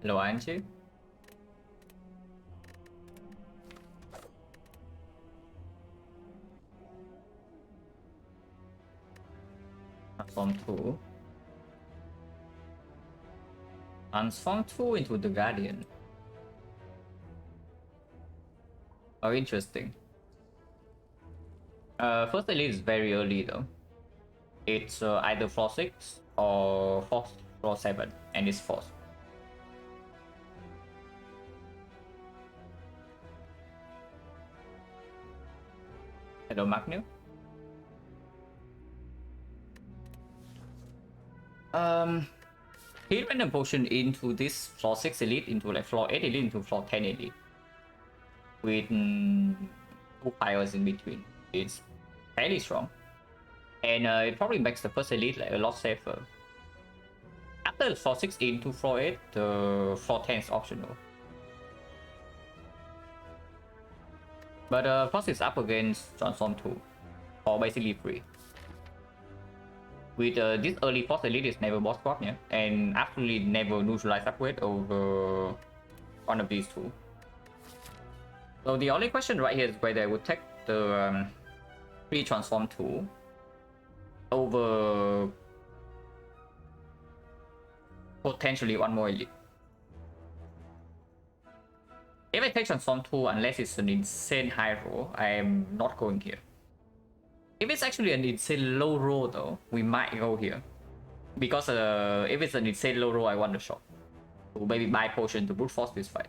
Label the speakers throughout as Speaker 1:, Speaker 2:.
Speaker 1: Lo aren't you? Transform 2. Transform 2 into the Guardian. Oh, interesting. First elite is very early though. It's either floor 6 or floor 7, and it's force. Hello, Magnu. He random potion into this floor 6 elite, into like floor 8 elite, into floor 10 elite. With 2 fires in between. It's fairly strong. And it probably makes the first elite like a lot safer. After the floor 6 into floor 8, the floor 10 is optional. But first is up against Transform 2, or basically free. With this early force elite is never boss swap, yeah, and absolutely never neutralize upgrade over one of these two. So the only question right here is whether I would take the free Transform 2 over potentially one more elite. If I take Transform 2, unless it's an insane high roll, I am not going here. If it's actually an insane low roll though, we might go here. Because if it's an insane low roll, I want the shot. So maybe buy potion to brute force this fight.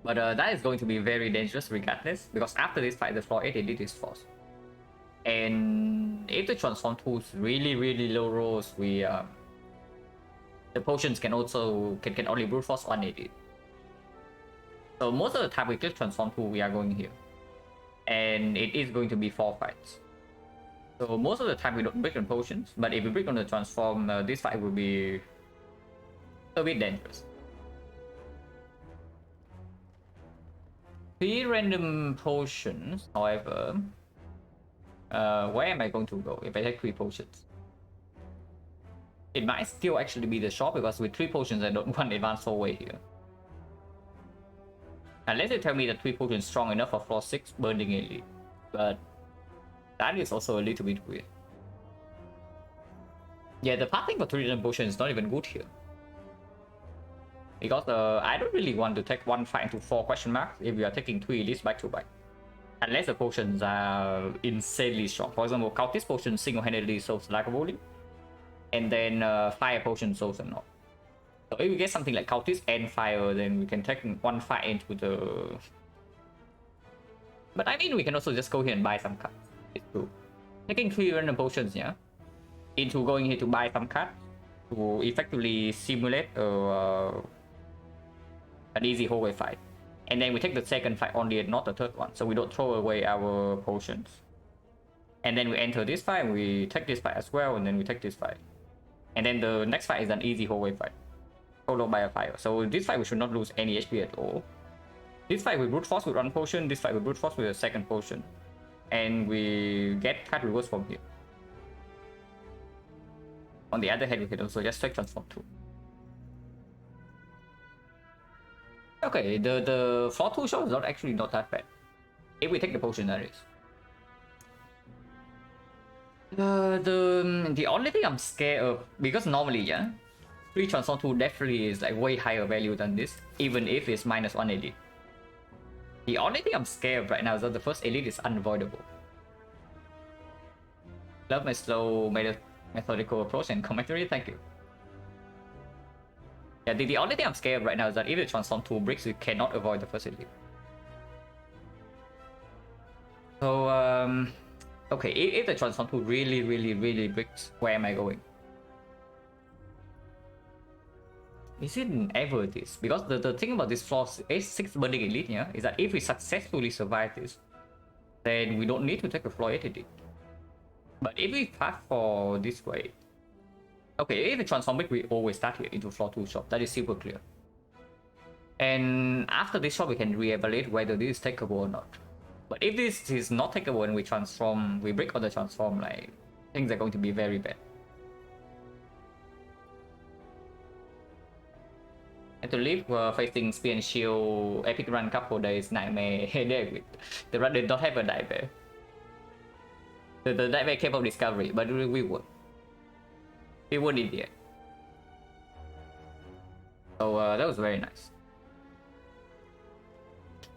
Speaker 1: But that is going to be very dangerous regardless, because after this fight, the floor 8 elite is force. And if the Transform 2 is really low rolls, we the potions can also can only brute force one elite. So most of the time we click Transform 2, we are going here. And it is going to be 4 fights. So most of the time we don't break on potions, but if we break on the Transform, this fight will be a bit dangerous. 3 random potions, however, where am I going to go if I take 3 potions? It might still actually be the shop, because with 3 potions I don't want advanced hallway here. Unless you tell me that 3 potions strong enough for floor 6 burning elite, but that is also a little bit weird. Yeah, the pathing for 3 random potions is not even good here. Because I don't really want to take one fight into 4 question marks if we are taking 3 elites back to back. Unless the potions are insanely strong. For example, Cultist potion single-handedly solves lack of volume. And then fire potion solves a knock. So if we get something like Cultist and fire, then we can take one fight into the... But I mean, we can also just go here and buy some cards. It's true. Taking 3 random potions, yeah, into going here to buy some cards to effectively simulate an easy hallway fight. And then we take the second fight only and not the third one, so we don't throw away our potions. And then we enter this fight, we take this fight as well, and then we take this fight. And then the next fight is an easy hallway fight, followed by a fire. So this fight we should not lose any HP at all. This fight we brute force with one potion, this fight we brute force with a second potion. And we get card reverse from here. On the other hand, we can also just take Transform 2. Okay, the floor 2 shot is not that bad. If we take the potion, that is. The only thing I'm scared of, because normally, yeah, 3 Transform 2 definitely is like way higher value than this, even if it's -1 elite. The only thing I'm scared of right now is that the first elite is unavoidable. Love my slow methodical approach and commentary, thank you. Yeah, the only thing I'm scared of right now is that if the Transform 2 breaks, we cannot avoid the first elite. So, okay, if the Transform 2 really breaks, where am I going? Is it ever this? Because the thing about this floor 6 burning elite, yeah, is that if we successfully survive this, then we don't need to take a floor 8 elite. But if we path for this way, okay, if we transform it, we always start here into floor 2 shop. That is super clear. And after this shop, we can reevaluate whether this is takeable or not. But if this is not takeable and we break on the transform, like, things are going to be very bad. And to leave facing spear and shield, epic run couple days, nightmare, headache. The run did not have a nightmare. The nightmare came from discovery, but we won. We won in the end. So that was very nice.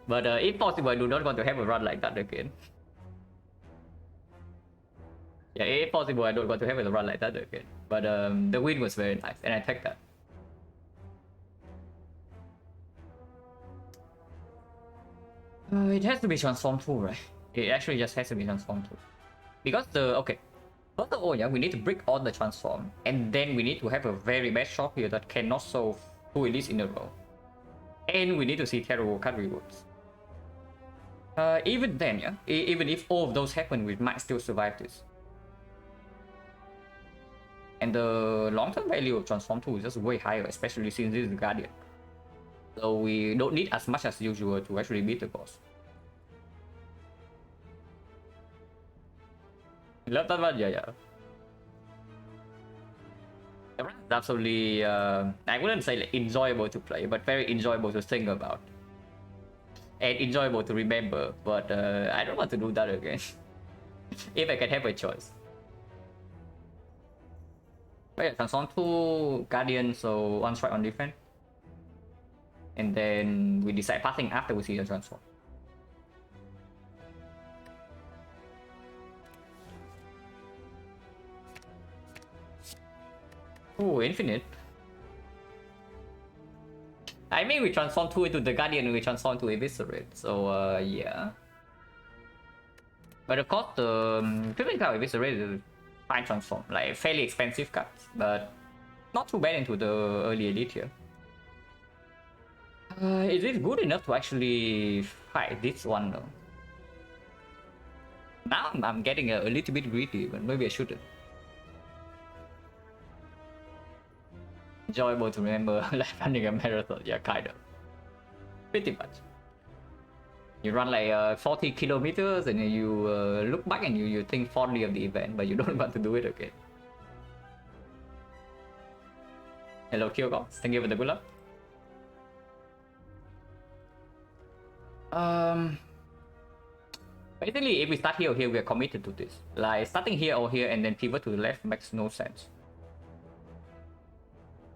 Speaker 1: But if possible, I do not want to have a run like that again. Yeah, if possible, I don't want to have a run like that again. But the win was very nice, and I take that. It has to be transformed too, right? It actually just has to be transformed too. Because okay. First of all, yeah, we need to break all the transform, and then we need to have a very bad shop here that cannot solve 2 elites in a row. And we need to see terrible card rewards. Even then, yeah, even if all of those happen, we might still survive this. And the long-term value of transform 2 is just way higher, especially since this is the Guardian. So we don't need as much as usual to actually beat the boss. Love that one, yeah. The run is absolutely, I wouldn't say like enjoyable to play, but very enjoyable to think about. And enjoyable to remember, but I don't want to do that again. If I can have a choice. But yeah, transform to Guardian, so 1 strike on defense. And then we decide passing after we see the transform. Oh, infinite. I mean, we transform 2 into the Guardian and we transform to Eviscerate, so yeah. But of course, the Triple Cloud Eviscerate is fine transform, like fairly expensive cards, but not too bad into the early elite here. Is it good enough to actually fight this one though? Now I'm getting a little bit greedy, but maybe I shouldn't. Enjoyable to remember, like running a marathon, yeah, kind of. Pretty much. You run like 40 kilometers and you look back and you think fondly of the event, but you don't want to do it again. Hello, Kyogo. Thank you for the good luck. Basically, if we start here or here, we are committed to this. Like, starting here or here and then pivot to the left makes no sense.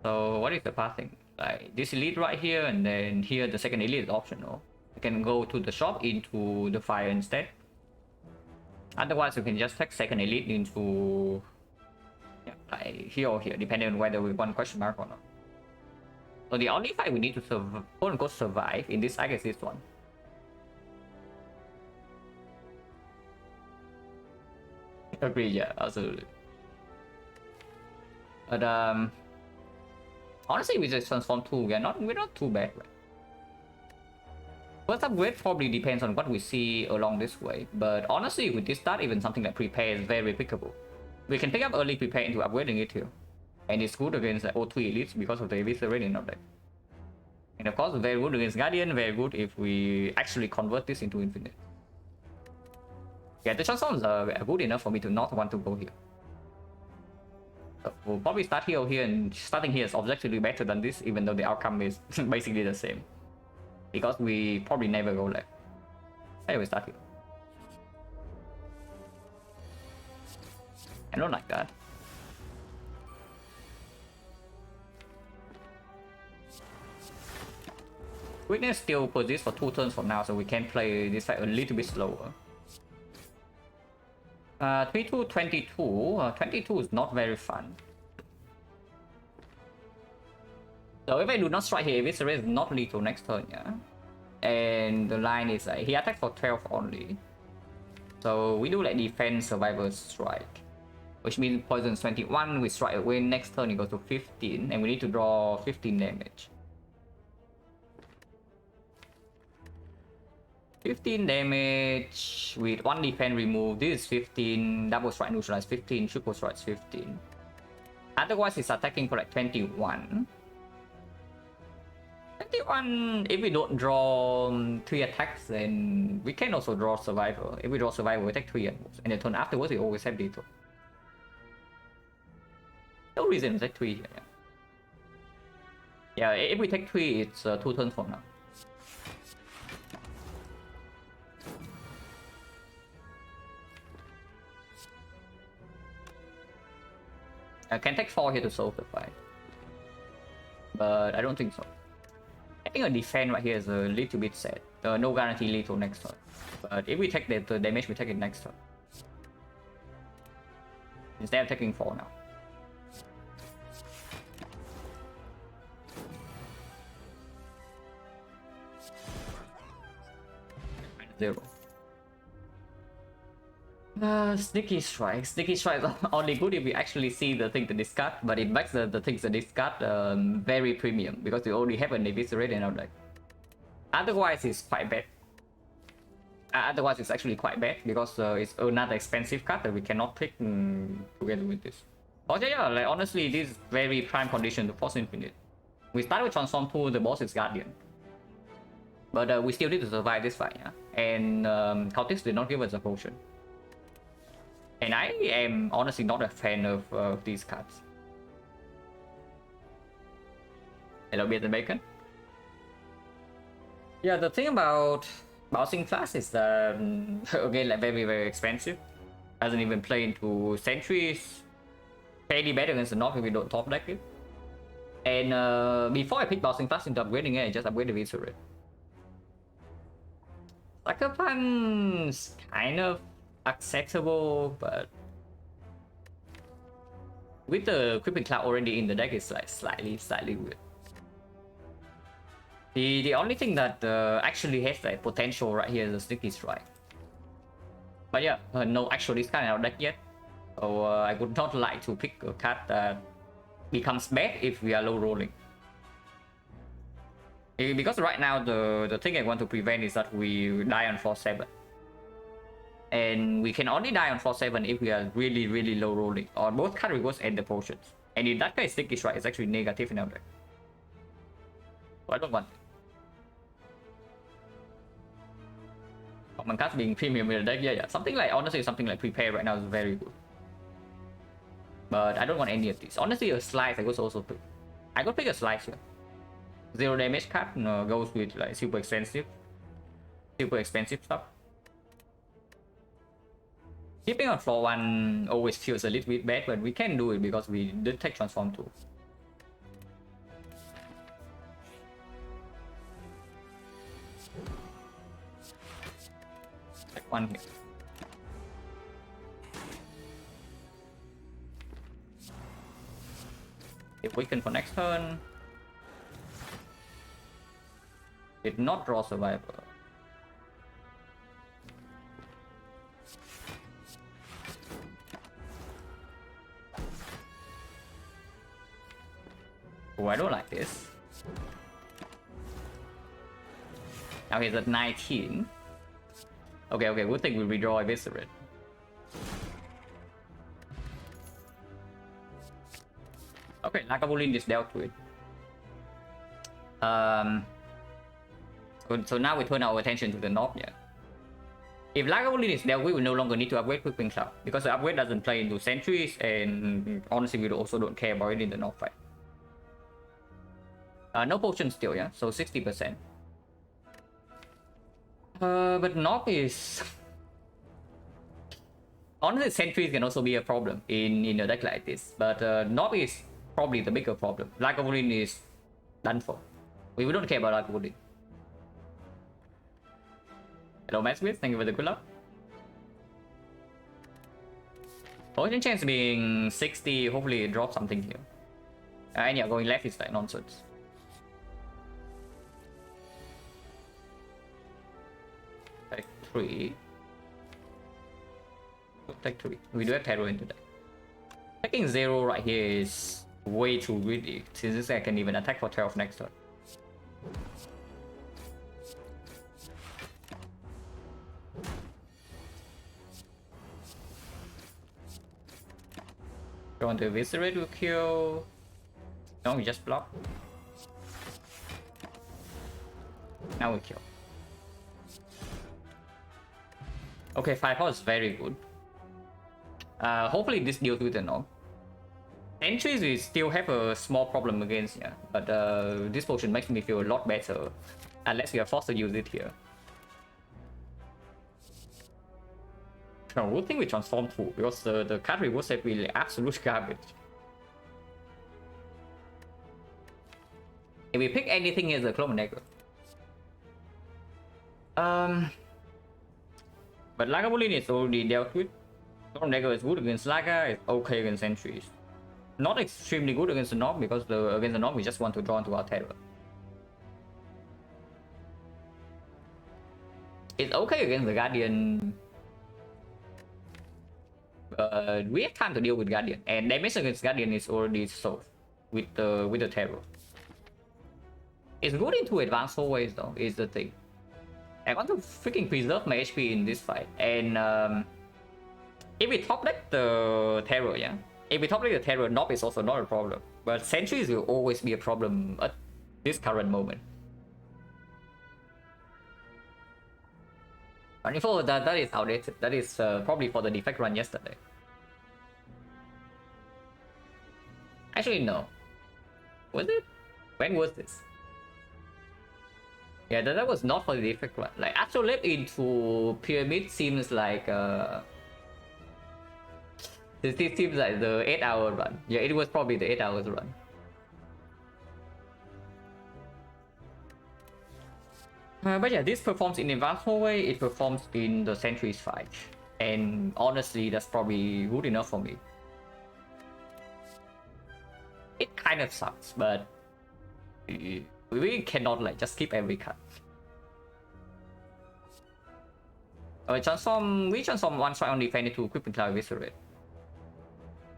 Speaker 1: So, what is the pathing? Like, this elite right here, and then here the second elite is optional. You can go to the shop into the fire instead. Otherwise, you can just take second elite into... yeah, like here or here, depending on whether we want question mark or not. So the only fight we need to quote-unquote survive in this, I guess, this one. Agree, yeah, absolutely. But honestly, we just transform 2. We're not too bad, right? First upgrade probably depends on what we see along this way, but honestly, with this start, even something like prepare is very pickable. We can pick up early prepare into upgrading it here, and it's good against like O3 elites because of the eviscerate in our deck. And of course, very good against Guardian, very good if we actually convert this into infinite. Yeah, the transforms are good enough for me to not want to go here. So we'll probably start here or here, and starting here is objectively better than this, even though the outcome is basically the same. Because we probably never go left. Anyway, start here. I don't like that. Witness still persists for 2 turns from now, so we can play this fight a little bit slower. 3-2, 22. 22 is not very fun. So if I do not strike here, Eviscerate is not lethal next turn, yeah? And the line is like, he attacks for 12 only. So we do like defense, survival, strike. Which means poison 21, we strike away, next turn it goes to 15, and we need to draw 15 damage. 15 damage with 1 defense remove. This is 15, double strike neutralize 15, triple strike 15. Otherwise it's attacking for like 21. 21, if we don't draw 3 attacks, then we can also draw survival. If we draw survival, we take 3 animals, and the turn afterwards we always have lethal. No reason to take 3 here, yeah. Yeah, if we take 3, it's 2 turns from now. I can take 4 here to solve the fight. But I don't think so. I think a defense right here is a little bit sad. No guarantee lethal next turn. But if we take the damage, we take it next turn. Instead of taking 4 now. -0. Sneaky strike. Sneaky strike is only good if we actually see the thing to discard, but it makes the things to discard very premium because we already have an eviscerate in our deck. Otherwise, it's quite bad. Otherwise, it's actually quite bad because it's another expensive card that we cannot pick together with this. Oh yeah, like honestly, this is very prime condition to force infinite. We start with transform 2, the boss is guardian. But we still need to survive this fight, yeah? And Cultist did not give us a potion. And I am honestly not a fan of these cards. Hello, Beard and Bacon. Yeah, the thing about bouncing fast is that, again, like very, very expensive. Doesn't even play into centuries. Fairly better against the North if we don't top deck it. And before I pick bouncing fast into upgrading it, I just upgrade the Visceral. Sucker Punch kind of acceptable, but with the Creeping Cloud already in the deck, it's like slightly weird. The only thing that actually has like potential right here is the Sneaky Strike. But yeah, no actual discard in our deck yet. So I would not like to pick a card that becomes bad if we are low rolling. Because right now the thing I want to prevent is that we die on 4-7. And we can only die on 4-7 if we are really, really low rolling. Or both card rewards and the potions. And in that case, Sneaky Strike is actually negative in our deck. So I don't want it. Common cards being premium in the deck, yeah. Something like, honestly, something like Prepare right now is very good. But I don't want any of these. Honestly, a Slice I could also pick. I could pick a Slice here. 0 damage card goes with like super expensive stuff. Keeping on floor 1 always feels a little bit bad, but we can do it because we did take transform 2. Take 1 here. If weaken for next turn. Did not draw survivor. Oh, I don't like this. Now he's at 19. Okay, good thing we redraw Eviscerate. Okay, Lagavulin is dealt with. So now we turn our attention to the North, yeah. If Lagavulin is dealt with, we no longer need to upgrade Creeping Cloud. Because the upgrade doesn't play into centuries, and honestly we also don't care about it in the North fight. No potion still, yeah, so 60%. But North is... honestly, centuries can also be a problem in a deck like this. But North is probably the bigger problem. Lagavulin is done for. We don't care about Lagavulin. Hello, Matsmith. Thank you for the good luck. Potion chance being 60. Hopefully, it drops something here. And yeah, going left is like nonsense. Take 3. Take 3. We do have Terror into that. Taking 0 right here is way too greedy. Since this I can even attack for 12 next turn. Go on to Eviscerate will kill. No, we just block. Now we kill. Okay, 5 is very good. Hopefully this deals with the North. Entries we still have a small problem against, yeah. But this potion makes me feel a lot better. Unless we are forced to use it here. No, good thing we transform too, because the card reward set will absolute garbage. If we pick anything as a clone dagger. But Lagavulin is already dealt with. Clone dagger is good against Laga, it's okay against entries. Not extremely good against the Nog, because against the Nog we just want to draw into our terror. It's okay against the Guardian. We have time to deal with Guardian, and damage against Guardian is already solved with the terror. It's good into advanced hallways though, is the thing. I want to freaking preserve my HP in this fight, and if we top deck the terror, yeah. If we top deck the terror, Knob is also not a problem, but sentries will always be a problem at this current moment. 24, that is outdated. That is probably for the defect run yesterday. Actually, no. Was it? When was this? Yeah, that was not for the defect run. Like, Astrolabe into Pyramid seems like this seems like the 8-hour run. Yeah, it was probably the 8 hours run. But yeah, this performs in advanced hallway, it performs in the sentries fight. And honestly, that's probably good enough for me. It kind of sucks, but we cannot like just skip every cut. We transform one strike on defense into Crippling Cloud Eviscerate.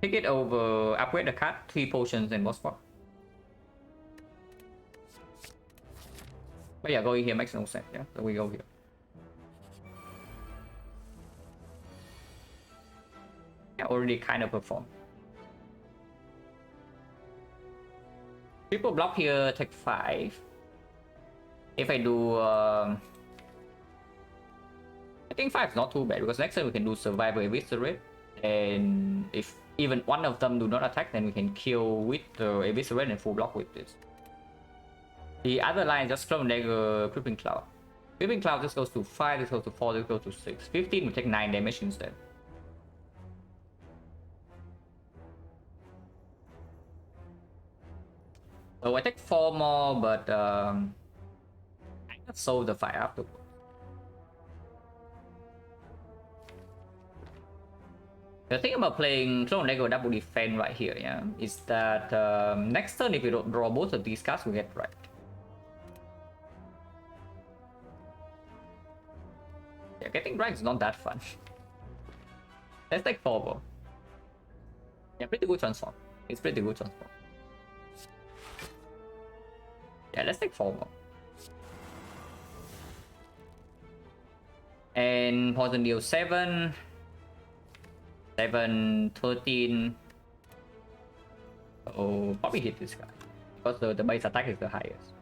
Speaker 1: Pick it over, upgrade the card, 3 potions and boss spot. But yeah, going here makes no sense, yeah, so we go here. Yeah, already kind of performed. Triple block here, take 5. If I do, I think 5 is not too bad, because next time we can do Survivor Eviscerate, and if even one of them do not attack, then we can kill with the Eviscerate and full block with this. The other line just Clone Dagger, Crippling Cloud. Crippling Cloud just goes to 5, this goes to 4, this goes to 6. 15 will take 9 damage instead. So I take 4 more, but I just solve the fight afterwards. The thing about playing Clone Dagger double defense right here, yeah, is that next turn if you don't draw both of these cards, we get right. Yeah, getting right is not that fun. Let's take 4 more. Yeah, pretty good transform. It's pretty good transform. Yeah, let's take 4 more. And poison deal 7. 7, 13. Oh, probably hit this guy. Because the base attack is the highest.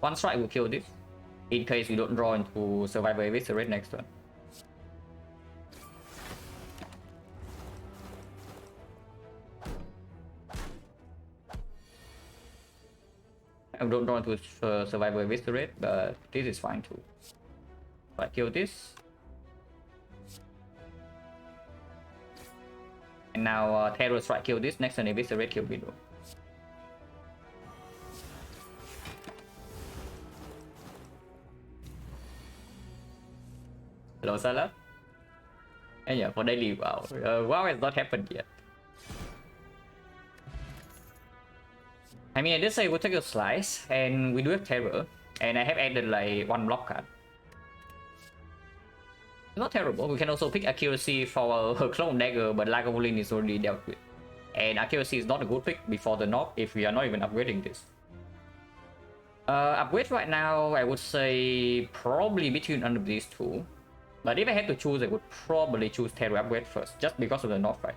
Speaker 1: One strike will kill this. In case we don't draw into Survivor Eviscerate next turn. I don't draw into Survivor Eviscerate, but this is fine too. So I kill this. And now Terror Strike kill this, next turn Eviscerate kill below. Hello Salah. And yeah, for daily WoW. WoW has not happened yet. I mean, I did say we'll take a slice, and we do have Terror, and I have added like 1 block card. It's not terrible. We can also pick Accuracy for her Clone Dagger, but Lagavulin is already dealt with. And Accuracy is not a good pick before the knock if we are not even upgrading this. Upgrade right now, I would say probably between one of these two. But if I had to choose, I would probably choose Terror upgrade first, just because of the knock, right?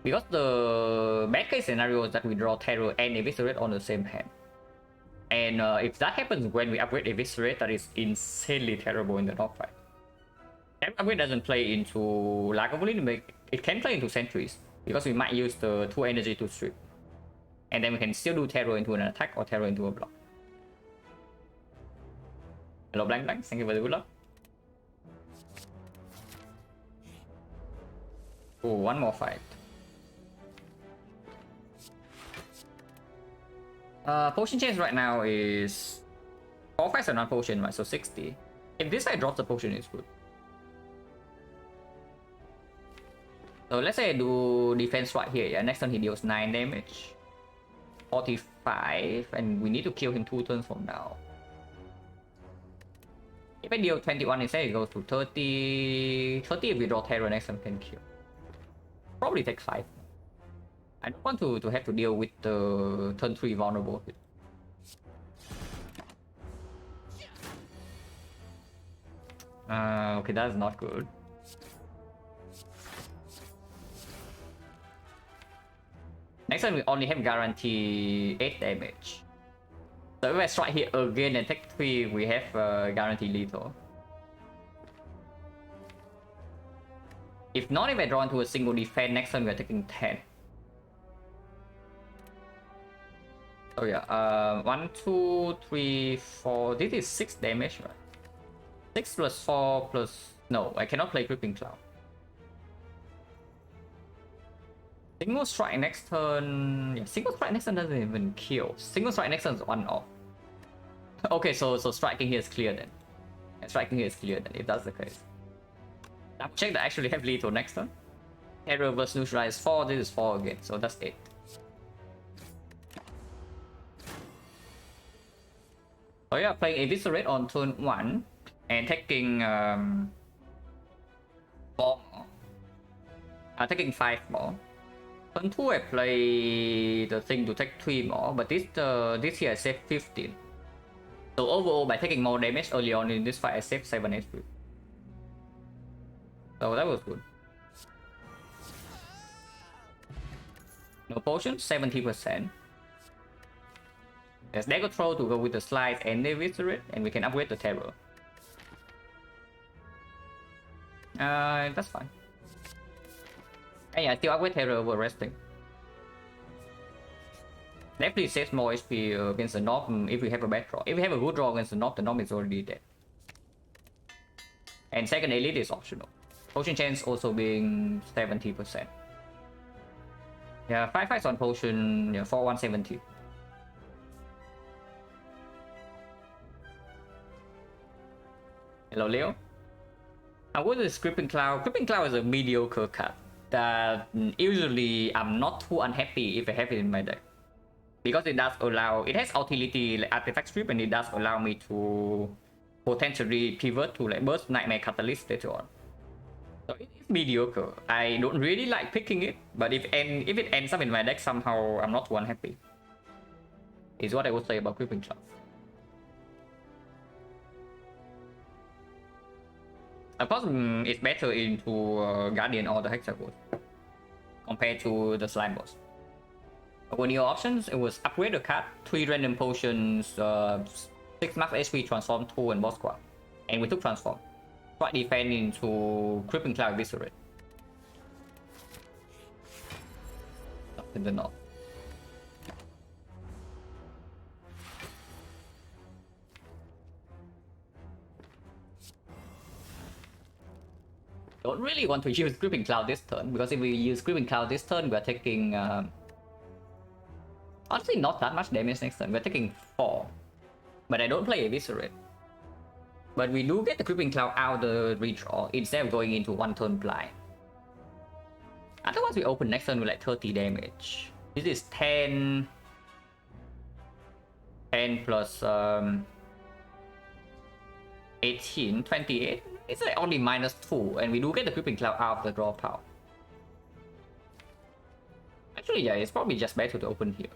Speaker 1: Because the bad case scenario is that we draw Terror and Eviscerate on the same hand. And if that happens when we upgrade Eviscerate, that is insanely terrible in the knock fight. Upgrade doesn't play into Lagavulin, but it can play into Sentries because we might use the 2 energy to strip. And then we can still do terror into an attack or terror into a block. Hello, Blank Blank. Thank you for the good luck. Oh, one more fight. Potion chance right now is 4 fights are not potion, right? So 60. If this side drops the potion, it's good. So let's say I do defense right here. Yeah, next turn he deals 9 damage. 45, and we need to kill him 2 turns from now. If I deal 21 instead, it goes to 30. 30 if we draw terror next time can kill. Probably take 5. I don't want to have to deal with the turn 3 vulnerable. Okay, that's not good. Next time we only have guarantee 8 damage. So if I strike here again and take 3, we have guarantee lethal. If not, if I draw into a single defense, next time we are taking 10. So yeah, 1, 2, 3, 4. This is 6 damage, right? 6 plus 4 plus... No, I cannot play Creeping Cloud. Single strike next turn... Yeah, single strike next turn doesn't even kill. Single strike next turn is 1 off. Okay, so striking here is clear then. Yeah, striking here is clear then, if that's the case. Double check that I actually have lethal next turn. Terror versus neutralize 4, this is 4 again, so that's 8. So yeah, playing Eviscerate on turn 1 and taking 4 more. Taking 5 more. Turn 2 I play the thing to take 3 more, but this here I save 15. So overall, by taking more damage early on in this fight, I saved 7 HP. So that was good. No potion, 70%. There's Dagger Throw to go with the Slide and the Eviscerate, and we can upgrade the Terror. That's fine. And yeah, still upgrade Terror over resting. Definitely saves more HP against the Norm if we have a bad draw. If we have a good draw against the Norm is already dead. And second Elite is optional. Potion chance also being 70%. Yeah, 5 fights on potion, yeah, for 170. Hello, Leo. What is Creeping Cloud? Creeping Cloud is a mediocre card that usually I'm not too unhappy if I have it in my deck. Because it does allow, it has utility like artifact strip, and it does allow me to potentially pivot to like burst Nightmare Catalyst later on. So it's mediocre. I don't really like picking it, but if it ends up in my deck somehow, I'm not too unhappy. Is what I would say about Creeping Cloud. Of course, it's better into Guardian or the Hexagons compared to the Slime Boss. When your options, it was upgrade the card, 3 random potions, 6 max HP, transform 2, and boss squad. And we took transform. Strike defense into Creeping Cloud Eviscerate. Up in the north. Don't really want to use Creeping Cloud this turn, because if we use Creeping Cloud this turn, we're taking honestly not that much damage next turn. We're taking 4. But I don't play Eviscerate. But we do get the Creeping Cloud out the redraw instead of going into 1 turn blind. Otherwise we open next turn with like 30 damage. This is 10 plus 18, 28. It's like only -2, and we do get the Creeping Cloud out of the draw pile. Actually, yeah, it's probably just better to open here.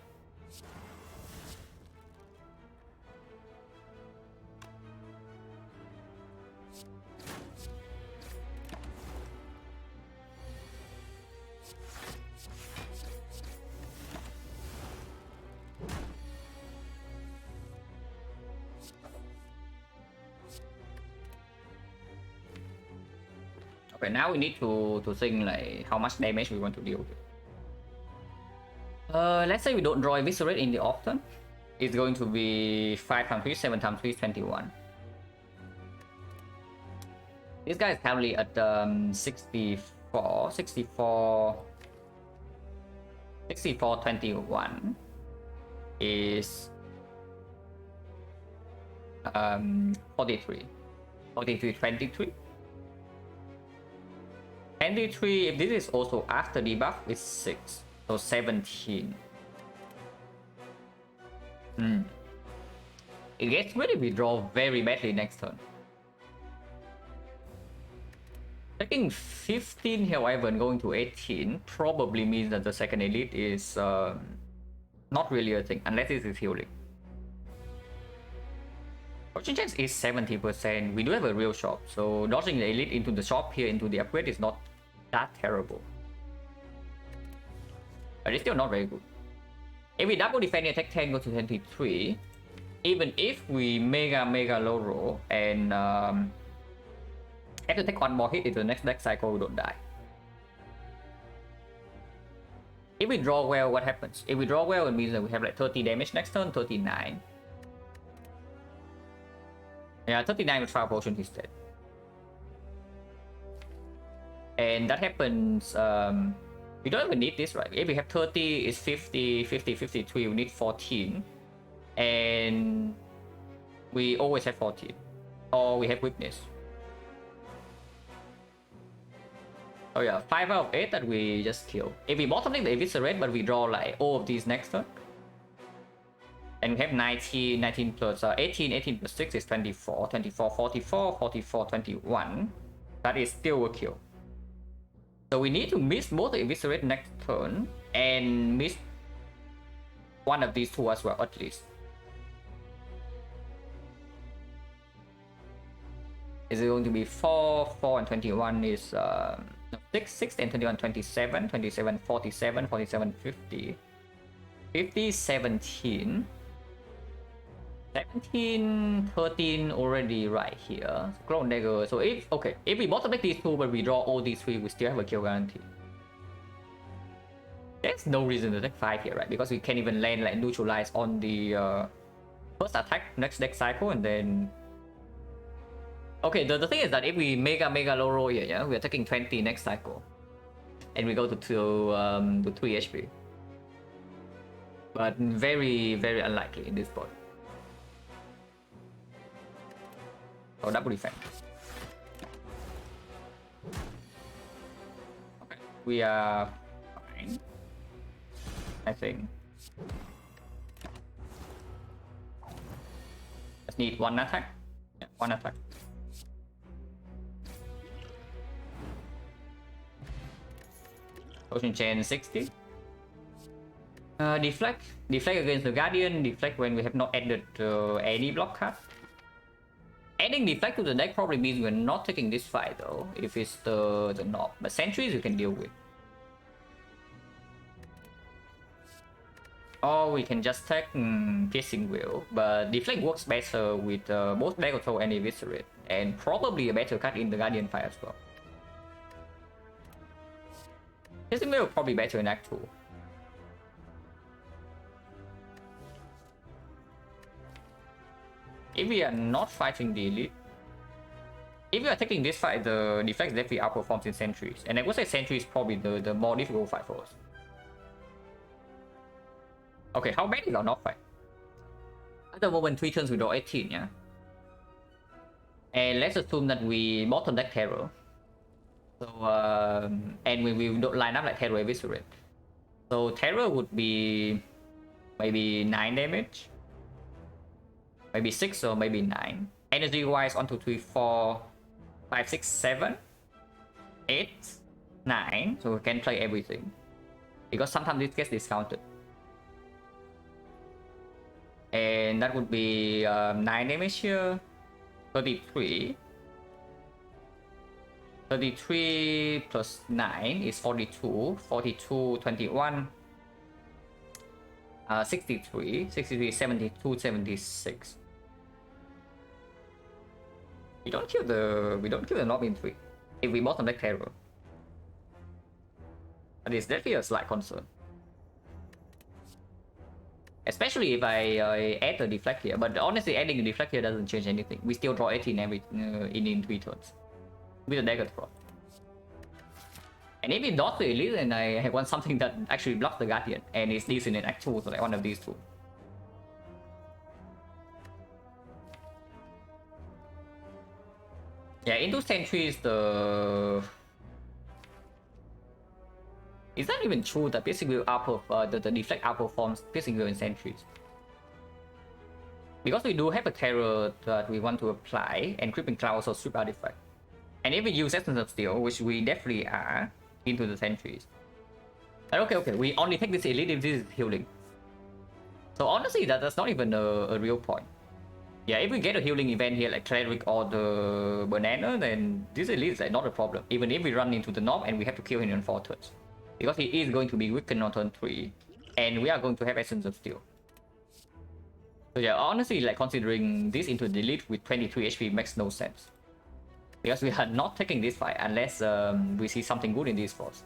Speaker 1: Okay, now we need to think like how much damage we want to deal with. Let's say we don't draw Eviscerate in the off turn. It's going to be 5 times 3, 7 times 3, 21. This guy is currently at 64, 21 is 43, 23. If this is also after debuff, it's 6, so 17. It gets ready, we draw very badly next turn. Taking 15, however, and going to 18 probably means that the second elite is not really a thing, unless it is healing. Fortune chance is 70%. We do have a real shop, so dodging the elite into the shop here into the upgrade is not that terrible. But it's still not very good. If we double defend attack 10 go to 23, even if we mega low roll and have to take one more hit into the next deck cycle, we don't die. If we draw well, what happens? If we draw well, it means that we have like 30 damage next turn, 39. Yeah, 39 with Fire Potion is dead. And that happens, we don't even need this, right? If we have 30, it's 50, 50, 53, we need 14. And we always have 14. Or we have Weakness. Oh yeah, 5 out of 8 that we just kill. If we bottom deck the Eviscerate, but we draw like all of these next turn. And we have 19, 19 plus 18, 18 plus 6 is 24, 24, 44, 44, 21. That is still a kill. So we need to miss both the Eviscerate next turn and miss one of these two as well, at least. Is it going to be 4, 4 and 21 is 6, 6 and 21, 27, 27, 47, 47, 50. 50, 17. 17, 13 already right here. Clone Dagger. So if we bottom deck these two but we draw all these three, we still have a kill guarantee. There's no reason to take 5 here, right? Because we can't even land like neutralize on the first attack next deck cycle and then. Okay, the thing is that if we mega low roll here, yeah, we are taking 20 next cycle. And we go to 3 HP. But very unlikely in this board. So double defense. Okay, we are fine, I think. Just need one attack. Yeah, one attack. Potion chain 60. Deflect against the Guardian. Deflect when we have not added any block card. Adding deflect to the deck probably means we're not taking this fight though, if it's the knob. But sentries we can deal with. Or we can just take Piercing Will, but deflect works better with both Dagger Throw and Eviscerate, and probably a better card in the Guardian fight as well. Piercing Will probably better in Act 2. If we are not fighting the elite, if we are taking this fight, the deflect definitely outperforms in sentries, and I would say sentry is probably the more difficult fight for us. Okay, how bad is our knock fight? At the moment, 3 turns we draw 18, yeah? And let's assume that we bottom deck Terror. So, and we don't line up like Terror Eviscerate. So Terror would be maybe 9 damage. Maybe 6 or maybe 9. Energy wise, 1, 2, 3, 4, 5, 6, 7, 8, 9. So we can play everything. Because sometimes this gets discounted. And that would be 9 damage here. 33. 33 plus 9 is 42. 42, 21. 63, 72, 76. We don't kill the knob in 3. if we bottom deck terror. That is definitely a slight concern. Especially if I add a deflect here, but honestly adding a deflect here doesn't change anything. We still draw 18 every in 3 turns with a dagger throw. And if it not the elite, then I want something that actually blocks the Guardian, and it's decent in Act 2, so like one of these two. Yeah, into sentries It's not even true that piercing will the deflect outperforms piercing will in sentries. Because we do have a terror that we want to apply, and creeping cloud also strip artifact. And if we use essence of steel, which we definitely are, into the sentries. And okay, we only take this elite if this is healing. So honestly, that's not even a real point. Yeah, if we get a healing event here like Cleric or the Banana, then this elite is like not a problem. Even if we run into the knob and we have to kill him in 4 turns. Because he is going to be weakened on turn 3, and we are going to have Essence of Steel. So yeah, honestly, like considering this into the elite with 23 HP makes no sense. Because we are not taking this fight unless we see something good in this force.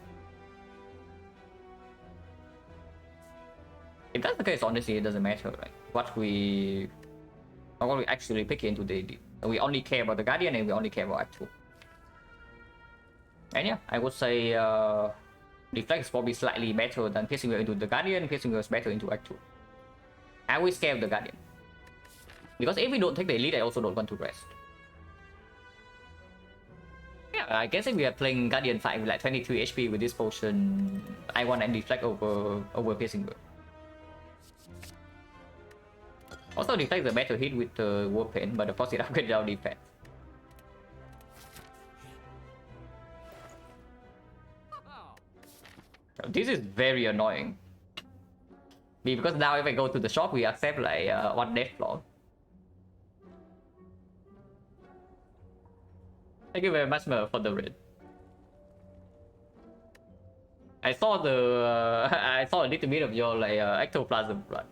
Speaker 1: If that's the case, honestly, it doesn't matter, right? What we actually pick into the elite. We only care about the Guardian and we only care about Act 2. And yeah, I would say Deflect is probably slightly better than Piercing Will into the Guardian. Piercing Will is better into Act 2. I will scare the Guardian. Because if we don't take the elite, I also don't want to rest. Yeah, I guess if we are playing Guardian fight with like 23 HP with this potion, I want to deflect over Piercing Will. Also, deflect is a better hit with the War Paint, but of course it upgrades our defense. This is very annoying. Because now if I go to the shop, we accept like 1 death floor. Thank you very much for the raid. I saw I saw a little bit of your like ectoplasm run.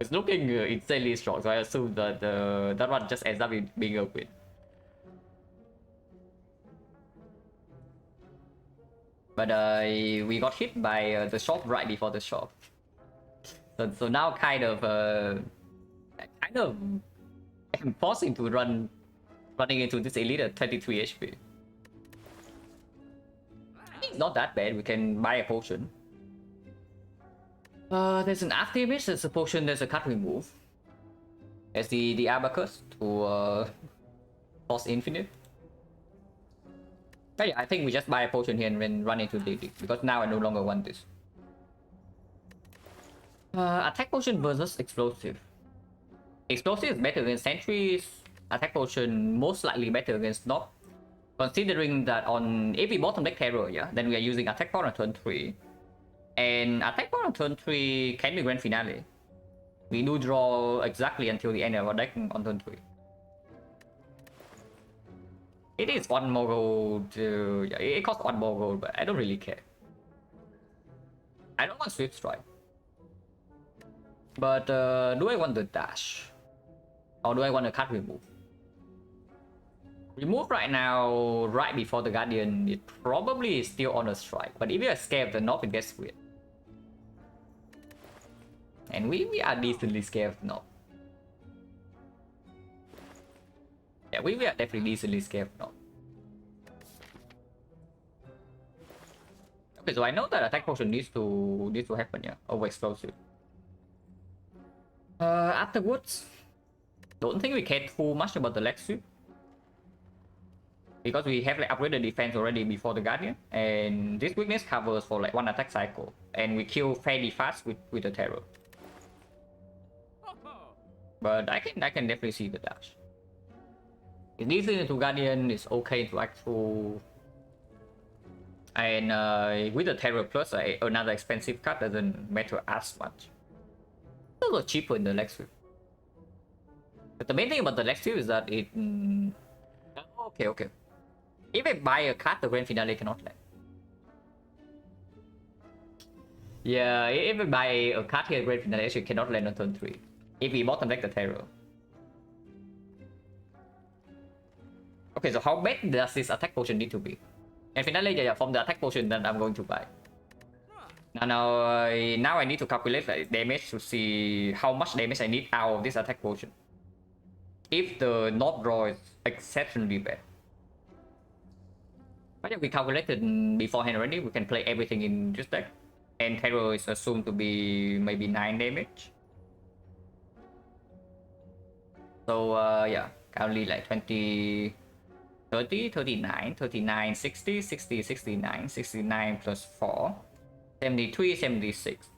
Speaker 1: It's looking insanely strong, so I assume that that one just ends up being a win. But we got hit by the shop right before the shop. So now kind of I'm forcing to running into this elite at 23 HP. I think it's not that bad. We can buy a potion. There's an after image, there's a potion, there's a cut remove. There's the abacus to force infinite. But yeah, I think we just buy a potion here and then run into the elite, because now I no longer want this. Attack potion versus explosive. Explosive is better against sentries. Attack potion most likely better against knob. Considering that if we bottom deck terror, yeah, then we are using attack power on turn 3. And attack power on turn 3 can be grand finale. We do draw exactly until the end of our deck on turn 3. It is 1 more gold. Yeah, it costs 1 more gold, but I don't really care. I don't want Swift Strike. But do I want the dash? Or do I want a cut remove? Remove right now, right before the Guardian, it probably is still on a strike. But if you are scared of the knob, it gets weird. And we are decently scared of the knob. Yeah, we are definitely decently scared of the knob. Okay, so I know that attack potion needs to happen, yeah, over explosive. Afterwards, don't think we care too much about the leg sweep. Because we have like upgraded defense already before the Guardian, and this weakness covers for like 1 attack cycle, and we kill fairly fast with the terror. But I can definitely see the dash. It's decent into Guardian, it's okay to Act 2. And with the terror plus another expensive card doesn't matter as much. It's a little cheaper in the leg sweep. But the main thing about the leg sweep is that it okay. If I buy a card, the grand finale cannot land. Yeah, if I buy a card here, grand finale actually cannot land on turn 3. If we bottom deck the terror. Okay, so how bad does this attack potion need to be? And finally, yeah, from the attack potion that I'm going to buy. Now I need to calculate the damage to see how much damage I need out of this attack potion. If the not draw is exceptionally bad. But yeah, we calculated beforehand already. We can play everything in this deck. And terror is assumed to be maybe 9 damage. So yeah, currently like 20, 30, 39, 39, 60, 60, 69, 69 plus 4, 73, 76.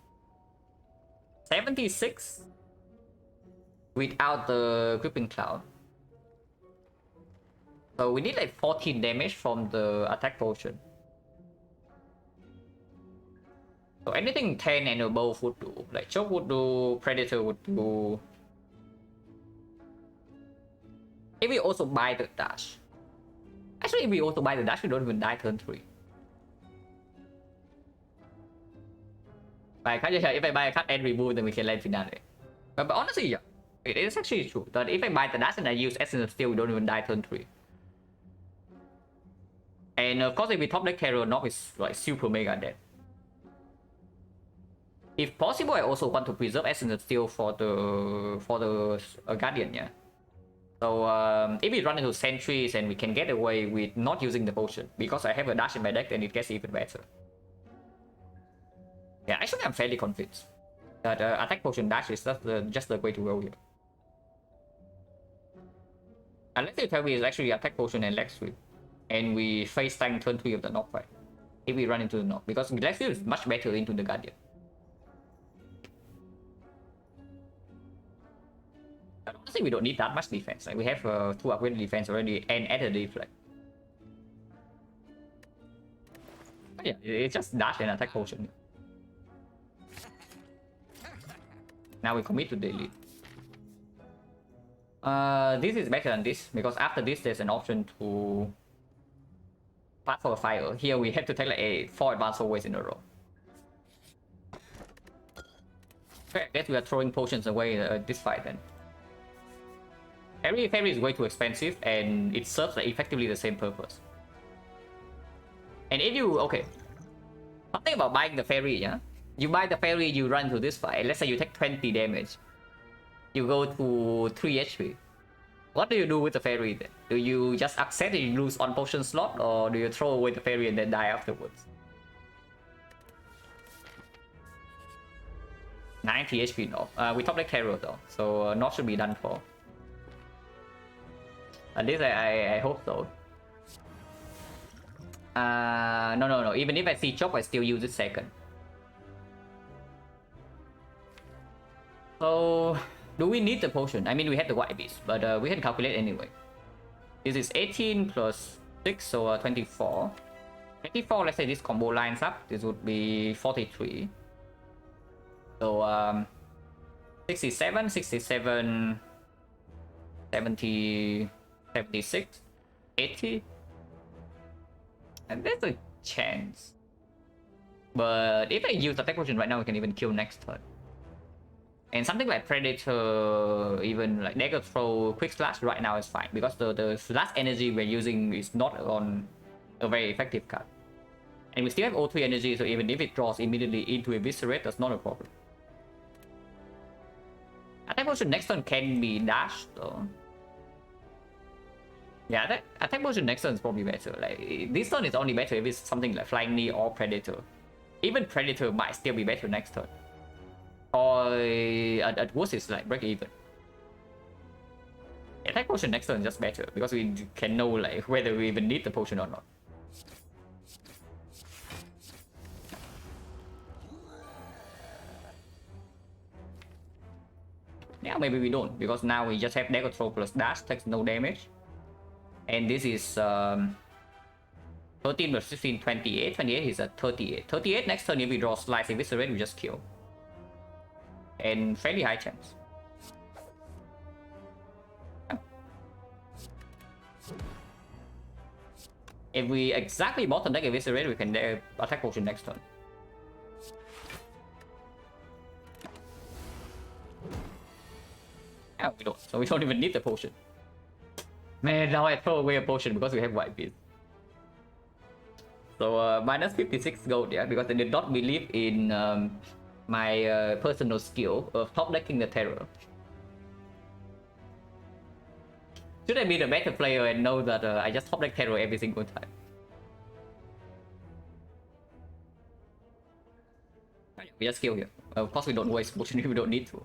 Speaker 1: 76 without the Gripping Cloud. So we need like 14 damage from the attack potion. So anything 10 and above would do. Like Choke would do, Predator would do. If we also buy the dash. Actually, if we also buy the dash, we don't even die turn 3. If I buy a cut and remove, then we can land finale. But honestly, yeah, it is actually true that if I buy the dash and I use Essence of Steel, we don't even die turn 3. And of course, if we top deck Terror, Knock is like super mega dead. If possible, I also want to preserve Essence of Steel for the Guardian, yeah. So if we run into sentries and we can get away with not using the potion, because I have a dash in my deck, then it gets even better. Yeah, actually I'm fairly convinced that attack potion dash is just the way to go here. Unless you tell me it's actually attack potion and leg sweep, and we face tank turn 3 of the knock fight. If we run into the knock, because leg sweep is much better into the Guardian. But honestly, we don't need that much defense. Like we have 2 upgraded defense already and added deflect. But yeah, it's just dash and attack potion. Now we commit to the elite. This is better than this because after this there's an option to pass for a fire. Here we have to take like 4 advanced always in a row. Okay, I guess we are throwing potions away this fight then. Fairy is way too expensive and it serves like effectively the same purpose. And if you, okay, something about buying the fairy, yeah? You buy the fairy, you run to this fight. Let's say you take 20 damage. You go to 3 HP. What do you do with the fairy then? Do you just accept that you lose on potion slot, or do you throw away the fairy and then die afterwards? 90 HP no. We top deck Terror though, so not should be done for. At least I hope so. No. Even if I see Chop, I still use it second. So, do we need the potion? I mean, we had the White Beast, but we can calculate anyway. This is 18 plus 6, so 24. 24, let's say this combo lines up. This would be 43. So, 67, 67, 70, 76, 80. And there's a chance. But if I use attack potion right now, we can even kill next turn. And something like Predator, even like Dagger Throw, Quick Slash right now is fine. Because the slash energy we're using is not on a very effective card. And we still have O3 energy, so even if it draws immediately into Eviscerate, that's not a problem. Attack potion next turn can be dashed though. Yeah, attack potion next turn is probably better. Like this turn is only better if it's something like Flying Knee or Predator. Even Predator might still be better next turn. Or at worst it's like break even. Attack potion next turn is just better because we can know like whether we even need the potion or not. Yeah, maybe we don't because now we just have Dagger Throw plus dash, takes no damage. And this is 13 plus 15, 28. 28 is a 38. 38 next turn if we draw Slice Eviscerate, we just kill. And fairly high chance. If we exactly bottom deck Eviscerate, we can attack potion next turn. Yeah, we don't. So we don't even need the potion. Man, now I throw away a potion because we have white beast. So minus 56 gold, yeah, because I did not believe in my personal skill of top decking the terror. Should I be the better player and know that I just top deck terror every single time? We just kill here. Of course, we don't waste potion if we don't need to.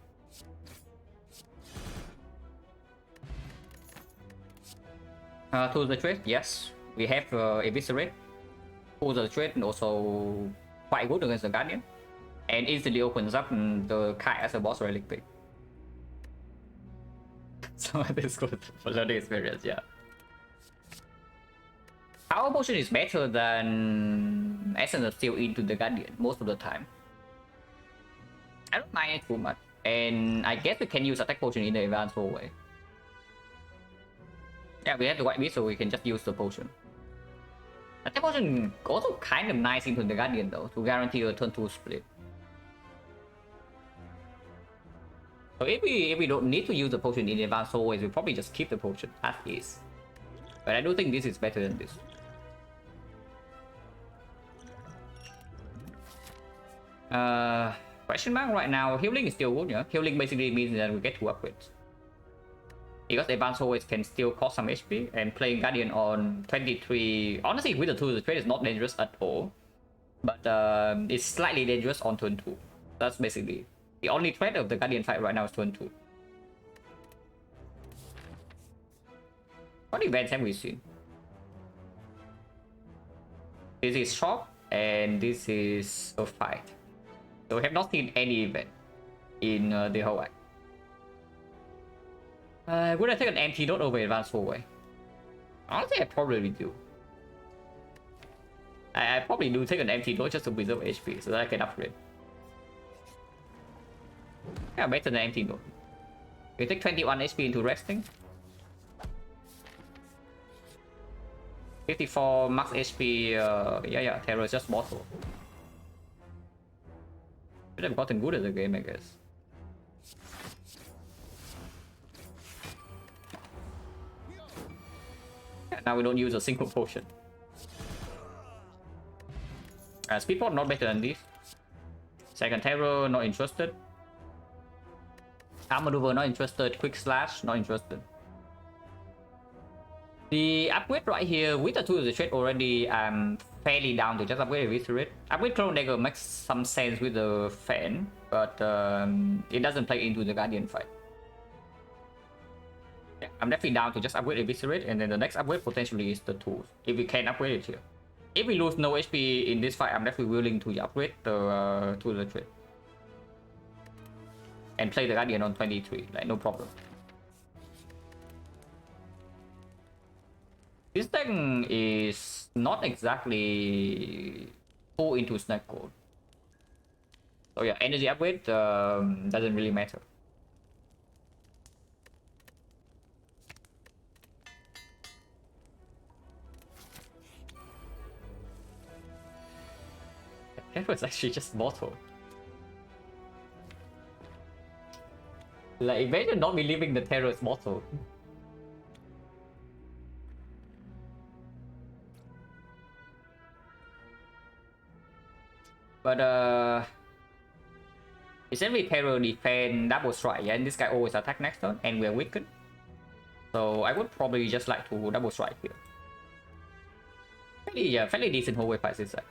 Speaker 1: To the trade, yes, we have eviscerate. To the trade and also quite good against the guardian, and instantly opens up the Kai as a boss relic pick. So this good for learning experience, yeah. Our potion is better than Essence of Steel into the guardian most of the time. I don't mind it too much, and I guess we can use attack potion in the advanced way. Yeah, we have the white beast, so we can just use the potion. Attack potion also kind of nice into the guardian though, to guarantee a turn 2 split. So if we don't need to use the potion in advanced ways, we probably just keep the potion as is. But I do think this is better than this. Question mark right now, healing is still good, yeah? Healing basically means that we get 2 upgrades. Because advanced always can still cost some HP, and playing Guardian on 23... Honestly, with the 2, the trade is not dangerous at all. But it's slightly dangerous on turn 2. That's basically the only threat of the Guardian fight right now is turn 2. What events have we seen? This is shock, and this is a fight. So we have not seen any event in the whole act. Would I take an antidote over advanced way? Honestly, I probably do. I probably do take an antidote just to preserve HP so that I can upgrade. Yeah, better than antidote. You take 21 HP into resting. 54 max HP. Yeah, Terror is just mortal. Should have gotten good at the game, I guess. Yeah, now we don't use a single potion. Speed port not better than this. Second Terror, not interested. Arm maneuver, not interested. Quick slash, not interested. The upgrade right here with the 2 of the trade already fairly down to just upgrade Eviscerate. Upgrade Clone Dagger makes some sense with the fan, but it doesn't play into the Guardian fight. Yeah, I'm definitely down to just upgrade Eviscerate, and then the next upgrade potentially is the 2 if we can upgrade it here. If we lose no HP in this fight, I'm definitely willing to upgrade the 2 of the trade. And play the Guardian on 23, like no problem. This thing is not exactly full into snack code. So yeah, energy upgrade doesn't really matter. That was actually just mortal. Like, imagine not believing the terror is mortal. But essentially terror defend double strike, yeah, and this guy always attack next turn, and we're weakened. So I would probably just like to double strike here. Fairly decent whole way fight this side.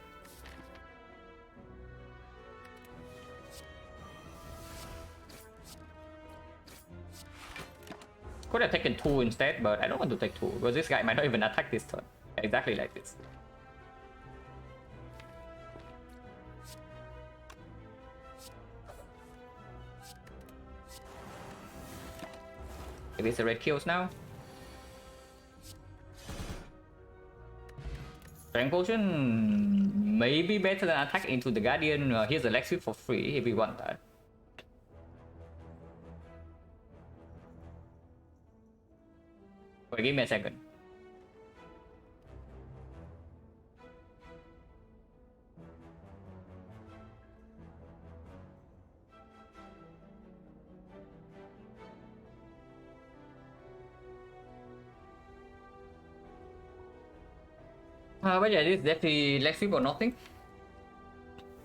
Speaker 1: Could have taken 2 instead, but I don't want to take 2 because this guy might not even attack this turn. Exactly like this. If it's the red kills now. Strength potion maybe better than attack into the Guardian. Here's a leg sweep for free if we want that. Wait, give me a second. But yeah, this is definitely leg sweep or nothing.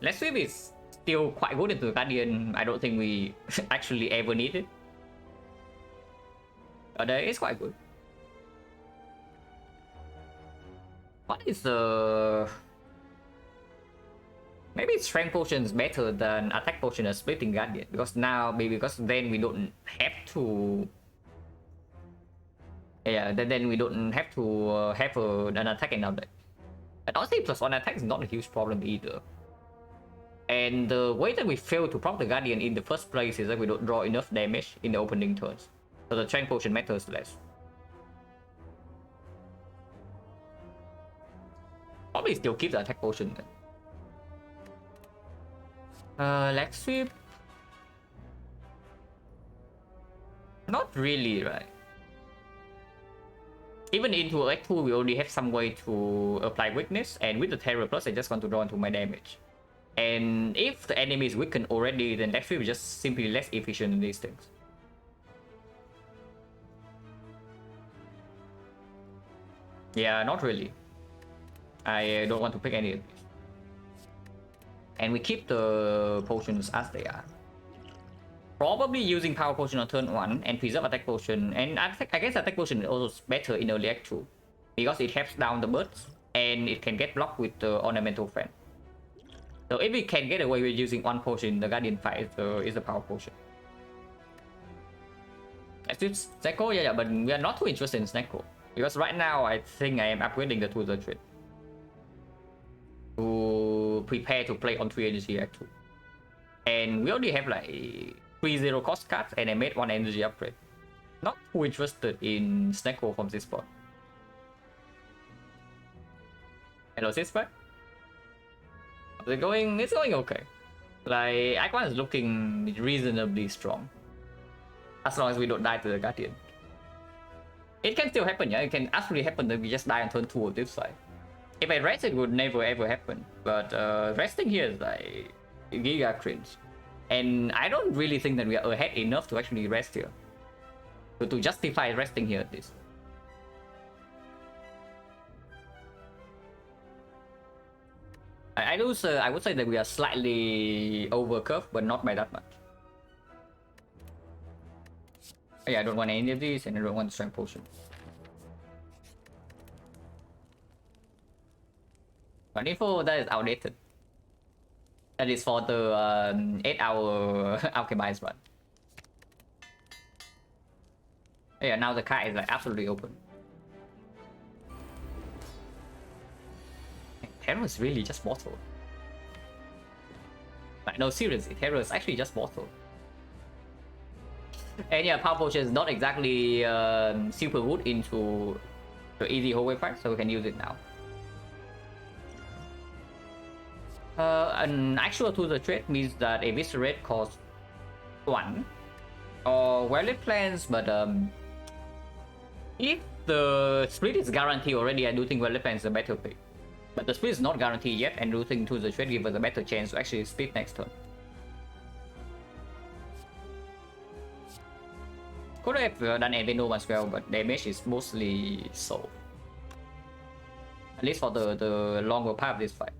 Speaker 1: Leg sweep is still quite good into the Guardian. I don't think we actually ever need it. But it's quite good. What is the... Maybe strength potion is better than attack potion as splitting Guardian. Because now, maybe because then we don't have to... Yeah, then we don't have to have an attack in our deck. And honestly, +1 attack is not a huge problem either. And the way that we fail to proc the Guardian in the first place is that we don't draw enough damage in the opening turns. So the strength potion matters less. Probably still keep the attack potion then. Leg sweep? Not really, right? Even into Leg 2, we already have some way to apply weakness, and with the Terror Plus, I just want to draw into my damage. And if the enemy is weakened already, then Leg sweep is just simply less efficient in these things. Yeah, not really. I don't want to pick any of these. And we keep the potions as they are. Probably using power potion on turn 1 and preserve attack potion. And I guess attack potion is also better in early act 2. Because it helps down the birds and it can get blocked with the ornamental fan. So if we can get away with using one potion, the Guardian fight is the power potion. As with Snecko, yeah, but we are not too interested in Snecko. Because right now I think I am upgrading the 2 trait to prepare to play on 3 energy act 2. And we already have like 3-0 cost cards and I made 1 energy upgrade. Not too interested in Snecko from this spot. Hello, Sispa? It's going okay. Like, Icon is looking reasonably strong. As long as we don't die to the Guardian. It can still happen, yeah? It can absolutely happen that we just die on turn 2 of this side. If I rest, it would never ever happen. But resting here is like giga cringe. And I don't really think that we are ahead enough to actually rest here. To justify resting here at least. I would say that we are slightly over curve, but not by that much. Yeah, I don't want any of these, and I don't want strength potion. But info that is outdated. That is for the 8-hour alchemized run. Yeah, now the card is like absolutely open. Terror is really just mortal. Like, no, seriously, Terror is actually just mortal. And yeah, power potion is not exactly super good into the easy hallway fight, so we can use it now. An actual to the trait means that eviscerate costs 1 or well-lit plans, but if the split is guaranteed already, I do think well-lit plans is a better pick. But the split is not guaranteed yet, and I do think to the trait gives us a better chance to actually split next turn. Could have done Avenome as well, but damage is mostly soul. At least for the longer part of this fight.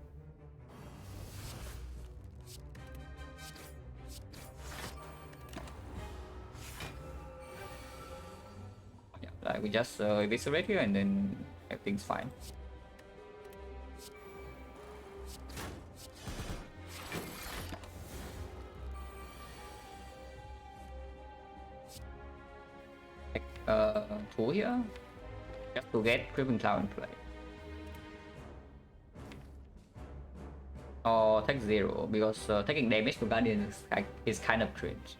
Speaker 1: Yeah, like we just eviscerate here and then everything's fine. Two here, just to get Creeping Cloud in play. Or take 0, because taking damage to Guardian is kind of cringe.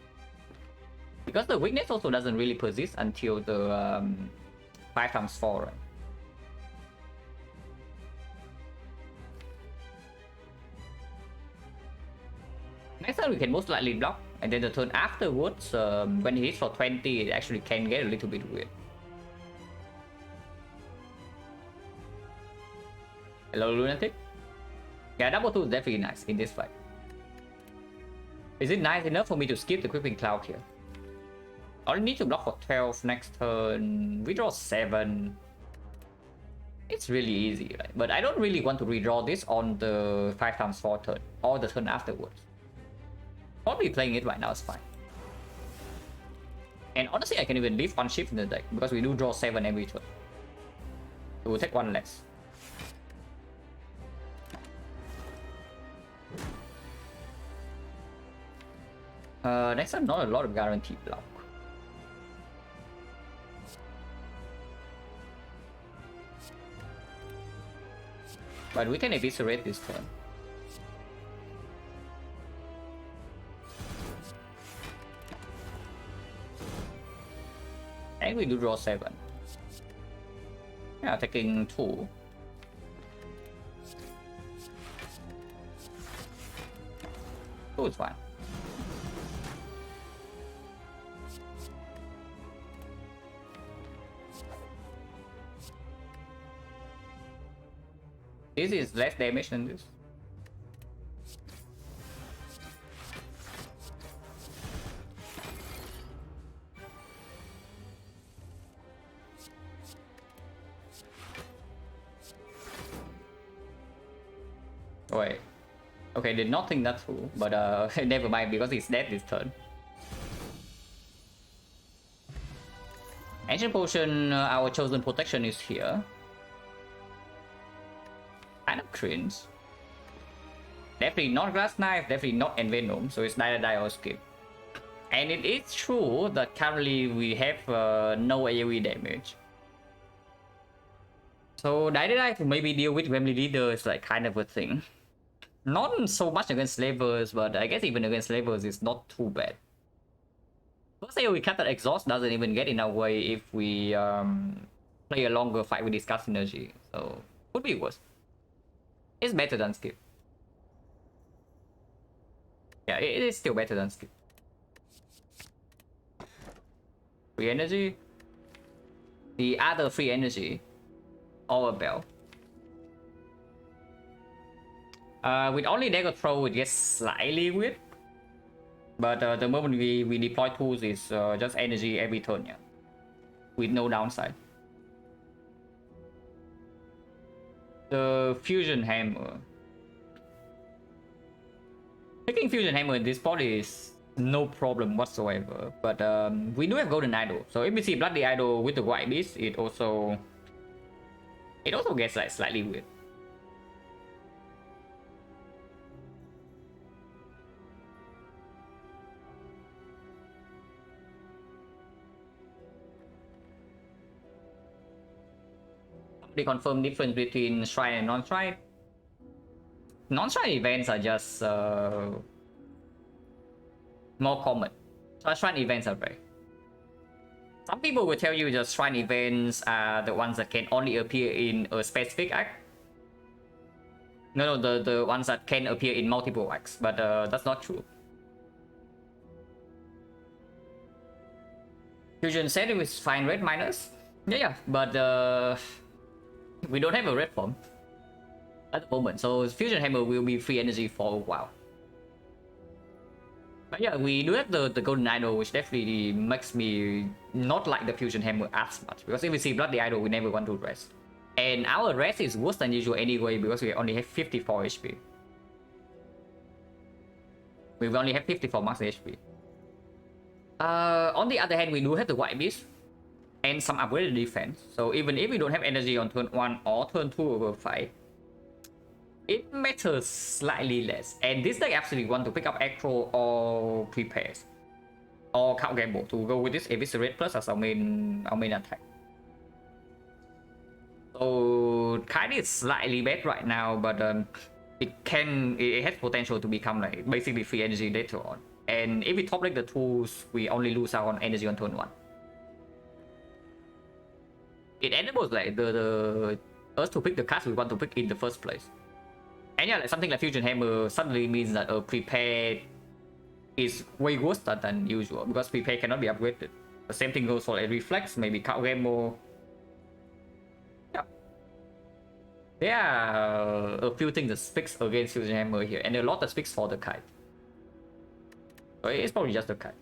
Speaker 1: Because the weakness also doesn't really persist until the 5x4, right? Next time we can most likely block, and then the turn afterwards, when he hits for 20, it actually can get a little bit weird. Hello, Lunatic? Yeah, double 2 is definitely nice in this fight. Is it nice enough for me to skip the Creeping Cloud here? I only need to block for 12 next turn. We draw 7. It's really easy, right? But I don't really want to redraw this on the 5x4 turn or the turn afterwards. Probably playing it right now is fine. And honestly, I can even leave one shift in the deck because we do draw 7 every turn. So we'll take one less. Next time, not a lot of guaranteed block. But we can eviscerate this turn. And we do draw 7. Yeah, taking 2. Two is fine. This is less damage than this. Wait. Okay, did not think that through, but never mind because he's dead this turn. Ancient Potion, our chosen protection is here. Kind of cringe. Definitely not Glass Knife, definitely not Envenom, so it's neither die or skip. And it is true that currently we have no AoE damage. So neither die to maybe deal with Family Leader is like kind of a thing. Not so much against slavers, but I guess even against slavers it's not too bad. First AoE Captain Exhaust doesn't even get in our way if we play a longer fight with this cast synergy, so could be worse. It's better than skip. Yeah, it is still better than skip. Free energy. The other free energy. Or a bell. With only dagger throw, it gets slightly weird. But the moment we deploy tools is just energy every turn, yeah. With no downside. The Fusion Hammer. Picking Fusion Hammer in this spot is no problem whatsoever. But we do have Golden Idol. So if we see Bloody Idol with the White Beast, it also gets like slightly weird. They confirm difference between Shrine and non-Shrine. Non-Shrine events are just more common. Shrine events are rare. Some people will tell you that Shrine events are the ones that can only appear in a specific act. No, the ones that can appear in multiple acts, but that's not true. Fusion setting is fine red minus. Yeah, but we don't have a red form at the moment, so Fusion Hammer will be free energy for a while. But yeah, we do have the Golden Idol, which definitely makes me not like the Fusion Hammer as much. Because if we see Bloody Idol, we never want to rest. And our rest is worse than usual anyway, because we only have 54 HP. We only have 54 max HP. On the other hand, we do have the White Beast and some upgraded defense. So even if we don't have energy on turn 1 or turn 2 over 5, it matters slightly less. And this deck absolutely want to pick up Acro or Prepares. Or Count Gamble to go with this Eviscerate plus as our main attack. So kind of slightly bad right now, but it has potential to become like basically free energy later on. And if we top deck the tools, we only lose out on energy on turn 1. It enables like the us to pick the cards we want to pick in the first place. And yeah, like something like Fusion Hammer suddenly means that a Prepare is way worse than usual, because Prepare cannot be upgraded. The same thing goes for a Reflex, maybe Kagemo. Yeah. There are a few things that speaks against Fusion Hammer here, and a lot that speaks for the Kite. So it's probably just the Kite.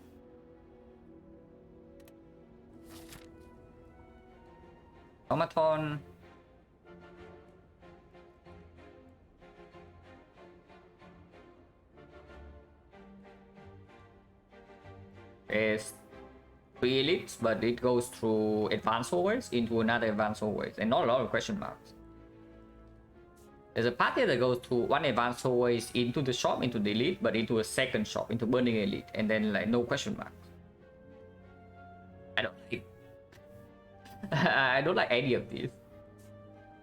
Speaker 1: Automaton. 3 elites, but it goes through advanced hallways into another advanced hallways, and not a lot of question marks. There's a path here that goes to one advanced hallways into the shop, into the elite, but into a second shop, into burning elite, and then like no question marks. I don't like I don't like any of these.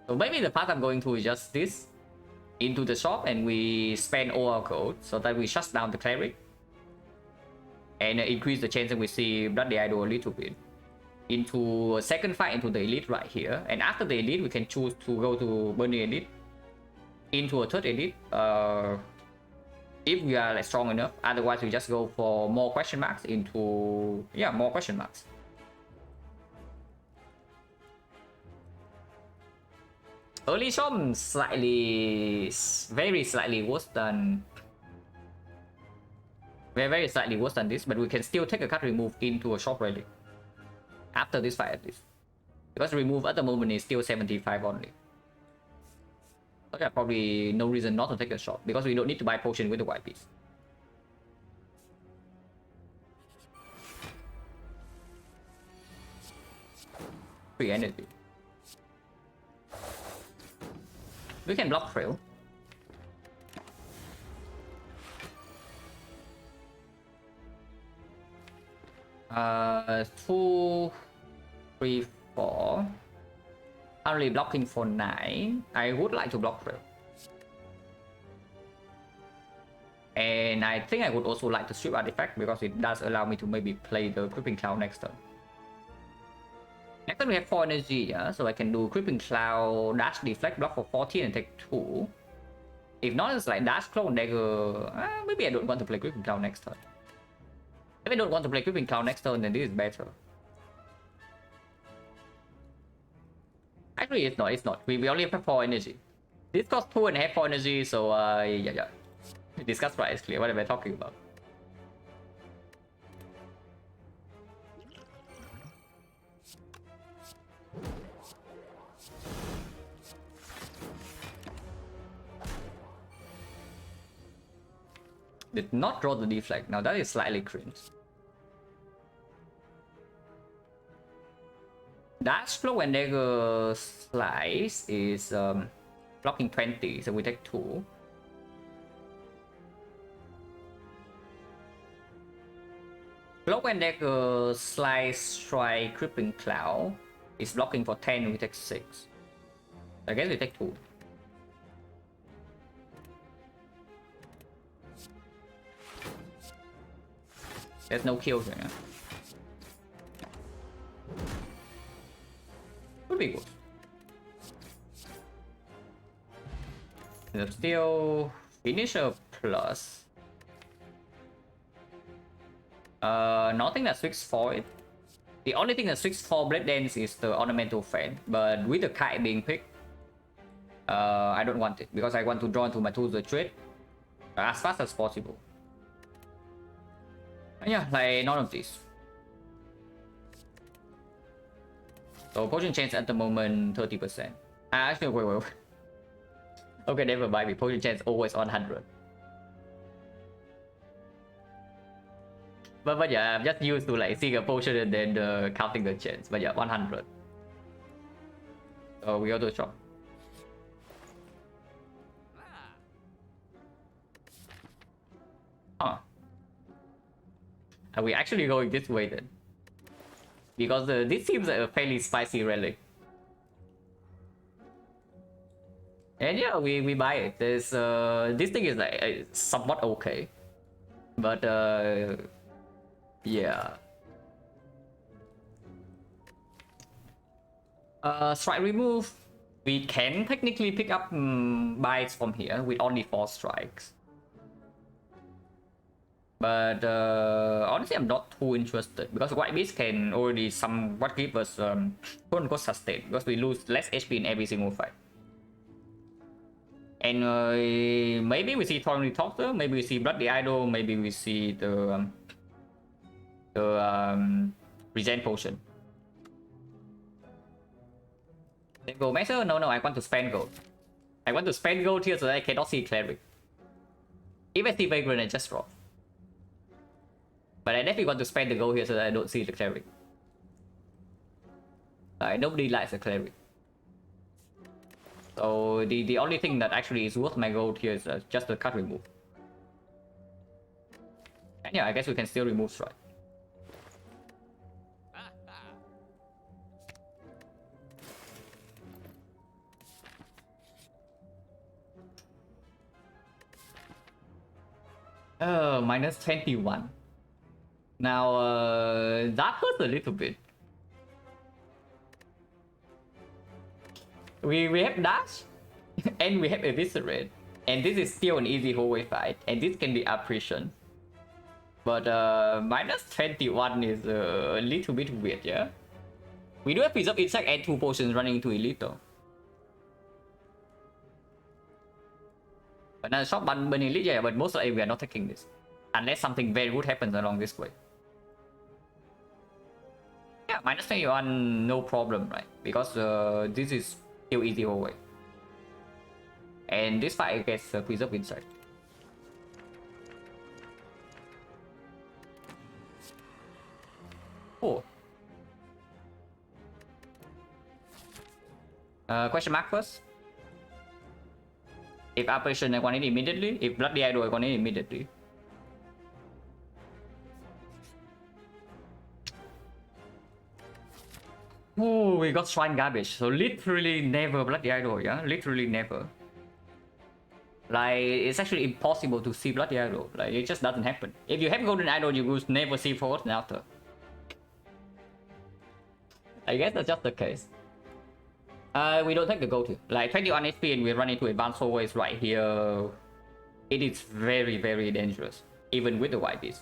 Speaker 1: So maybe the path I'm going to is just this, into the shop, and we spend all our gold so that we shut down the cleric and increase the chance that we see Bloody Idol a little bit. Into a second fight into the elite right here, and after the elite we can choose to go to burning elite, into a third elite if we are like strong enough. Otherwise we just go for more question marks into, yeah, more question marks. Early shop slightly, very slightly worse than, very slightly worse than this, but we can still take a card remove into a shop relic after this fight at least, because remove at the moment is still 75 only. So yeah, probably no reason not to take a shot, because we don't need to buy potion with the white piece. Free energy. We can block trail. 2, 3, 4. Currently blocking for 9. I would like to block trail. And I think I would also like to strip artifact, because it does allow me to maybe play the Creeping Cloud next turn. Next turn we have 4 energy, yeah? So I can do Creeping Cloud, dash deflect, block for 14 and take 2. If not, it's like dash clone dagger. Maybe I don't want to play Creeping Cloud next turn. If I don't want to play Creeping Cloud next turn, then this is better. Actually, it's not. We only have 4 energy. This costs 2.5 for energy, so yeah. Discuss right is clear. What am I talking about? Did not draw the deflect. Now that is slightly cringe. Dash flow and dagger slice is blocking 20, so we take 2. Cloak and dagger slice strike Creeping Cloud is blocking for 10, we take 6. I guess we take 2. There's no kill here. Would be good. There's still finisher plus. Nothing that switches for it. The only thing that switches for Blade Dance is the Ornamental Fan, but with the kite being picked, I don't want it, because I want to draw into my tools the trade as fast as possible. And yeah, like none of these. So potion chance at the moment 30%. Actually, wait. Okay, never mind. Potion chance always on 100. But yeah, I'm just used to like seeing a potion and then counting the chance. But yeah, 100. So we go to the shop. Huh. Are we actually going this way then? Because this seems like a fairly spicy relic. And yeah, we buy it. There's this thing is like somewhat okay, but yeah. Strike remove. We can technically pick up bites from here with only 4 strikes. But honestly, I'm not too interested, because White Beast can already somewhat give us quote-unquote sustain, because we lose less HP in every single fight. And maybe we see Thorny Talker, maybe we see Bloody Idol, maybe we see the Regen Potion. Then go Master? No, I want to spend gold. I want to spend gold here so that I cannot see Cleric. If I see Vagrant, I just drop. But I definitely want to spend the gold here so that I don't see the cleric. Nobody likes a cleric. So the only thing that actually is worth my gold here is just the card remove. And yeah, I guess we can still remove strike. Minus 21. Now, that hurts a little bit. We have dash, and we have eviscerate, and this is still an easy hallway fight, and this can be oppression. But minus 21 is a little bit weird, yeah? We do have Preserve Insect and 2 potions running into Elite though. But now shop button Elite, yeah, but most likely we are not taking this. Unless something very good happens along this way. Yeah, minus 21, no problem, right? Because this is still easy hallway. And this fight gets Preserve Insect. Oh. Question mark first. If Operation I want it immediately, if Bloody Idol I want it immediately. Oh, we got Shrine Garbage. So literally never Bloody Idol, yeah? Literally never. Like, it's actually impossible to see Bloody Idol. Like, it just doesn't happen. If you have Golden Idol, you will never see Forgotten Altar. I guess that's just the case. We don't take the gold here. Like 21 HP and we run into advanced hallways right here. It is very, very dangerous. Even with the white beast.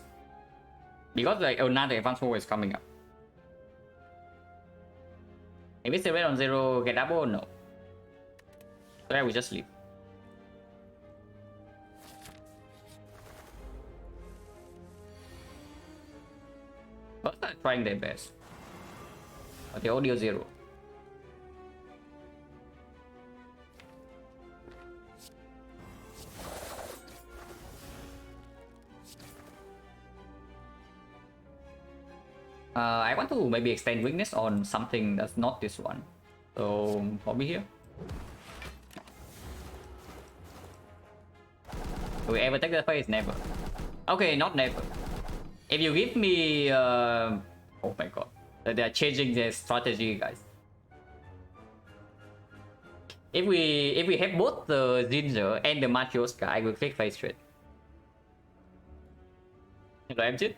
Speaker 1: Because like another advanced hallway is coming up. If it's a red on 0, get double? No. So yeah, we just leave. Both are trying their best. But the audio 0. I want to maybe extend weakness on something that's not this one. So, probably here. Do we ever take the face? Never. Okay, not never. If you give me... oh my god. They are changing their strategy, guys. If we have both the Ginger and the Matryoshka, I will click face trade. Hello, MJ?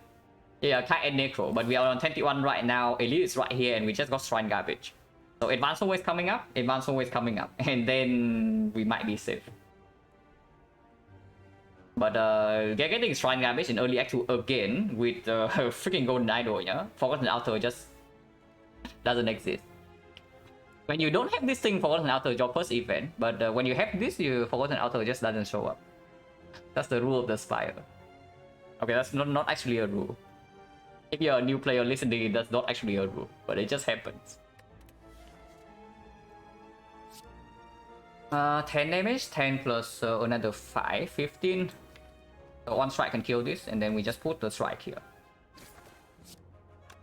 Speaker 1: Yeah, Kai and Necro, but we are on 21 right now. Elite is right here, and we just got Shrine Garbage. So advance always coming up, advance always coming up, and then we might be safe. But getting Shrine Garbage in early Act 2 again with freaking Golden Idol, yeah? Forgotten Altar just doesn't exist. When you don't have this thing, Forgotten Altar is your first event, but when you have this, Forgotten Altar just doesn't show up. That's the rule of the Spire. Okay, that's not actually a rule. If you're a new player listening, that's not actually a rule, but it just happens. 10 damage, 10 plus another 5, 15. So one strike can kill this, and then we just put the strike here.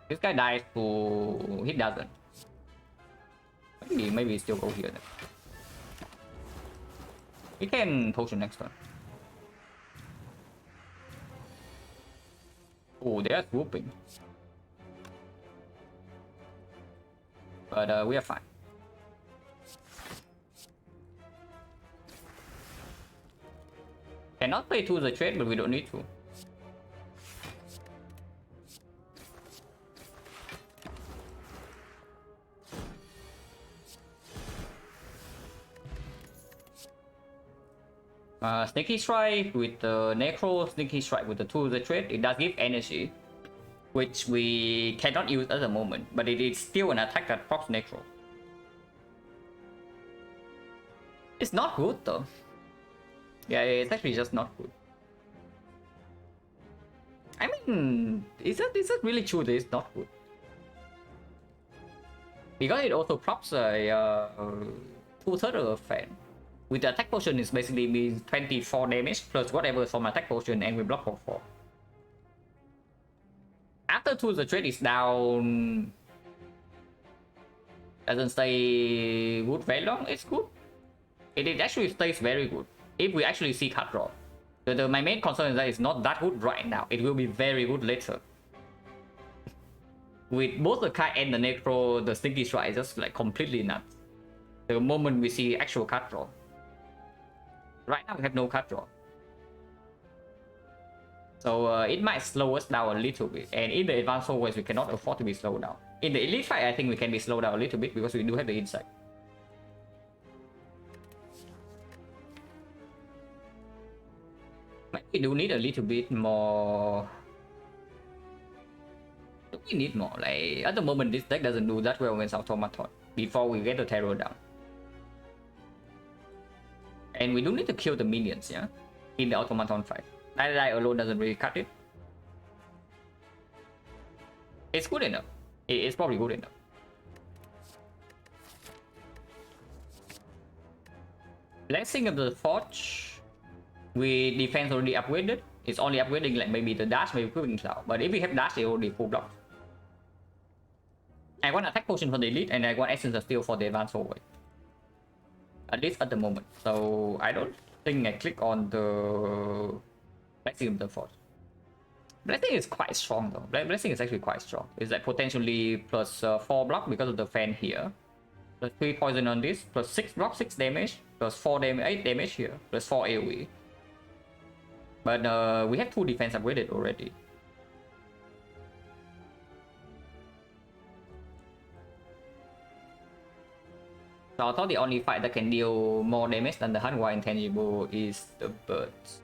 Speaker 1: This guy dies to... he doesn't. Maybe he still go here then. We can potion next turn. Oh, they are swooping. But we are fine. Cannot play to the trade, but we don't need to. Sneaky Strike with the Necro, Sneaky Strike with the 2 of the trade. It does give energy, which we cannot use at the moment, but it is still an attack that procs Necro. It's not good though. Yeah, it's actually just not good. I mean, is that really true that it's not good? Because it also props a 2/3 of a fan. With the attack potion, it's basically means 24 damage plus whatever from attack potion, and we block for 4. After 2, the trade is down. Doesn't stay good very long. It's good. It actually stays very good if we actually see card draw. My main concern is that it's not that good right now. It will be very good later. With both the card and the necro, the stinky strike is just like completely nuts. The moment we see actual card draw. Right now we have no card draw. So it might slow us down a little bit. And in the advanced always we cannot afford to be slowed down. In the elite fight I think we can be slowed down a little bit because we do have the insight. We do need a little bit more. We need more. Like at the moment, this deck doesn't do that well against automaton. Before we get the terror down, and we do need to kill the minions, yeah, in the automaton fight. Die alone doesn't really cut it. It's good enough. It's probably good enough. Blessing of the Forge. We defense already upgraded. It's only upgrading like maybe the dash, maybe quick cloud. But if we have dash, it already full block. I want attack potion for the elite, and I want essence of steel for the advanced forward. At least at the moment. So I don't think I click on the Blessing of the Force. Blessing is quite strong though. Blessing is actually quite strong. It's like potentially plus 4 block because of the fan here. Plus 3 poison on this. Plus 6 block, 6 damage. Plus 4 damage, 8 damage here. Plus 4 AoE. But we have 2 defense upgraded already. So I thought the only fight that can deal more damage than the Hanwha Intangible is the birds.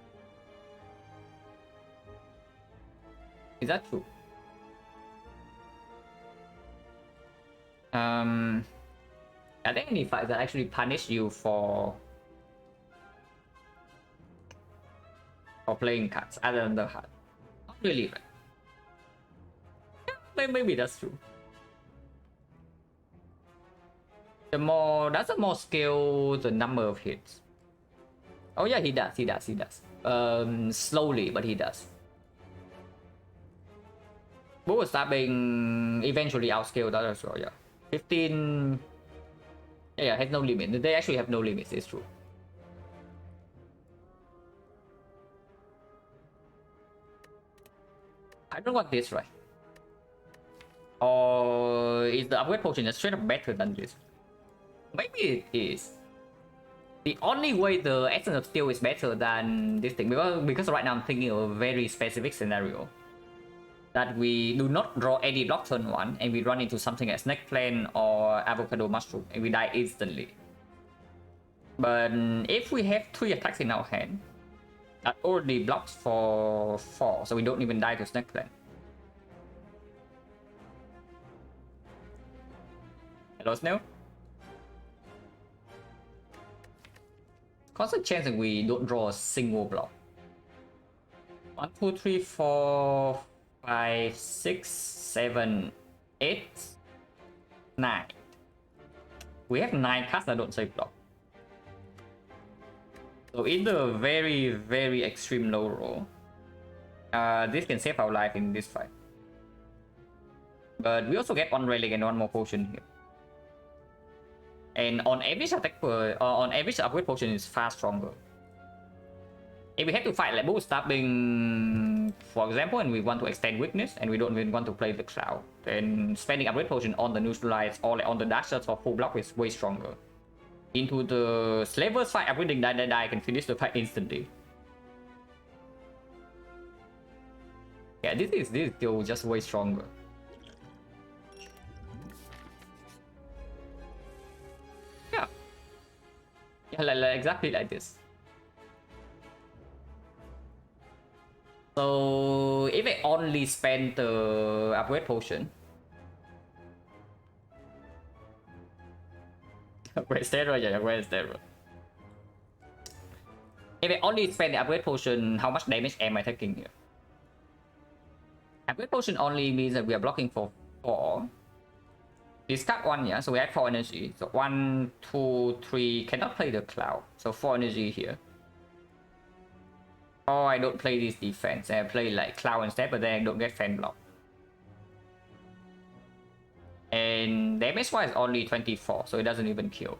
Speaker 1: Is that true? Are there any fights that actually punish you for playing cards other than the heart? Not really, right? Yeah, maybe that's true. Does the more scale the number of hits? Oh yeah, he does. Slowly, but he does. Bullet stabbing eventually outscale that as well, yeah. 15. Yeah, has no limit. They actually have no limits, it's true. I don't want this, right? Or is the upgrade potion just straight up better than this? Maybe it is. The only way the Essence of Steel is better than this thing, because right now I'm thinking of a very specific scenario. That we do not draw any block turn 1 and we run into something like Snake Plant or Avocado Mushroom and we die instantly. But if we have 3 attacks in our hand, that already blocks for 4, so we don't even die to Snake Plant. Hello, Snail? Constant chance that we don't draw a single block. 1, 2, 3, 4, 5, 6, 7, 8, 9. We have 9 cards that don't say block. So in the very, very extreme low roll, this can save our life in this fight. But we also get 1 relic and 1 more potion here. And on average attack on average upgrade potion is far stronger. If we have to fight like bullet stabbing, for example, and we want to extend weakness and we don't even want to play the cloud, then spending upgrade potion on the neutralize or like on the dash shots for full block is way stronger. Into the slavers fight, upgrading die can finish the fight instantly. Yeah, this is still just way stronger. Yeah, like exactly like this. So if I only spend the upgrade potion, upgrade steroid, yeah, upgrade steroid. If I only spend the upgrade potion, how much damage am I taking here? Upgrade potion only means that we are blocking for 4. Discard 1, yeah, so we have 4 energy. So 1, 2, 3, cannot play the cloud. So 4 energy here. Or I don't play this defense, I play like cloud instead, but then I don't get fan block. And damage wise only 24, so it doesn't even kill.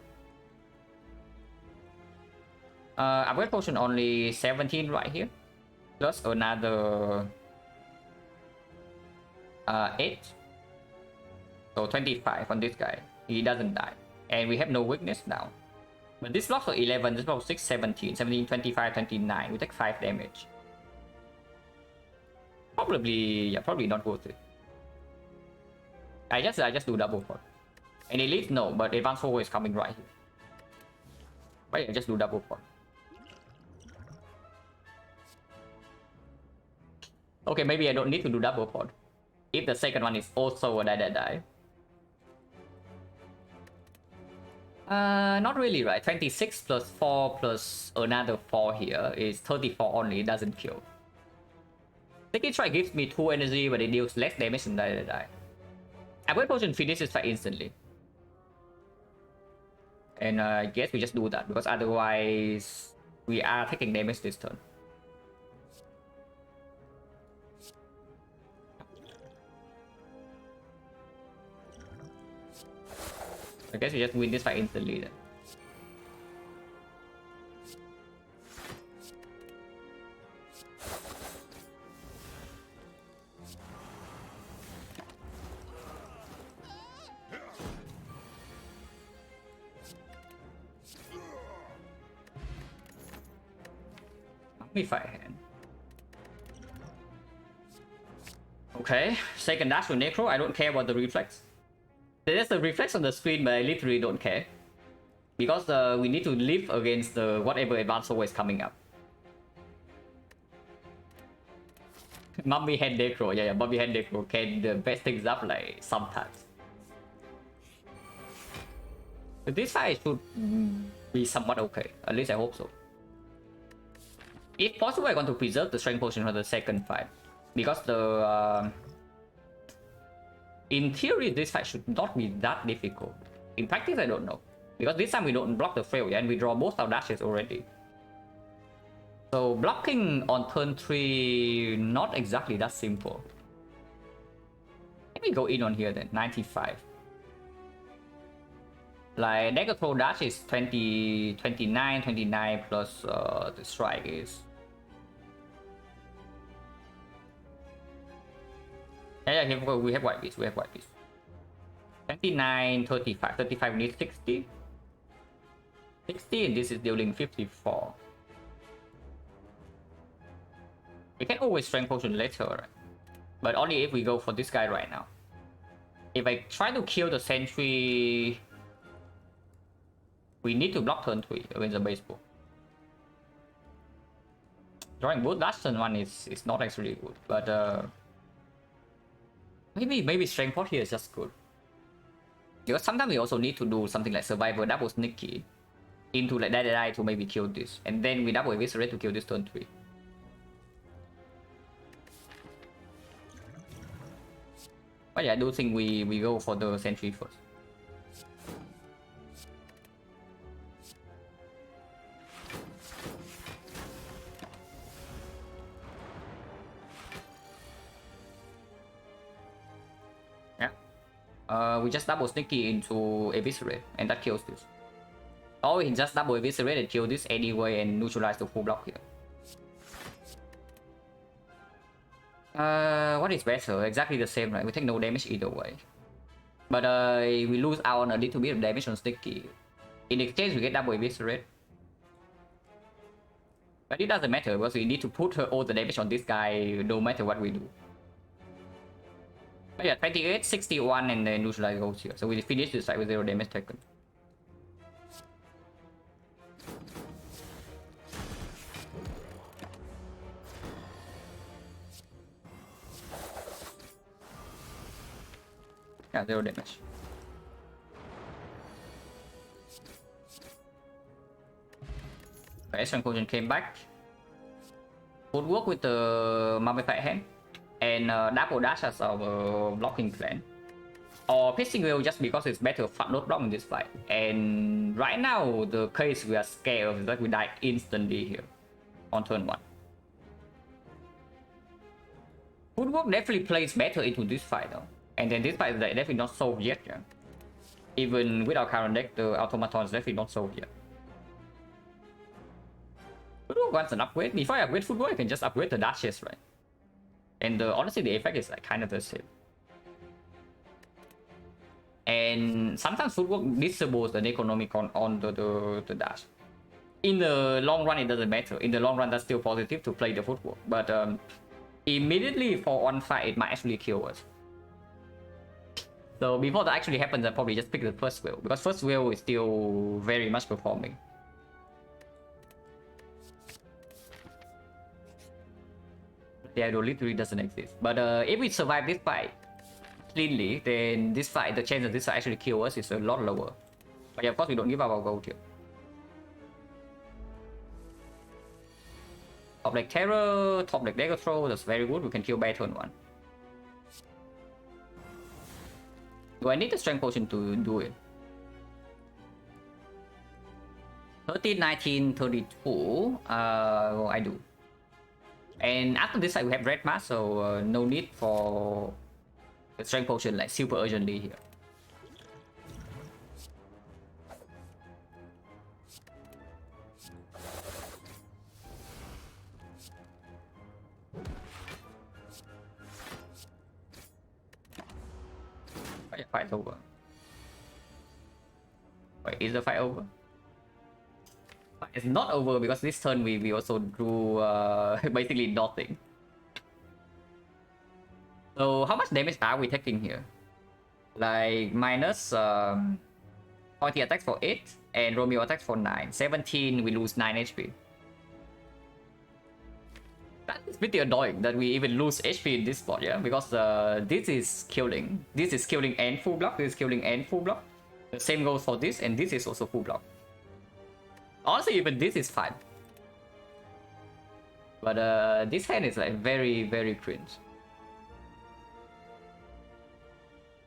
Speaker 1: Upgrade potion only 17 right here, plus another 8, so 25 on this guy. He doesn't die, and we have no weakness now. But this blocks for 11, this blocks 6, 17, 17, 25, 29. We take 5 damage. Probably, yeah, probably not worth it. I just do double pot. And elite, no, but advanced forward is coming right here. But yeah, just do double pot. Okay, maybe I don't need to do double pot if the second one is also a die. Not really, right? 26 plus 4 plus another 4 here is 34 only, it doesn't kill. Sticky Strike gives me 2 energy, but it deals less damage than die. Upgrade Potion finishes fight instantly. And I guess we just do that, because otherwise we are taking damage this turn. I guess we just win this fight instantly then. Me fight hand. Okay, second dash with Necro. I don't care about the reflex. There's a reflex on the screen, but I literally don't care. Because we need to live against the whatever advanced always coming up. Mummy hand Necro, yeah, Mummy hand Necro can mess things up like sometimes. But this fight should be somewhat okay, at least I hope so. If possible, I want to preserve the strength potion for the second fight. Because the... in theory, this fight should not be that difficult. In practice, I don't know. Because this time we don't block the failure and we draw both our dashes already. So blocking on turn 3, not exactly that simple. Let me go in on here then, 95. Like, Negatro dash is 20, 29, 29 plus the strike is... Yeah, here we have white piece, 29, 35, 35 needs 60. 60 and this is dealing 54. We can always strength potion later, right? But only if we go for this guy right now. If I try to kill the sentry... We need to block turn 3 against the baseball. Drawing both dash turn 1 is not actually good, but maybe strength pot here is just good. Because sometimes we also need to do something like survivor double sneaky into like die to maybe kill this, and then we double eviscerate to kill this turn 3. But yeah, I do think we go for the sentry first. We just double sneaky into eviscerate and that kills this. Or we can just double eviscerate and kill this anyway and neutralize the full block here. What is better? Exactly the same, right? We take no damage either way. But we lose out on a little bit of damage on sneaky. In exchange we get double eviscerate. But it doesn't matter because we need to put all the damage on this guy no matter what we do. But yeah, 28, 61 and then neutralize goes here. So we finish this fight with 0 damage taken. Yeah, 0 damage. Okay, Strength Potion came back. Would work with the Mummified Hand. And double dash as our blocking plan. Or Piercing Will just because it's better front load block in this fight. And right now, the case we are scared of is that we die instantly here on turn 1. Footwork definitely plays better into this fight though. And then this fight is like definitely not solved yet. Yeah? Even with our current deck, the automaton is definitely not solved yet. Footwork wants an upgrade. Before I upgrade footwork, I can just upgrade the dashes, right? And honestly, the effect is like kind of the same. And sometimes footwork disables an economicon on the dash. In the long run, it doesn't matter. In the long run, that's still positive to play the footwork. But immediately for one fight, it might actually kill us. So before that actually happens, I probably just pick the first wheel, because first wheel is still very much performing. The idol literally doesn't exist. But if we survive this fight cleanly, then this fight, the chance that this fight actually kill us is a lot lower. But yeah, of course, we don't give up our gold here. Top deck Terror, top deck Dagger Throw, that's very good. We can kill by turn 1. Do I need the strength potion to do it? 13, 19, 32. I do. And after this side, we have red mask, so no need for the strength potion like super urgently here. Oh, yeah, fight's over. Wait, is the fight over? It's not over because this turn we also drew basically nothing. So how much damage are we taking here? Like minus Pointy attacks for 8 and Romeo attacks for 9. 17, we lose 9 HP. That is pretty annoying that we even lose HP in this spot, yeah? Because this is killing. This is killing and full block. This is killing and full block. The same goes for this, and this is also full block. Honestly, even this is fine. But this hand is like very, very cringe.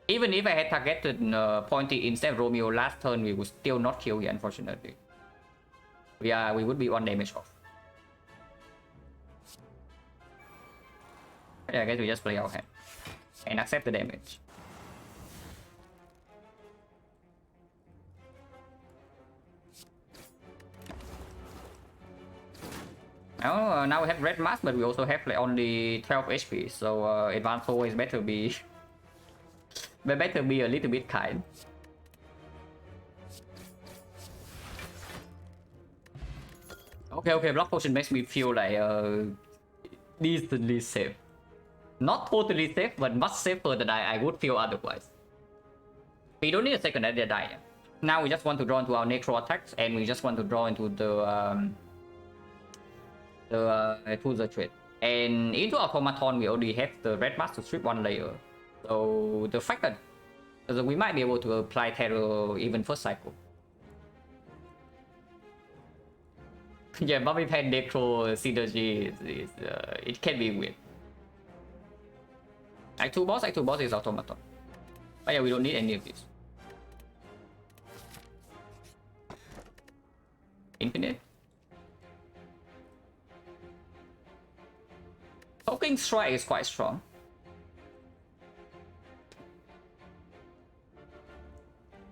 Speaker 1: Even if I had targeted Pointy instead of Romeo last turn, we would still not kill here, unfortunately. We would be 1 damage off. Yeah, I guess we just play our hand and accept the damage. Now we have red mask, but we also have like only 12 HP, so advanced always better be better be a little bit kind. Okay, block potion makes me feel like decently safe. Not totally safe, but much safer than I would feel otherwise. We don't need a second idea die. Now we just want to draw into our necro attacks, and we just want to draw into the trade. And into automaton, we already have the red mask to strip 1 layer. So the fact that we might be able to apply terror even first cycle. Yeah, Bobby Pen necro synergy is it can be weird. Act 2 boss is automaton. But yeah, we don't need any of these. Infinite. Poking Strike is quite strong.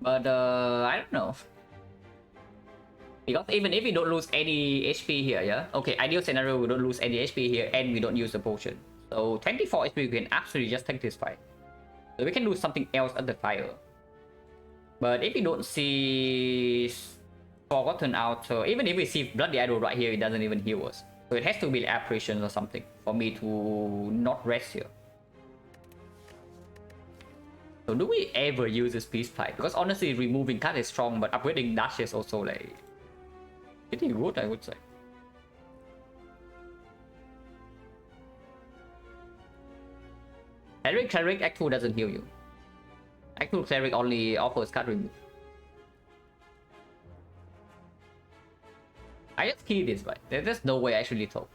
Speaker 1: But I don't know. Because even if we don't lose any HP here, yeah? Okay, ideal scenario, we don't lose any HP here and we don't use the potion. So 24 HP, we can absolutely just take this fight. So we can do something else at the fire. But if we don't see Forgotten out, even if we see Bloody Idol right here, it doesn't even heal us. So it has to be apparitions or something for me to not rest here. So do we ever use this peace fight? Because honestly, removing card is strong, but upgrading dash is also like pretty good, I would say. Cleric Act 2 doesn't heal you. Act 2 Cleric only offers card remove. I just key this, right? There's no way I actually talk.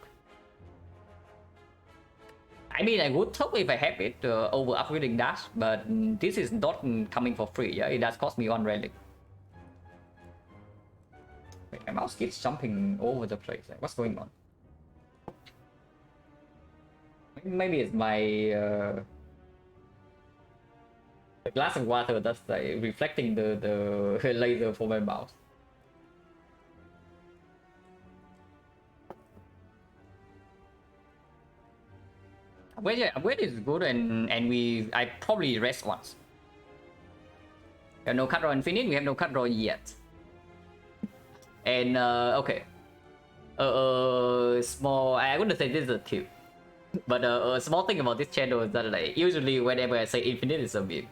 Speaker 1: I mean, I would talk if I have it over upgrading dash, but this is not coming for free, yeah? It does cost me 1 relic. Wait, my mouse keeps jumping over the place. Like, what's going on? Maybe it's my A glass of water that's like reflecting the laser for my mouse. Upgrade, yeah, upgrade is good, and I probably rest once. We have no cut draw infinite. We have no cut draw yet. And okay, small. I wouldn't say this is a tip, but a small thing about this channel is that like usually whenever I say infinite is a meme.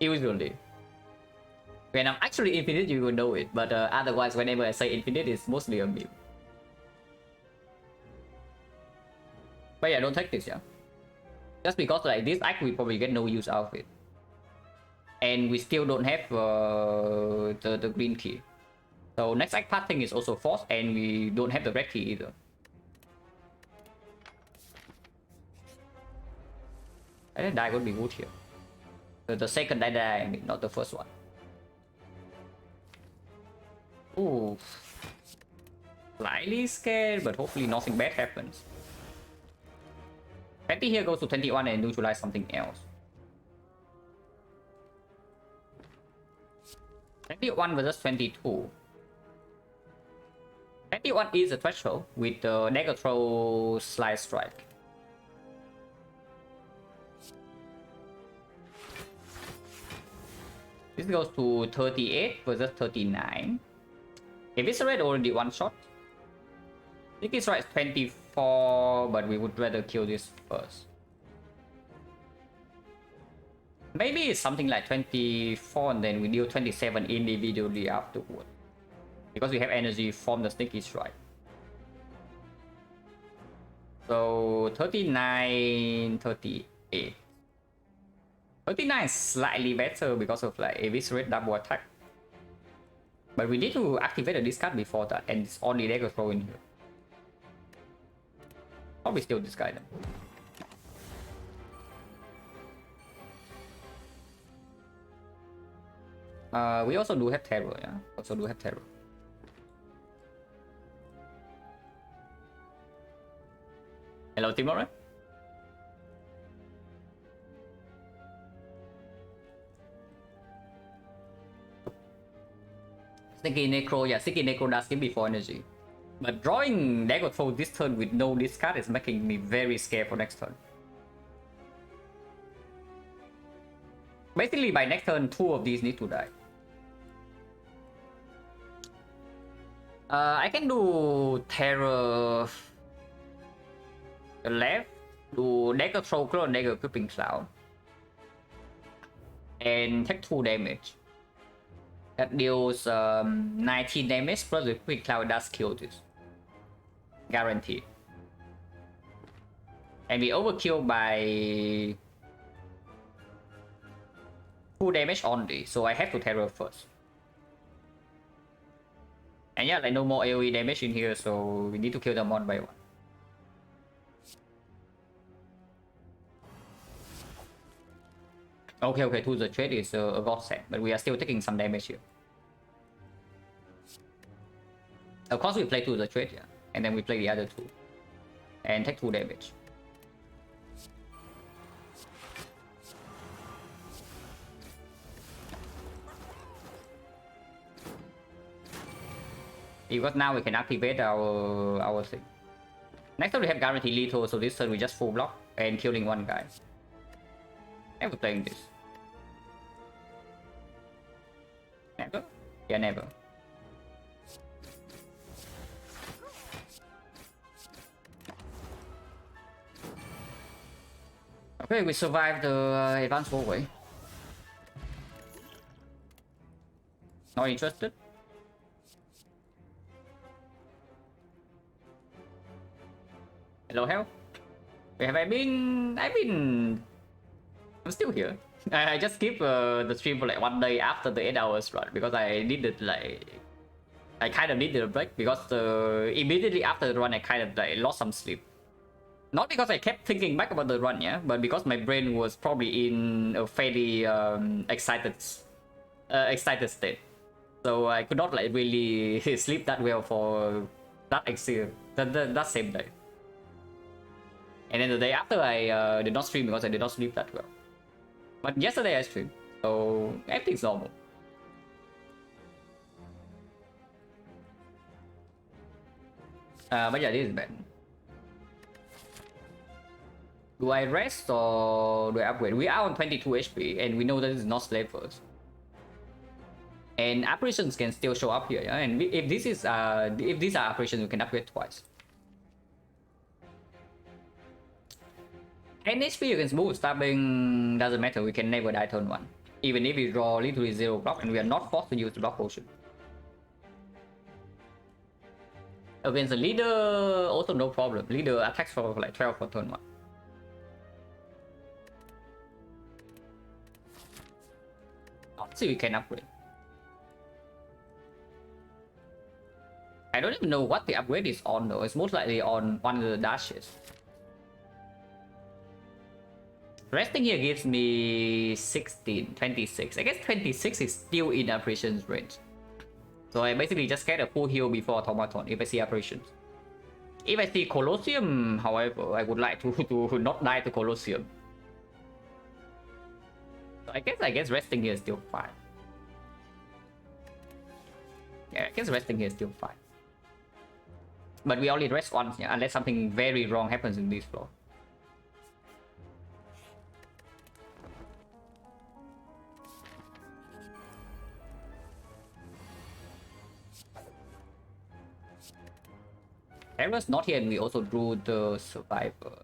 Speaker 1: Usually, when I'm actually infinite, you will know it. But otherwise, whenever I say infinite, it's mostly a meme. But yeah, don't take this, yeah. Just because like this act, we probably get no use out of it, and we still don't have the green key. So next act path thing is also forced, and we don't have the red key either. I think die would be good here. The second die, I mean, not the first one. Ooh, slightly scared, but hopefully nothing bad happens. 20 here goes to 21 and neutralize something else. 21 versus 22. 21 is a threshold with the dagger throw slide strike. This goes to 38 versus 39. If it's already one shot, I think it's right 24, but we would rather kill this first. Maybe it's something like 24 and then we deal 27 individually afterward. Because we have energy from the sneaky strike. So 39, 38. 39 is slightly better because of like eviscerate double attack. But we need to activate the discard before that, and it's only dagger throw in here. Probably still discard them. We also do have terror, yeah. Also do have terror. Hello, Timor. Sticky Necro, yeah, Sticky Necro does give before energy. But drawing dagger throw this turn with no discard is making me very scared for next turn. Basically, by next turn, 2 of these need to die. I can do Terror left, do Dagger Throw, Clone Dagger, Crippling Cloud, and take 2 damage. That deals 19 damage, plus the Crippling Cloud does kill this. Guaranteed. And we overkill by 2 damage only, so I have to Terror first. And yeah, like no more AoE damage in here, so we need to kill them one by one. Okay, to the trade is a godsend, but we are still taking some damage here. Of course we play to the trade, yeah, and then we play the other 2. And take 2 damage. Because now we can activate our thing. Next turn we have guaranteed lethal, so this turn we just full block and killing one guy. Never playing this. Never? Yeah, never. Okay, we survived the advanced hallway. Not interested? Hello, hell. Where have I been? I'm still here. I just skipped the stream for like 1 day after the 8 hours run because I needed like... I kind of needed a break because immediately after the run I kind of like lost some sleep. Not because I kept thinking back about the run, yeah, but because my brain was probably in a fairly excited state. So I could not like really sleep that well for that same day. And then the day after I did not stream because I did not sleep that well. But yesterday I streamed, so everything's normal. But yeah, this is bad. Do I rest or do I upgrade? We are on 22 HP and we know that this is not slavers. And apparitions can still show up here, yeah? And if these are apparitions, we can upgrade twice. 10 HP you can smooth, stabbing doesn't matter, we can never die turn 1. Even if we draw literally 0 block and we are not forced to use the block potion. Against the leader, also no problem. Leader attacks for like 12 for turn 1. See, we can upgrade. I don't even know what the upgrade is on though. It's most likely on one of the dashes. Resting here gives me 16, 26. I guess 26 is still in apparitions range. So I basically just get a full heal before automaton if I see apparitions. If I see Colosseum, however, I would like to not die to Colosseum. So I guess resting here is still fine. Yeah, I guess resting here is still fine. But we only rest once, yeah, unless something very wrong happens in this floor. Terror's not here and we also drew the survivor.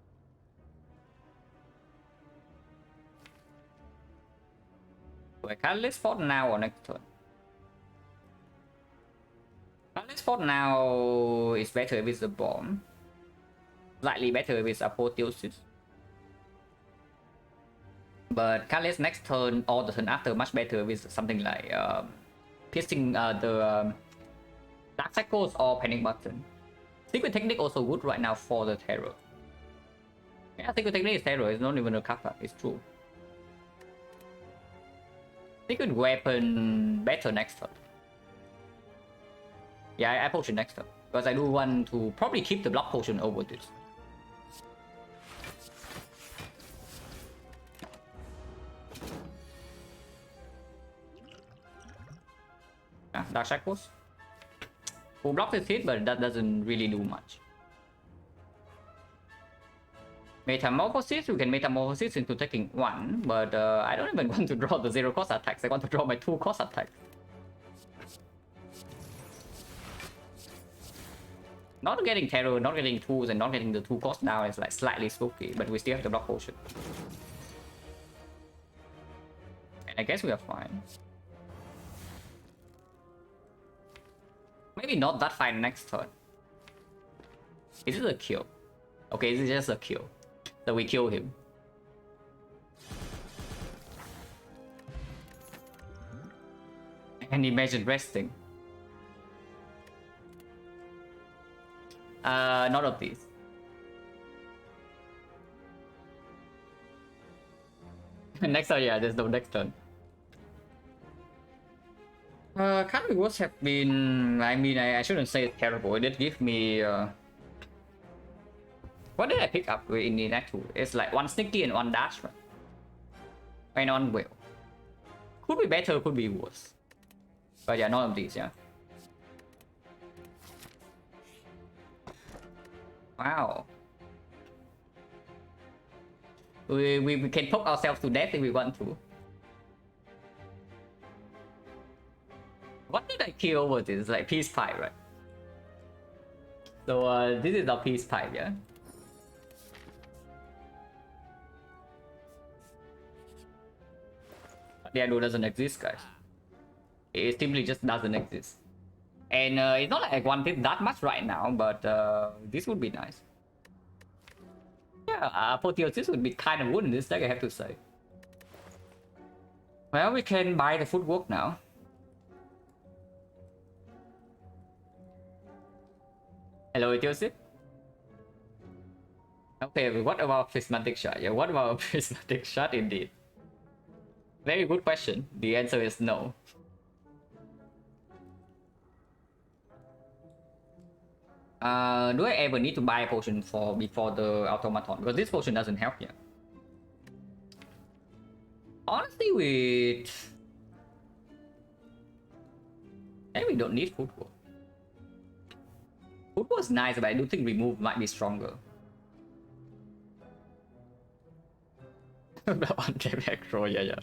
Speaker 1: So I can't list for now or next turn. Let's spot now is better if it's a bomb. Slightly better if it's apotheosis. But Khalid's next turn or the turn after much better with something like piercing the Dark Cycles or Panic Button. Secret Technique also good right now for the Terror. Yeah, Secret Technique is Terror, it's not even a kappa, it's true. Secret Weapon better next turn. Yeah, I potion next turn because I do want to probably keep the block potion over this. Dark Shackles. Full block is hit, but that doesn't really do much. Metamorphosis, we can metamorphosis into taking 1, but I don't even want to draw the 0 cost attacks. I want to draw my 2 cost attacks. Not getting Terror, not getting tools, and not getting the 2 cost now is like slightly spooky, but we still have the block potion. And I guess we are fine. Maybe not that fine next turn. Is it a kill? Okay, this is just a kill. So we kill him. And imagine resting. None of these. Next turn, yeah, there's no next turn. Can't rewards have been... I mean, I shouldn't say it's terrible. It did give me... What did I pick up in the next 2? It's like 1 sneaky and 1 dash, right? And 1 well. Could be better, could be worse. But yeah, none of these, yeah. Wow. We can poke ourselves to death if we want to. What did I kill over this? Like peace pipe, right? So this is our peace pipe, yeah. The Endo doesn't exist, guys. It simply just doesn't exist. And it's not like I wanted that much right now, but this would be nice. Yeah, apotheosis would be kind of good in this deck, I have to say. Well, we can buy the footwork now. Hello, Etiosip. Okay, what about prismatic shot? Yeah, what about prismatic shot indeed? Very good question. The answer is no. Do I ever need to buy a potion before the automaton? Because this potion doesn't help yet. Honestly, we don't need footwork. Footwork is nice, but I do think remove might be stronger. On Echo, yeah.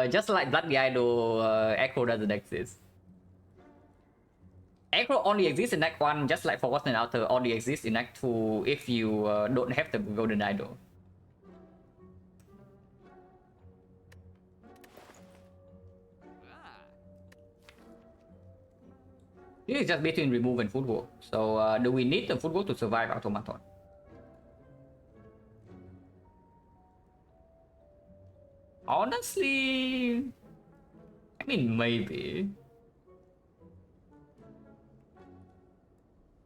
Speaker 1: Just like Blood Idol, Echo doesn't exist. Echo only exists in Act 1, just like Forgotten Altar only exists in Act 2 if you don't have the Golden Idol. This is just between remove and footwork. So do we need the footwork to survive Automaton? Honestly, I mean maybe.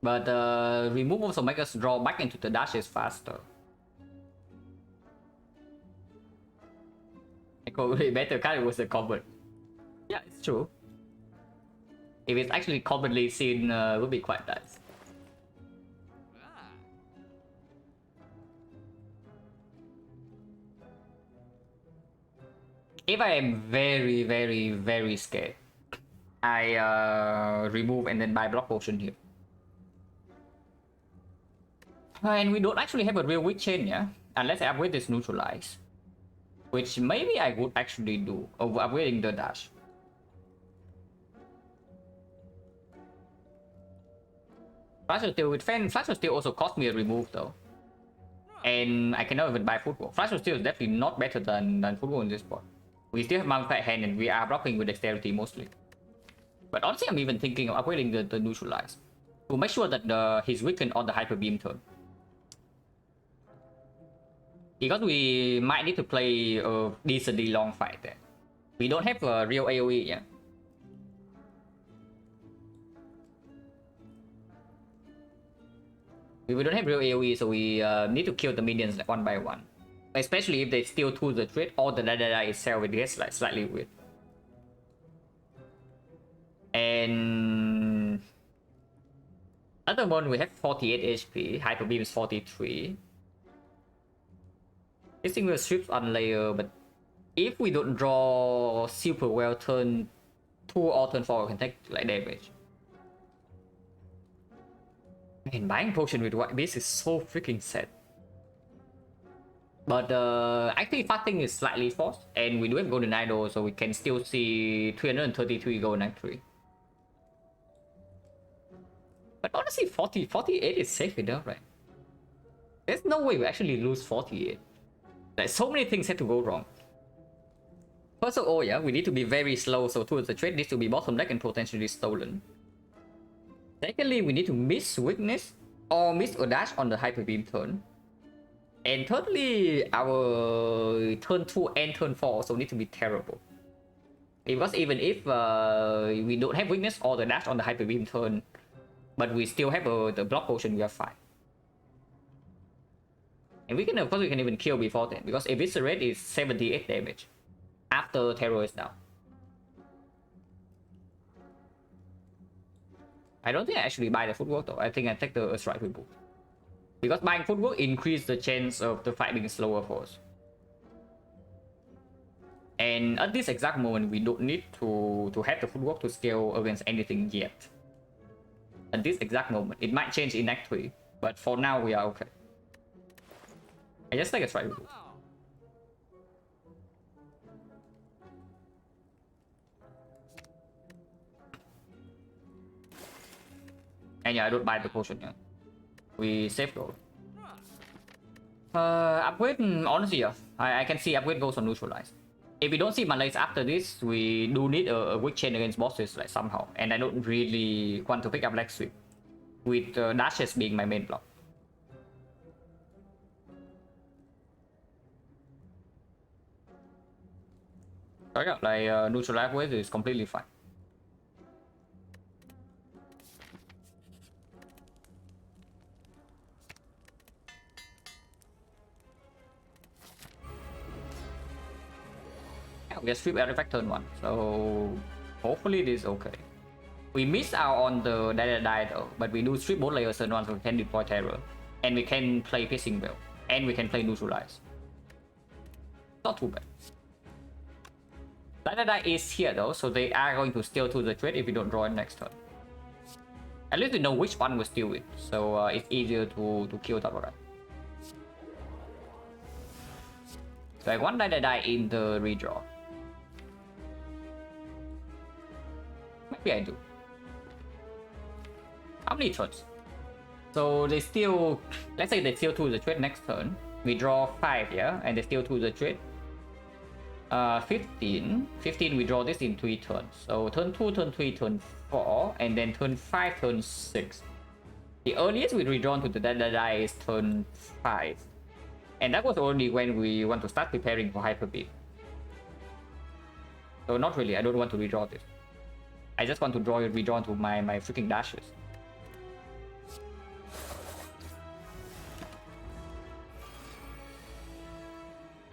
Speaker 1: But remove also make us draw back into the dashes faster. Probably better card was a combat. Yeah, it's true. If it's actually commonly seen, would be quite nice. If I am very scared, I remove and then buy block potion here. And we don't actually have a real weak chain, yeah? Unless I upgrade this neutralize. Which maybe I would actually do, over upgrading the dash. Flash of Steel with Fan, Flash of Steel also cost me a remove though. And I cannot even buy Footwork. Flash of Steel is definitely not better than Footwork in this spot. We still have Mummified Hand and we are blocking with Dexterity mostly. But honestly, I'm even thinking of upgrading the neutralize. To make sure that he's weakened on the Hyper Beam turn. Because we might need to play a decently long fight there. We don't have a real AoE yet. We don't have real AoE, so we need to kill the minions like one by one. Especially if they steal to the trait or the Dada itself, it gets like slightly weird. And at the moment we have 48 HP, Hyper Beam is 43. This thing will strip on layer, but if we don't draw super well turn 2 or turn 4, we can take like damage. Man, buying potion with white beast is so freaking sad. But actually fasting is slightly forced, and we do have golden idol, so we can still see 333 golden Act 3. But honestly, 48 is safe enough, right? There's no way we actually lose 48. Like, so many things had to go wrong. First of all, yeah, we need to be very slow, so towards the trade needs to be bottom deck and potentially stolen. Secondly, we need to miss weakness or miss a dash on the Hyper Beam turn. And thirdly, our turn 2 and turn 4 also need to be terrible. Because even if we don't have weakness or the dash on the Hyper Beam turn, but we still have the block potion, we are fine. And we can, of course, we can even kill before then, because Eviscerate is 78 damage after Terror is down. I don't think I actually buy the footwork though. I think I take the strike reboot. Because buying footwork increases the chance of the fight being slower for us. And at this exact moment, we don't need to have the footwork to scale against anything yet. At this exact moment, it might change in Act 3, but for now we are okay. I just take a strike reboot. And yeah, I don't buy the potion yet. We save gold. Upgrade, honestly, yeah. I can see upgrade goes on neutralize. If we don't see malaise after this, we do need a weak chain against bosses like somehow. And I don't really want to pick up Black Sweep, with dashes being my main block. So yeah, like neutralize upgrade is completely fine. We have sweep artifact turn 1, so hopefully this is okay. We miss out on the die though, but we do strip both layers turn 1, so we can deploy terror, and we can play piercing bell, and we can play neutralize. Not too bad. Silent is here though, so they are going to steal to the trade if we don't draw it next turn. At least we know which one will steal it, so it's easier to kill that one. So I want die in the redraw. Maybe I do. How many turns? So they steal, let's say they steal to the trade next turn. We draw 5, yeah, and they steal to the trade. 15 we draw this in 3 turns. So turn 2, turn 3, turn 4, and then turn 5, turn 6. The earliest we redrawn to the die is turn 5. And that was only when we want to start preparing for Hyper Beam. So not really, I don't want to redraw this. I just want to redraw to my freaking dashes.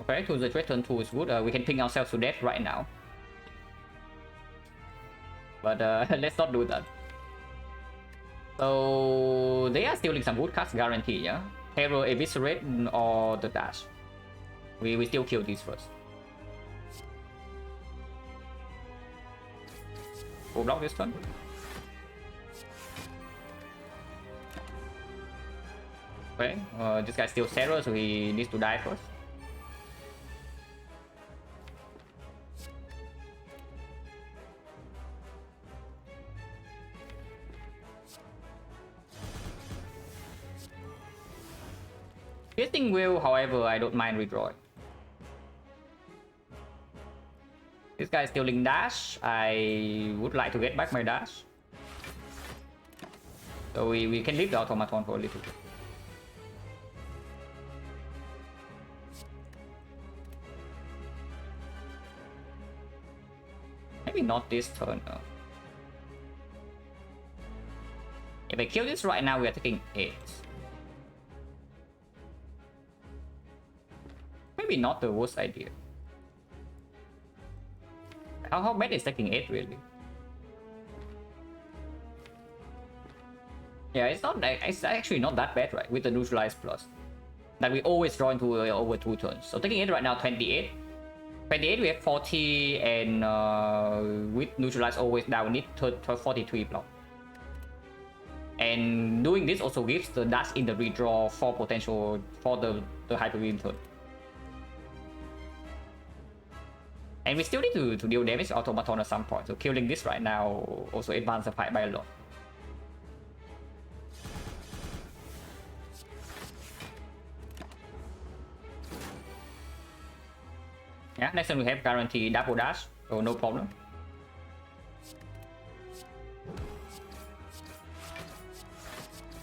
Speaker 1: Okay, to the trade turn 2 is good. We can ping ourselves to death right now. But let's not do that. So they are stealing some good cards, guarantee, yeah? Hero Eviscerate or the dash. We still kill these first. Full block this turn. Okay, this guy steals Terror, so he needs to die first. Piercing Will, however, I don't mind redrawing. This guy is stealing dash. I would like to get back my dash. So we can leave the automaton for a little bit. Maybe not this turn. If I kill this right now, we are taking 8. Maybe not the worst idea. How bad is taking 8 really? Yeah, it's actually not that bad, right? With the neutralize plus. That we always draw into over 2 turns. So taking 8 right now, 28. 28 we have 40, and with neutralize always down it 43 block. And doing this also gives the dash in the redraw for potential for the Hyper Beam turn. And we still need to deal damage to automaton at some point, so killing this right now also advances the fight by a lot. Yeah, next time we have guarantee double dash, so no problem.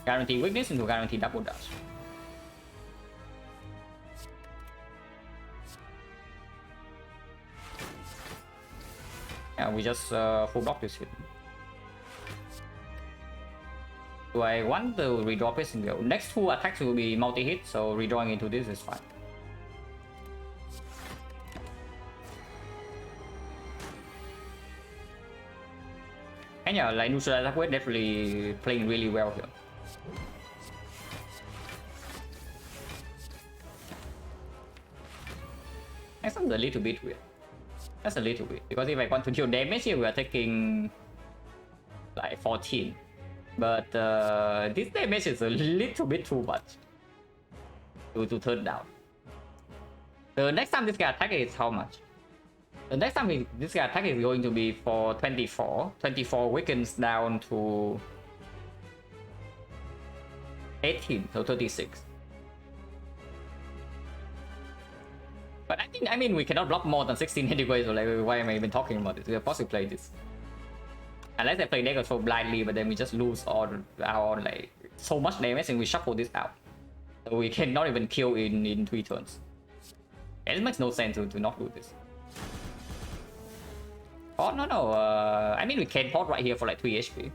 Speaker 1: Guarantee weakness into guarantee double dash. Yeah, we just full block this hit. Do I want to redraw this single? Next 2 attacks will be multi-hit, so redrawing into this is fine. And yeah, like neutralize attack weight definitely playing really well here. That's a little bit weird. That's a little bit, because if I want to deal damage here, we are taking like 14. But this damage is a little bit too much to turn down. The next time this guy attack is how much? The next time this guy attack is going to be for 24. 24 weakens down to 18, so 36. But I mean, we cannot block more than 16 anyway, so like, why am I even talking about this? We are forced to play this. Unless I play Negro so blindly, but then we just lose all our like so much damage and we shuffle this out. So we cannot even kill in 3 turns. And it makes no sense to not do this. Oh, no. I mean, we can port right here for like 3 HP.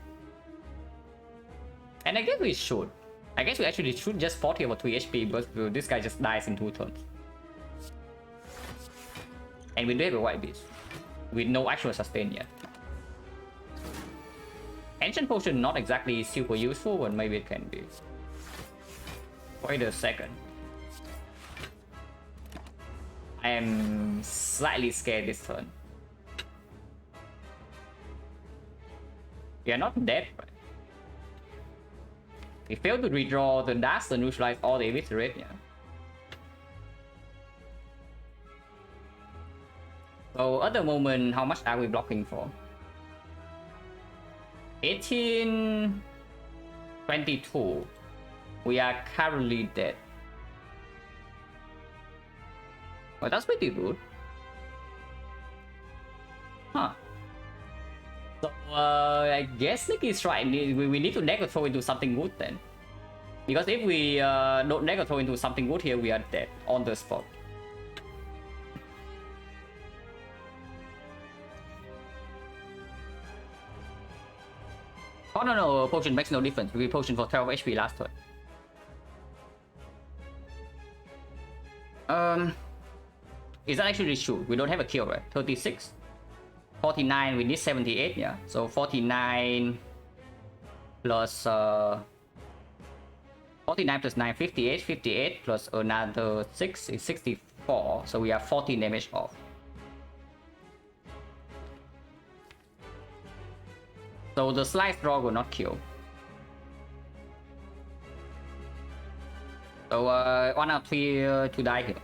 Speaker 1: And I guess we should. I guess we actually should just port here for 3 HP, because this guy just dies in 2 turns. And we do have a white beast with no actual sustain yet. Ancient Potion not exactly super useful, but maybe it can be. Wait a second. I am slightly scared this turn. We are not dead, right? We failed to redraw the dash, the neutralize all the eviscerate, yeah. So at the moment, how much are we blocking for? 18, 22. We are currently dead. Well, that's pretty good. Huh. So, I guess Nick is right. We need to Nega throw into something good then. Because if we don't Nega throw into something good here, we are dead on the spot. Oh no, potion makes no difference. We potion for 12 HP last turn. Is that actually true? We don't have a kill, right? 36. 49, we need 78, yeah. So 49 plus 49 plus 9, 58, 58 plus another 6 is 64. So we are 14 damage off. So the slice draw will not kill. So 1 out of 3 to die here.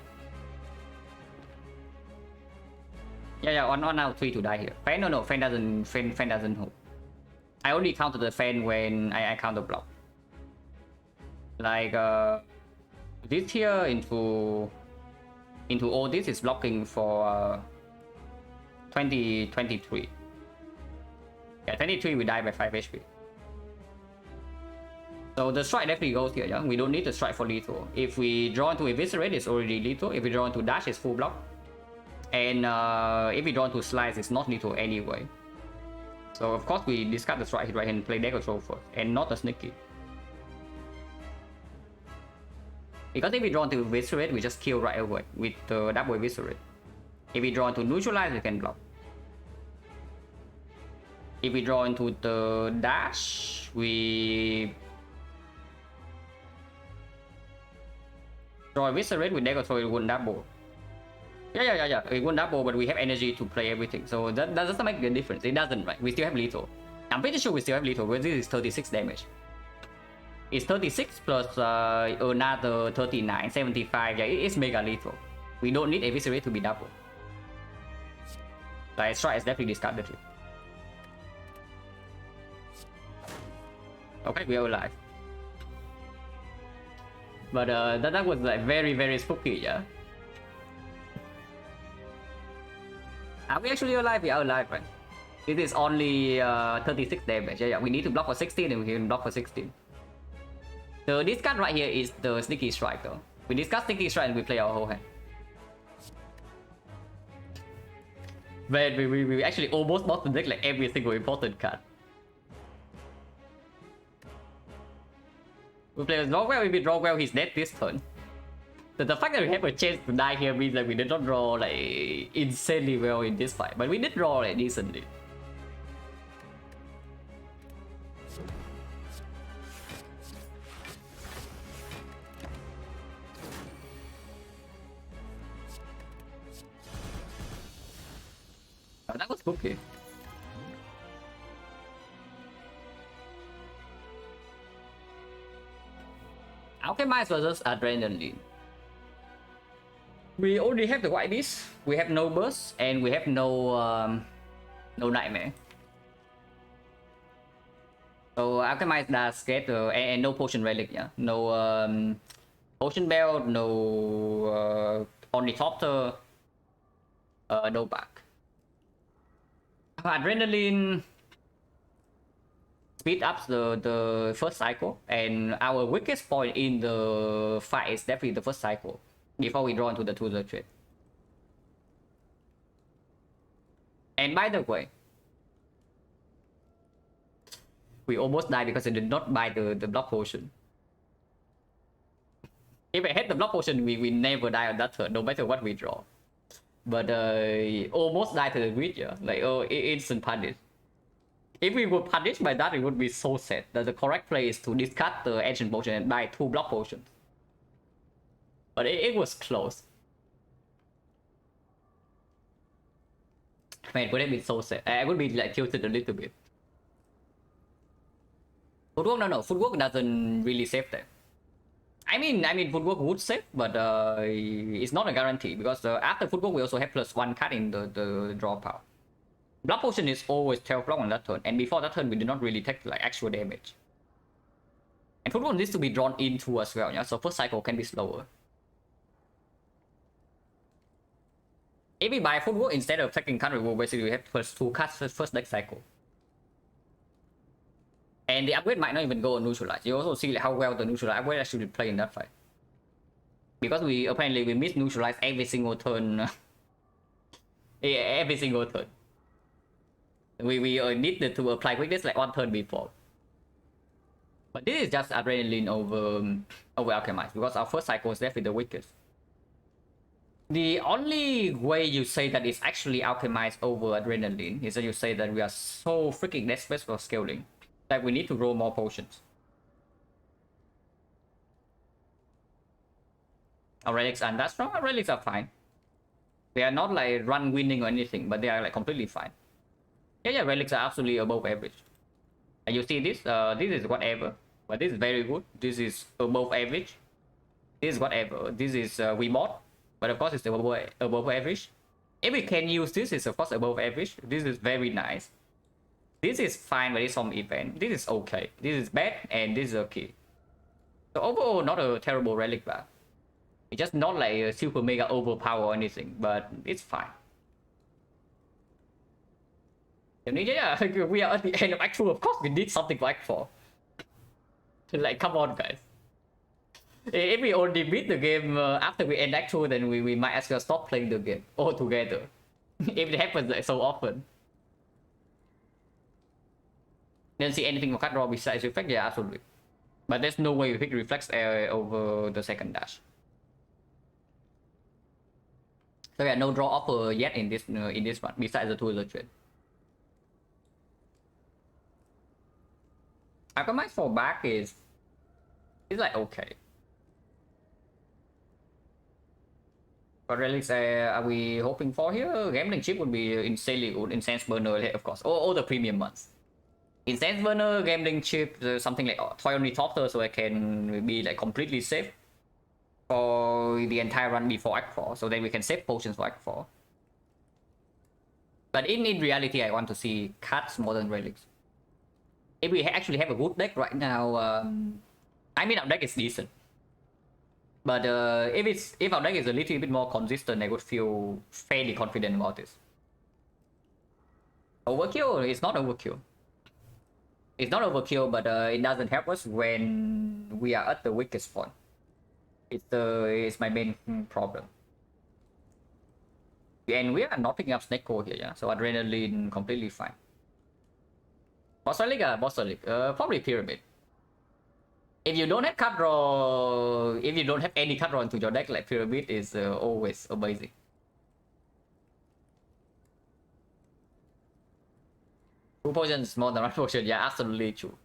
Speaker 1: Yeah, 1 out of 3 to die here. Fan, no, fan doesn't hold. I only counter the fan when I counter block. Like this here into all this is blocking for 23. Yeah, 23 we die by 5 HP. So the strike definitely goes here, yeah. We don't need to strike for lethal. If we draw into eviscerate, it's already lethal. If we draw into dash, it's full block. And if we draw into slice, it's not lethal anyway. So of course we discard the strike hit right and play deck control first, and not a sneaky. Because if we draw into eviscerate, we just kill right away with the double eviscerate. If we draw into neutralize, we can block. If we draw into the dash, we draw eviscerate with deck control, it won't double. Yeah. It won't double, but we have energy to play everything. So that doesn't make a difference. It doesn't, right? We still have lethal. I'm pretty sure we still have lethal, but this is 36 damage. It's 36 plus another 39, 75. Yeah, it's mega lethal. We don't need eviscerate to be double. Like, strike is definitely discarded. Okay, we are alive. But that was like very spooky, yeah. Are we actually alive? We are alive, right? It is only 36 damage. Yeah, we need to block for 16 and we can block for 16. So this card right here is the sneaky strike though. We discuss sneaky strike and we play our whole hand. But we actually almost bought the deck like every single important card. We play draw well. If we draw well, he's dead this turn. The fact that we have a chance to die here means that we did not draw like insanely well in this fight, but we did draw like decently. Oh, that was spooky. Alchemist versus Adrenaline. We only have the white beast, we have no burst, and we have no nightmare. So Alchemist does get and no potion relic, yeah. No potion belt, no ornithopter, no back. Adrenaline speed ups the first cycle, and our weakest point in the fight is definitely the first cycle before we draw into the two trade. And by the way, we almost died because I did not buy the block potion. If I had the block potion, we never die on that turn, no matter what we draw. But almost died to the grid, yeah. Like, oh, instant punish. If we were punished by that, it would be so sad. That the correct play is to discard the ancient potion and buy 2 block potions. But it was close. Man, would have been so sad. I would be like tilted a little bit. Footwork, no, footwork doesn't really save them. I mean, footwork would save, but it's not a guarantee because after footwork we also have +1 card in the draw power. Block potion is always 12 block on that turn, and before that turn we did not really take like actual damage. And footwork needs to be drawn into as well, yeah. So first cycle can be slower. If we buy footwork instead of taking card removal, basically we have +2 cards first deck cycle. And the upgrade might not even go on neutralize. You also see like how well the neutralize upgrade actually play in that fight. Because we apparently we miss neutralize every single turn. Every single turn. We needed to apply quickness like one turn before. But this is just adrenaline over alchemize because our first cycle is definitely the weakest. The only way you say that it's actually alchemized over adrenaline is that you say that we are so freaking desperate for scaling that we need to roll more potions. Our relics aren't that strong. Our relics are fine. They are not like run winning or anything, but they are like completely fine. Yeah, relics are absolutely above average. And you see this? This is whatever, but this is very good. This is above average. This is whatever. This is we mod, but of course it's above average. If we can use this, it's of course above average. This is very nice. This is fine, but it's from event. This is okay. This is bad, and this is okay. So overall, not a terrible relic bar. It's just not like a super mega overpower or anything, but it's fine. Yeah, we are at the end of Act 2. Of course, we need something for Act 4. Like, come on, guys. If we only beat the game after we end Act 2, then we might as well stop playing the game altogether. If it happens like so often. Didn't see anything for card draw besides Reflect? Yeah, absolutely. But there's no way we pick Reflex over the second dash. So yeah, no draw offer yet in this one, besides the two trade. Alchemize for back is like okay. What relics are we hoping for here? Gambling chip would be insanely good. Incense burner, of course. All the premium ones. Incense burner, gambling chip, something like Toy Retorter, so I can be like completely safe for the entire run before Act 4. So then we can save potions for Act 4. But in reality, I want to see cards more than relics. If we actually have a good deck right now, I mean our deck is decent. But if our deck is a little bit more consistent, I would feel fairly confident about this. Overkill? It's not overkill. It's not overkill, but it doesn't help us when we are at the weakest point. It's my main problem. And we are not picking up Snake Core here, yeah? So Adrenaline completely fine. Boss Relic? Boss Relic. Probably Pyramid. If you don't have card draw, if you don't have any card draw into your deck, like Pyramid is always amazing. Two potions more than one potion, yeah, absolutely true.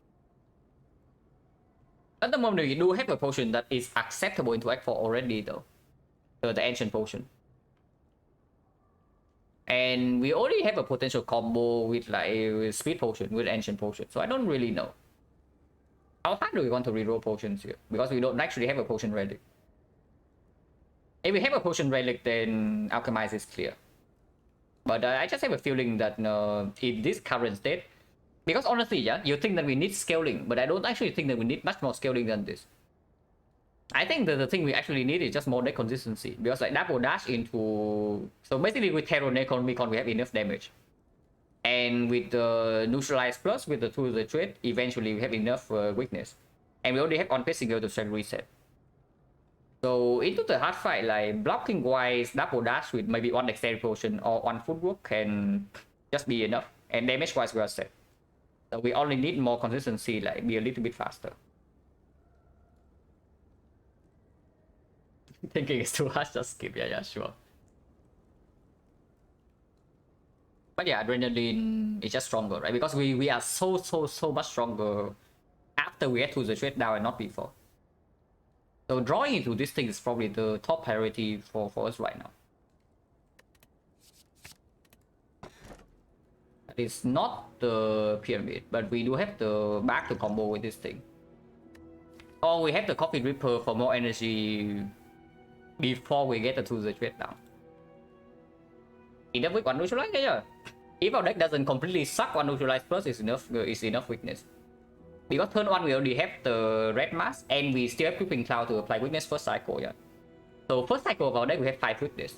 Speaker 1: At the moment, we do have a potion that is acceptable into Act 4 already, though. The Ancient Potion. And we already have a potential combo with like a Speed Potion, with Ancient Potion. So I don't really know. How hard do we want to reroll potions here? Because we don't actually have a Potion Relic. If we have a Potion Relic, then Alchemize is clear. But I just have a feeling that in this current state, because honestly, yeah, you think that we need scaling, but I don't actually think that we need much more scaling than this. I think that the thing we actually need is just more deck consistency, because like double dash into, so basically with Terror Necron Beacon we have enough damage, and with the neutralize plus with the two of the trade, eventually we have enough weakness, and we already have on single to strength reset. So into the hard fight, like blocking wise, double dash with maybe one dexterity potion or one footwork can just be enough, and damage wise we are set. So we only need more consistency, like be a little bit faster. Thinking it's too hard, just skip. Yeah, sure. But yeah, Adrenaline is just stronger, right? Because we are so much stronger after we had to the trade down and not before. So drawing into this thing is probably the top priority for us right now. It's not the pyramid, but we do have the back to combo with this thing. Or we have the Coffee Dripper for more energy before we get to the trade down. Enough with one neutralize chưa? If our deck doesn't completely suck, one neutralize plus is enough weakness. Because turn 1 we already have the red mask and we still have Creeping Cloud to apply weakness first cycle, yeah. So first cycle of our deck we have 5 weakness.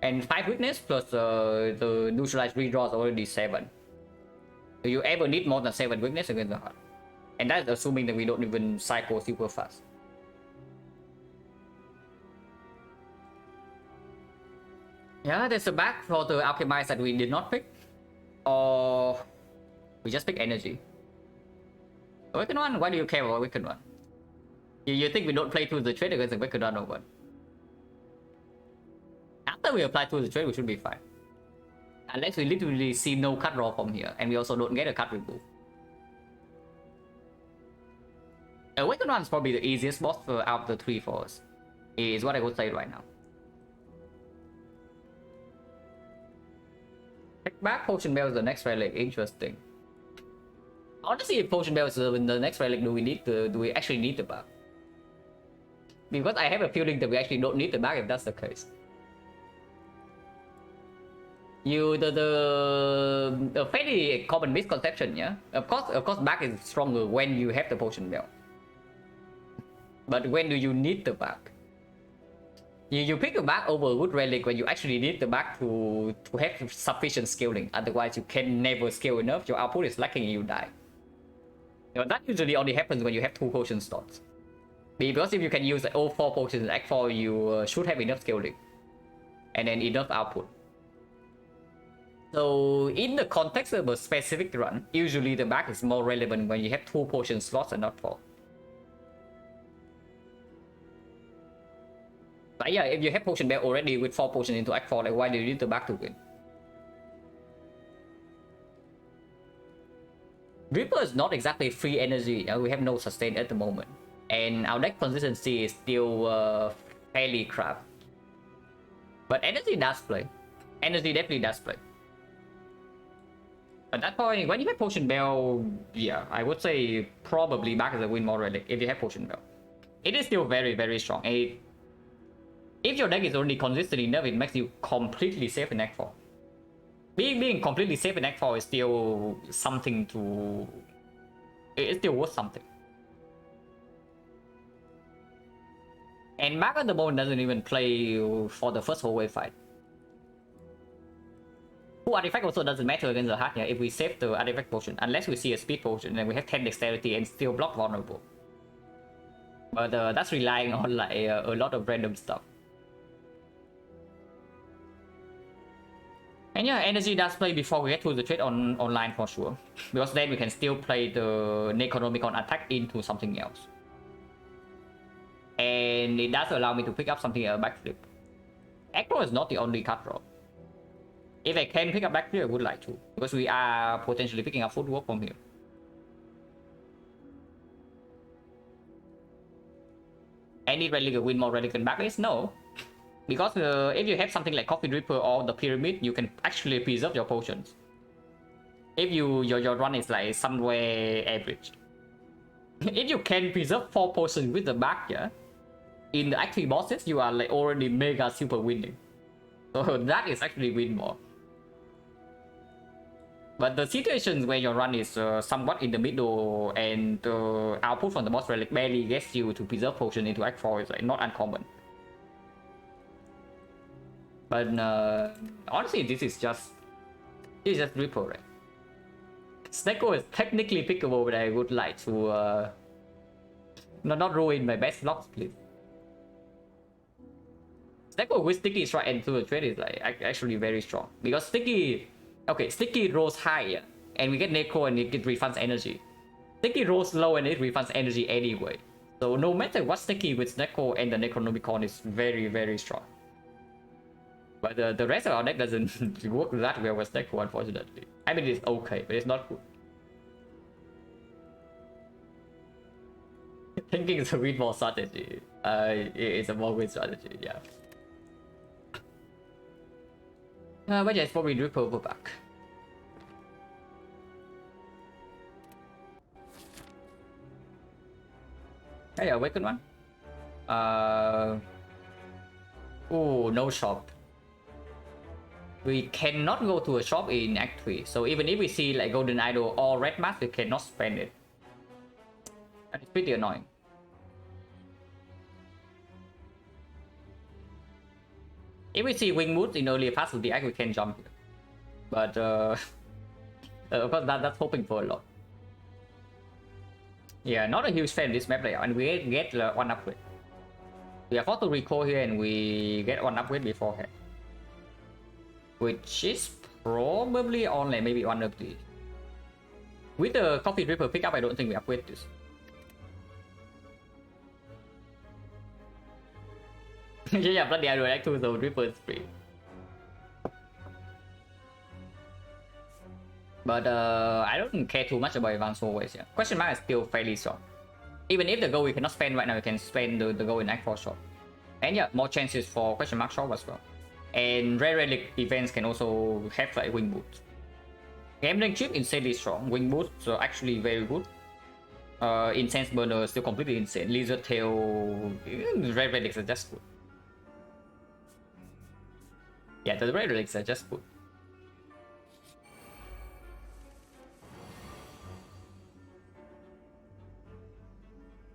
Speaker 1: And 5 weakness plus the neutralize redraw is already 7. Do you ever need more than 7 weakness against the heart? And that's assuming that we don't even cycle super fast. Yeah, there's a back for the Alchemize that we did not pick. Or we just pick energy. Awakened One? Why do you care about Awakened One? You think we don't play through the trade against the Awakened One or what? After we apply through the trade, we should be fine. Unless we literally see no cut draw from here, and we also don't get a cut remove. Awakened One is probably the easiest boss out of the 3 for us. Is what I would say right now. Check back Potion Bell is the next relic. Interesting. Honestly, if Potion Bell is in the next relic, do we actually need the back? Because I have a feeling that we actually don't need the back if that's the case. The fairly common misconception, yeah. Of course, back is stronger when you have the Potion Bell. But when do you need the back? You pick the back over a good relic when you actually need the back to have sufficient scaling. Otherwise, you can never scale enough. Your output is lacking and you die. You know, that usually only happens when you have 2 potion slots. Because if you can use all 4 potions in Act 4, you should have enough scaling. And then enough output. So, in the context of a specific run, usually the back is more relevant when you have 2 potion slots and not 4. But yeah, if you have Potion Bell already with 4 potions into Act 4, like why do you need the back to win? Dripper is not exactly free energy, we have no sustain at the moment. And our deck consistency is still fairly crap. But energy does play. Energy definitely does play. At that point, when you have Potion Bell, yeah, I would say probably back is a win more relic if you have Potion Bell. It is still very, very strong. If your deck is only consistent enough, it makes you completely safe in Act 4. Being completely safe in Act 4 is still something to... It's still worth something. And Mark at the moment doesn't even play for the first hallway fight. Who artifact also doesn't matter against the heart, yeah, if we save the artifact potion. Unless we see a speed potion, then we have 10 dexterity and still block vulnerable. But that's relying on like a lot of random stuff. And yeah, energy does play before we get to the trade online for sure. Because then we can still play the Necronomicon attack into something else. And it does allow me to pick up something backflip. Echo is not the only cut draw. If I can pick up backflip, I would like to. Because we are potentially picking up footwork from here. Any relic will win more relic than backlist? No. Because if you have something like Coffee Dripper or the Pyramid, you can actually preserve your potions. If your run is like somewhere average. If you can preserve 4 potions with the back, yeah, in the active bosses, you are like already mega super winning. So that is actually win more. But the situations where your run is somewhat in the middle and the output from the boss relic barely gets you to preserve potion into Act 4 is like not uncommon. But honestly, this is just Ripple, right? Snecko is technically pickable, but I would like to not ruin my best blocks, please. Snecko with Sticky Strike and through the trade is like actually very strong. Because Sticky rolls high, and we get Necro and it refunds energy. Sticky rolls low and it refunds energy anyway. So no matter what Sticky with Snecko and the Necronomicon is very, very strong. But the rest of our deck doesn't work that well with Snecko, unfortunately. I mean, it's okay, but it's not good. Thinking it's a win more strategy. It's a more win strategy, yeah. But yeah, it's probably Ripper back. Hey, awaken one. Oh, no shop. We cannot go to a shop in Act 3. So even if we see like Golden Idol or Red Mask, we cannot spend it. That is pretty annoying. If we see Wing Mood in earlier parts of the act, we can jump here. But of course that's hoping for a lot. Yeah, not a huge fan of this map layout, and we get one upgrade. We are forced to recall here and we get one upgrade beforehand. Which is probably on like maybe one of these. With the Coffee Dripper pickup, I don't think we upgrade this. Yeah, but the other Act 2, so Dripper is free. But I don't care too much about advanced always. Yeah. Question mark is still fairly short. Even if the goal we cannot spend right now, we can spend the goal in Act 4 short. And yeah, more chances for question mark short as well. And rare relic events can also have like wing boots. Gambling chip insanely strong. Wing boots are actually very good. Incense burner still completely insane. Lizard tail, rare relics are just good. Yeah, the rare relics are just good.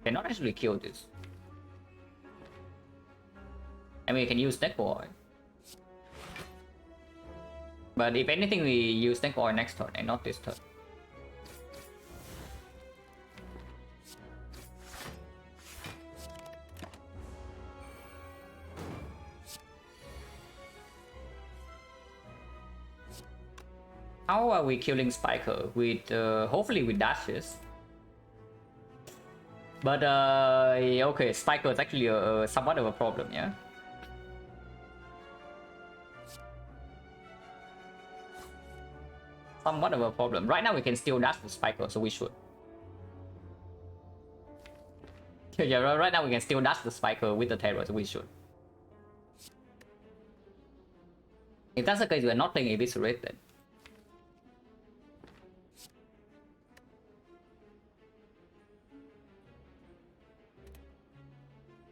Speaker 1: Cannot actually kill this. I mean, we can use Snake Boy. But if anything, we use Snake Boy next turn and not this turn. How are we killing Spiker? With hopefully with dashes. But okay, Spiker is actually somewhat of a problem, yeah. Somewhat of a problem. Right now we can still dash with Spiker, so we should. Yeah, right now we can still dash the Spiker with the Terror, so we should. If that's the case, we're not playing Eviscerate then.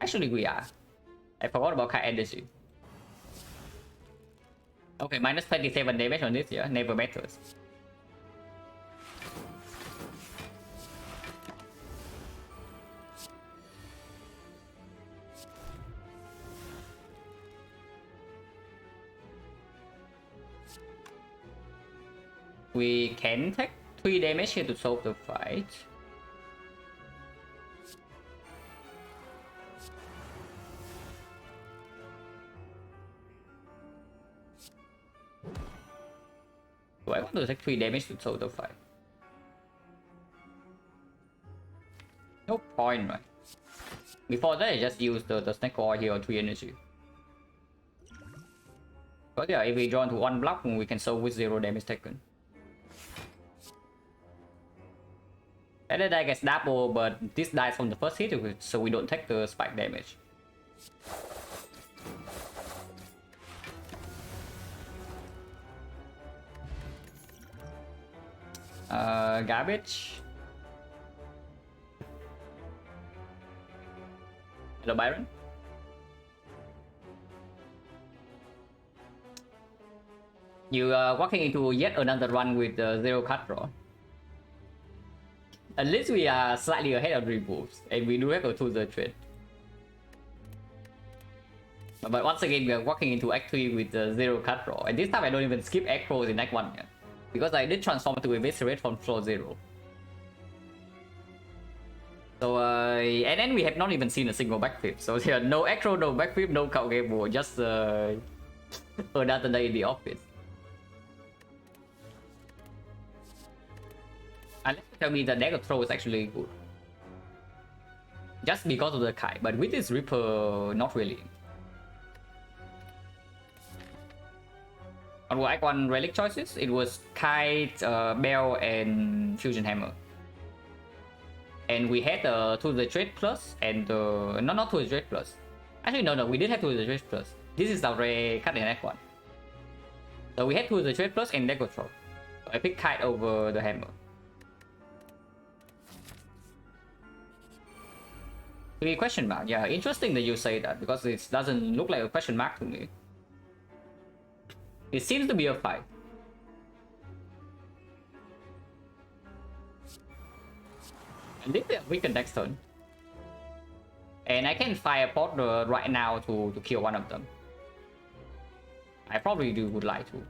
Speaker 1: Actually, we are. I forgot about Kai Energy. Okay, minus 27 damage on this, yeah, never matters. We can take 3 damage here to solve the fight. Do I want to take 3 damage to solve the fight? No point, right? Before that, I just use the Snake Oil here on 3 energy. But yeah, if we draw into 1 block, we can solve with 0 damage taken. And then I guess double, but this dies from the first hit, so we don't take the spike damage. Garbage. Hello, Byron. You are walking into yet another run with 0 card draw. At least we are slightly ahead of removes, and we do have a 2 trade. But once again, we are walking into Act 3 with 0 card draw, and this time I don't even skip Echoes in Act 1 yet. Because I did transform to Eviscerate from floor 0. So, and then we have not even seen a single backflip. So there are no Echo, no backflip, no count game board, just another day in the office. Unless you tell me the deck of throw is actually good. Just because of the Kai, but with this Ripper, not really. On our Act 1 relic choices, it was Kite, Bell, and Fusion Hammer. And we had to the trade plus and no, not to the trade plus. Actually, no, we did have to the trade plus. This is our rare card in Act 1. So we head to the trade plus and deck control. So I pick kite over the hammer. The question mark, yeah, interesting that you say that because it doesn't look like a question mark to me. It seems to be a fight. And this is a weakened next turn. And I can fire pot right now to kill one of them. I probably would like to.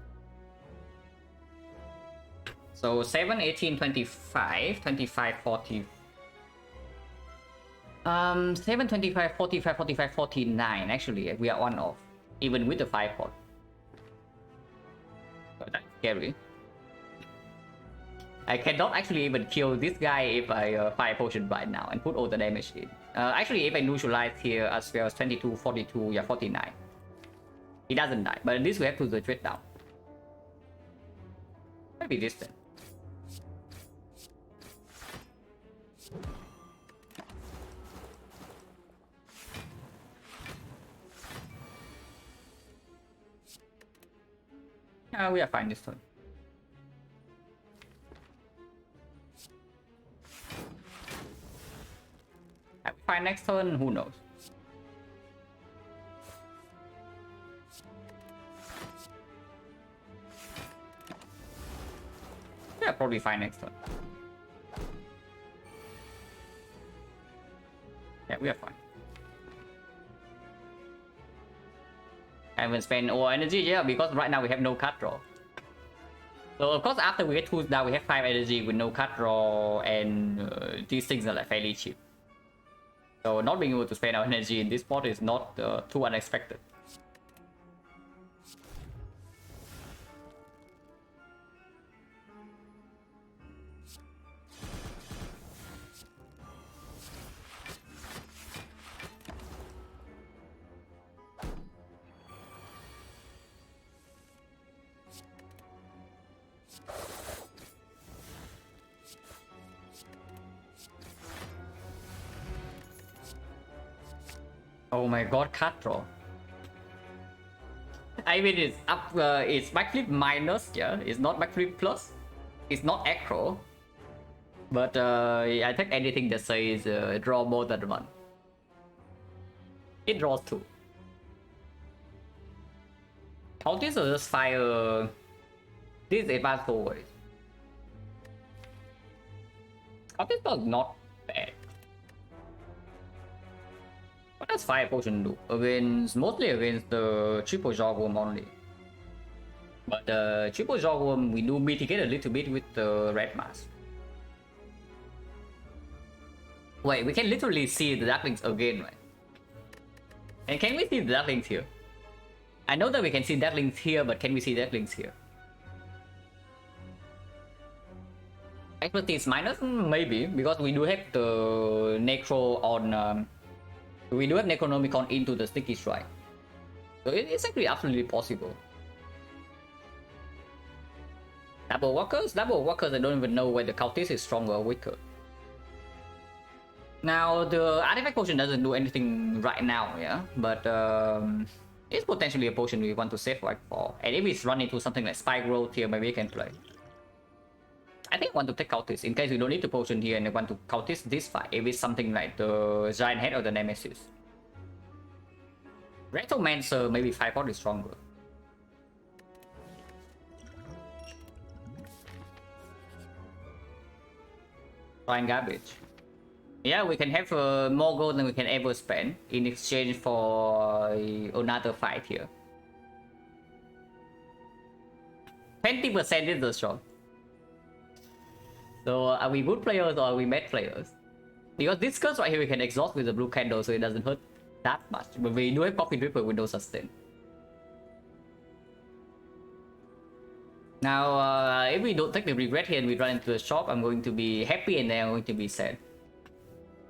Speaker 1: So 7, 18, 25, 25, 40. 7, 25, 45, 45, 49. Actually, we are one off. Even with the 5 pot. So that's scary. I cannot actually even kill this guy if I fire potion right now and put all the damage in. Actually, if I neutralize here as well as 22, 42, yeah, 49. He doesn't die, but at least we have to the trade down. Maybe this then. We are fine this turn. Fine next turn, who knows? Yeah, probably fine next turn. Yeah, we are fine. I haven't spent all energy, yeah, because right now we have no card draw. So of course after we get tools down, we have 5 energy with no card draw, and these things are like fairly cheap. So not being able to spend our energy in this spot is not too unexpected. Oh my god, card draw. I mean, it's up, it's backflip minus, yeah, it's not backflip plus, it's not acro. But I take anything that says draw more than 1. It draws 2. How this will just fire this advanced forward. How this was not bad. What does fire potion do? Against mostly against the triple jawworm only. But the triple jawworm we do mitigate a little bit with the red mask. Wait, we can literally see the ducklings again, right? And can we see the ducklings here? I know that we can see ducklings here, but can we see ducklings here? Expertise minus? Maybe, because we do have the Necro on... we do have Necronomicon into the Sticky Strike. So it's actually absolutely possible. Double walkers? Double walkers, I don't even know whether cultist is stronger or weaker. Now, the artifact potion doesn't do anything right now, yeah? But it's potentially a potion we want to save right for. And if it's run into something like Spike Growth here, maybe we can play. I think I want to take cultist in case we don't need the potion here and I want to cultist this fight if it's something like the Giant Head or the Nemesis. Retromancer, maybe 5 pot is stronger. Fine garbage. Yeah, we can have more gold than we can ever spend in exchange for another fight here. 20% is the shot. So are we good players or are we bad players? Because this curse right here we can exhaust with the blue candle so it doesn't hurt that much. But we do have Coffee Dripper with no sustain. Now, if we don't take the regret here and we run into the shop, I'm going to be happy and then I'm going to be sad.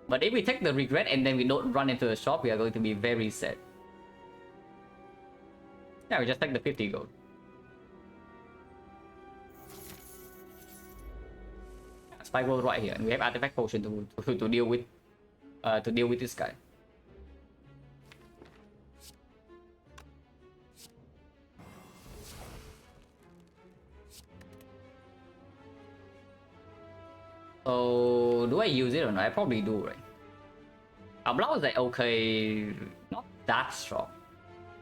Speaker 1: But if we take the regret and then we don't run into the shop, we are going to be very sad. Yeah, we just take the 50 gold. Spike gold right here, and we have artifact potion to deal with this guy. So do I use it or not? I probably do, right? Our block is like okay, not that strong,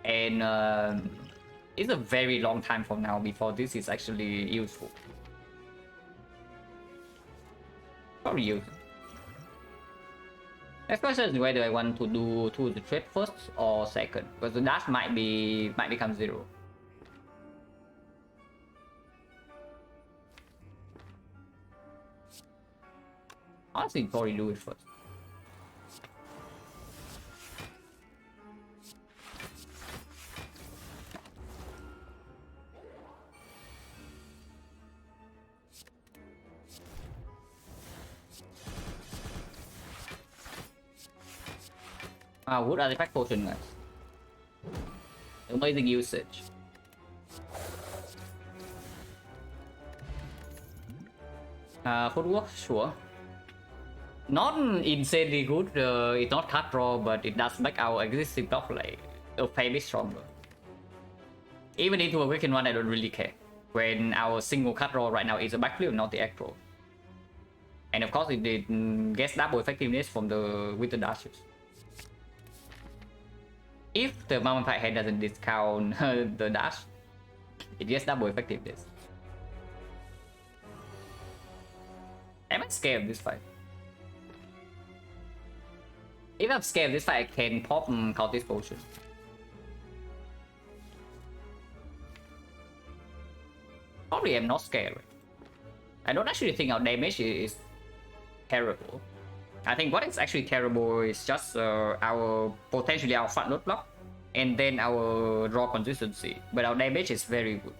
Speaker 1: and it's a very long time from now before this is actually useful. Probably use it. Next question is whether I want to do the trade first or second, because the dash might become 0. Honestly, probably do it first. Wood artifact potion, guys. Amazing usage. Footwork, sure. Not insanely good. It's not card draw, but it does make our existing block like a fair bit stronger. Even into a weakened one, I don't really care. When our single card draw right now is a backflip, not the aggro. And of course, it gets double effectiveness from the with the dashes. If the Mummified Head doesn't discount the dash, it gets double effectiveness. Am I scared of this fight? If I'm scared of this fight, I can pop Cultist Potion. Probably I'm not scared. I don't actually think our damage is terrible. I think what is actually terrible is just our potentially our front load block and then our draw consistency. But our damage is very good.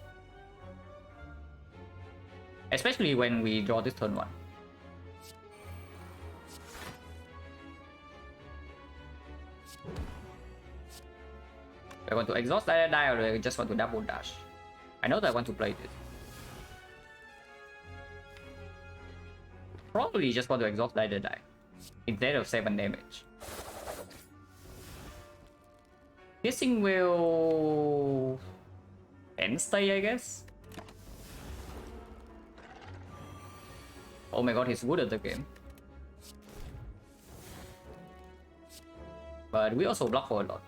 Speaker 1: Especially when we draw this turn 1. Do I want to exhaust die or do I just want to double dash? I know that I want to play this. Probably just want to exhaust die instead of 7 damage. This thing will end stay, I guess. Oh my god, he's good at the game. But we also block for a lot.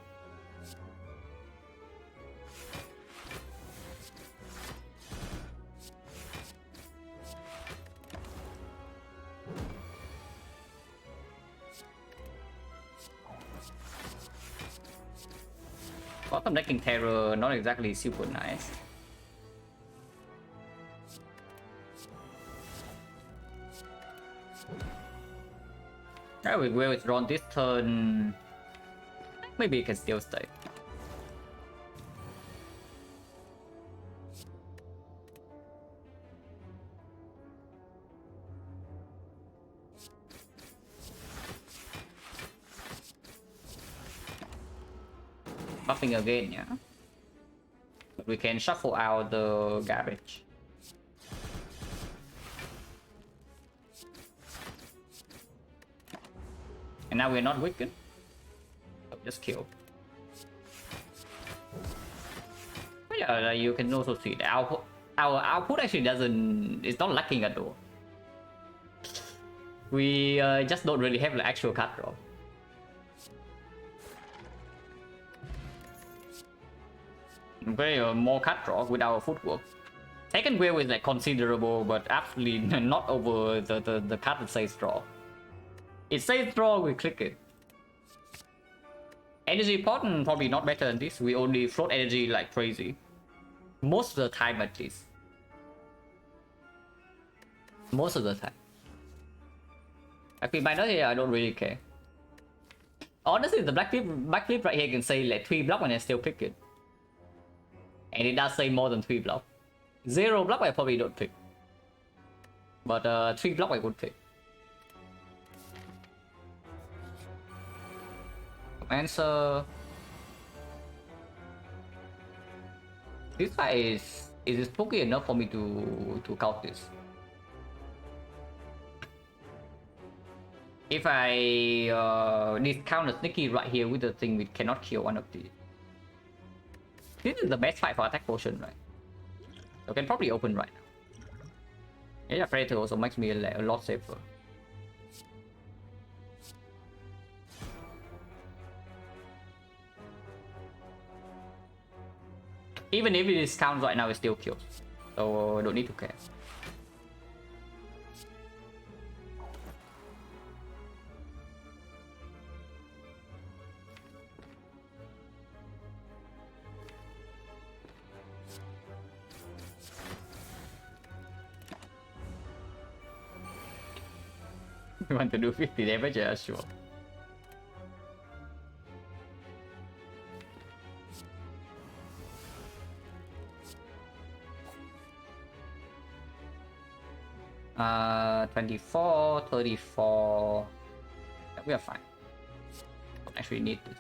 Speaker 1: Bottom decking Terror, not exactly super nice. I will withdraw this turn. Maybe it can still stay. Buffing again, yeah. But we can shuffle out the garbage. And now we're not wicked. Just kill. But yeah, you can also see the output. Our output actually doesn't. It's not lacking at all. We just don't really have the actual card draw. Okay, more card draw with our footwork. Second wheel is like considerable, but absolutely not over the card that says draw. It says draw, we click it. Energy pot probably not better than this. We only float energy like crazy. Most of the time at least. Most of the time. Actually, by now here, I don't really care. Honestly, the backflip right here can say like 3 block and I still pick it. And it does say more than 3 block. 0 block I probably don't pick. But 3 block I would pick. Answer. This guy is spooky enough for me to count this. If I discount the sneaky right here with the thing, we cannot kill one of these. This is the best fight for attack potion, right? So we can probably open right now. Yeah, Predator also makes me a lot safer. Even if it discounts right now, it still kills. So I don't need to care. You want to do 50 damage? Yeah, sure. Uh, 24, 34. Yeah, we are fine. Don't actually need this.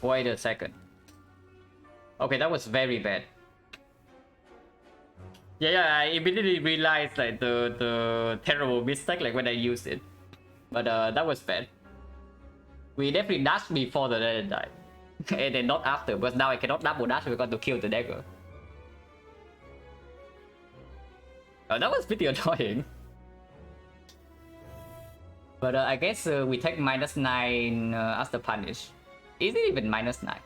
Speaker 1: Wait a second. Okay, that was very bad. Yeah, I immediately realized like the terrible mistake like when I used it. But that was bad. We definitely dashed before the dagger died. And then not after, because now I cannot double dash because to kill the dagger. That was pretty annoying. But I guess we take -9 as the punish. Is it even -9?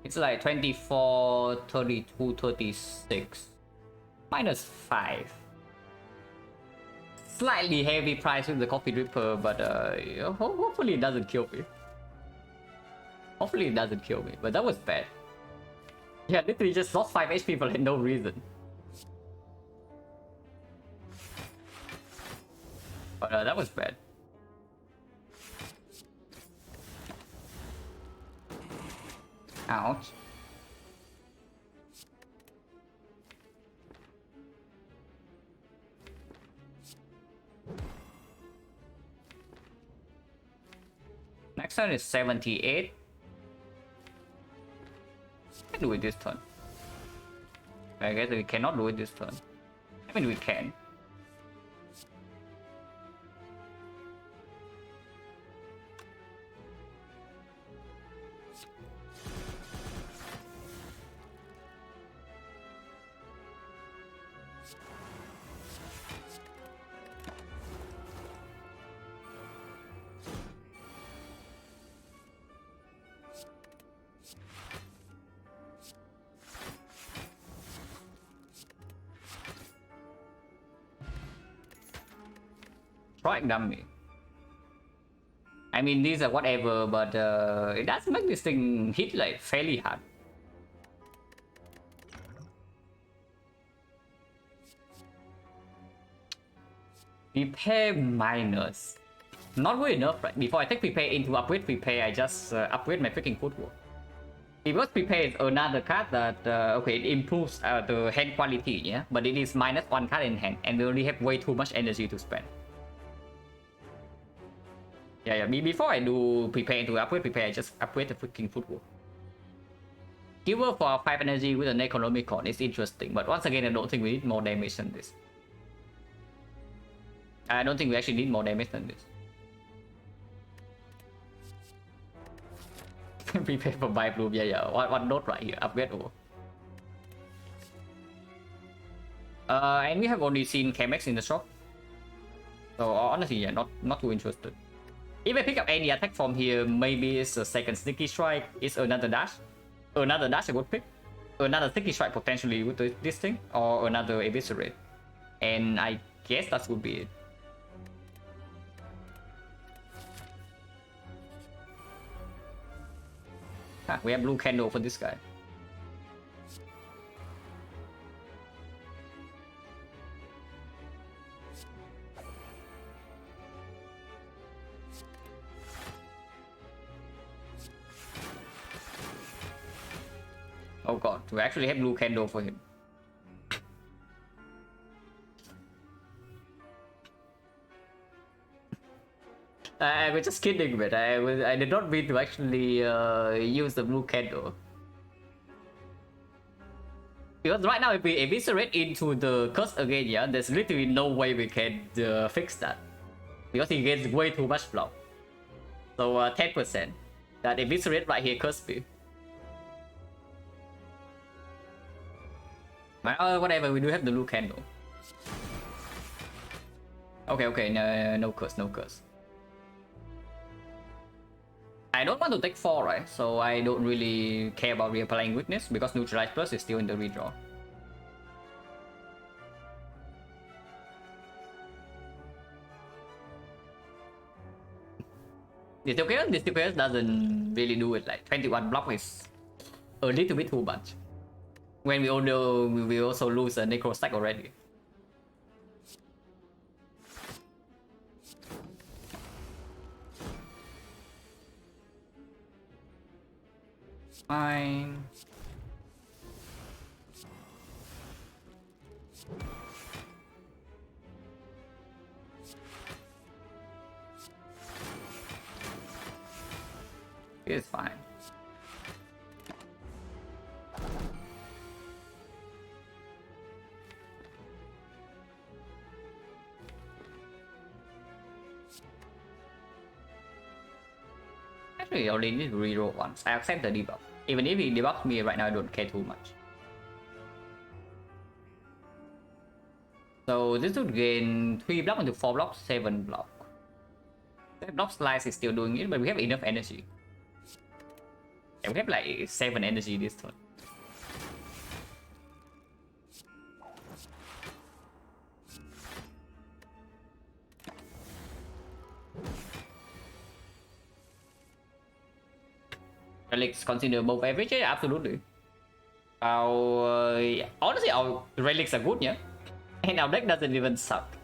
Speaker 1: It's like 24, 32, 36. -5. Slightly heavy price with the coffee dripper, but hopefully it doesn't kill me. Hopefully it doesn't kill me, but that was bad. Yeah, literally just lost 5 HP for like no reason. But that was bad. Ouch. Next turn is 78. Can do it this turn. I guess we cannot do it this turn. I mean, we can. Strike dummy. I mean, these are whatever, but it does make this thing hit like fairly hard. Prepare minus. Not good enough, right? Before I take prepare into upgrade prepare, I just upgrade my freaking footwork. Because prepare is another card that okay, it improves the hand quality, yeah, but it is -1 card in hand, and we only have way too much energy to spend. Yeah. Before I do prepare into upgrade prepare, I just upgrade the freaking footwork. Giver for 5 energy with an economical is interesting, but once again, I don't think we need more damage than this. I don't think we actually need more damage than this. Prepare for buy blue, yeah. One note right here, upgrade over. And we have only seen Chemex in the shop. So honestly, yeah, not too interested. If I pick up any attack from here, maybe it's a second sneaky strike, it's another dash. Another dash I would pick. Another sneaky strike potentially with this thing, or another eviscerate. And I guess that would be it. We have blue candle for this guy. Oh god, we actually have blue candle for him. I was just kidding, but I did not mean to actually use the blue candle. Because right now, if we eviscerate into the curse again, yeah, there's literally no way we can fix that. Because he gets way too much block. So 10%. That eviscerate right here curse me. Whatever, we do have the blue candle. Okay, no curse, no curse. I don't want to take 4, right? So I don't really care about reapplying weakness because neutralize plus is still in the redraw. This chaos doesn't really do it. Like 21 block is a little bit too much. When we also lose a necro stack already. Fine. It's fine. Actually, I only need to reroll once. I accept the debuff. Even if he debuffs me right now, I don't care too much. So this would gain 3 block into 4 blocks, 7 block. 7 block slice is still doing it, but we have enough energy. And we have like 7 energy this turn. Relics consider both average, yeah, absolutely. Honestly, our relics are good, yeah. And our deck doesn't even suck.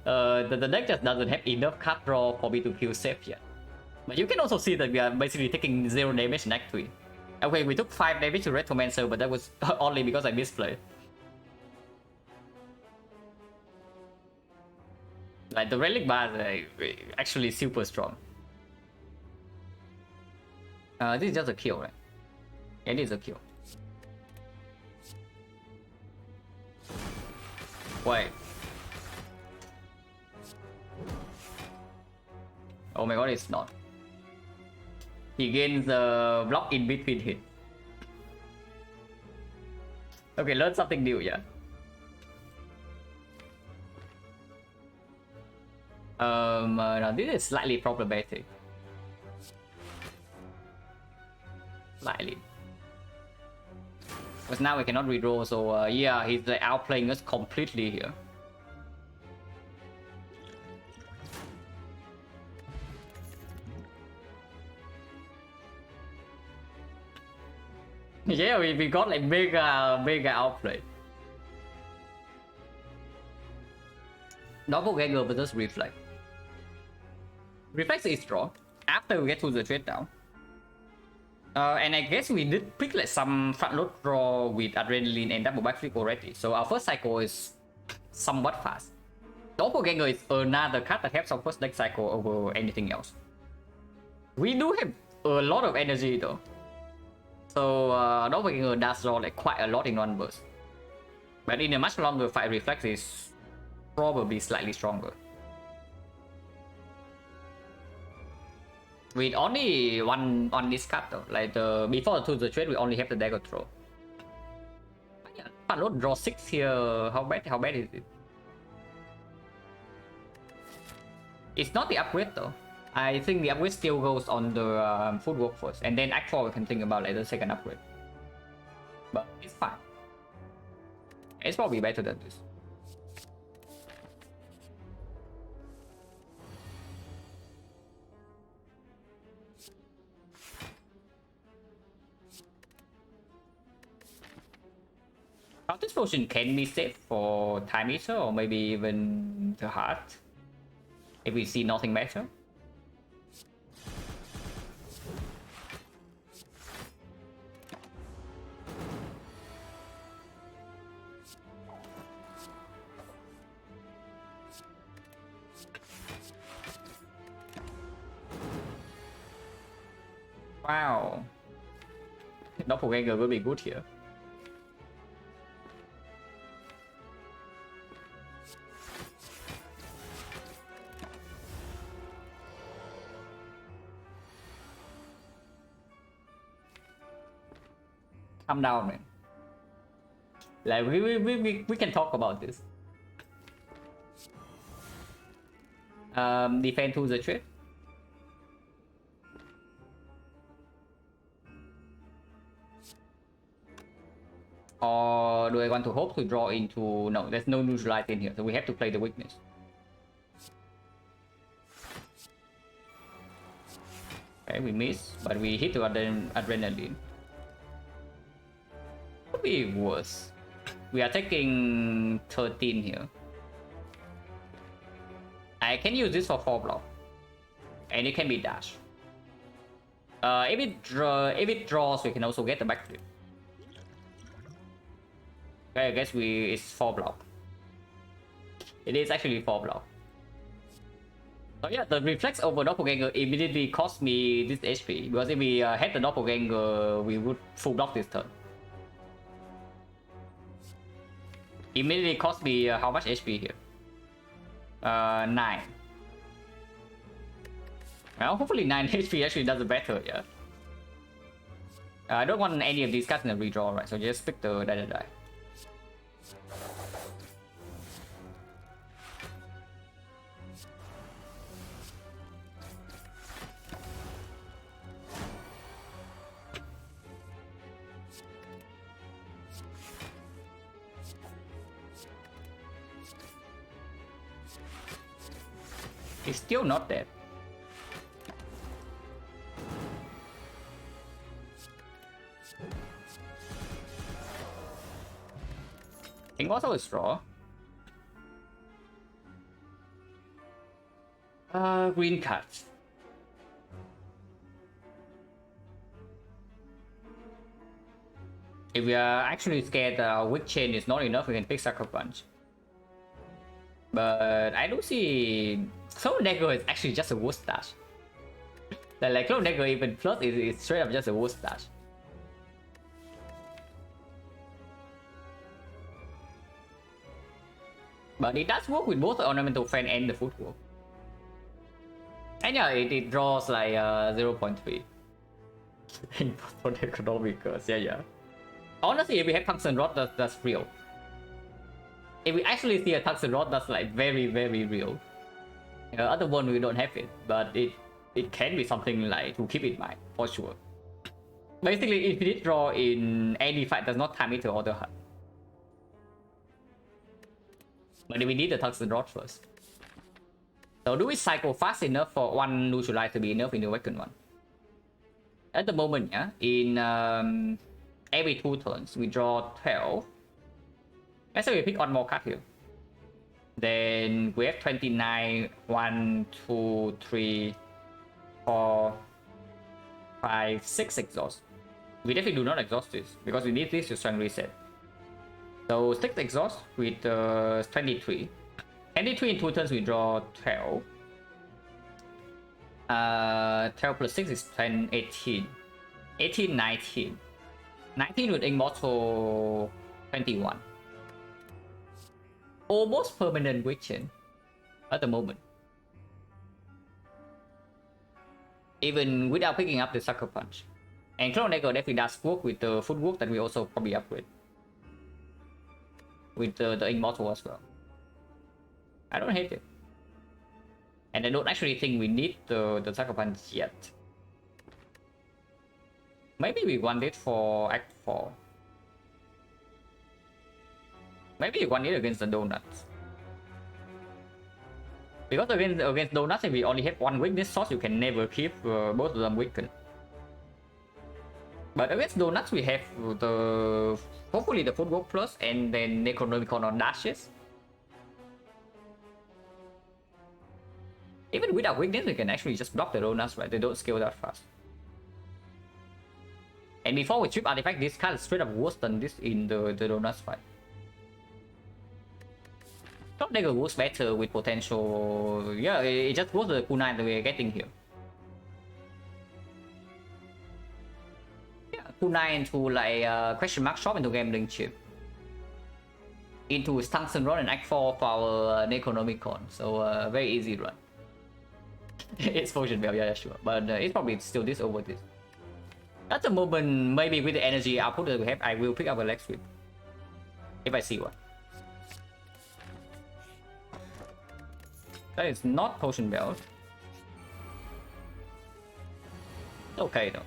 Speaker 1: The deck just doesn't have enough card draw for me to feel safe yet. But you can also see that we are basically taking 0 damage in Act 3. Okay, we took 5 damage to Retromancer, but that was only because I misplayed. Like, the relic bar is actually super strong. This is just a kill, right? It is a kill. Wait. Oh my god, it's not. He gains a block in between hit. Okay, learn something new, yeah. Now this is slightly problematic. Slightly. Because now we cannot redraw, so yeah, he's like outplaying us completely here. Yeah, we got like mega outplay. Doppelganger versus Reflect. Reflect is strong after we get to the trade down. And I guess we did pick like some front load draw with Adrenaline and double backflip already. So our first cycle is somewhat fast. Doppelganger is another card that helps our first deck cycle over anything else. We do have a lot of energy though. So Doppelganger does draw like quite a lot in one burst. But in a much longer fight, Reflex is probably slightly stronger. With only one on this card though, like before the trade, we only have the dagger throw. But yeah, Palot draw 6 here. How bad is it? It's not the upgrade though. I think the upgrade still goes on the footwork first, and then Act 4 we can think about like the second upgrade. But it's fine. It's probably better than this. This potion can be saved for Time Eater or maybe even the Heart if we see nothing better. Wow. Doppelganger will be good here. Calm down, man. Like we can talk about this. Defend to the trip. Or do I want to hope to draw into... No, there's no neutralize in here, so we have to play the weakness. Okay, we miss, but we hit the adrenaline. Could be worse. We are taking 13 here. I can use this for 4 block. And it can be dash. If it draws, we can also get the backflip. Okay, I guess it's 4 block. It is actually 4 block. So yeah, the reflex over doppelganger immediately cost me this HP, because if we had the doppelganger, we would full block this turn. Immediately cost me how much HP here? 9. Well, hopefully 9 HP actually does better, yeah. I don't want any of these cards in a redraw, right? So just pick the die. It's still not dead. King also is draw. Green cards. If we are actually scared that weak chain is not enough, we can pick Sucker Punch. But I do see Clone Dagger is actually just a worse dash. Like Clone Dagger even plus is straight up just a worse dash. But it does work with both the Ornamental Fan and the Footwork. And yeah, it draws like 0.3. For the economicals, yeah. Honestly, if we have Tungsten Rod, that's real. If we actually see a Tungsten Rod, that's like very, very real. Other one we don't have it, but it can be something like to keep in mind for sure. Basically, infinite draw in any fight does not time it to order hunt. But we need the Tungsten Rod first. So do we cycle fast enough for one neutralize to be enough in the second one? At the moment, yeah, in every 2 turns we draw 12. Let's say we pick one more card here. Then we have 29, 1, 2, 3, 4, 5, 6 exhaust. We definitely do not exhaust this because we need this to strength reset. So 6 exhaust with 23. 23 in 2 turns we draw 12. 12 plus 6 is 10, 18. 18, 19. 19 with Immortal 21. Almost permanent witching at the moment. Even without picking up the Sucker Punch. And Clone Dagger definitely does work with the Footwork that we also probably upgrade. With the Immortal as well. I don't hate it. And I don't actually think we need the Sucker Punch yet. Maybe we want it for Act 4. Maybe you want it against the Donuts. Because against Donuts, if we only have one weakness source, you can never keep both of them weakened. But against Donuts, we have hopefully the Footwork Plus and then Necronomicon on dashes. Even without weakness, we can actually just block the Donuts, right? They don't scale that fast. And before we trip Artifact, this card is straight up worse than this in the Donuts fight. Clone Dagger works better with potential. Yeah, it just was the kunai that we are getting here. Yeah, kunai into like question mark shop into gambling chip. Into Tungsten Rod and Act 4 for our Necronomicon. So very easy run. It's Potion Bell, yeah, sure. But it's probably still this over this. At the moment, maybe with the energy output that we have, I will pick up a leg sweep if I see one. That is not potion belt. Okay though.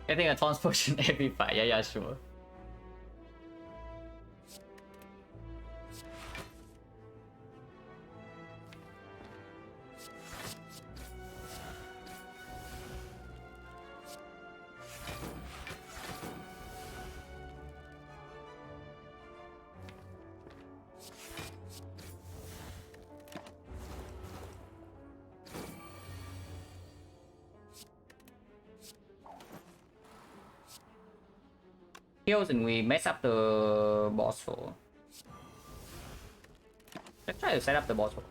Speaker 1: I think a taunt potion every fight. Yeah, sure. Kills and we mess up the boss hole. Let's try to set up the boss hole.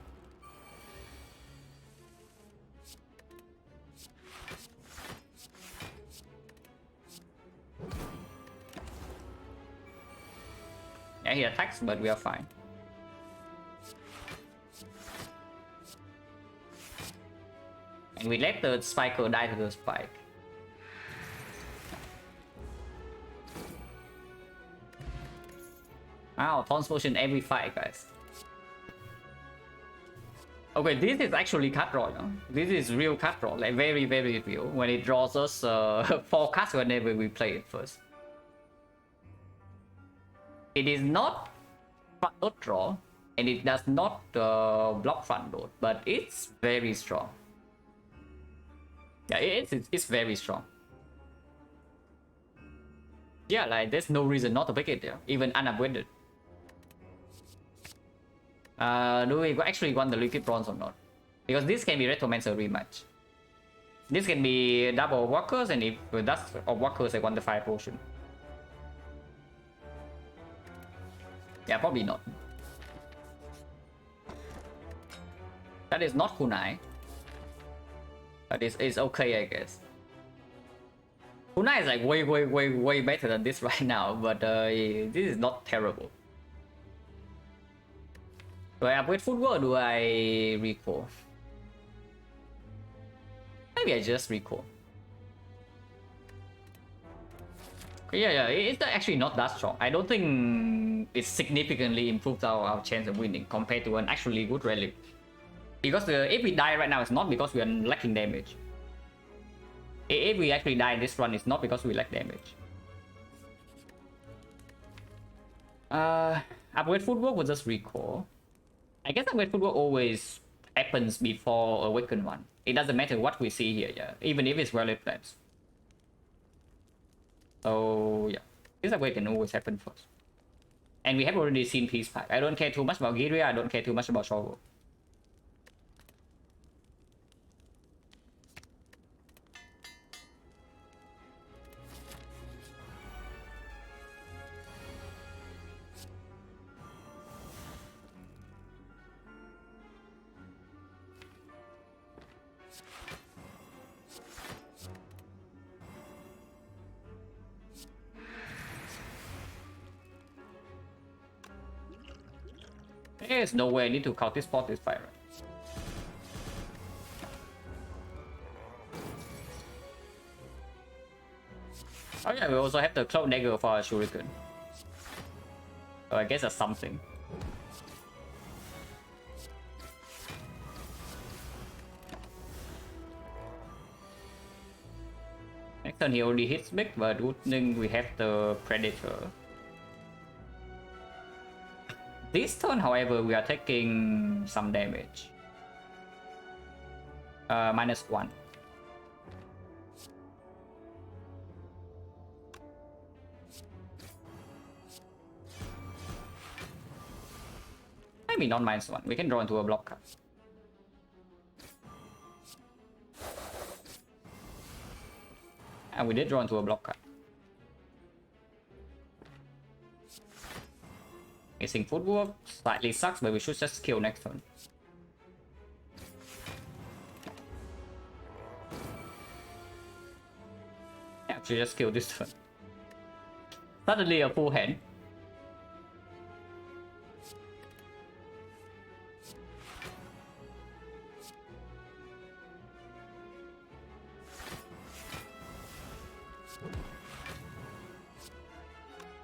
Speaker 1: Yeah, he attacks, but we are fine. And we let the spiker die to the spike. Wow, taunt potion every fight, guys. Okay, this is actually cut draw, you know? This is real cut draw, like very, very real. When it draws us 4 cards whenever we play it first. It is not front load draw, and it does not block front load, but it's very strong. Yeah, it's very strong. Yeah, like there's no reason not to pick it there, even unupgraded. Do we actually want the liquid bronze or not? Because this can be Retromancer rematch. This can be double walkers, and if that's of walkers, I want the fire potion. Yeah, probably not. That is not kunai. But it's okay, I guess. Kunai is like way better than this right now, but this is not terrible. Do I upgrade footwork or do I recall? Maybe I just recall. Yeah, it's actually not that strong. I don't think it significantly improves our chance of winning compared to an actually good relic. Because if we die right now, it's not because we are lacking damage. If we actually die in this run, it's not because we lack damage. Upgrade footwork will just recall. I guess upgrade footwork always happens before awaken one. It doesn't matter what we see here, yeah. Even if it's relic plans. So yeah, this upgrade can always happen first. And we have already seen Peace Pack. I don't care too much about Giria, I don't care too much about Shovel. There's no way I need to count this spot this fire. Oh yeah, we also have the Cloud Dagger for our Shuriken. So I guess that's something. Next turn he already hits big, but good thing we have the Predator. This turn, however, we are taking some damage. -1. be non -1. We can draw into a block card. And we did draw into a block card. Missing footwork slightly sucks, but we should just kill next turn. Yeah, should just kill this turn. Suddenly a full hand.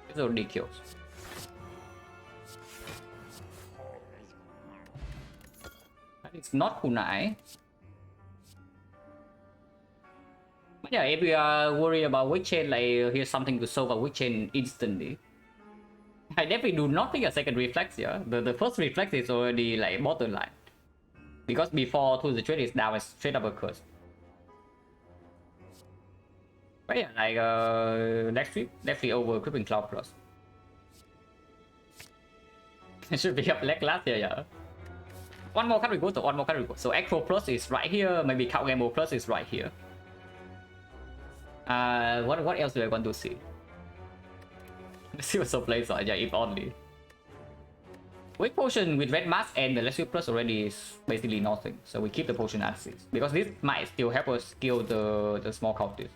Speaker 1: It's already kills. It's not kunai. But yeah, if we are worried about weak chain, like here's something to solve a weak chain instantly. I definitely do not think a second reflex here. The first reflex is already like borderline. Because before to the trade is down, it's straight up a curse. But yeah, like next week, definitely over Crippling Cloud Plus. It should be up like last year, yeah. One more card we go to one more card we go. So Acro Plus is right here, maybe Cowgamble Plus is right here. What else do I want to see? Let's see what's the place on, yeah, if only. Weak potion with red mask and the rescue plus already is basically nothing. So we keep the potion as is. Because this might still help us kill the small cultist.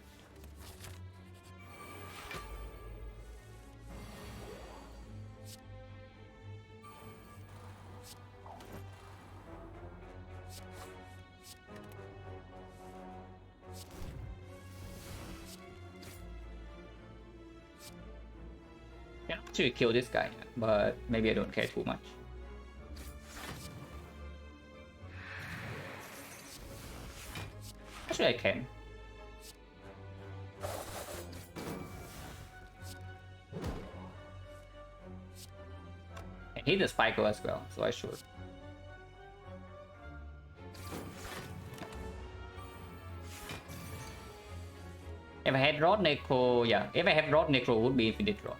Speaker 1: Can actually kill this guy, but maybe I don't care too much. Actually, I can. And hit the Spyco as well, so I should. If I had Rod Necro, yeah, if I have Rod Necro, would be Infinite Rod.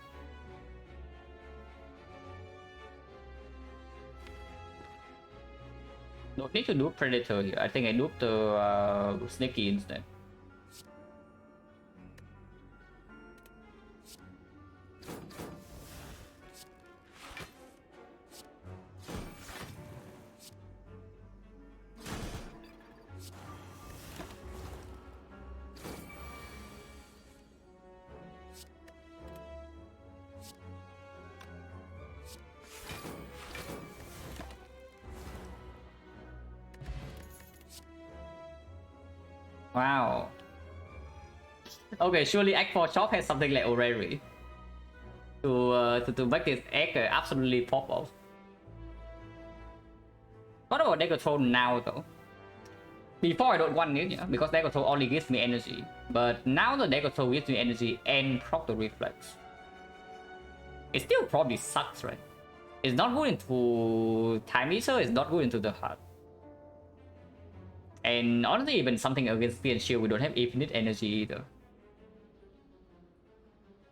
Speaker 1: Don't need to do Predator here. I think I duped the Sneaky instead. Wow. Okay, surely Act 4 Shop has something like Orrery to make this egg absolutely pop off. What about deck control now though? Before I don't want it, yeah, because deck control only gives me energy. But now the deck control gives me energy and proc the reflex. It still probably sucks, right? It's not good into Time Eater, it's not good into the heart. And honestly, even something against Spear and Shield, we don't have infinite energy either.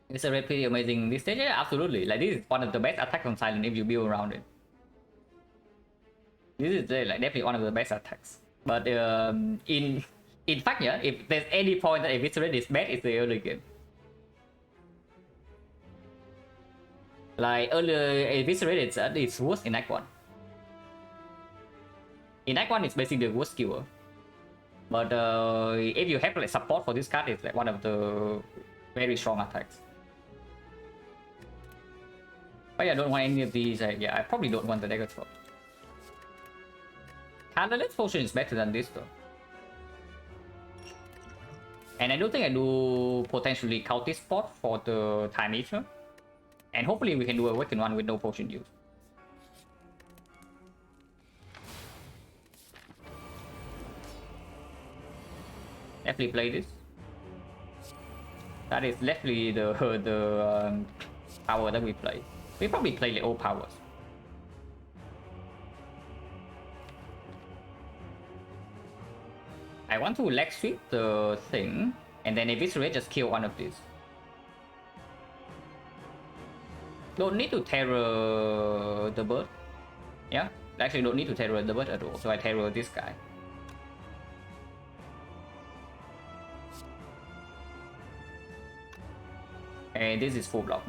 Speaker 1: Is a red pretty amazing this stage? Yeah, absolutely. Like this is one of the best attacks on Silent if you build around it. This is like definitely one of the best attacks. But in fact, yeah, if there's any point that Eviscerate is bad, it's the early game. Like earlier Eviscerate, it's worse in Act 1. In Act 1, it's basically the worst skewer. But if you have like support for this card, it's like one of the very strong attacks. But yeah, I don't want any of these. Yeah, I probably don't want the dagger throw. Colorless potion is better than this though. And I don't think I do potentially cultist spot for the Time Eater. And hopefully we can do a Awaken one with no potion use. Definitely play this. That is definitely the power that we play. We probably play like all powers. I want to leg sweep the thing, and then Eviscerate just kill one of these. Don't need to terror the bird. Yeah, I actually don't need to terror the bird at all, so I terror this guy. And this is full block.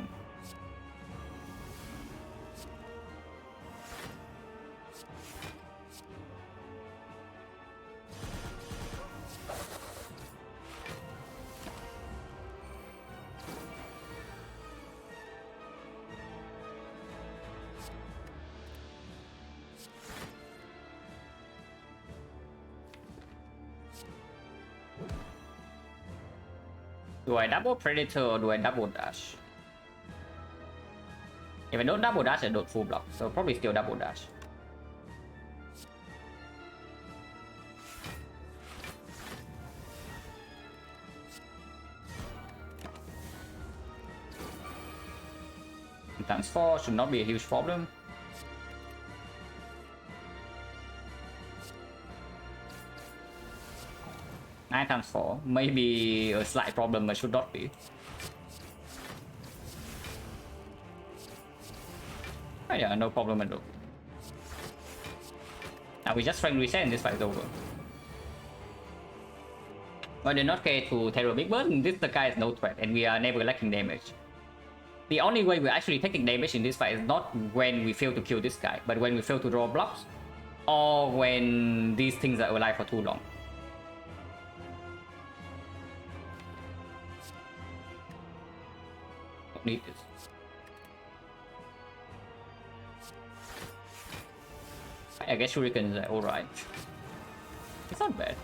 Speaker 1: Do I double Predator or do I double dash? If I don't double dash, I don't full block, so probably still double dash. Times 4 should not be a huge problem. Nine times 4, maybe a slight problem, but should not be. Oh yeah, no problem at all. Now we just strength reset and this fight is over. But in not case to terror big bird, this the guy is no threat and we are never lacking damage. The only way we're actually taking damage in this fight is not when we fail to kill this guy, but when we fail to draw blocks, or when these things are alive for too long. Don't need this. I guess shurikens are alright. It's not bad.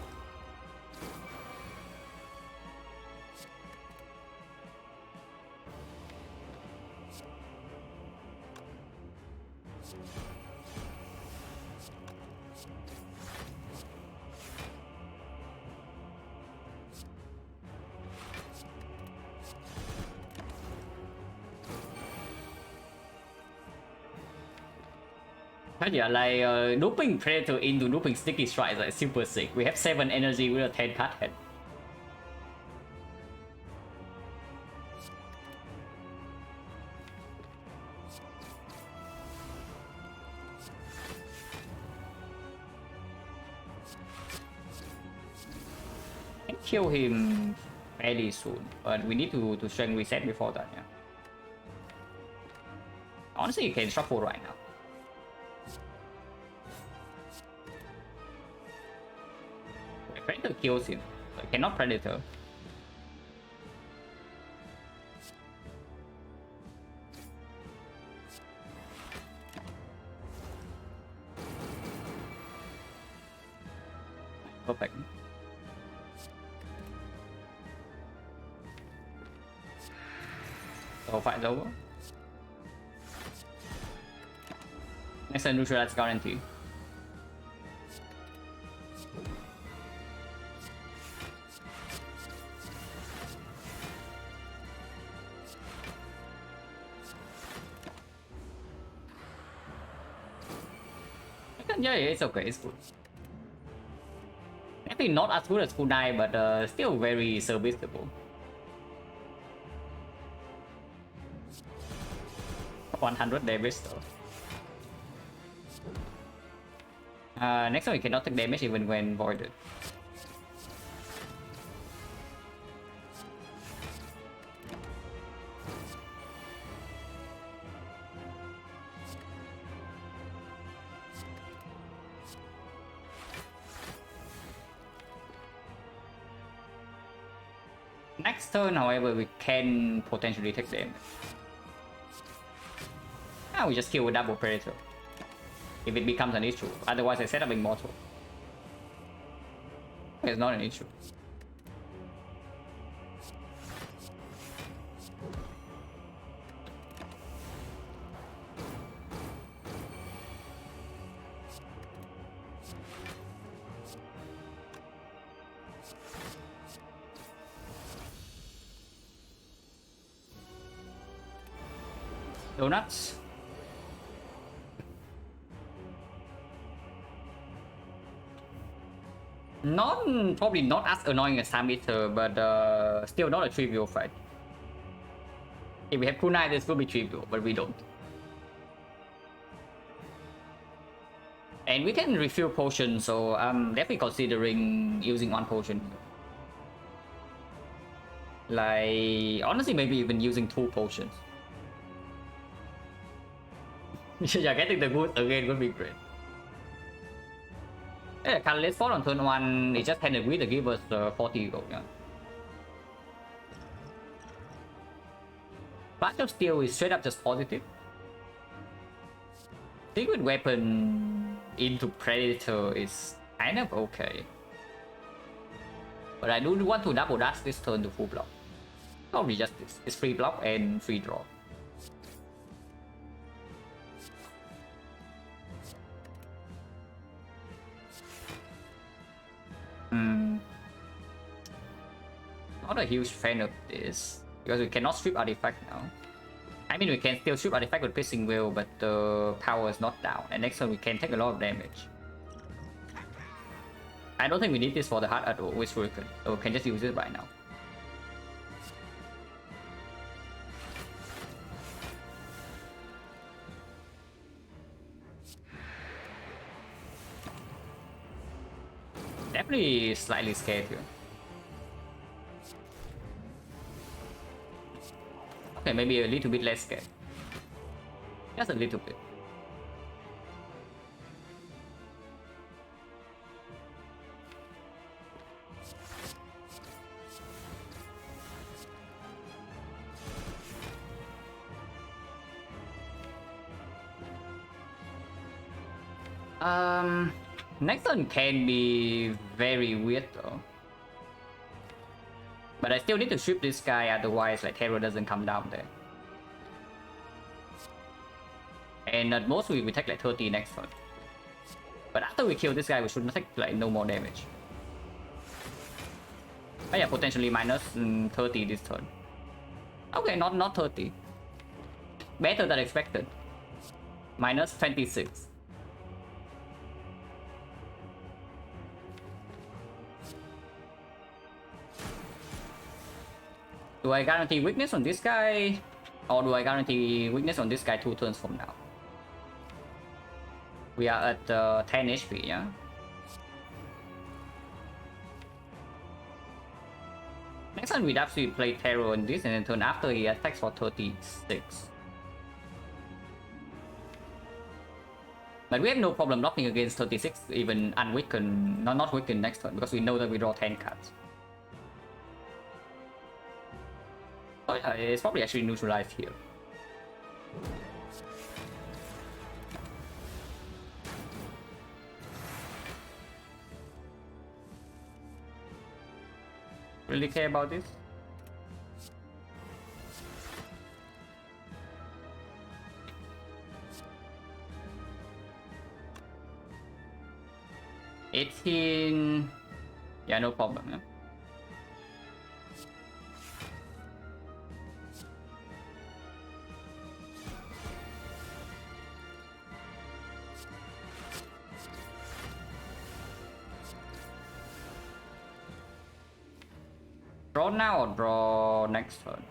Speaker 1: But yeah, like looping Predator into looping Sticky Strike is like super sick. We have 7 energy with a 10 cut head. Can kill him fairly soon, but we need to strength reset before that, yeah. Honestly, you can shuffle right now. Predator kills him, so I cannot Predator. Perfect. So fight's over. Next turn neutralize guarantee. Yeah, it's okay, it's good. Maybe not as good as Kunai, but still very serviceable. 100 damage though. Next one we cannot take damage even when voided. Next turn, however, we can potentially take damage. Now we just kill with double Predator. If it becomes an issue. Otherwise I set up Immortal. It's not an issue. Donuts. Probably not as annoying as Time Eater, but still not a trivial fight. If we have Kunai, this will be trivial, but we don't. And we can refill potions, so I'm definitely considering using one potion. Like, honestly, maybe even using 2 potions. Yeah, getting the good again would be great. Yeah, Catalyst Force on turn 1, it just handed with to give us 40 gold, yeah. Flash of Steel is straight up just positive. Secret Weapon into Predator is kind of okay. But I do want to double dash this turn to full block. Probably just this. It's free block and free draw. Not a huge fan of this, because we cannot strip artifact now. I mean, we can still strip artifact with Piercing Will, but the power is not down, and next turn we can take a lot of damage. I don't think we need this for the hard at all with Shuriken, so we can just use it right now. Definitely slightly scared here. Okay, maybe a little bit less scared. Just a little bit. Next turn can be very weird though. But I still need to strip this guy, otherwise like Terror doesn't come down there. And at most we take like 30 next turn. But after we kill this guy, we should not take like no more damage. But yeah, potentially minus 30 this turn. Okay, not 30. Better than expected. Minus 26. Do I guarantee weakness on this guy? Or do I guarantee weakness on this guy 2 turns from now? We are at 10 HP, yeah? Next time we'd actually play Terror on this, and then turn after he attacks for 36. But we have no problem blocking against 36, even unweakened, not weakened next turn, because we know that we draw 10 cards. So yeah, it's probably actually neutralized here. Really care about this? $18. Yeah, no problem. Yeah. Draw now or draw next turn?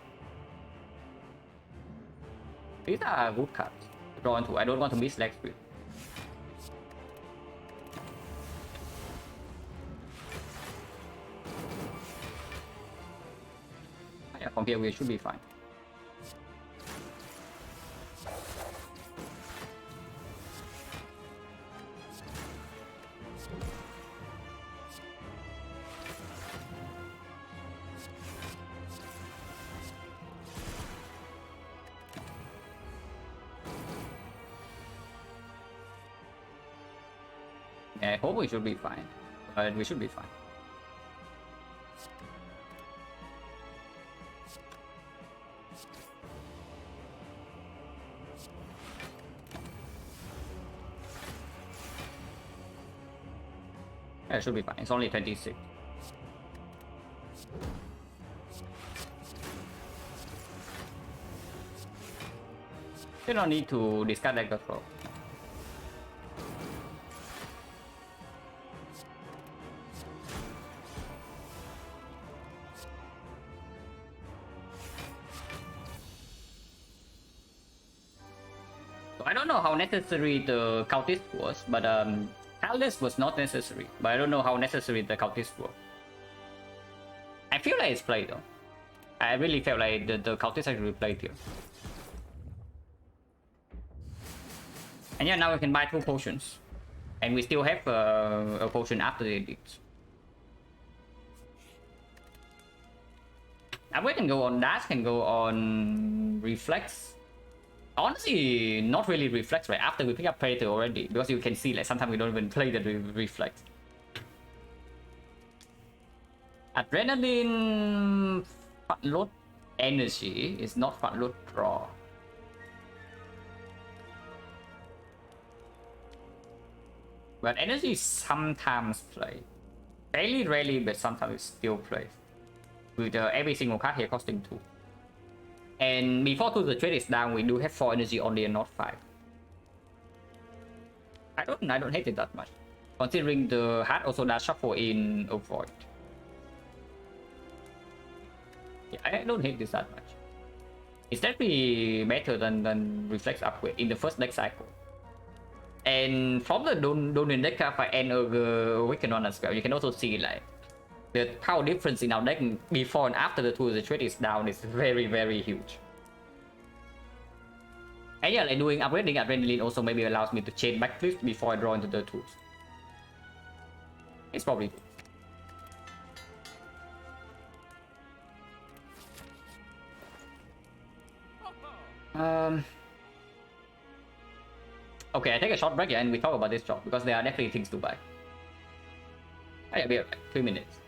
Speaker 1: These are good cards to draw into. I don't want to miss leg speed. Yeah, from here we should be fine. Yeah, I hope we should be fine. But we should be fine. Yeah, it should be fine. It's only 26. You don't need to discard that control. I don't know how necessary the cultist was, but Talus was not necessary. But I don't know how necessary the cultist were. I feel like it's played though. I really felt like the cultist actually played here. And yeah, now we can buy 2 potions. And we still have a potion after the edicts. Upgrade can go on dash, can go on reflex. Honestly, not really reflex, right? After we pick up Predator already. Because you can see, like, sometimes we don't even play the reflex. Adrenaline front load energy is not front load draw. But energy sometimes play. Fairly rarely, but sometimes it still plays. With every single card here costing 2. And before 2 the trade is down, we do have 4 energy only and not 5. I don't hate it that much. Considering the heart also does shuffle in Avoid. Yeah, I don't hate this that much. It's definitely better than Reflex upgrade in the first deck cycle. And from the Donin deck card and Awakened One as well, you can also see like the power difference in our deck before and after the 2 the trade is down is very, very huge. And yeah, like doing upgrading Adrenaline also maybe allows me to chain backflip before I draw into the 2s. It's probably good. Okay, I take a short break and we talk about this job because there are definitely things to buy. I'll be right back, 3 minutes.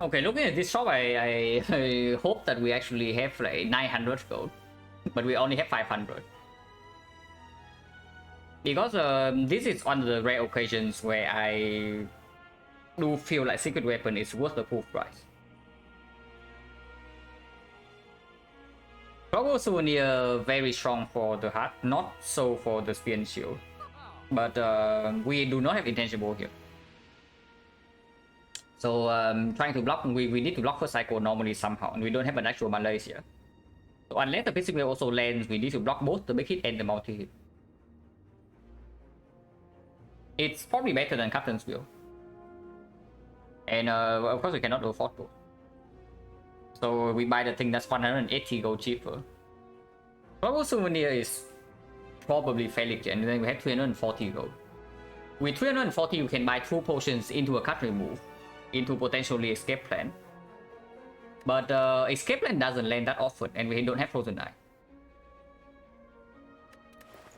Speaker 1: Okay, looking at this shop, I hope that we actually have like 900 gold, but we only have 500. Because this is one of the rare occasions where I do feel like secret weapon is worth the full price. Global Souvenir very strong for the heart, not so for the spear and shield. But we do not have intangible here. So trying to block, we need to block first cycle normally somehow, and we don't have an actual Malaysia. So unless the physical also lands, we need to block both the big hit and the multi hit. It's probably better than Captain's Wheel. And of course we cannot afford both. So we buy the thing that's 180 gold cheaper. Global Souvenir is probably Felix, and then we have 340 gold. With 340 you can buy 2 potions into a card remove, into potentially escape plan. But escape plan doesn't land that often, and we don't have Frozen Eye.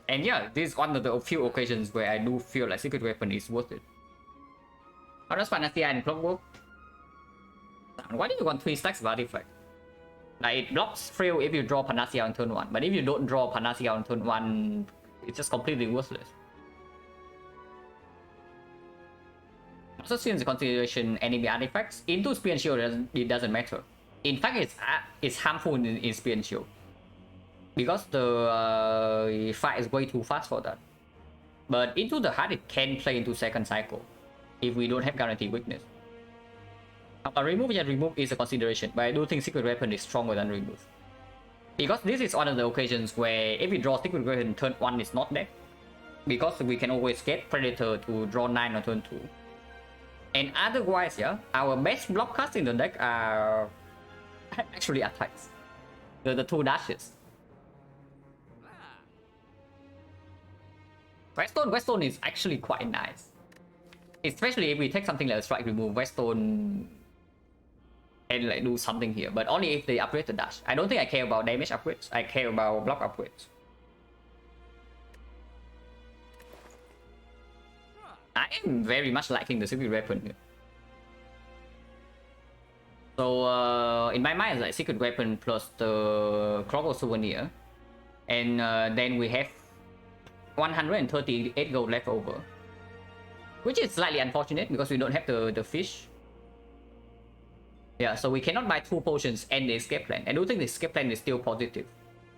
Speaker 1: And yeah, this is one of the few occasions where I do feel like secret weapon is worth it. How does Panacea and Clockwork? Why do you want 3 stacks of artifact? Like, it blocks Frill if you draw Panacea on turn 1, but if you don't draw Panacea on turn 1, it's just completely worthless. Also, since consideration enemy artifacts, into Spear and Shield it doesn't matter. In fact, it's harmful in Spear and Shield, because the fight is way too fast for that. But into the heart, it can play into second cycle if we don't have guaranteed weakness. Remove is a consideration, but I do think secret weapon is stronger than remove, because this is one of the occasions where if we draw secret weapon turn 1 is not dead, because we can always get Predator to draw 9 on turn 2. And otherwise, yeah, our best block cards in the deck are actually attacks. The 2 dashes. Weststone is actually quite nice. Especially if we take something like a strike remove, Weststone and like do something here. But only if they upgrade the dash. I don't think I care about damage upgrades. I care about block upgrades. I am very much liking the secret weapon here. So in my mind, it's like secret weapon plus the Global Souvenir, and then we have 138 gold left over, which is slightly unfortunate because we don't have the fish. Yeah, so we cannot buy 2 potions and the escape plan. I do think the escape plan is still positive.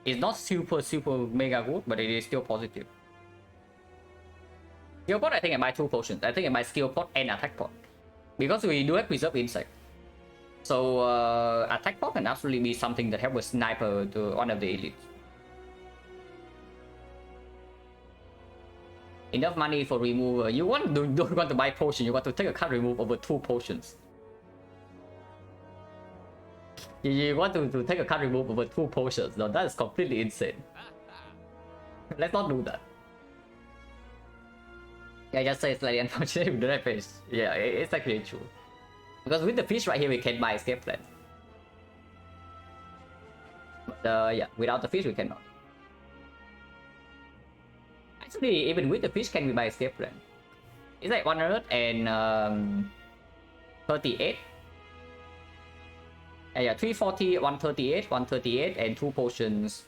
Speaker 1: It's not super mega good, but it is still positive. Skill pot, I think I buy 2 potions. I think I buy skill pot and attack pot, because we do have preserve insect. So attack pot can absolutely be something that helps a sniper to one of the elites. Enough money for removal. You don't want to buy potion. You want to take a card remove over 2 potions. You want to take a card remove over 2 potions. No, that is completely insane. Let's not do that. Yeah, I just say it's slightly unfortunate we don't have fish. Yeah, it's actually true. Because with the fish right here, we can buy escape plan. But yeah, without the fish, we cannot. Actually, even with the fish, can we buy escape plan? It's like 138. Yeah, 340, 138, and 2 potions.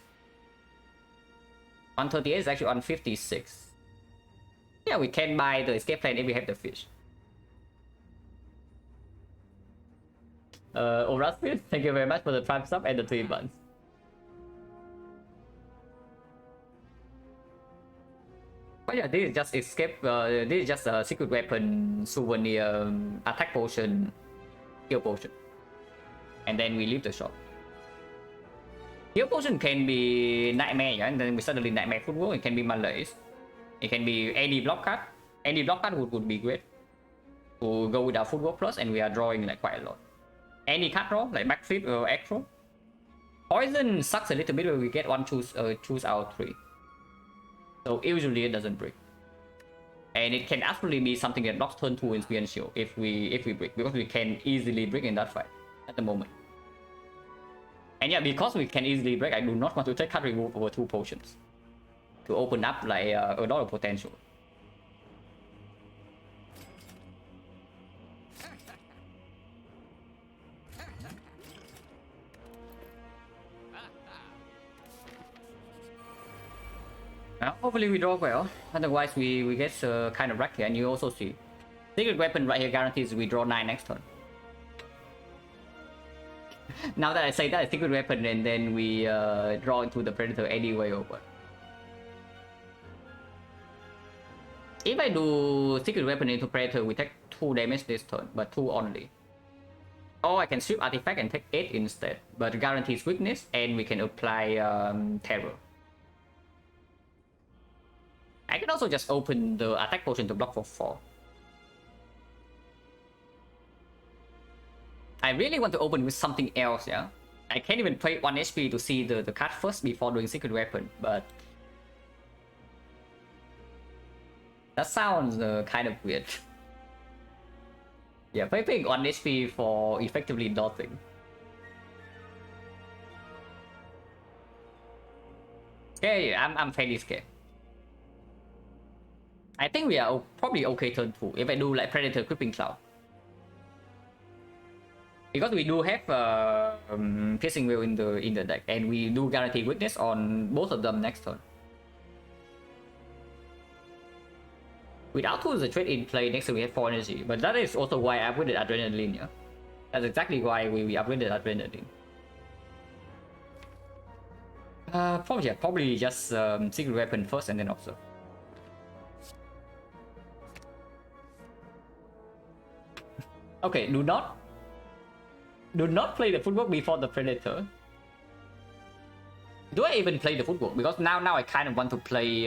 Speaker 1: 138 is actually 156. Yeah, we can buy the escape plan if we have the fish. Orasfield, thank you very much for the Prime sub and the 3 months. But yeah, this is just escape. This is just a secret weapon, souvenir, attack potion, heal potion, and then we leave the shop. Heal potion can be nightmare, yeah? And then we suddenly nightmare football. It can be malaise. It can be any block card. Any block card would be great to go with our football plus, and we are drawing like quite a lot. Any card draw like backflip or acro. Poison sucks a little bit when we get one choose out 3. So usually it doesn't break, and it can absolutely be something that blocks turn 2 in Spear and Shield if we break, because we can easily break in that fight at the moment. And yeah, because we can easily break, I do not want to take card remove over 2 potions to open up like a lot of potential. Hopefully we draw well, otherwise we get kind of wrecked here. And you also see secret weapon right here guarantees we draw 9 next turn. Now that I say that, secret weapon, and then we draw into the predator anyway over. If I do secret weapon into predator, we take 2 damage this turn, but 2 only. Or I can strip artifact and take 8 instead, but guarantees weakness, and we can apply terror. I can also just open the attack potion to block for 4. I really want to open with something else, yeah? I can't even play 1 HP to see the card first before doing secret weapon, but... that sounds kind of weird. Yeah, playing 1 HP for effectively nothing. Okay, I'm fairly scared. I think we are probably okay turn 2 if I do like Predator Creeping Cloud. Because we do have Piercing Wheel in the deck, and we do guarantee weakness on both of them next turn. Without 2 is a trade in play, next turn we have 4 energy, but that is also why I upgraded Adrenaline, yeah? That's exactly why we upgraded Adrenaline. Probably just Secret Weapon first and then Observe. Okay, do not play the footwork before the Predator. Do I even play the footwork? Because now I kind of want to play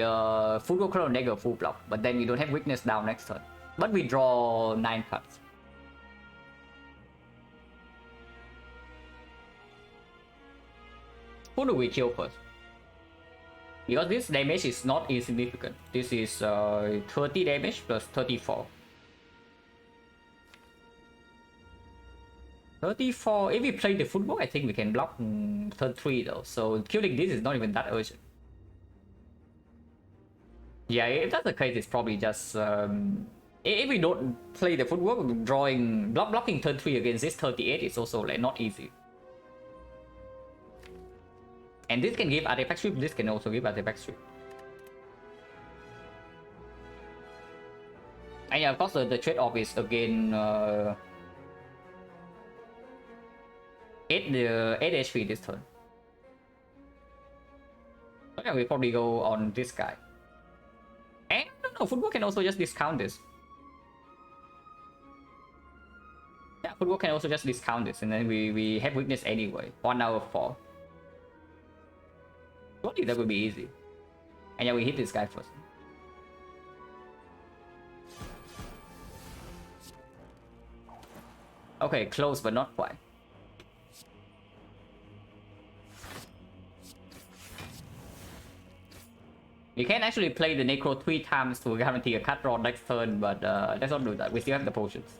Speaker 1: footwork Chrono Dagger full block, but then we don't have weakness down next turn. But we draw 9 cards. Who do we kill first? Because this damage is not insignificant. This is 30 damage plus 34. 34, if we play the footwork, I think we can block turn 3 though. So killing this is not even that urgent. Yeah, if that's the case, it's probably just... if we don't play the footwork, blocking turn 3 against this 38 is also like not easy. And this can give artifact sweep, this can also give artifact sweep. And yeah, of course the trade-off is again 8 HP this turn. Okay, we probably go on this guy. And no, footwork can also just discount this. Yeah, footwork can also just discount this, and then we have weakness anyway. 1 out of 4. Surely that would be easy. And yeah, we hit this guy first. Okay, close but not quite. You can actually play the Necro 3 times to guarantee a card draw next turn, but let's not do that. We still have the potions.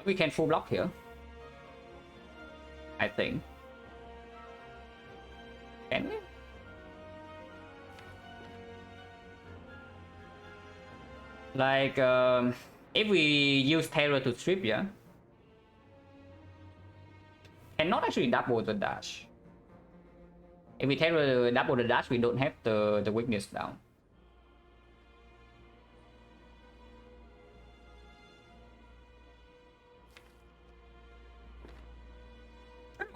Speaker 1: We can full block here, I think. Can we? Like, if we use Terror to strip, yeah? Cannot actually double the dash. If we Terror double the dash, we don't have the weakness down.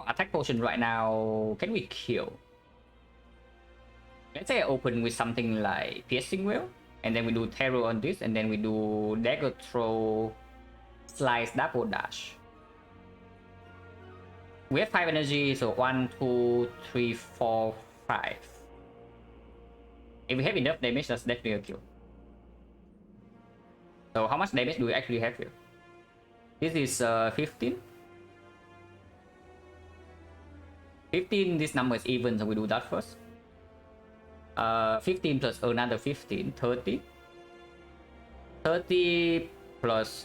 Speaker 1: Attack potion right now, can we kill? Let's say I open with something like Piercing Wheel, and then we do Terror on this, and then we do Dagger Throw, Slice, Double Dash. We have 5 energy, so 1, 2, 3, 4, 5. If we have enough damage, that's definitely a kill. So how much damage do we actually have here? This is 15. 15, this number is even, so we do that first. 15 plus another 15, 30. 30 plus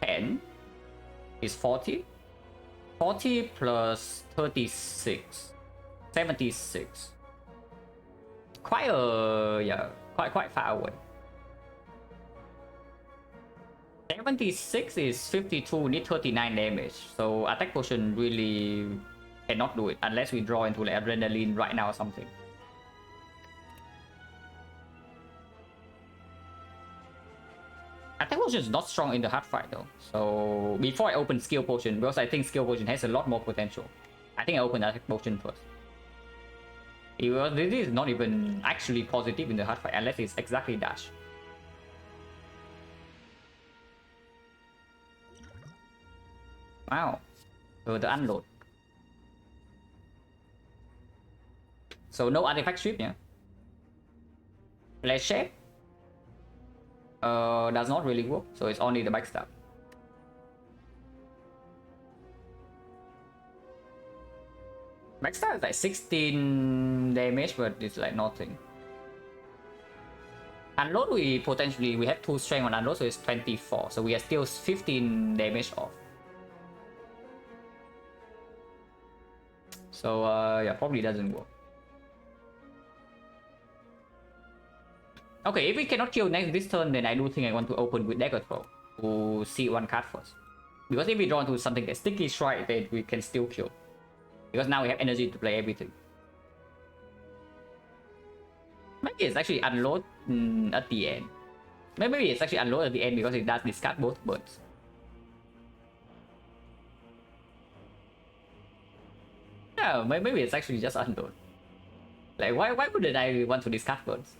Speaker 1: 10 is 40. 40 plus 36, 76. Quite yeah, quite far away. 76 is 52, need 39 damage. So attack potion really cannot do it unless we draw into like adrenaline right now or something. Attack potion is not strong in the hard fight though. So before I open skill potion, because I think skill potion has a lot more potential, I think I open attack potion first. This is not even actually positive in the hard fight unless it's exactly dash. Wow. So the unload. So no artifact strip, yeah. Flash shape does not really work, so it's only the backstab. Backstab is like 16 damage, but it's like nothing. Unload we have 2 strength on unload, so it's 24. So we are still 15 damage off. So yeah, probably doesn't work. Okay, if we cannot kill this turn, then I do think I want to open with Dagger Throw to see one card first. Because if we draw into something like Sticky Strike, then we can still kill. Because now we have energy to play everything. Maybe it's actually unload at the end. Maybe it's actually unload at the end because it does discard both birds. Yeah, maybe it's actually just unload. Like, why wouldn't I want to discard birds?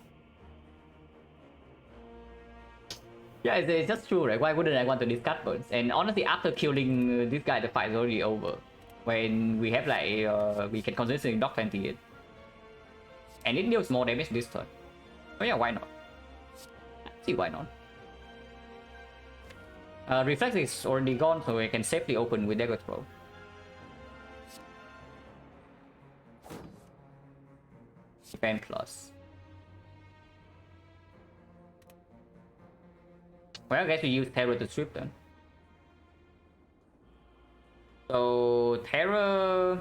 Speaker 1: Yeah, it's just true, right? Why wouldn't I want to discard birds? And honestly, after killing this guy, the fight is already over. When we have like, we can consistently knock 28. And it deals more damage this turn. Oh yeah, why not? Let's see why not. Reflex is already gone, so we can safely open with Dagger Throw. Defense plus. Well, I guess we use Terror to strip then. So Terror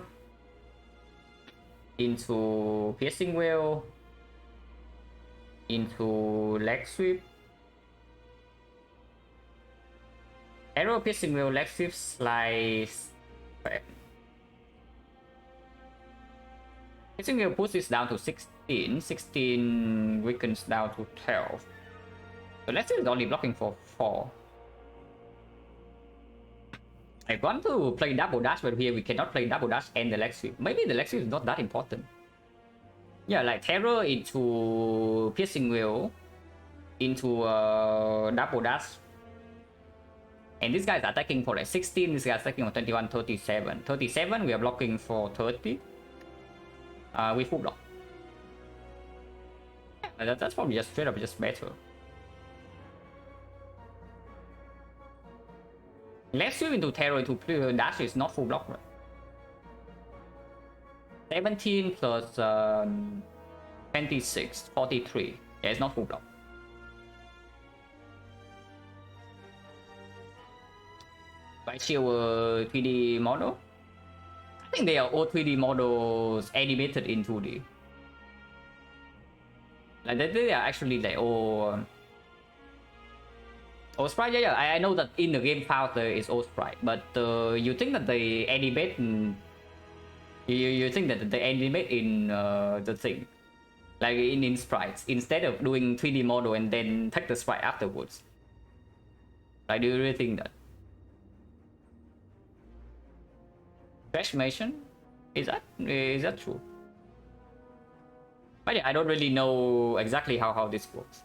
Speaker 1: into Piercing Whale, into Leg Sweep. Arrow, Piercing Whale, Leg Sweep, Slice. Piercing Whale puts this down to 16. 16 weakens down to 12. So Leg Sweep is only blocking for 4. I want to play double dash, but here we cannot play double dash and the leg sweep. Maybe the leg sweep is not that important. Yeah, like Terror into Piercing Whale, into double dash. And this guy is attacking for like 16, this guy is attacking for 21, 37. 37, we are blocking for 30. We full block. Yeah, that's probably just straight up just better. Let's swim into Terror into dash is not full block, right? 17 plus 26, 43. Yeah, it's not full block. By Shield 3D model? I think they are all 3D models animated in 2D. Like they are actually like all sprite. Yeah, I know that in the game file there is all sprite, but you think that they animate you think that they animate in the thing, like in sprites, instead of doing 3D model and then take the sprite afterwards. Like, do you really think that? Transformation? Is that true? But yeah, I don't really know exactly how this works.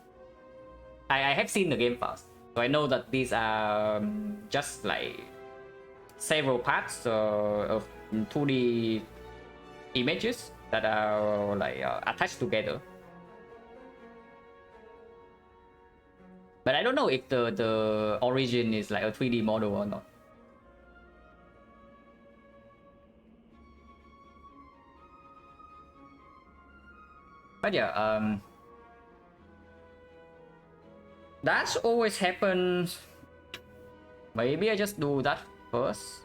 Speaker 1: I have seen the game files, so I know that these are just like several parts of 2D images that are like attached together. But I don't know if the origin is like a 3D model or not. But yeah, that always happens. Maybe I just do that first.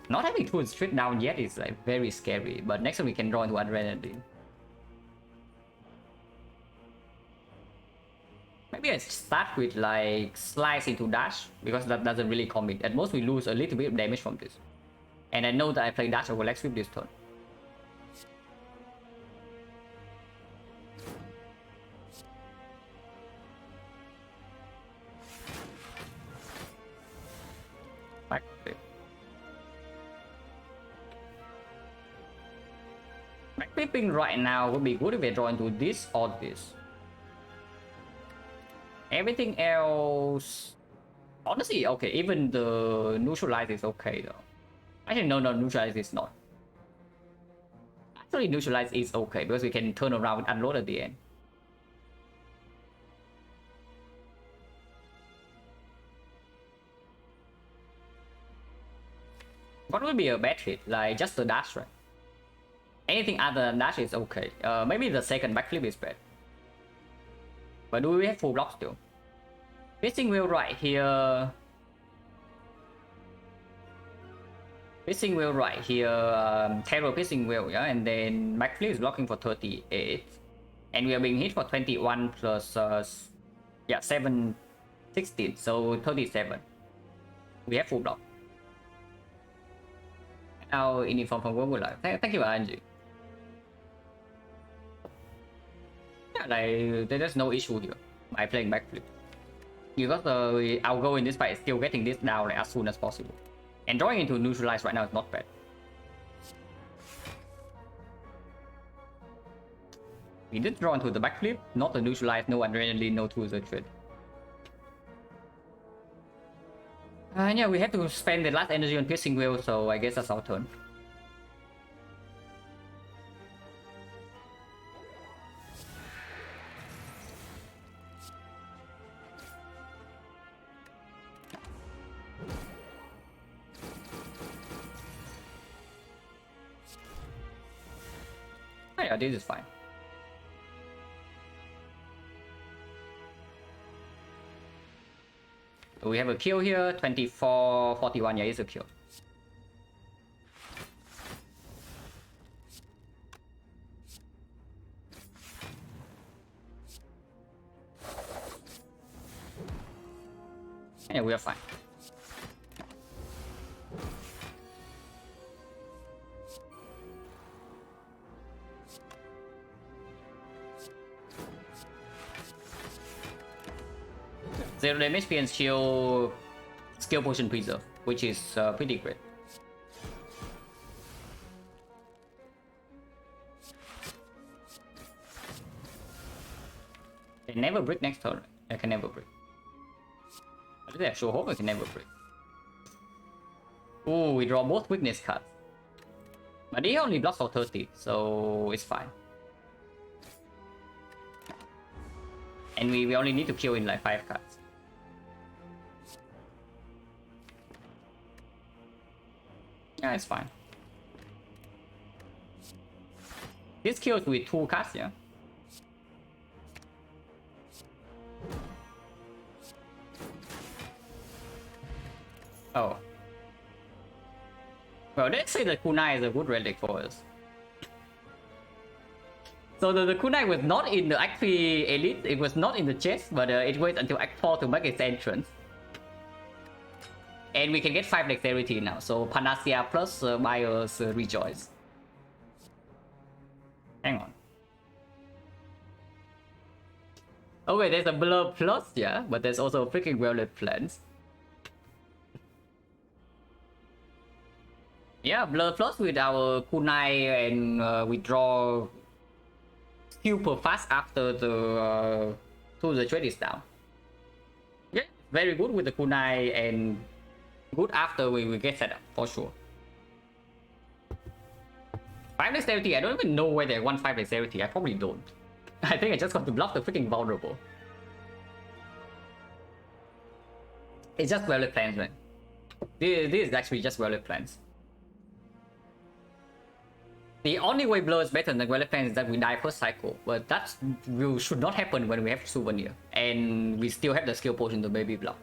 Speaker 1: Not having tools straight down yet is like very scary, but next time we can draw into adrenaline. Maybe I start with like slice into dash, because that doesn't really commit. At most we lose a little bit of damage from this. And I know that I play dash over leg sweep this turn. Back flip. Back flipping right now would be good if we draw into this or this. Everything else, honestly, okay. Even the neutralize is okay though. Actually, no, neutralize is not. Actually, neutralize is okay because we can turn around and unload at the end. What would be a bad hit? Like just the dash, right? Anything other than dash is okay. Maybe the second backflip is bad. But do we have full block still? Fishing wheel right here. Fishing wheel right here. Terror fishing wheel, yeah, and then backflip is blocking for 38, and we are being hit for 21 plus yeah, 7, 16, so 37. We have full block. Now in inform from Google, thank you, RNG. Yeah, like there's no issue here by playing backflip, because our goal in this fight is still getting this down like, as soon as possible. And drawing into neutralize right now is not bad. We did draw into the backflip, not the neutralize, no adrenaline, no tools or trade. And yeah, we have to spend the last energy on piercing wheel, so I guess that's our turn. Oh yeah, this is fine. So we have a kill here, 24, 41, yeah, it's a kill. Yeah, we are fine. Zero damage, PN shield, skill potion preserve, which is pretty great. I can never break next turn. I can never break. At least I sure hope I can never break. Ooh, we draw both weakness cards. But he only blocks for 30, so it's fine. And we only need to kill in like 5 cards. Yeah, it's fine. This kills with 2 cards, yeah. Oh. Well, let's say the kunai is a good relic for us. So the kunai was not in the Act 3 Elite, it was not in the chest, but it waits until Act 4 to make its entrance. And we can get 5 dexterity now, so Panacea plus Buyers Rejoice. Hang on. Oh wait, there's a Blur plus, yeah, but there's also freaking Violet Plans. Yeah, Blur plus with our kunai, and we draw super fast after the trade is down. Yeah, very good with the kunai and good after we get set up, for sure. 5 dexterity, I don't even know whether I want 5 dexterity, I probably don't. I think I just got to block the freaking vulnerable. It's just Violet Plans, man. This is actually just Violet Plans. The only way Blur is better than Violet Plans is that we die first cycle, but that should not happen when we have Souvenir, and we still have the skill potion to baby block.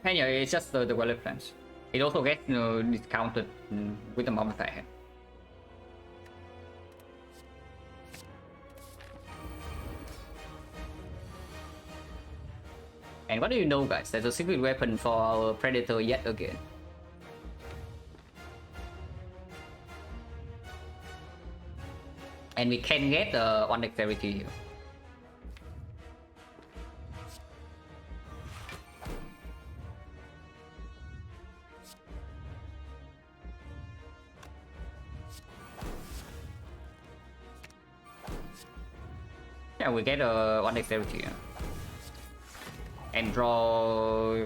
Speaker 1: Anyway, it's just the Violet Plans. It also gets discounted with the Mummified Hand. And what do you know, guys? There's a secret weapon for our Predator yet again. And we can get one dexterity here. Yeah, we get one dexterity here. And draw...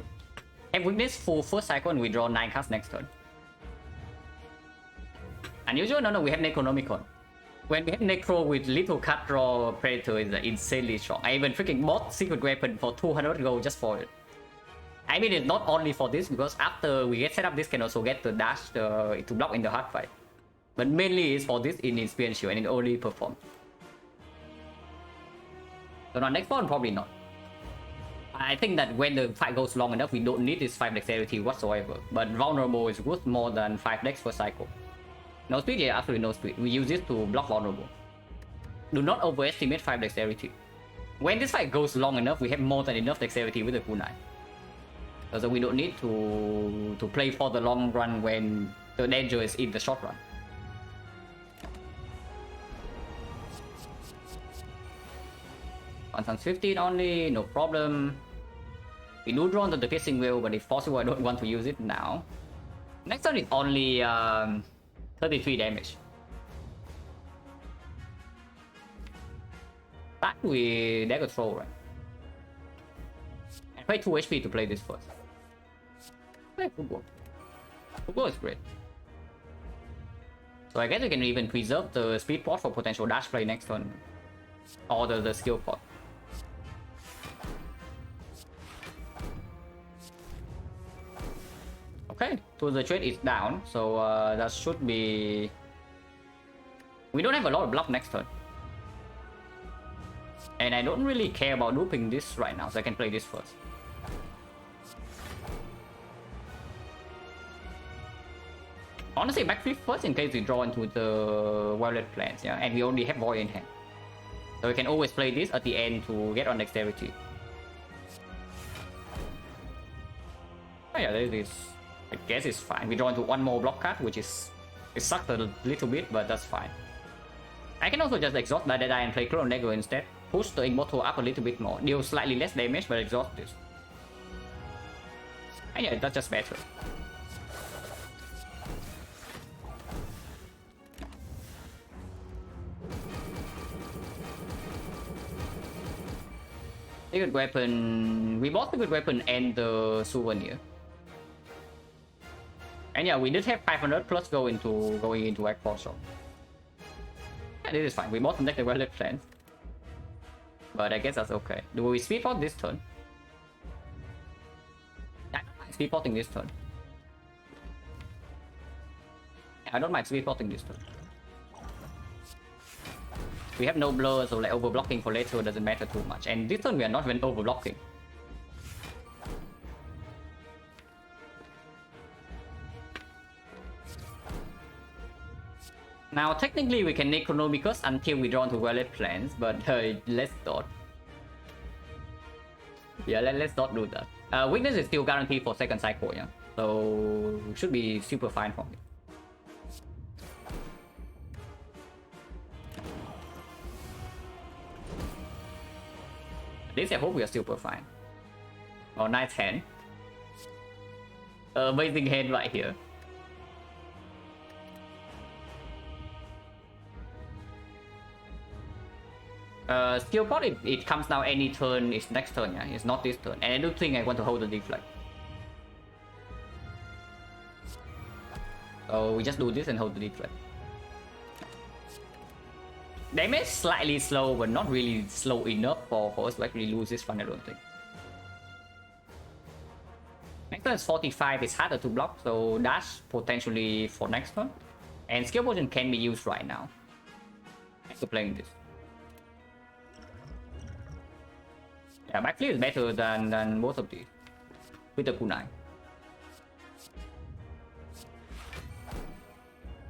Speaker 1: Have weakness full first cycle and we draw 9 cards next turn. Unusual? No, we have Necronomicon. When we have Necro with little card draw Predator is insanely strong. I even freaking bought Secret Weapon for 200 gold just for it. I mean, it's not only for this, because after we get set up, this can also get the dash to block in the hard fight. But mainly it's for this in Experience Shield and it only performs. So now next one, probably not. I think that when the fight goes long enough, we don't need this 5 dexterity whatsoever. But vulnerable is worth more than 5 dex per cycle. No speed? Yeah, absolutely no speed. We use this to block vulnerable. Do not overestimate 5 dexterity. When this fight goes long enough, we have more than enough dexterity with the kunai. So we don't need to play for the long run when the danger is in the short run. On times 15 only, no problem. We do draw into the piercing wheel, but if possible, I don't want to use it now. Next turn is only 33 damage. Back with Dagger Throw, right? And pay 2 HP to play this first. Play football. Football is great. So I guess we can even preserve the speed pot for potential dash play next turn. Or the skill pot. Okay, so the trade is down, so that should be... We don't have a lot of block next turn. And I don't really care about looping this right now, so I can play this first. Honestly, backflip first in case we draw into the Violet Plants, yeah, and we only have Void in hand. So we can always play this at the end to get on dexterity. Oh yeah, there it is. I guess it's fine. We draw into one more block card, which is... It sucked a little bit, but that's fine. I can also just exhaust Die and play Clone Dagger instead. Push the Immortal up a little bit more. Deal slightly less damage, but exhaust this. And yeah, that's just better. Secret Weapon... We bought the Secret Weapon and the Souvenir. And yeah, we did have 500 plus going into Act 4 shop. Yeah, this is fine. We bought some deck the Violet Plants. But I guess that's okay. Do we speed pot this turn? I don't mind speed potting this turn. Yeah, I don't mind speed potting this turn. We have no blur, so like overblocking for later doesn't matter too much. And this turn we are not even overblocking. Now technically we can Necronomicus until we draw into Violet Plants, but let's not. Yeah, let's not do that. Weakness is still guaranteed for second cycle, yeah. So should be super fine for me. At least I hope we are super fine. Oh, nice hand. Amazing hand right here. Skill pot, it comes now any turn, it's next turn, yeah, it's not this turn. And I don't think I want to hold the deflect. So we just do this and hold the deflect. Damage slightly slow, but not really slow enough for us to actually lose this one, I don't think. Next turn is 45, it's harder to block, so dash potentially for next turn. And skill potion can be used right now. Thanks for playing this. Yeah, backflip is better than both of these with the kunai.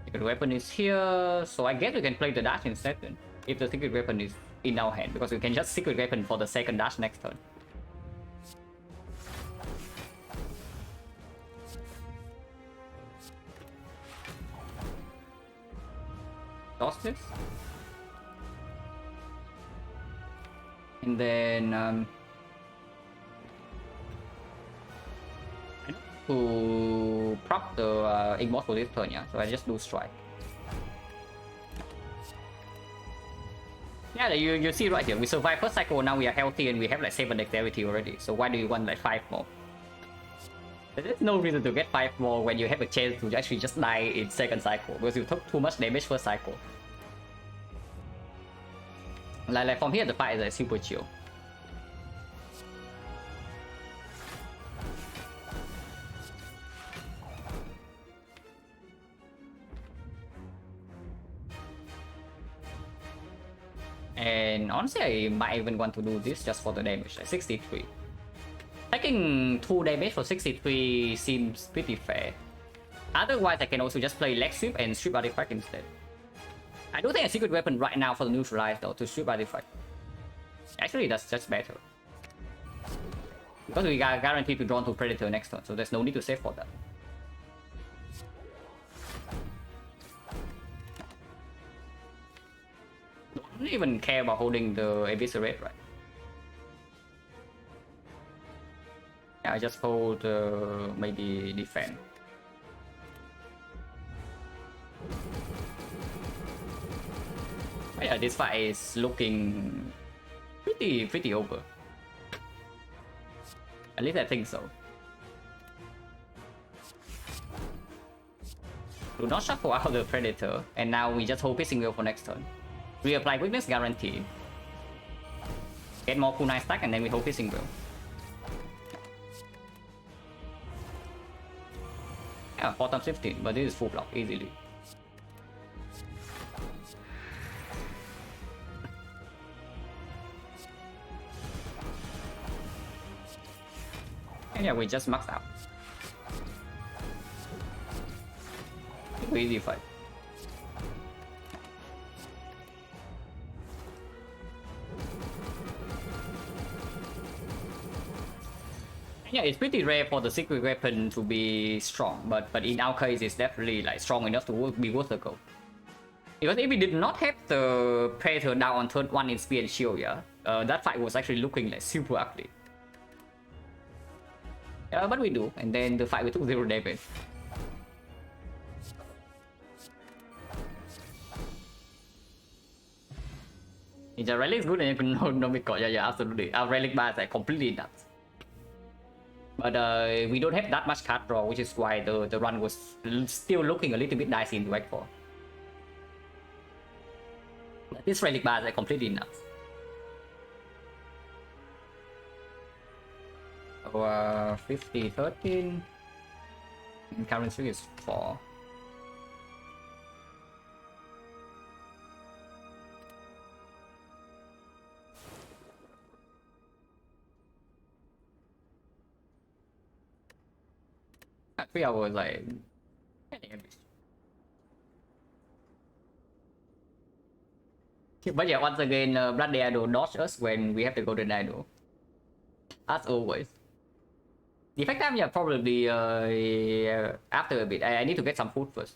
Speaker 1: Secret weapon is here, so I guess we can play the dash instead then, if the secret weapon is in our hand, because we can just secret weapon for the second dash next turn. Dodge this. And then I need to prop the Igmos for this turn, yeah. So I just do strike. Yeah, you see right here, we survived first cycle, now we are healthy and we have like 7 dexterity already. So why do you want like 5 more? There's no reason to get 5 more when you have a chance to actually just die in second cycle, because you took too much damage first cycle. Like from here the fight is like super chill. And honestly, I might even want to do this just for the damage, like 63. Taking 2 damage for 63 seems pretty fair. Otherwise, I can also just play leg sweep and strip artifact instead. I do think a secret weapon right now for the neutralize though, to strip artifact. Actually, that's just better. Because we are guaranteed to draw to Predator next turn, so there's no need to save for that. Don't even care about holding the Eviscerate, right? Yeah, I just hold maybe defend. But yeah, this fight is looking pretty over. At least I think so. Do not shuffle out the Predator, and now we just hold Pissing Wheel for next turn. Reapply Weakness guarantee. Get more Kunai stack, and then we hold Pissing Wheel. Yeah, 4 times 15, but this is full block easily. And yeah, we just maxed out. Easy fight. Yeah, it's pretty rare for the secret weapon to be strong, but in our case, it's definitely like strong enough to be worth the goal. Because if we did not have the Predator down on turn 1 in Spear and Shield, yeah, that fight was actually looking like super ugly. Yeah, but we do, and then the fight we took 0 damage. Ninja Relic is good and you can no Midgard, yeah, absolutely. Our Relic bar is like completely nuts. But we don't have that much card draw, which is why the run was still looking a little bit dicey in Wake 4. But this Relic bar is like completely nuts. So 50, 13. And currency is 4. At 3 hours like but yeah, once again, Bloody Idol dodge us when we have to go to Idol. As always. The effect time, yeah, probably after a bit. I need to get some food first.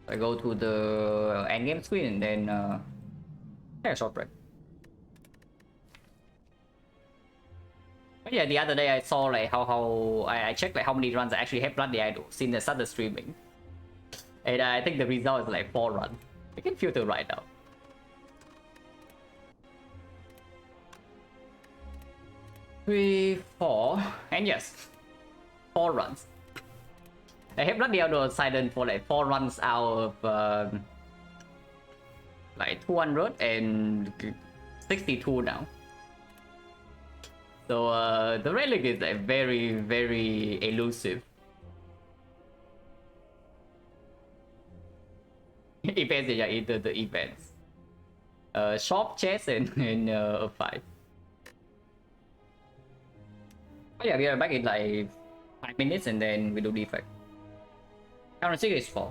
Speaker 1: I go to the endgame screen and then take a short break. But yeah, the other day I saw like how I checked like how many runs I actually have Bloody Idol since I started streaming. And I think the result is like 4 runs. I can filter right now. Three, 4, and yes, 4 runs. I have Bloody Idol Silent for like 4 runs out of like 262 now. So the relic is like very elusive. Events, yeah, either the events. Shop, chess, and a 5. Oh yeah, we are back in like 5 minutes and then we do defect. Currency is 4.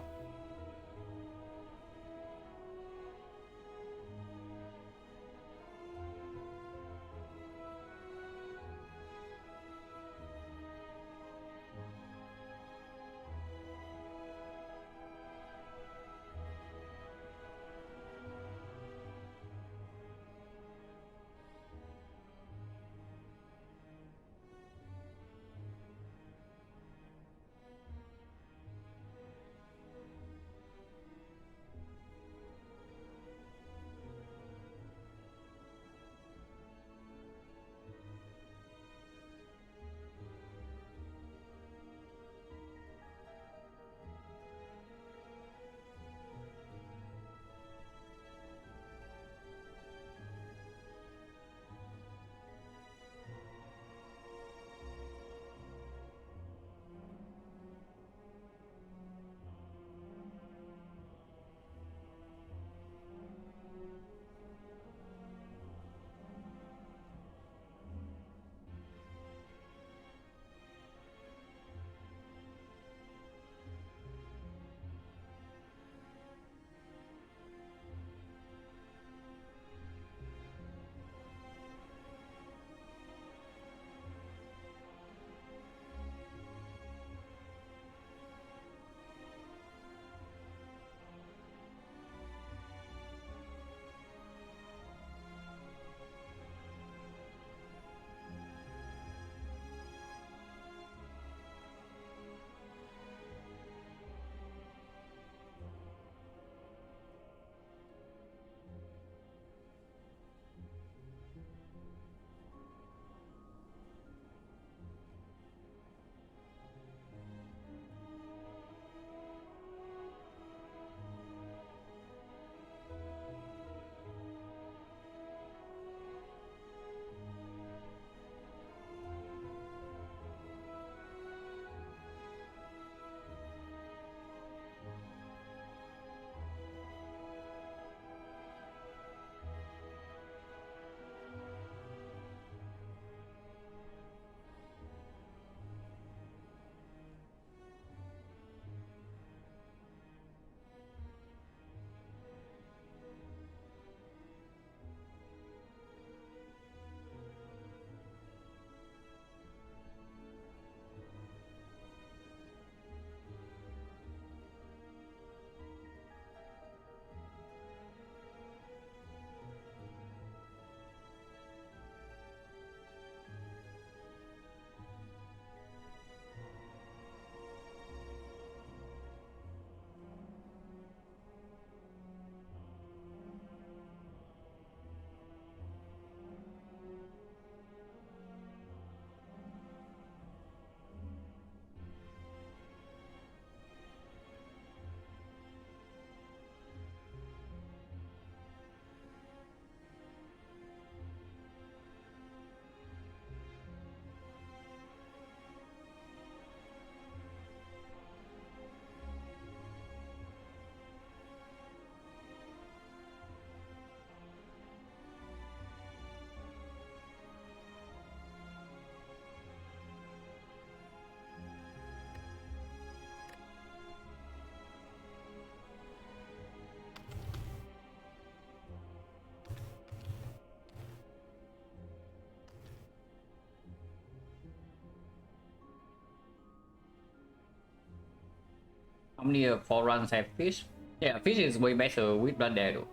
Speaker 1: How many foreruns have fish? Yeah, fish is way better with blood there though.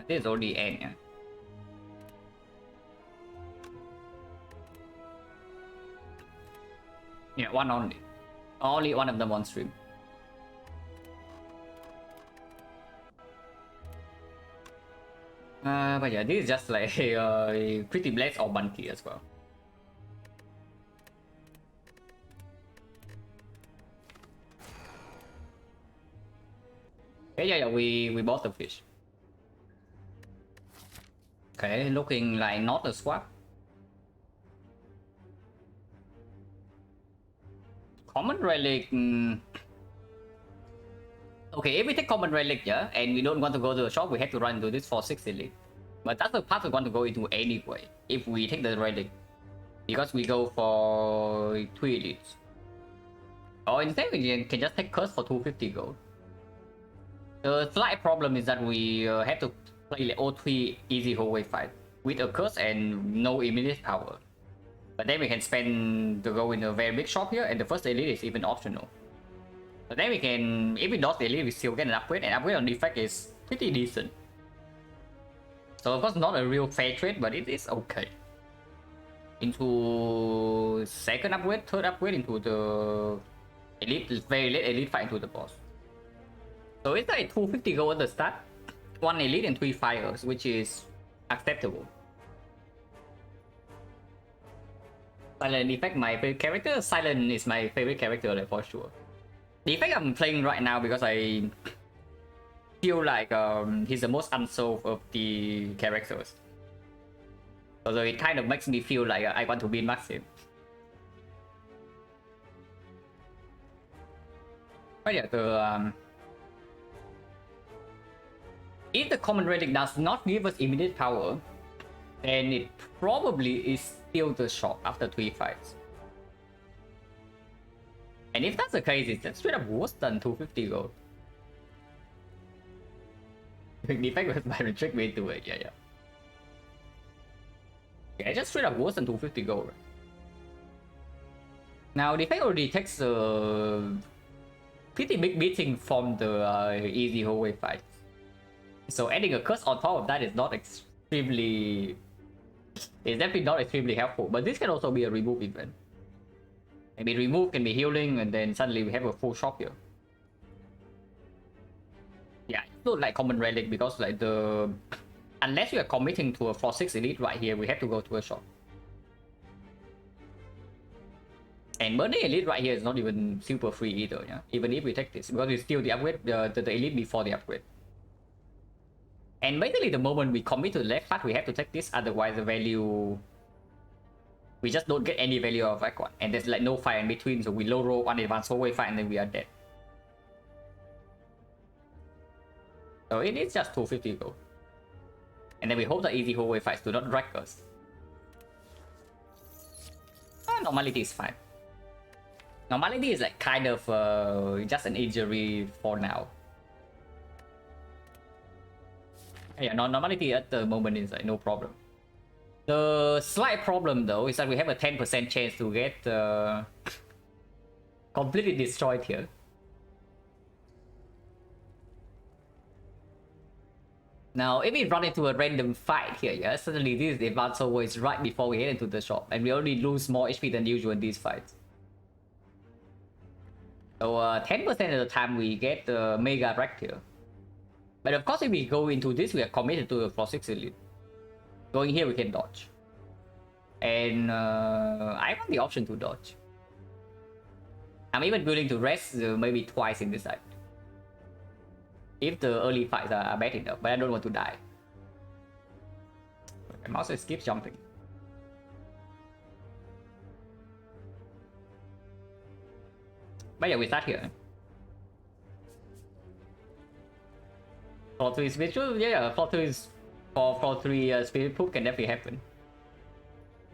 Speaker 1: This is already end, yeah. Yeah, one only. Only one of them on stream. But yeah, this is just like a pretty blessed or bunky as well. Yeah, we bought the fish. Okay, looking like not a swap. Common relic. Okay, if we take common relic, yeah, and we don't want to go to the shop, we have to run to this for 6 elite. But that's the path we want to go into anyway, if we take the relic. Because we go for 3 elites. Or instead we can just take curse for 250 gold. The slight problem is that we have to play like O3 easy hallway fight with a curse and no immediate power. But then we can spend to go in a very big shop here, and the first elite is even optional. But then we can, if we dodge the elite, we still get an upgrade, and upgrade on defect is pretty decent. So of course not a real fair trade, but it is okay. Into second upgrade, third upgrade into the elite, very late elite fight into the boss. So it's like 250 gold at the start, 1 elite and 3 fires, which is acceptable. Silent effect, my favorite character. Silent is my favorite character, like, for sure. The effect I'm playing right now because I feel like he's the most unsolved of the characters. So it kind of makes me feel like I want to be Maxim. But yeah, if the common relic does not give us immediate power, then it probably is still the shop after 3 fights. And if that's the case, it's just straight up worse than 250 gold. The effect was my trick way to it, yeah. Yeah, just straight up worse than 250 gold. Now, the effect already takes a pretty big beating from the easy hallway fight. So adding a curse on top of that is not extremely... It's definitely not extremely helpful, but this can also be a remove event. Maybe remove can be healing, and then suddenly we have a full shop here. Yeah, it's not like common relic because like the... Unless you are committing to a 4-6 elite right here, we have to go to a shop. And burning elite right here is not even super free either, yeah? Even if we take this, because it's still the upgrade, the elite before the upgrade. And basically the moment we commit to the left part, we have to take this, otherwise the value... We just don't get any value of that one. And there's like no fight in between, so we low roll one advanced hallway fight and then we are dead. So it is just 250 gold. And then we hope the easy hallway fights do not drag us. Normality is fine. Normality is like kind of just an injury for now. Yeah, normality at the moment is like no problem. The slight problem though is that we have a 10% chance to get completely destroyed here. Now, if we run into a random fight here, yeah, suddenly this is the advanced hallway is right before we head into the shop, and we only lose more HP than usual in these fights. So 10% of the time we get the mega wrecked here. But of course, if we go into this, we are committed to a 4-6 elite. Going here, we can dodge. And I want the option to dodge. I'm even willing to rest maybe twice in this side. If the early fights are bad enough, but I don't want to die. My mouse just keeps jumping. But yeah, we start here. Floor 3 spiritual, yeah, floor 3 is for 3 spirit poop can definitely happen.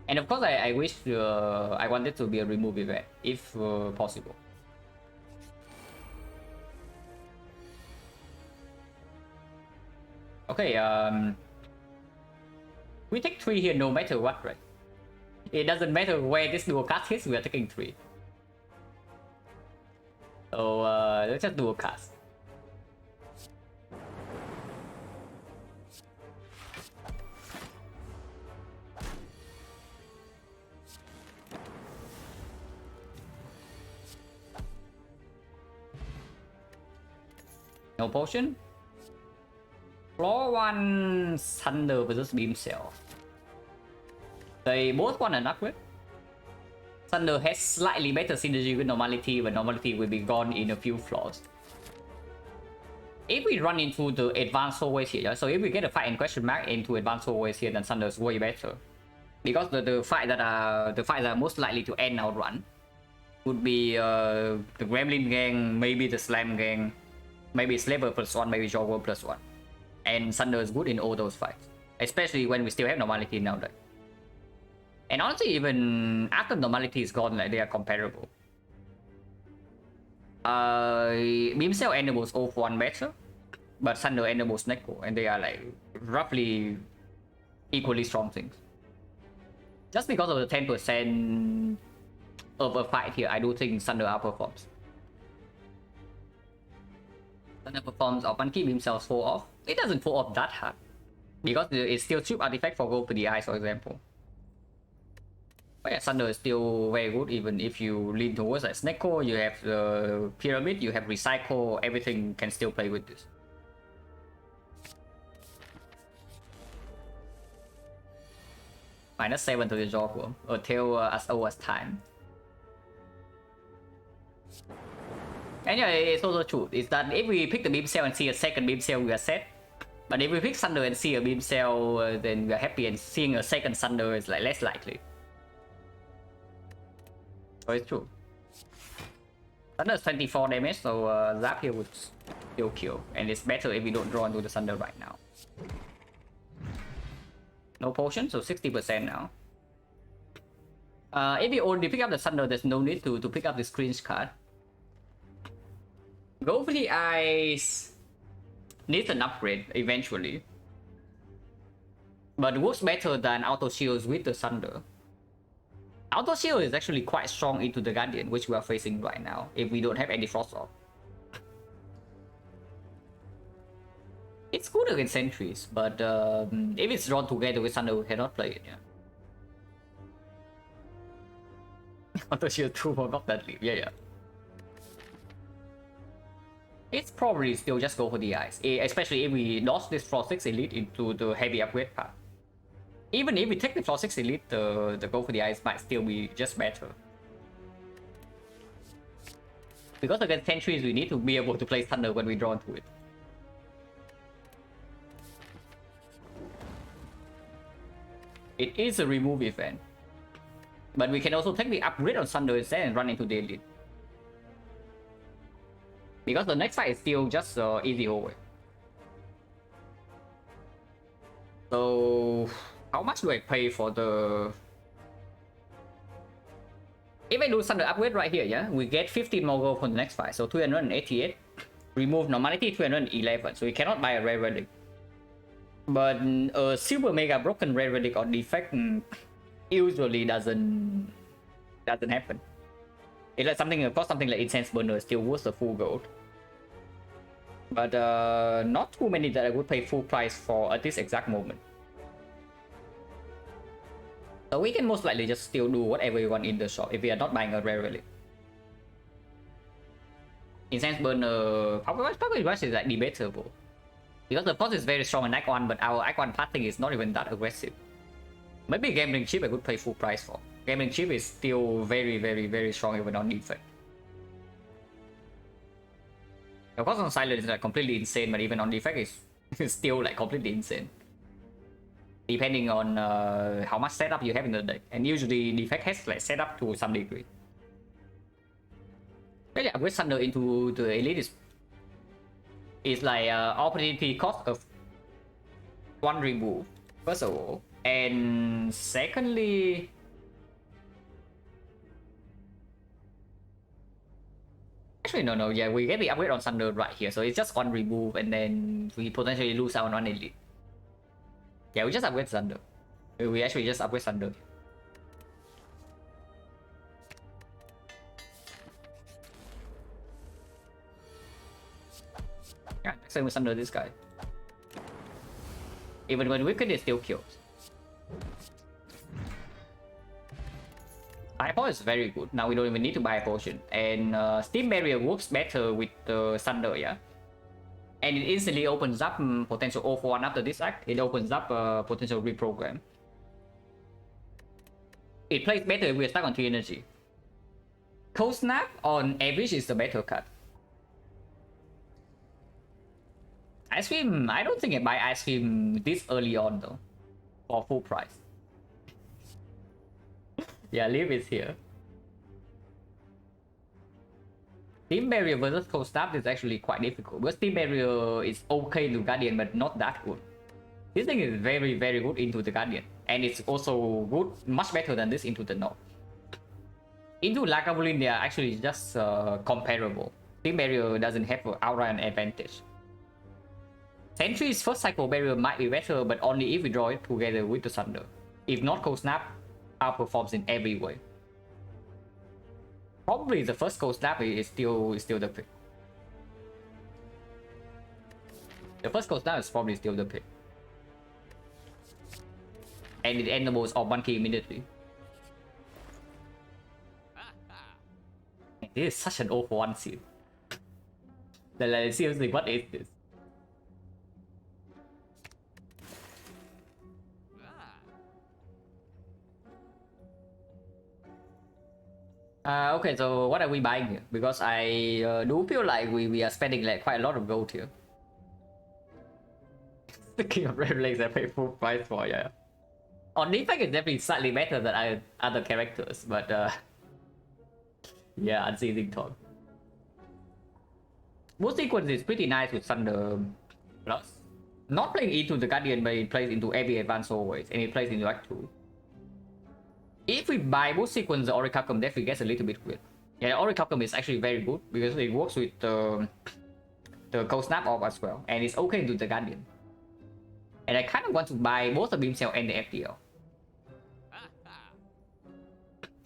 Speaker 1: And of course, I wish I wanted to be a remove event if possible. Okay, we take 3 here no matter what, right? It doesn't matter where this dual cast hits, we are taking 3. So let's just dual cast. No potion. Floor 1 Thunder versus Beam Cell. They both want an upgrade. Thunder has slightly better synergy with Normality, but Normality will be gone in a few floors. If we run into the advanced hallways here, so if we get a fight in question mark into advanced hallways here, then Thunder is way better. Because the fight that are most likely to end our run would be the Gremlin gang, maybe the Slam gang, maybe Slaver +1, maybe Jaguar +1. And Thunder is good in all those fights, especially when we still have Normality now. And honestly, even after Normality is gone, like, they are comparable. Beam Cell enables Oath 1 better, but Thunder enables Neko, and they are like roughly equally strong things. Just because of the 10% of a fight here, I do think Thunder outperforms. Thunder performs our Monkey Beam Cells fall off. It doesn't fall off that hard, because it's still cheap artifact for Go to the Eyes, for example. But yeah, Thunder is still very good, even if you lean towards like Snecko, you have the Pyramid, you have Recycle, everything can still play with this. -7 to the Jawworm, until as old as time. And yeah, it's also true, is that if we pick the Beam Cell and see a second Beam Cell, we are set. But if we pick Thunder and see a Beam Cell, then we are happy, and seeing a second Thunder is like less likely. So it's true. Thunder is 24 damage, so Zap here would still kill. And it's better if we don't draw into the Thunder right now. No potion, so 60% now. If you only pick up the Thunder, there's no need to pick up this cringe card. Go for the Eyes needs an upgrade eventually. But works better than Auto Shields with the Thunder. Auto Shield is actually quite strong into the Guardian, which we are facing right now, if we don't have any Frost Orb. It's good against sentries, but if it's drawn together with Thunder, we cannot play it, yeah. Auto Shield 2 forgot that leap, yeah. It's probably still just go for the Eyes, especially if we dodge this Frost 6 Elite into the heavy upgrade path. Even if we take the Floor 6 Elite, the Go for the Eyes might still be just better. Because against sentries, we need to be able to play Thunder when we draw into it. It is a remove event. But we can also take the upgrade on Thunder instead and run into the Elite. Because the next fight is still just easy hallway. So how much do I pay for the... If I do Thunder upgrade right here, yeah, we get 15 more gold for the next fight. So 288. Remove Normality 211. So we cannot buy a Rare Relic. But a Silver Mega Broken Rare Relic or Defect usually doesn't happen. It's like something, of course, something like Incense Burner is still worth the full gold. But not too many that I would pay full price for at this exact moment. So we can most likely just still do whatever we want in the shop if we are not buying a Rare Relic. Incense Burner, Power Rush is like debatable. Because the boss is very strong in Act 1, but our Act 1 pathing is not even that aggressive. Maybe Gambling Chip I could pay full price for. Gambling Chip is still very strong even on defense. Of course on Silent is like completely insane, but even on defense it's still like completely insane. Depending on how much setup you have in the deck. And usually defect has like setup to some degree. But yeah, upgrade Thunder into the Elite is like opportunity cost of 1 remove, first of all. And secondly, actually no, yeah, we get the upgrade on Thunder right here, so it's just 1 remove and then we potentially lose out on 1 Elite. Yeah, we just upgrade Thunder. We actually just upgrade Thunder. Yeah, next time we sunder this guy. Even when wicked, it still kills. Fireball is very good. Now we don't even need to buy a potion. And Steam Barrier works better with Thunder, yeah? And it instantly opens up potential 0 for 1 after this act. It opens up potential reprogram. It plays better if we're stuck on 3 energy. Cold Snap on average is the better card. Ice Cream, I don't think I buy Ice Cream this early on though. For full price. Yeah, Liv is here. Steam Barrier versus Cold Snap is actually quite difficult. Because Steam Barrier is okay to Guardian, but not that good. This thing is very, very good into the Guardian. And it's also good, much better than this into the North. Into Lagavulin, they are actually just comparable. Steam Barrier doesn't have an outright advantage. Sentry's first cycle barrier might be better, but only if we draw it together with the Thunder. If not, Cold Snap outperforms in every way. Probably the first Cold Snap is still the pick. The first Cold Snap is probably still the pick. And it enables all one key immediately. This is such an 0 for 1 seal. Like, seriously, what is this? Okay, so what are we buying here? Because I do feel like we are spending like quite a lot of gold here. Speaking of Red Legs, I pay full price for, yeah. On defense, it's definitely slightly better than other characters, but yeah, Unseizing Talk. Boost sequence is pretty nice with Thunder Plus. Not playing into the Guardian, but it plays into every advance always, and it plays into Act 2. If we buy boost sequence, the Orichalcum definitely gets a little bit weird. Yeah, the Orichalcum is actually very good because it works with the Cold Snap Orb as well, and it's okay into the Guardian. And I kind of want to buy both the Beam Cell and the FTL.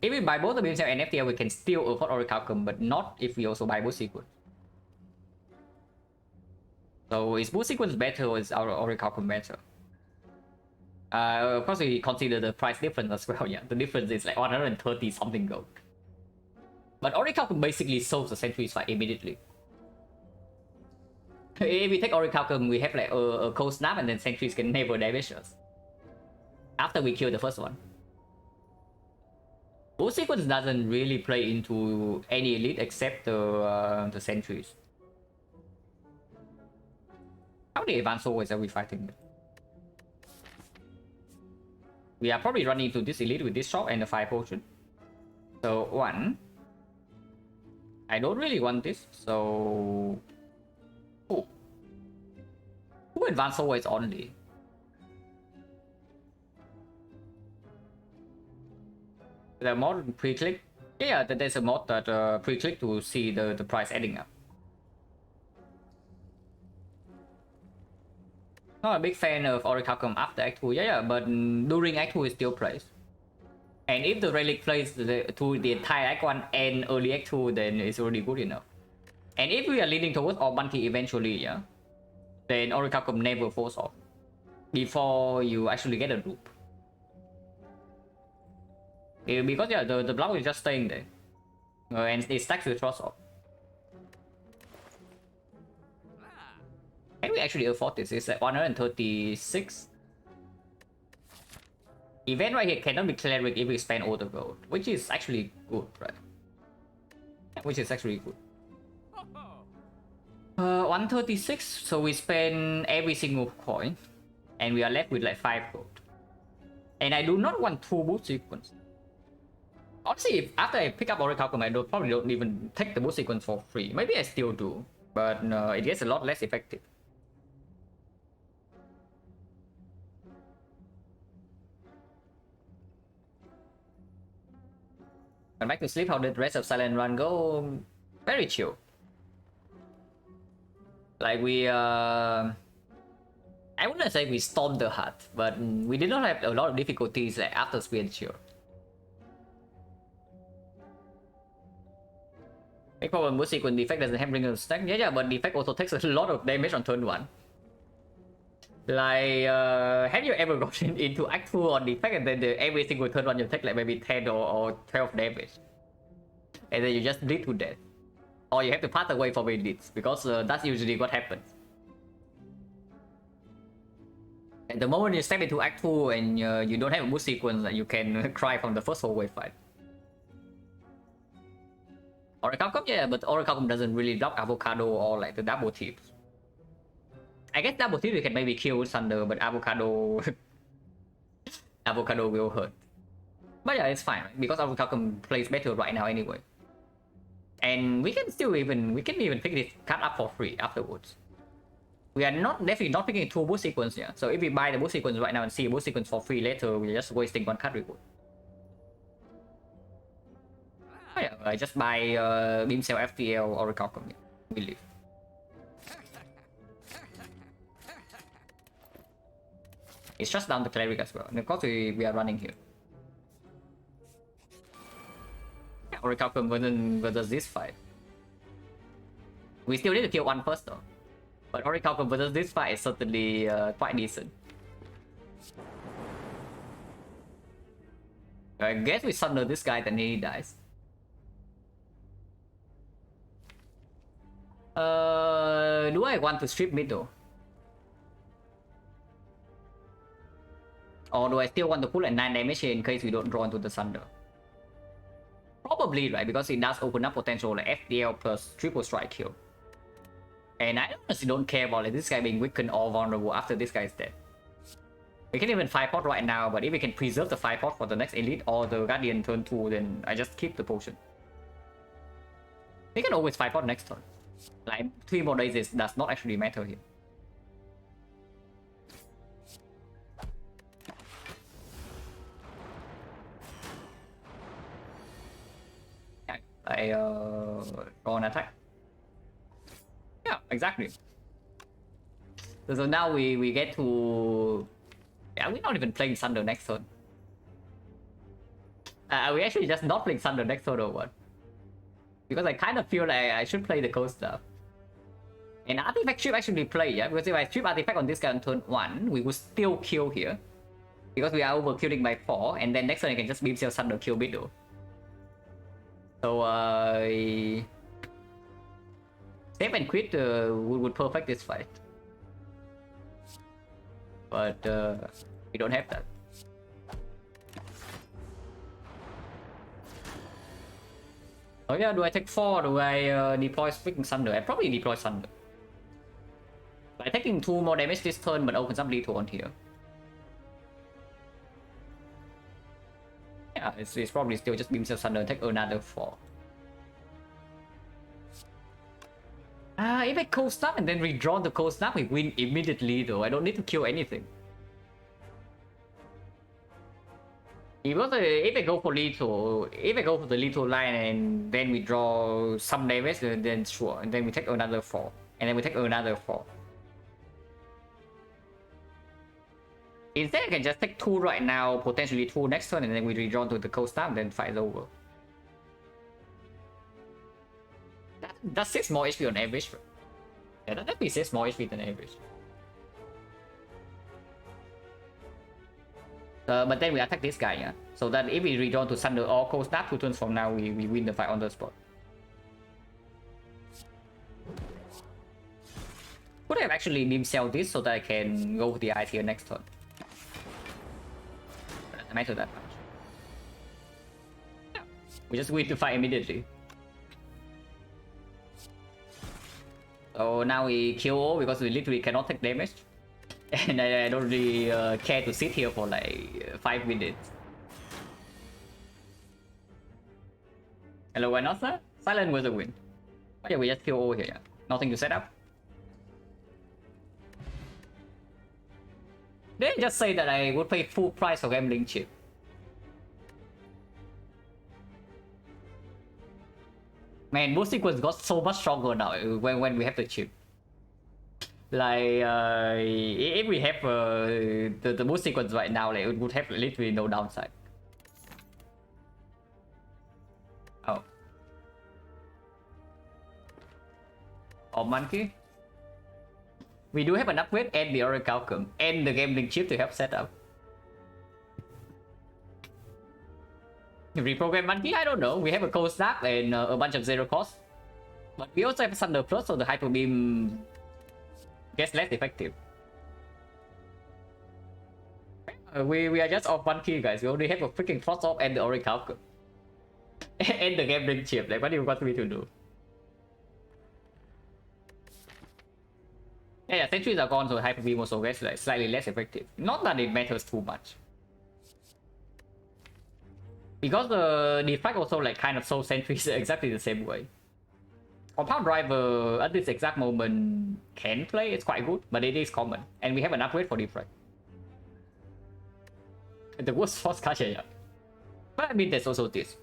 Speaker 1: If we buy both the Beam Cell and FTL, we can still afford Orichalcum, but not if we also buy boost sequence. So is boost sequence better or is our Orichalcum better? Of course, we consider the price difference as well. Yeah, the difference is like 130 something gold. But Orichalcum basically solves the Sentry's fight immediately. If we take Orichalcum, we have like a Cold Snap and then Sentries can never damage us. After we kill the first one. Boost sequence doesn't really play into any elite except the Sentries. How many advanced swords are we fighting with? We are probably running into this elite with this shop and the 5 potion. So 1. I don't really want this, so... Oh. 2 advanced swords only. The mod pre-click? Yeah, there's a mod that pre-click to see the price adding up. Not a big fan of Orichalcum after Act 2, yeah, but during Act 2 it still plays. And if the relic plays to the entire Act 1 and early Act 2, then it's already good enough. And if we are leading towards Orbanti eventually, yeah, then Orichalcum never falls off before you actually get a loop. Because yeah, the block is just staying there. And it stacks with Frost off. Can we actually afford this? It's like 136. Event right here cannot be cleric if we spend all the gold, which is actually good, right? Which is actually good. 136, so we spend every single coin, and we are left with like 5 gold. And I do not want 2 boost sequence. Honestly, if after I pick up Orichalcum, I probably don't even take the boost sequence for free. Maybe I still do, but it gets a lot less effective. And back to sleep, how did the rest of Silent run go? Very chill. Like we I wouldn't say we stormed the hut, but we did not have a lot of difficulties like after Spear and Shield. Big problem with sequence defect doesn't have ring of stack. Yeah, but defect also takes a lot of damage on turn 1. Like, have you ever gotten into Act 2 on defect and then every single turn 1 you take like maybe 10 or 12 damage? And then you just bleed to death. Or you have to pass away from it, because that's usually what happens. And the moment you step into Act 2 and you don't have a boost sequence, you can cry from the first hallway fight. Oracle, yeah, but Oracle doesn't really block Avocado or like the double tips. I guess double tip you can maybe kill Thunder, but Avocado Avocado will hurt. But yeah, it's fine, right? Because Avocado plays better right now anyway. And we can even pick this card up for free afterwards. We are definitely not picking 2 boost sequence here. So if we buy the boost sequence right now and see a boost sequence for free later, we're just wasting 1 card reward. Oh yeah, I just buy Beam Cell FTL or Oracle. We leave. It's just down the cleric as well. And of course we are running here. Yeah, Oracle versus this fight. We still need to kill 1 first though. But Oracle versus this fight is certainly quite decent. I guess we sunder this guy, then he dies. Do I want to strip middle? Or do I still want to put a 9 damage here in case we don't draw into the Sunder? Probably, right? Because it does open up potential like FDL plus triple strike kill. And I honestly don't care about like, this guy being weakened or vulnerable after this guy is dead. We can even 5-pot right now, but if we can preserve the 5-pot for the next Elite or the Guardian turn 2, then I just keep the potion. We can always 5-pot next turn. Like 3 more days does not actually matter here. I go on attack. Yeah, exactly. So now we get to... Yeah, we're not even playing Thunder next turn. Are we actually just not playing Thunder next turn or what? Because I kind of feel like I should play the coast stuff. And Artifact should actually play, yeah? Because if I strip Artifact on this guy on turn 1, we would still kill here. Because we are overkilling by 4, and then next turn I can just Beam Cell Thunder kill middle. So save and quit would perfect this fight. But we don't have that. Oh yeah, do I take 4 or do I deploy freaking Thunder? I probably deploy Thunder. By taking 2 more damage this turn, but opens up lethal on here. Yeah, it's probably still just Beam Cell Thunder and take another 4. If I Cold Snap and then redraw the Cold Snap, we win immediately though. I don't need to kill anything. If I go for lethal, if I go for the lethal line and then we draw some damage, then sure, and then we take another 4, and then we take another 4. Instead, I can just take 2 right now, potentially 2 next turn, and then we redraw to the Cold Snap, then fight over. That's 6 more HP on average. Yeah, that'd be 6 more HP than average. But then we attack this guy, yeah. So that if we redraw to Thunder or Cold Snap 2 turns from now, we win the fight on the spot. Could I have actually Beam Cell this so that I can go with the ice here next turn? Doesn't matter that much. Yeah. We just win the fight immediately. So now we kill all because we literally cannot take damage. And I don't really care to sit here for like 5 minutes. Hello, why not, sir? Silent was a win. Oh yeah, we just kill all here, yeah. Nothing to set up. They just say that I would pay full price for gambling chip. Man, boost sequence got so much stronger now when we have the chip. Like, if we have the boost sequence right now, like, it would have literally no downside. Oh. or monkey. We do have an upgrade and the orichalcum and the gambling chip to help set up. Reprogram monkey? I don't know. We have a cold snap and a bunch of zero cost. But we also have Thunder Plus, so the Hyper Beam gets less effective. We are just off one key, guys. We only have a freaking Frost Orb and the orichalcum. And the gambling chip. Like, what do you want me to do? Yeah, sentries are gone, so Hyper Beam also gets like slightly less effective. Not that it matters too much. Because the deflect also like kind of so sentries exactly the same way. Compound Driver at this exact moment can play, it's quite good, but it is common. And we have an upgrade for deflect. The worst force card, yeah. But I mean, there's also this.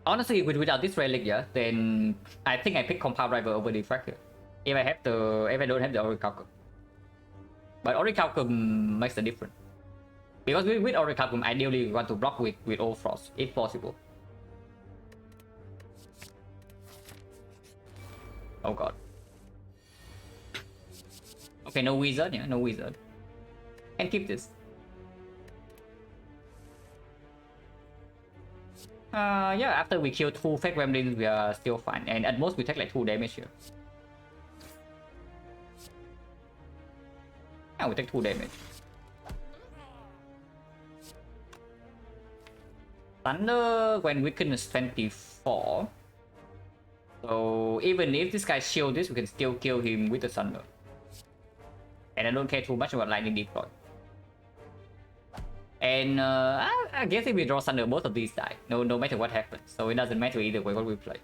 Speaker 1: Honestly, without this relic, yeah, then I think I pick Compound Driver over deflect here. If I don't have the orichalcum. But orichalcum makes the difference. Because with orichalcum, ideally we want to block with all frost, if possible. Oh god. Okay, no wizard, yeah, no wizard. Can keep this. Yeah, after we kill 2 fake gremlins, we are still fine. And at most we take like 2 damage here. Yeah, we take 2 damage. Thunder when weakened is 24. So even if this guy shield this, we can still kill him with the thunder. And I don't care too much about lightning deploy. And I guess if we draw thunder, both of these die. No matter what happens. So it doesn't matter either way what we play.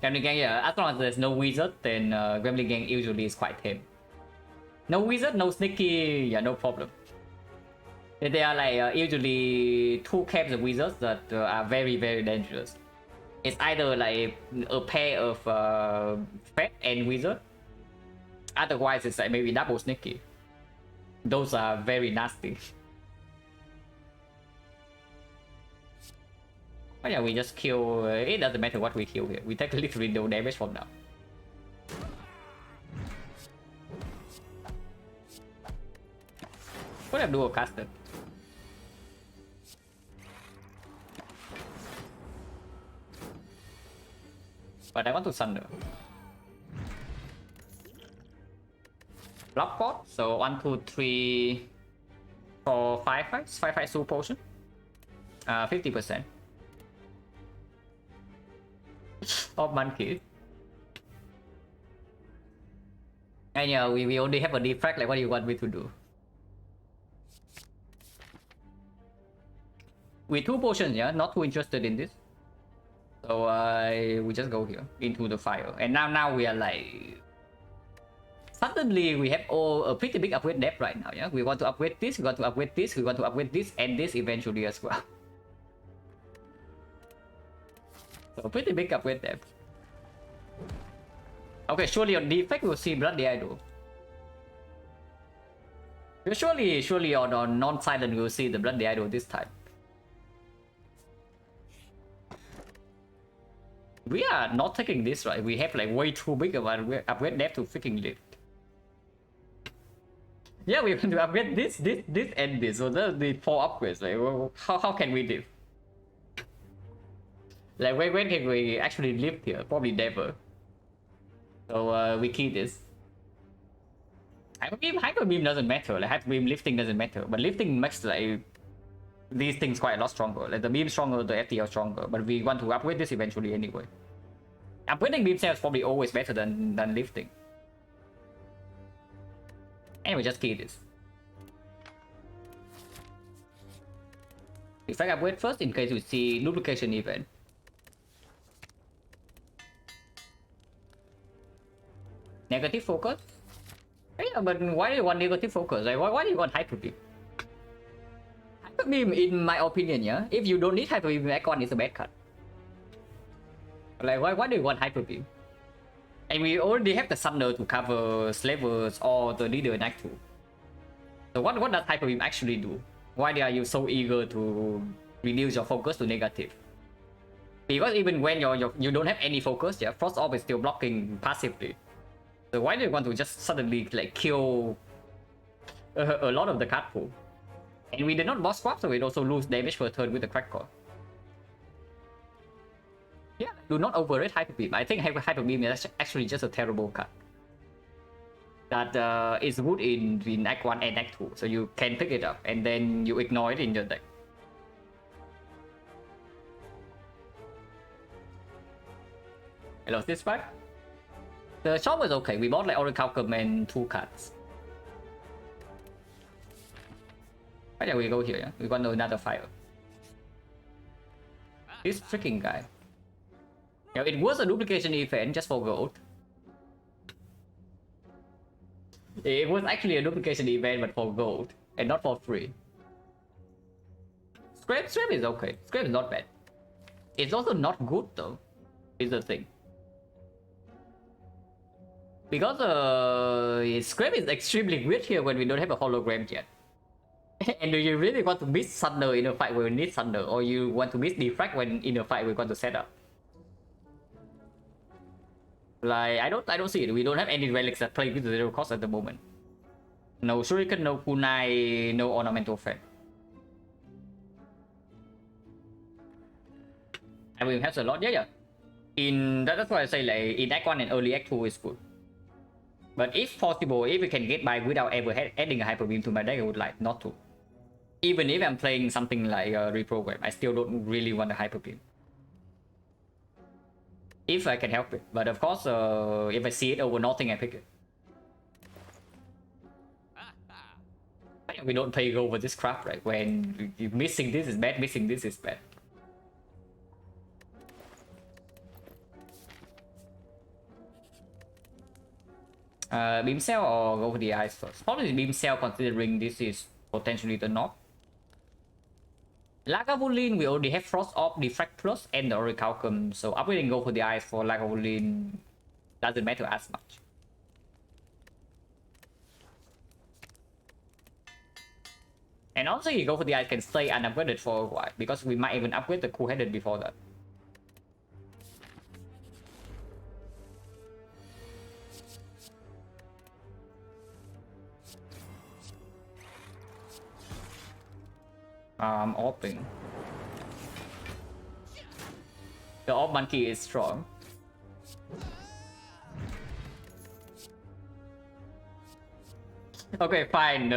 Speaker 1: Gremlin Gang, yeah, as long as there's no wizard, then Gremlin Gang usually is quite tame. No wizard, no sneaky, yeah, no problem. There are like usually 2 camps of wizards that are very dangerous. It's either like a pair of Fat and wizard. Otherwise, it's like maybe double sneaky. Those are very nasty. But yeah, we just kill. It doesn't matter what we kill here. We take literally no damage from now. Could have dual casted. But I want to thunder. Block pot. So 1, 2, 3, 4, 5 fights. 5 fights, 2 potion. 50%. Of monkey. And yeah, we only have a deflect. Like, what do you want me to do? With 2 potions, yeah, not too interested in this. So we just go here into the fire, and now we are like suddenly we have a pretty big upgrade depth right now. Yeah, we want to upgrade this, we want to upgrade this, we want to upgrade this, and this eventually as well. So pretty big upgrade depth. Okay, surely on defect we'll see Bloody Idol. Surely on non-silent we'll see the Bloody Idol this time. We are not taking this, right? We have like way too big of an upgrade depth to freaking lift. Yeah, we're going to upgrade this, and this. So those are the 4 upgrades. Like, how can we live? Like, when can we actually live here? Probably never. So we keep this. Hyper beam doesn't matter. Like, hyper beam lifting doesn't matter. But lifting makes like these things quite a lot stronger. Like the beam stronger, the FTL stronger. But we want to upgrade this eventually anyway. Upgrading beam cells is probably always better than lifting. Anyway, just keep this. If I upgrade first in case we see duplication event. Negative focus? Yeah, but why do you want negative focus? Like, why do you want hyper beam? Hyper beam, in my opinion, yeah, if you don't need hyper beam, icon is a bad card. Like, why do you want hyper beam? And we already have the Thunder to cover Slavers or the Leader Knight too. So what does hyper beam actually do? Why are you so eager to reduce your focus to negative? Because even when you don't have any focus, yeah, Frost Orb is still blocking passively. So why do you want to just suddenly like kill a lot of the card pool? And we did not boss swap, so we'd also lose damage per turn with the Crackcore. Yeah, do not overrate Hyper Beam. I think Hyper Beam is actually just a terrible card. That is good in Act 1 and Act 2, so you can pick it up and then you ignore it in your deck. I lost this fight. The shop was okay. We bought like Oracle and 2 cards. Why don't we go here? Yeah? We want another fire. This freaking guy. Yeah, it was a duplication event just for gold. It was actually a duplication event but for gold and not for free. Scrape is okay. Scrape is not bad. It's also not good though, is the thing. Because Scrape is extremely weird here when we don't have a hologram yet. And do you really want to miss Thunder in a fight where we need Thunder, or you want to miss Defrag when in a fight we want to set up? Like I don't see it. We don't have any relics that play with 0 cost at the moment. No Shuriken, no Kunai, no Ornamental Fan. I will have a lot, yeah. That's why I say like in Act 1 and early Act 2 is good. But if possible, if we can get by without ever adding a Hyper Beam to my deck, I would like not to. Even if I'm playing something like Reprogram, I still don't really want a Hyper Beam. If I can help it. But of course, if I see it over nothing, I pick it. We don't pay go over this crap, right? When missing this is bad, missing this is bad. Beam Cell or go for the eyes first? Probably Beam Cell, considering this is potentially the knock. Lagavulin, we already have Frost Orb, Defrag Plus, and the Orichalcum, so upgrading go for the eyes for Lagavulin doesn't matter as much. And also you go for the eyes can stay unupgraded for a while, because we might even upgrade the Cool-Headed before that. Orbing. The Orb Monkey is strong. Okay, fine.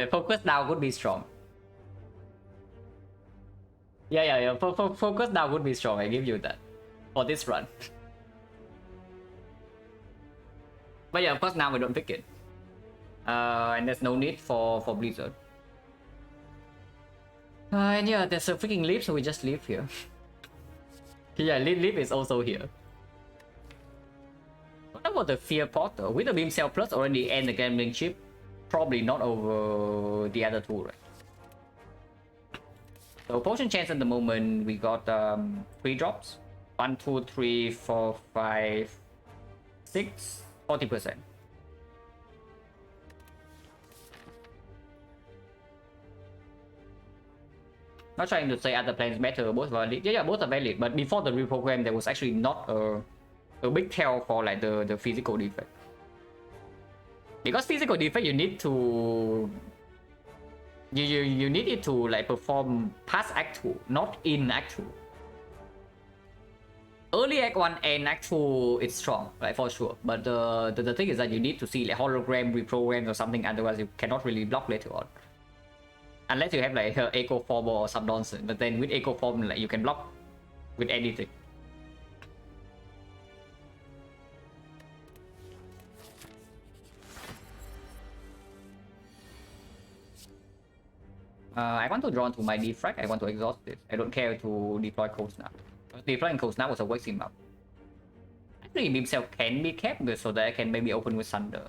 Speaker 1: Focus now would be strong. Yeah. Focus now would be strong. I give you that for this run. But yeah, of course now we don't pick it. And there's no need for Blizzard. And yeah, there's a freaking leap, so we just leave here. Yeah, leap is also here. What about the Fear Portal? With the Beam Cell Plus already and the Gambling Chip, probably not over the other two, right? So potion chance at the moment, we got 3 drops. 1, 2, 3, 4, 5, 6, 40%. Not trying to say other plans better, both valid. Yeah, both are valid. But before the reprogram, there was actually not a big tail for like the physical defect. Because physical defect, you need to you need it to like perform past Act 2, not in Act 2. Early Act 1 and Act 2, it's strong, like for sure. But the thing is that you need to see like hologram reprograms or something, otherwise you cannot really block later on. Unless you have like Echo Form or some nonsense, but then with Echo Form, like you can block with anything. I want to draw into my Defrag. I want to exhaust this. I don't care to deploy Cold Snap. Deploying Cold Snap was a waste him up. Actually, Beam Cell can be kept so that I can maybe open with Thunder.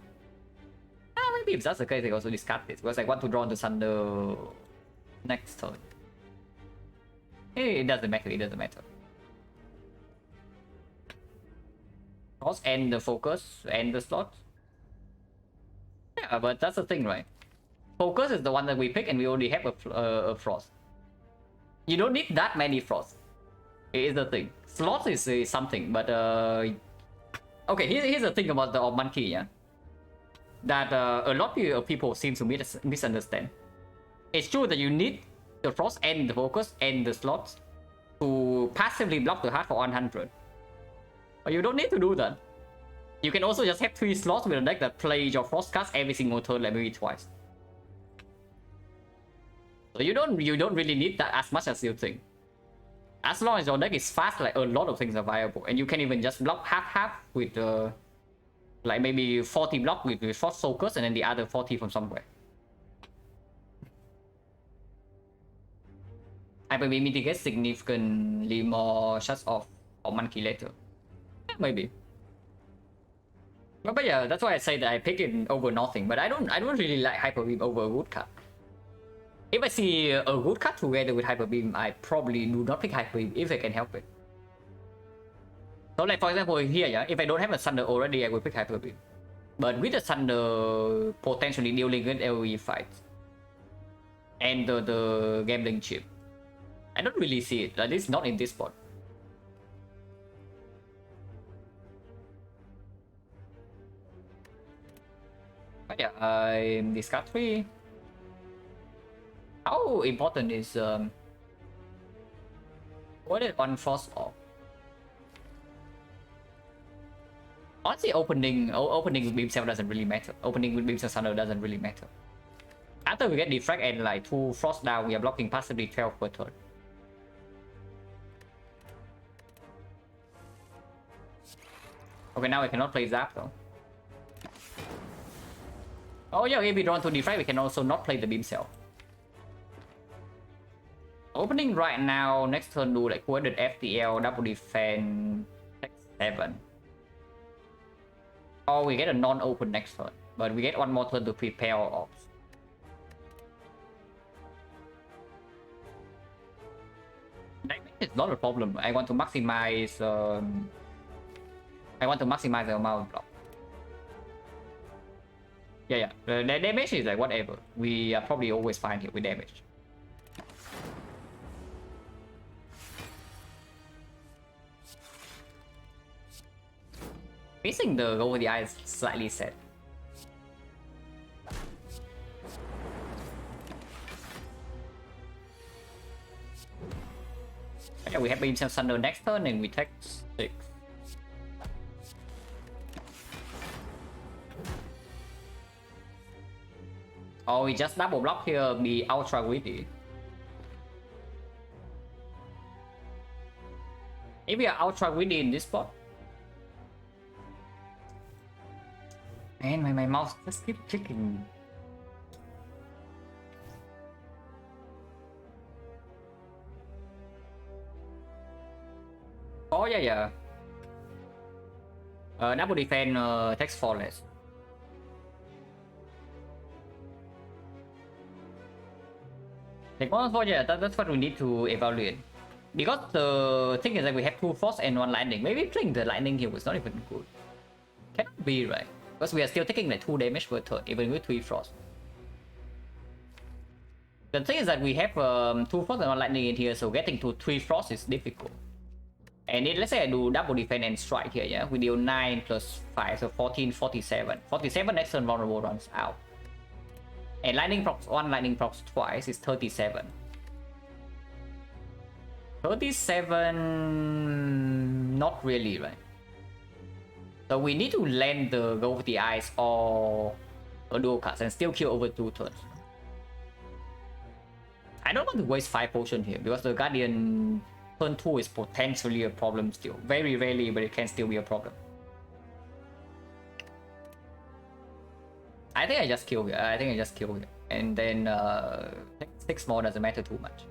Speaker 1: Maybe if that's the case, I also discard this because I want to draw into Thunder next turn. It doesn't matter, it doesn't matter. Cost and the focus and the slot. Yeah, but that's the thing, right? Focus is the one that we pick and we already have a Frost. You don't need that many Frost. It is the thing. Slots is something, but okay, here's the thing about the monkey, yeah, that a lot of people seem to misunderstand. It's true that you need the frost and the focus and the slots to passively block the heart for 100, but you don't need to do that. You can also just have 3 slots with a deck that plays your frost cards every single turn, like maybe twice. So you don't really need that as much as you think. As long as your deck is fast, like a lot of things are viable, and you can even just block half with like maybe 40 block with frost focus, and then the other 40 from somewhere. I will mitigate significantly more shots of monkey later. Yeah, maybe. But yeah, that's why I say that I pick it over nothing. But I don't really like Hyper Beam over a good card. If I see a good card together with Hyper Beam, I probably do not pick Hyper Beam if I can help it. So like for example here, yeah, if I don't have a Thunder already, I will pick Hyper Beam. But with the Thunder potentially dealing with AoE fights and the gambling chip, I don't really see it. At least not in this spot. But yeah, I discard 3. How important is what is one frost off? Honestly, opening with Beam Cell doesn't really matter. Opening with Beam Cell Thunder doesn't really matter. After we get Defrag and like 2 frost down, we are blocking passively 12 per turn. Okay, now we cannot play Zap though. Oh yeah, if we draw to Defrag, we can also not play the Beam Cell. Opening right now, next turn do like 200 FTL, double defense, 7. Or we get a non-open next turn, but we get one more turn to prepare our ops. Damage is not a problem. I want to maximize the amount of block. Yeah. The damage is like whatever. We are probably always fine here with damage. Missing the over the eyes slightly sad. Yeah, we have Beam Cell Thunder next turn and we take 6. Or we just double block here, be ultra greedy. If we are ultra greedy in this spot. Man, my mouse just keeps clicking. Oh yeah. Double defense takes 4 less. Like 1-4, yeah, that's what we need to evaluate. Because the thing is that we have 2 frost and 1 lightning. Maybe playing the lightning here was not even good. Cannot be right. Because we are still taking like 2 damage per turn, even with 3 frost. The thing is that we have 2 frost and 1 lightning in here, so getting to 3 frost is difficult. And let's say I do double defense and strike here, yeah? We deal 9 plus 5, so 14, 47. 47 next turn vulnerable runs out. And lightning procs, 1 lightning procs twice is 37. 37... not really, right? So we need to land the Go with the Eyes or a dual cards and still kill over 2 turns. I don't want to waste 5 potions here because the Guardian turn 2 is potentially a problem still. Very rarely, but it can still be a problem. I think I just kill here. And then 6 more doesn't matter too much.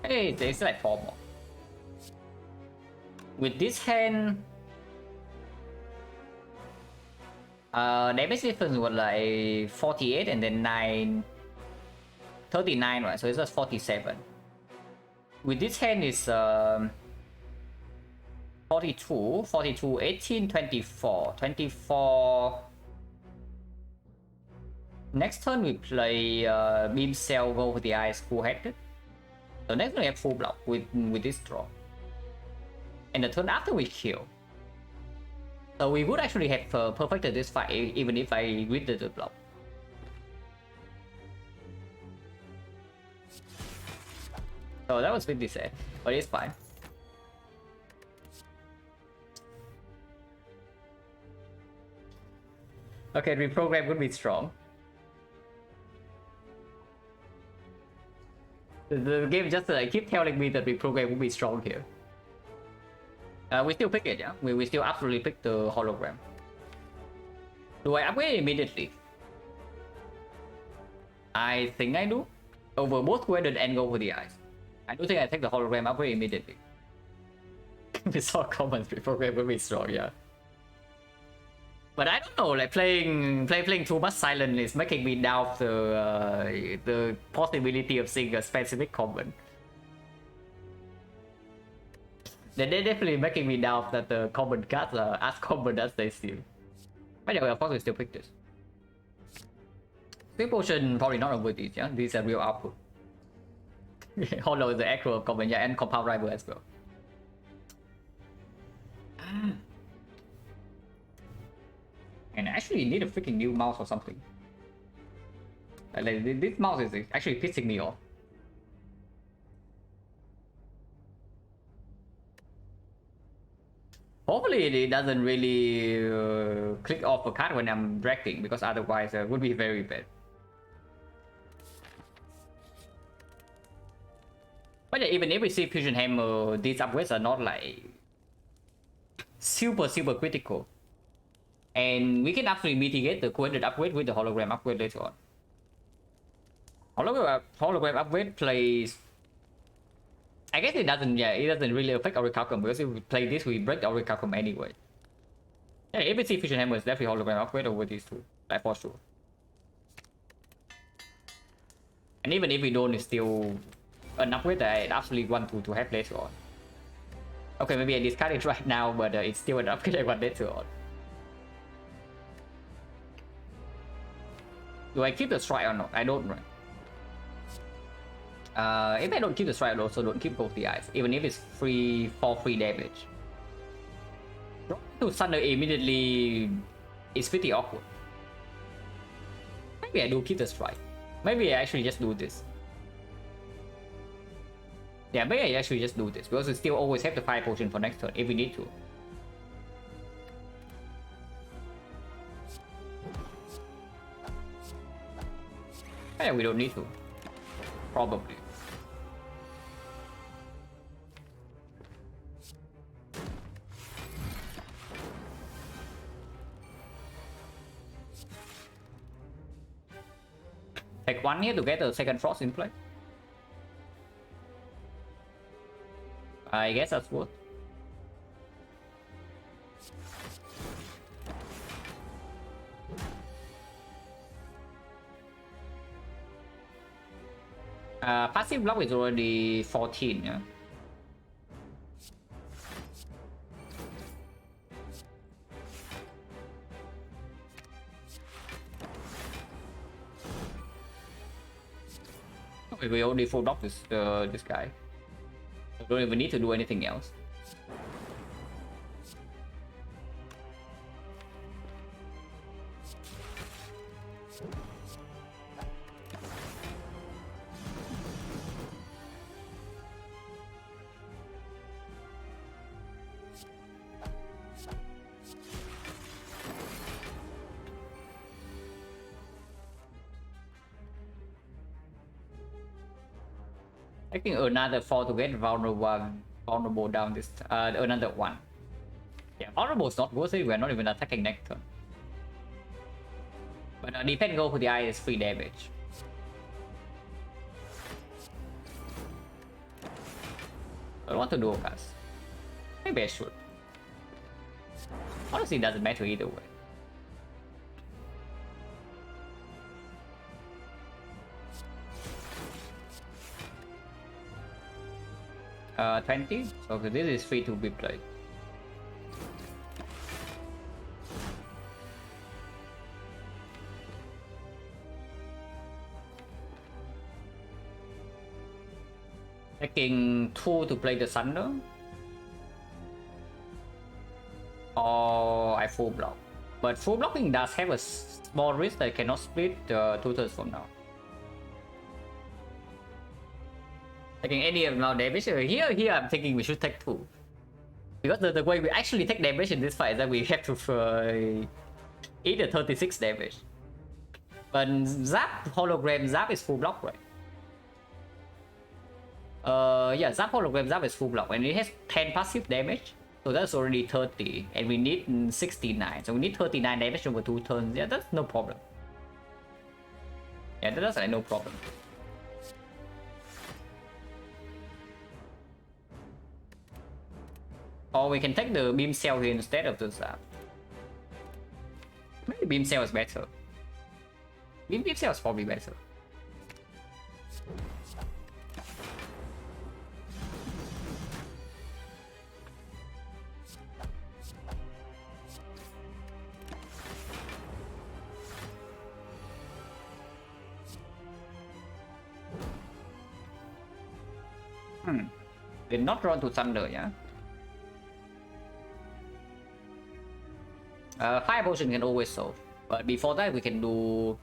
Speaker 1: Hey, it's like 4 more. With this hand, damage difference was like 48 and then 9, 39, right? So it's just 47. With this hand is 42, 18, 24, 24. Next turn we play Beam Cell, Go with the Eyes, full-headed. So next we have full block with this draw. And the turn after we kill. So we would actually have perfected this fight even if I read the block. So that was pretty sad, but it's fine. Okay, reprogram would be strong. The game just keep telling me that reprogram would be strong here. We still pick it, yeah? We still absolutely pick the hologram. Do I upgrade immediately? I think I do. Over both Graded and go for the eyes. I do think I take the hologram upgrade immediately. We saw comments reprogram would be strong, yeah. But I don't know, like playing too much Silent is making me doubt the possibility of seeing a specific comment. They're definitely making me doubt that the common cards are as common as they seem. But anyway, of course we still pick this. Speed Potion probably not over these, yeah? These are real output. Hollow is the actual common, yeah, and Compound Rival as well. And I actually need a freaking new mouse or something. Like, this mouse is actually pissing me off. Hopefully it doesn't really click off a card when I'm dragging, because otherwise it would be very bad. But yeah, even if we see Fusion Hammer, these upgrades are not like super critical. And we can actually mitigate the coordinate upgrade with the hologram upgrade later on. Hologram upgrade plays... I guess it doesn't really affect our Recalcum, because if we play this, we break our Recalcum anyway. Yeah, ABC Fusion Hammer is definitely hologram upgrade over these two, like for sure. And even if we don't, it's still an upgrade that I absolutely want to have later on. Okay, maybe I discard it right now, but it's still an upgrade I want later on. Do I keep the strike or not? I don't know. If I don't keep the strike, I also don't keep both the eyes, even if it's free for free damage. To Thunder immediately is pretty awkward. Maybe I do keep the strike. Maybe I actually just do this. Yeah, maybe I actually just do this, because we still always have the fire potion for next turn if we need to. Yeah, we don't need to. Probably. Take one here to get the second frost in play. I guess that's good. Passive block is already 14, yeah. Okay, we only full block this guy. We don't even need to do anything else. I think another 4 to get vulnerable down this another 1. Yeah, vulnerable is not worth it. We're not even attacking next turn. But defense go for the eye is free damage. I don't want to dual cast. Maybe I should. Honestly, it doesn't matter either way. Uh, 20, so this is free to be played. Taking 2 to play the Thunder. Or I full block. But full blocking does have a small risk that I cannot split 2 turns from now. Taking any amount of damage. Here I'm thinking we should take 2. Because the way we actually take damage in this fight is that we have to eat a 36 damage. But Zap Hologram Zap is full block, right? Yeah, Zap Hologram Zap is full block and it has 10 passive damage. So that's already 30 and we need 69. So we need 39 damage over 2 turns. Yeah, that's no problem. Yeah, that's like no problem. Or we can take the beam cell here instead of the Zap. Maybe beam cell is better. Beam cell is probably better. Did not run to Thunder, yeah? Fire Potion can always solve. But before that, we can do...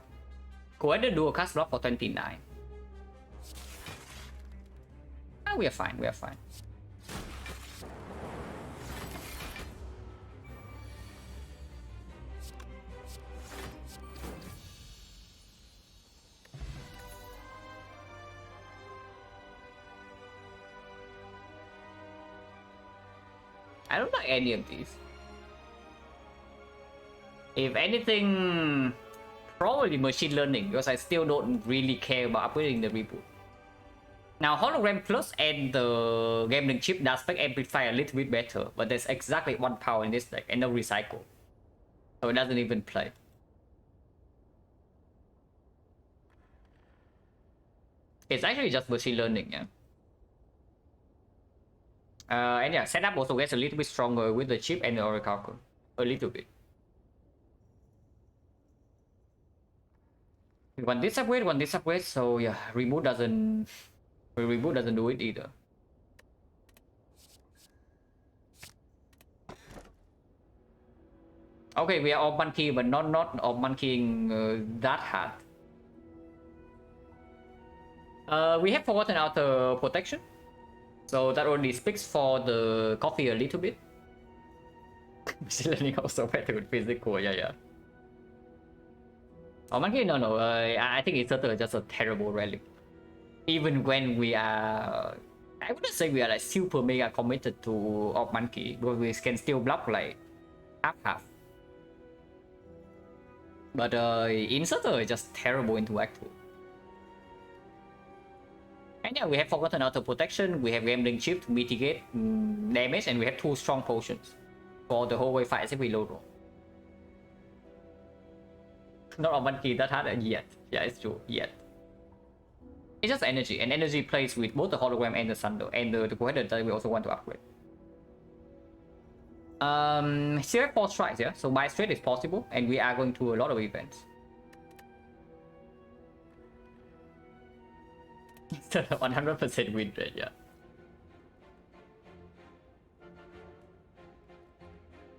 Speaker 1: Go ahead and do a cast block for 29. Ah, we are fine, we are fine. I don't like any of these. If anything, probably machine learning, because I still don't really care about upgrading the reboot. Now, Hologram Plus and the Gambling Chip does make Amplify a little bit better, but there's exactly 1 power in this deck and no recycle. So it doesn't even play. It's actually just machine learning, yeah. And yeah, setup also gets a little bit stronger with the chip and the Oracle. A little bit. One this upgrade, so yeah, reboot doesn't do it either. Okay, we are off monkey, but not off monkeying that hard. We have forgotten outer protection, so that only speaks for the coffee a little bit. Learning also better with physical, yeah. Oh, monkey, no. I think it's just a terrible relic. Even when we are, I wouldn't say we are like super mega committed to off monkey, because we can still block like half. But Inserter is just terrible into Act 2. And yeah, we have forgotten auto protection, we have Gambling Chip to mitigate damage, and we have 2 strong potions for the whole way fight if we low roll. Not on monkey that hard yet. Yeah, it's true, yet. It's just energy, and energy plays with both the hologram and the thunder, and the cohesion that we also want to upgrade. Still have 4 strikes, yeah? So buy straight is possible, and we are going to a lot of events. Instead of 100% win rate, yeah.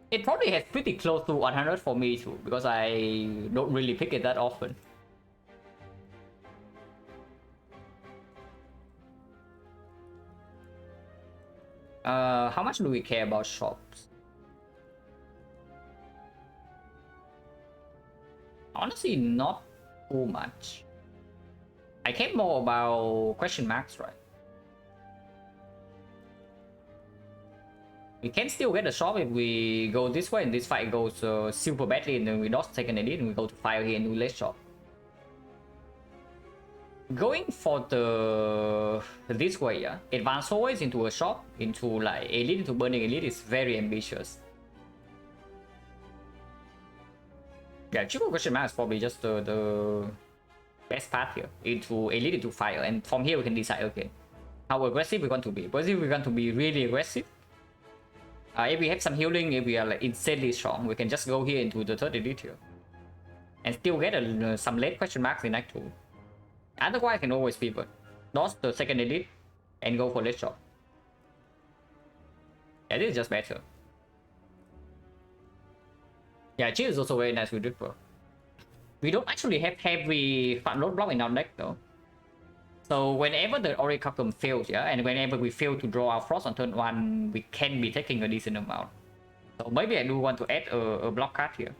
Speaker 1: It probably has pretty close to 100 for me too, because I don't really pick it that often. How much do we care about shops? Honestly, not too much. I care more about question marks, right? We can still get a shop if we go this way and this fight goes super badly, and then we dodge second edit and we go to fire here and do less shop. Going for the this way, yeah, advance always into a shop, into like elite, into burning elite is very ambitious. Yeah, triple question mark is probably just the best path here, into elite, into fire, and from here we can decide, okay, how aggressive we want to be. But if we want to be really aggressive, if we have some healing, if we are like insanely strong, we can just go here into the third elite here and still get some late question marks in Act 2. Otherwise, I can always pivot. Dodge the second elite, and go for less shot. Yeah, this is just better. Yeah, Chill is also very nice with Ripper. We don't actually have heavy front load block in our deck though. So whenever the Orichalcum fails, yeah, and whenever we fail to draw our Frost on turn 1, we can be taking a decent amount. So maybe I do want to add a block card here.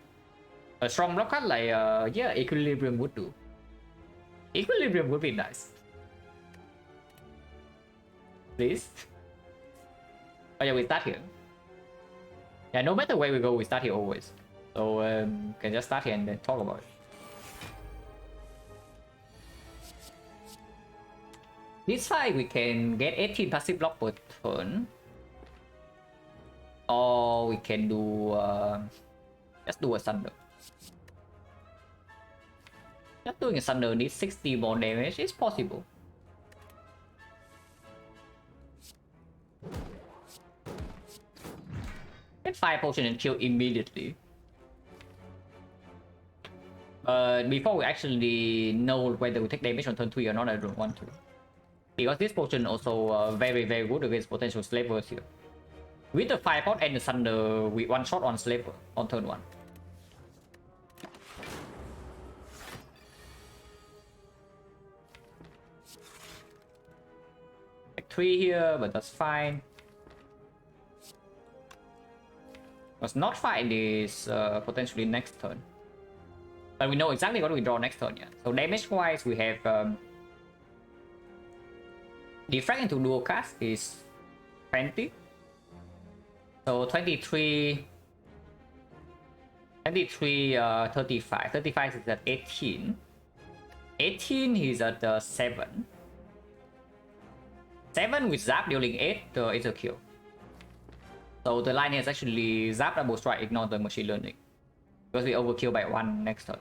Speaker 1: A strong block card like, yeah, Equilibrium would do. Equilibrium would be nice. Please. Oh yeah, we start here. Yeah, no matter where we go, we start here always. So can just start here and then talk about it. This side we can get 18 passive block per turn. Or we can do just do a Thunder. Just doing a Thunder needs 60 more damage. It's possible. Get 5 potion and kill immediately. Before we actually know whether we take damage on turn 3 or not, I don't want to. Because this potion also very good against potential slavers here. With the Firepot and the Thunder, we one shot on slaver on turn 1. Like 3 here, but that's fine. Let's not fight this potentially next turn. But we know exactly what we draw next turn, yeah. So damage wise, we have Defrag into dual cast is 20. So 23, 35. 35 is at 18. 18 is at 7. 7 with Zap dealing 8 is a kill. So the line is actually Zap double strike, ignore the machine learning. Because we overkill by 1 next turn.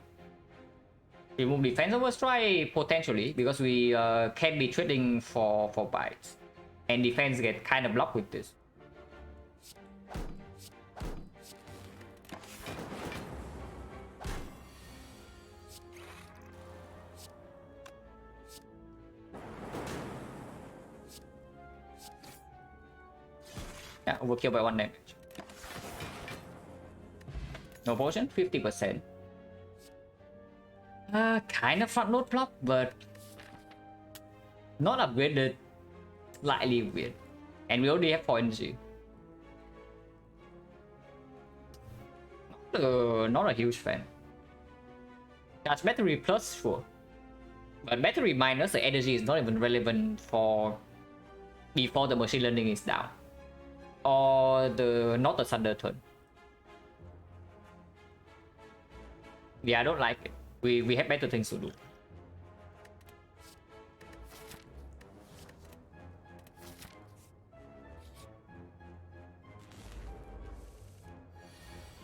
Speaker 1: Remove defense over strike potentially because we can be trading for bites. And defense get kind of blocked with this. Yeah, overkill by 1 damage. No potion, 50%. Kind of front load block, but not upgraded. Slightly weird. And we already have 4 energy. Not a huge fan. Charge battery plus, sure. But battery minus the energy is not even relevant for before the machine learning is down. Or not the Thunder turn. Yeah, I don't like it. We have better things to do.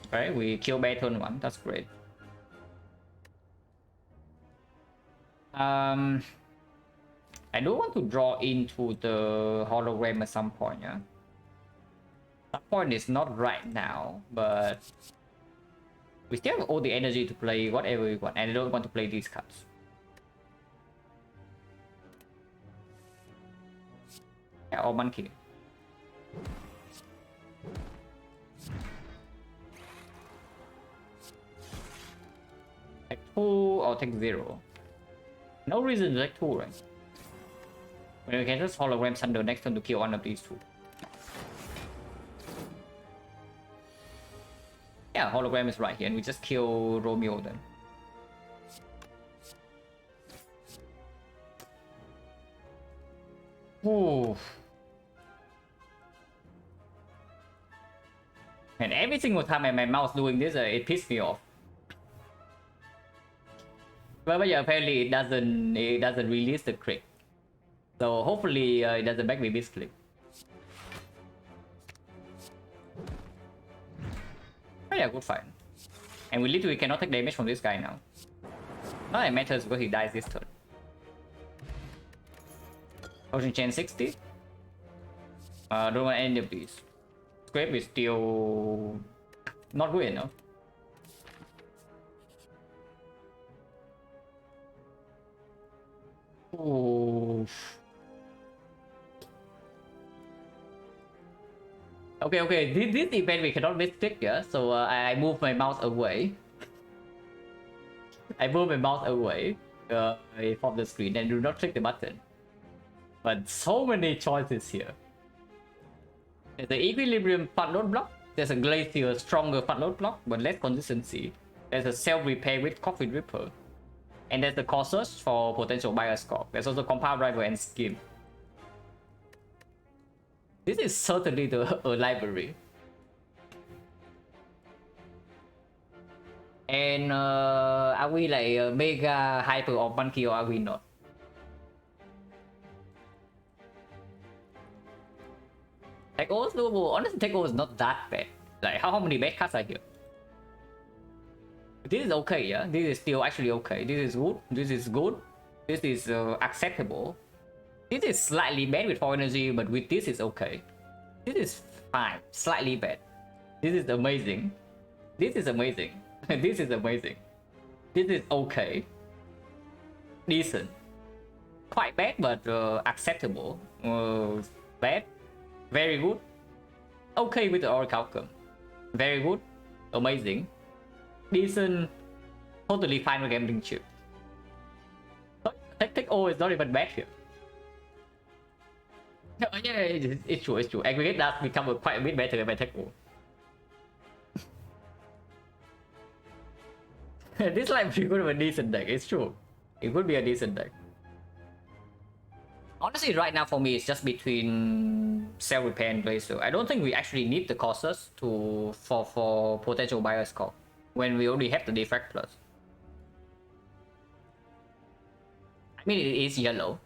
Speaker 1: Okay, we kill Bear turn 1. That's great. I do want to draw into the hologram at some point, yeah. That point is not right now, but we still have all the energy to play whatever we want, and I don't want to play these cards. Yeah, or monkey. Take 2 or take 0. No reason to take 2, right? When we can just hologram Thunder next turn to kill one of these 2. Yeah, hologram is right here, and we just kill Romeo then. Ooh. And every single time my mouse doing this, it pisses me off. But yeah, apparently it doesn't release the click. So hopefully it doesn't make me misclick. Oh yeah, good fight. And we literally cannot take damage from this guy now. Not that it matters because he dies this turn. Potion chain 60. Don't want any of these. Scrape is still not good enough. Ooh. Okay. This event we cannot mistake, yeah. So I move my mouse away. I move my mouse away from the screen and do not click the button. But so many choices here. There's the equilibrium fat load block. There's a glacier stronger fat load block, but less consistency. There's a self-repair with coffee dripper. And there's the core search for potential buyer score. There's also compound driver and skim. This is certainly a library. And are we like mega hyper or monkey, or are we not? Tech O is doable. Honestly, Tech O is not that bad. Like how many bad cards are here? This is okay, yeah. This is still actually okay. This is good. This is good. This is acceptable. This is slightly bad with 4 energy, but with this is okay. This is fine. Slightly bad. This is amazing. This is amazing. This is amazing. This is okay. Decent. Quite bad, but acceptable. Bad. Very good. Okay with the oracle outcome. Very good. Amazing. Decent. Totally fine with gambling chip. Tech O is not even bad here. Yeah, it's true, it's true. Aggregate does become quite a bit better by Tech O. This like could have a decent deck, it's true. It could be a decent deck. Honestly, right now for me, it's just between Cell Repair and Glacier. I don't think we actually need the causes for potential buyer score when we already have the defect plus. I mean, it is yellow.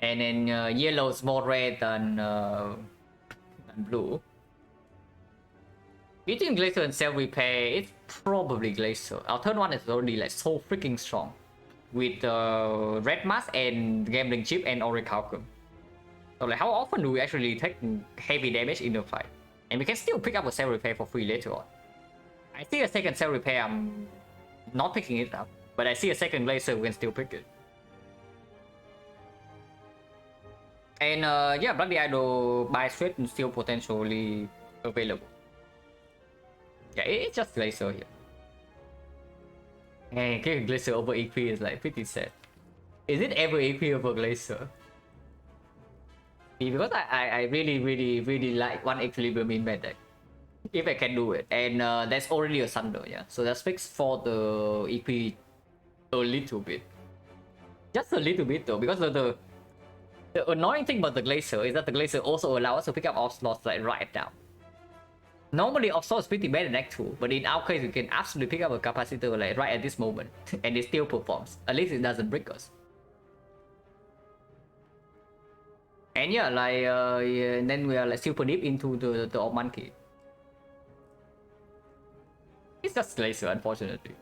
Speaker 1: And then yellow is more red than blue. Between Glacier and Cell Repair, it's probably Glacier. Our turn one is already like so freaking strong. With Red Mask and Gambling Chip and Orichalcum. So like how often do we actually take heavy damage in the fight? And we can still pick up a Cell Repair for free later on. I see a second Cell Repair, I'm not picking it up. But I see a second Glacier, we can still pick it. And yeah, Bloody Idol buy straight and still potentially available. Yeah, it's just Glacier here. And getting Glacier over EP is like pretty sad. Is it ever EP over Glacier? Because I really like one equilibrium in my deck. If I can do it. And that's already a Thunder, yeah. So that's fixed for the EP a little bit. Just a little bit though, because the annoying thing about the Glacier is that the Glacier also allows us to pick up off slots like right now. Normally offshore is pretty bad in Act 2, but in our case you can absolutely pick up a capacitor like right at this moment and it still performs. At least it doesn't break us. And yeah, like yeah, and then we are like super deep into the old monkey. It's just Glacier, unfortunately.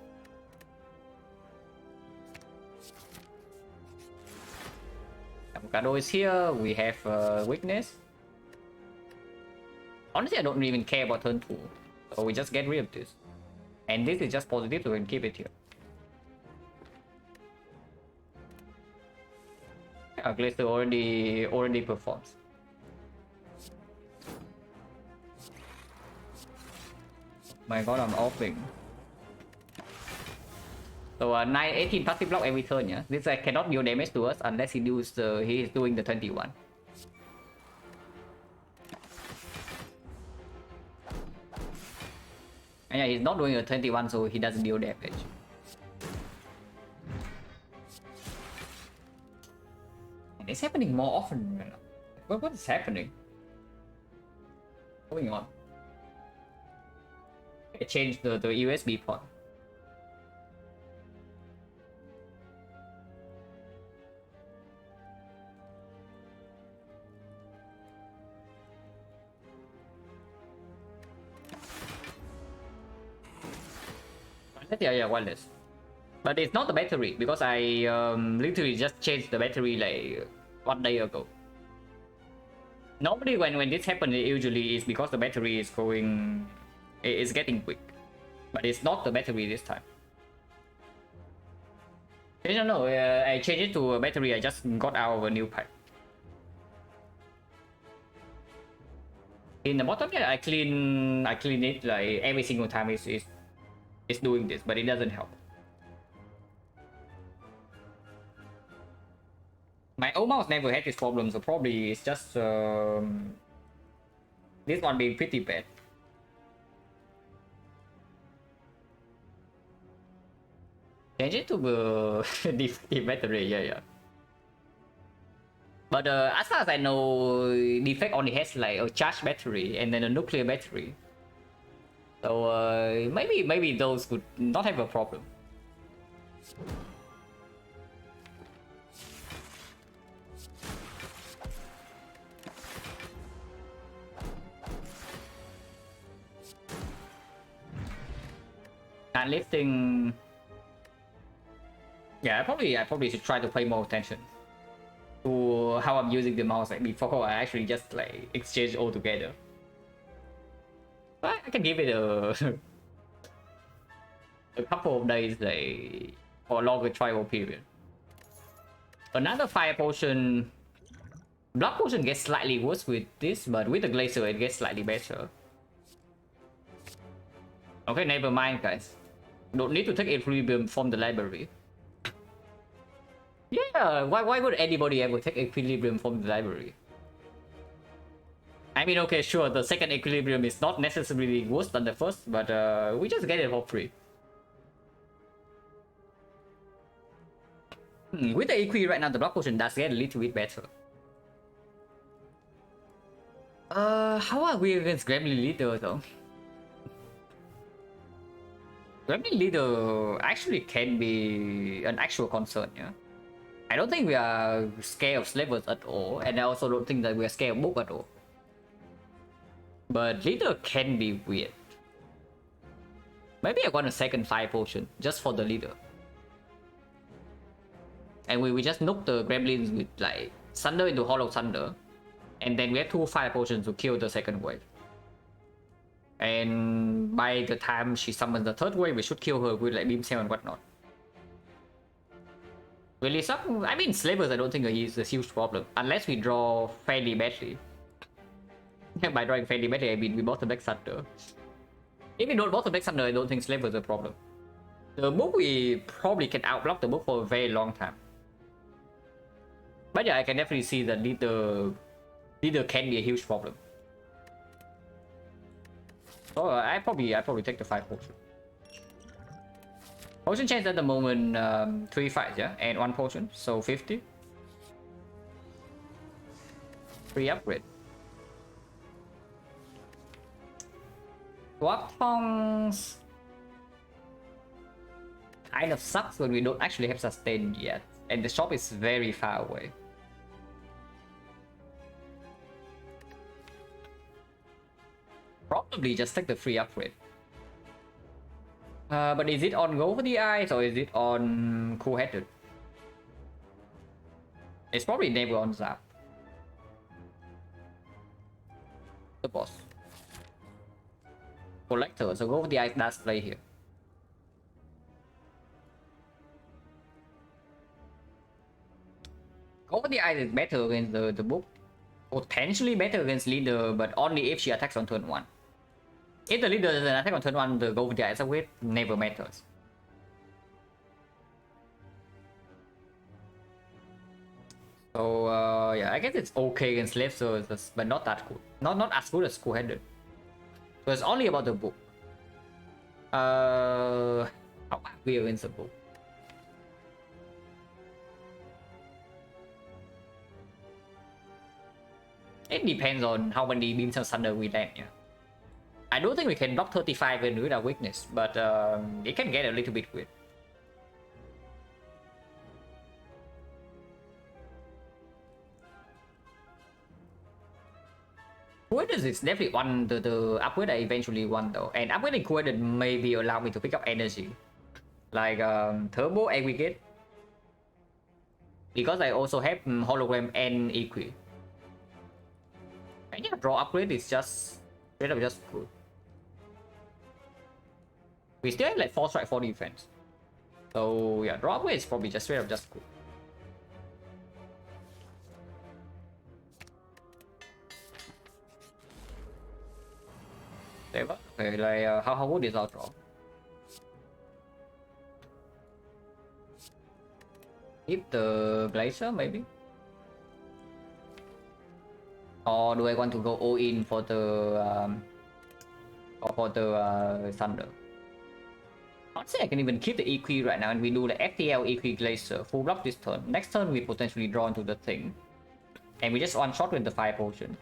Speaker 1: Avocado is here, we have weakness. Honestly, I don't even care about turn 2. So we just get rid of this. And this is just positive, so we can keep it here. Yeah, Glacier already performs. My god, I'm offing. So 18 passive block every turn, yeah. This cannot deal damage to us unless he is doing the 21. And yeah, he's not doing a 21, so he doesn't deal damage. And it's happening more often right now. What is happening? What's going on? I changed the USB port. Yeah, wireless. But it's not the battery, because I literally just changed the battery like 1 day ago. Normally when this happens, it usually is because the battery is getting weak. But it's not the battery this time. I don't know, I changed it to a battery I just got out of a new pack. In the bottom, yeah, I clean it like every single time it's doing this, but it doesn't help. My old mouse never had this problem, so probably it's just this one being pretty bad. Change it to the defective battery, yeah. But as far as I know, defect only has like a charged battery and then a nuclear battery. So maybe those could not have a problem. And lifting, yeah, I probably should try to pay more attention to how I'm using the mouse like before I actually just like exchange altogether. But I can give it a a couple of days like for a longer trial period. Another fire potion, blood potion gets slightly worse with this, but with the glacier it gets slightly better. Okay, never mind, guys. Don't need to take equilibrium from the library. Yeah, why would anybody ever take equilibrium from the library? I mean, okay, sure, the second equilibrium is not necessarily worse than the first, but we just get it for free. With the equi right now, the block potion does get a little bit better. How are we against Gremlin Leader though? Gremlin Leader actually can be an actual concern, yeah. I don't think we are scared of slavers at all, and I also don't think that we are scared of book at all. But Leader can be weird. Maybe I want a second fire potion just for the Leader. And we just nuke the Gremlins with like Thunder into Hollow Thunder. And then we have 2 fire potions to kill the second wave. And by the time she summons the third wave, we should kill her with like Beam Cell and whatnot. Really, I mean, slavers I don't think is a huge problem. Unless we draw fairly badly. By drawing fairly badly, I mean we bought the back Thunder. If we don't bought the back Thunder, I don't think slavers is a problem. The book, we probably can outblock the book for a very long time. But yeah, I can definitely see that Leader can be a huge problem. So I probably take the 5 potion. Potion chance at the moment 3 fights, yeah, and 1 potion, so 50. Free upgrade. Swap tongs kind of sucks when we don't actually have sustain yet, and the shop is very far away. Probably just take the free upgrade. But is it on Go for the Eyes or is it on Cool-Headed? It's probably never on Zap. The boss. Collector, so Go for the Eyes does play here. Go for the Eyes is better against the book. Potentially better against Leader, but only if she attacks on turn 1. If the Leader doesn't attack on turn 1, the Go for the Eyes with never matters. So yeah, I guess it's okay against slave services, but not that good. Not as good as Cool-Headed. So it's only about the book. How are we against the book? It depends on how many beams of thunder we land, yeah. I don't think we can block 35 with our weakness, but it can get a little bit weird. Cool-Headed is definitely one the upgrade I eventually won though, and upgrading Cool-Headed maybe allow me to pick up energy, like Turbo Aggregate, because I also have Hologram and Equi. And yeah, draw upgrade is just straight up just good. We still have like 4 strike 4 defense, so yeah, draw upgrade is probably just straight up just good. Whatever. Okay, like how good is our draw? Keep the Glacier maybe? Or do I want to go all in for the Thunder? Honestly, I can even keep the EQ right now and we do the FTL EQ Glacier full block this turn. Next turn we potentially draw into the thing. And we just one shot with the fire potion.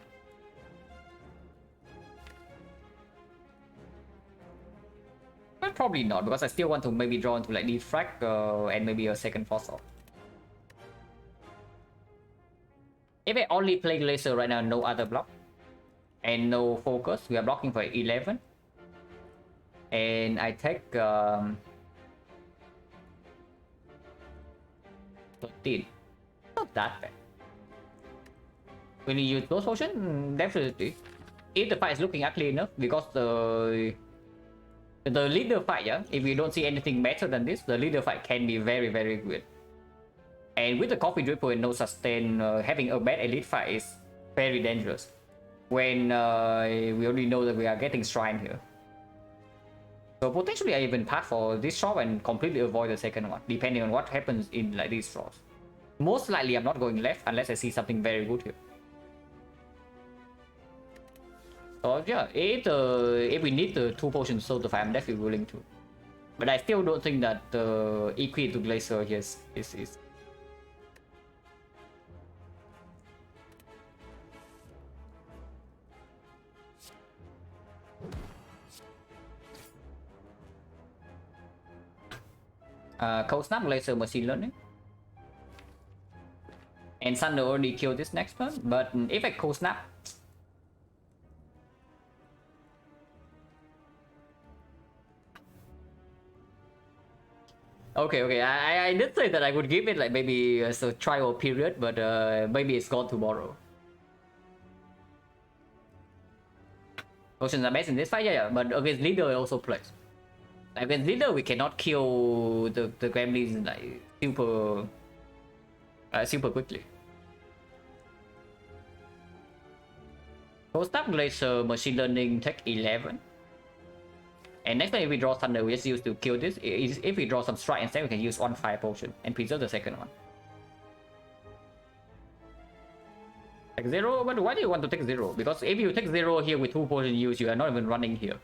Speaker 1: But probably not, because I still want to maybe draw into like Defrag and maybe a second Force off. If I only play Glacier right now, no other block. And no focus, we are blocking for 11. And I take 13. Not that bad. When you use Ghost Potion, definitely. If the fight is looking ugly enough, because the leader fight, yeah, if you don't see anything better than this, the leader fight can be very, very good. And with the Coffee Dripper and no sustain, having a bad elite fight is very dangerous. When we already know that we are getting Shrine here. So potentially I even pass for this shot and completely avoid the second one, depending on what happens in like these draws. Most likely I'm not going left unless I see something very good here. So yeah, if we need the 2 potions soul to fight, I'm definitely willing to. But I still don't think that the EQ to Glacier here is Cold Snap, Glacier, Machine Learning. And Thunder already killed this next turn, but if I Cold Snap... Okay, I did say that I would give it like maybe a trial period, but maybe it's gone tomorrow. Potions are best in this fight, yeah, but against leader it also plays. Like against leader we cannot kill the gremlins like super quickly. Cold Snap, Glacier, Machine Learning, take 11. And next time if we draw Thunder, we just use to kill this. If we draw some Strike instead, we can use 1 Fire Potion and preserve the second one. Take 0? But why do you want to take 0? Because if you take 0 here with 2 potion use, you are not even running here.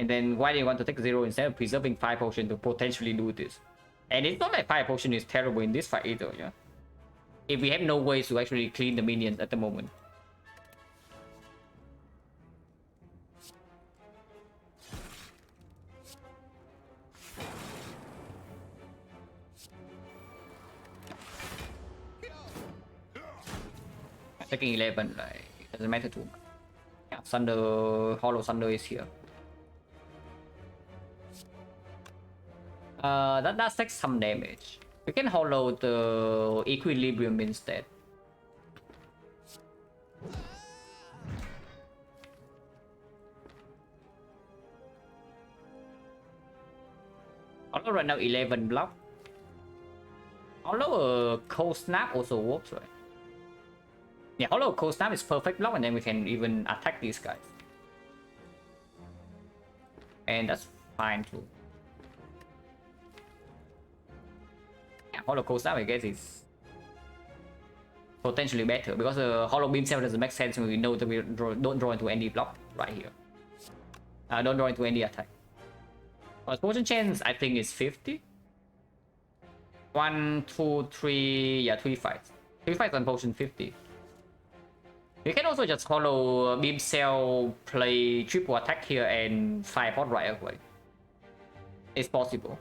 Speaker 1: And then why do you want to take 0 instead of preserving 5 potion to potentially do this? And it's not like 5 potion is terrible in this fight either, yeah? If we have no ways to actually clean the minions at the moment. Taking 11, like, it doesn't matter too much. Yeah, Thunder, Hollow Thunder is here. That does take some damage. We can Hollow the Equilibrium instead. Hollow right now 11 block. Hollow Cold Snap also works, right? Yeah, Hollow Cold Snap is perfect block, and then we can even attack these guys. And that's fine too. Yeah, Hollow Cold Snap I guess is potentially better, because Hollow Beam Cell doesn't make sense when we know that we don't draw into any block right here. Don't draw into any attack. Potion chance I think is 50. 1, 2, 3, yeah, 3 fights. 3 fights on potion 50. You can also just Hollow Beam Cell, play triple attack here and fire pot right away. It's possible.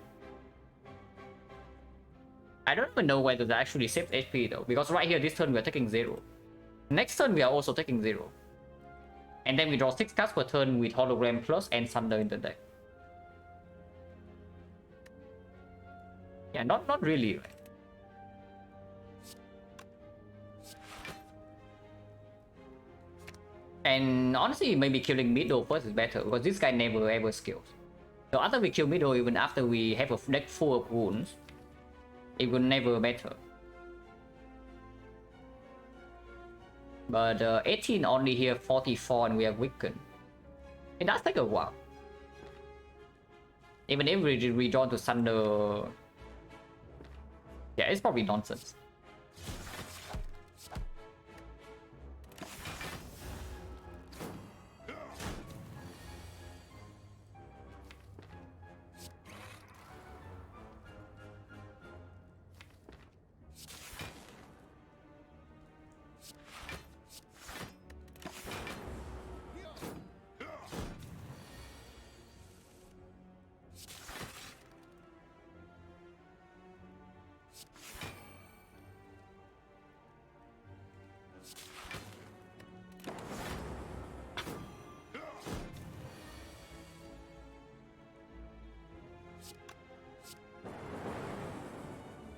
Speaker 1: I don't even know whether that actually saves HP though, because right here this turn we are taking 0. Next turn we are also taking 0. And then we draw 6 cards per turn with Hologram Plus and Thunder in the deck. Yeah, not really, right? And honestly, maybe killing Middle first is better, because this guy never ever skills. So after we kill Middle, even after we have a deck full of wounds, it will never matter. But 18 only here, 44, and we are weakened. It does take a while. Even if we redrawn to Thunder... Yeah, it's probably nonsense.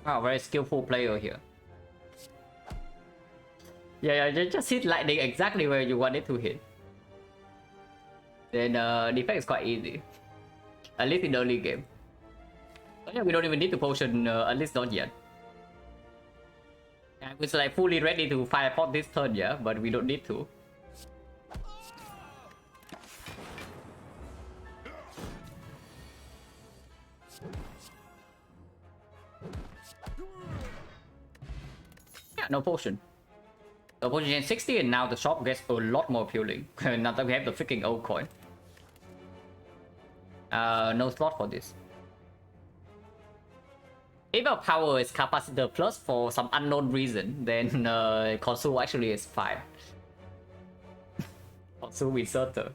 Speaker 1: Wow, very skillful player here. Yeah, just hit lightning exactly where you want it to hit. Then defense is quite easy. At least in the early game. But yeah, we don't even need to potion, at least not yet. And it's like fully ready to fire pot this turn, yeah, but we don't need to. Yeah, no potion. So potion gen 60 and now the shop gets a lot more appealing. Now that we have the freaking old coin. No slot for this. If our power is capacitor plus for some unknown reason, then console actually is fine. Consume inserter.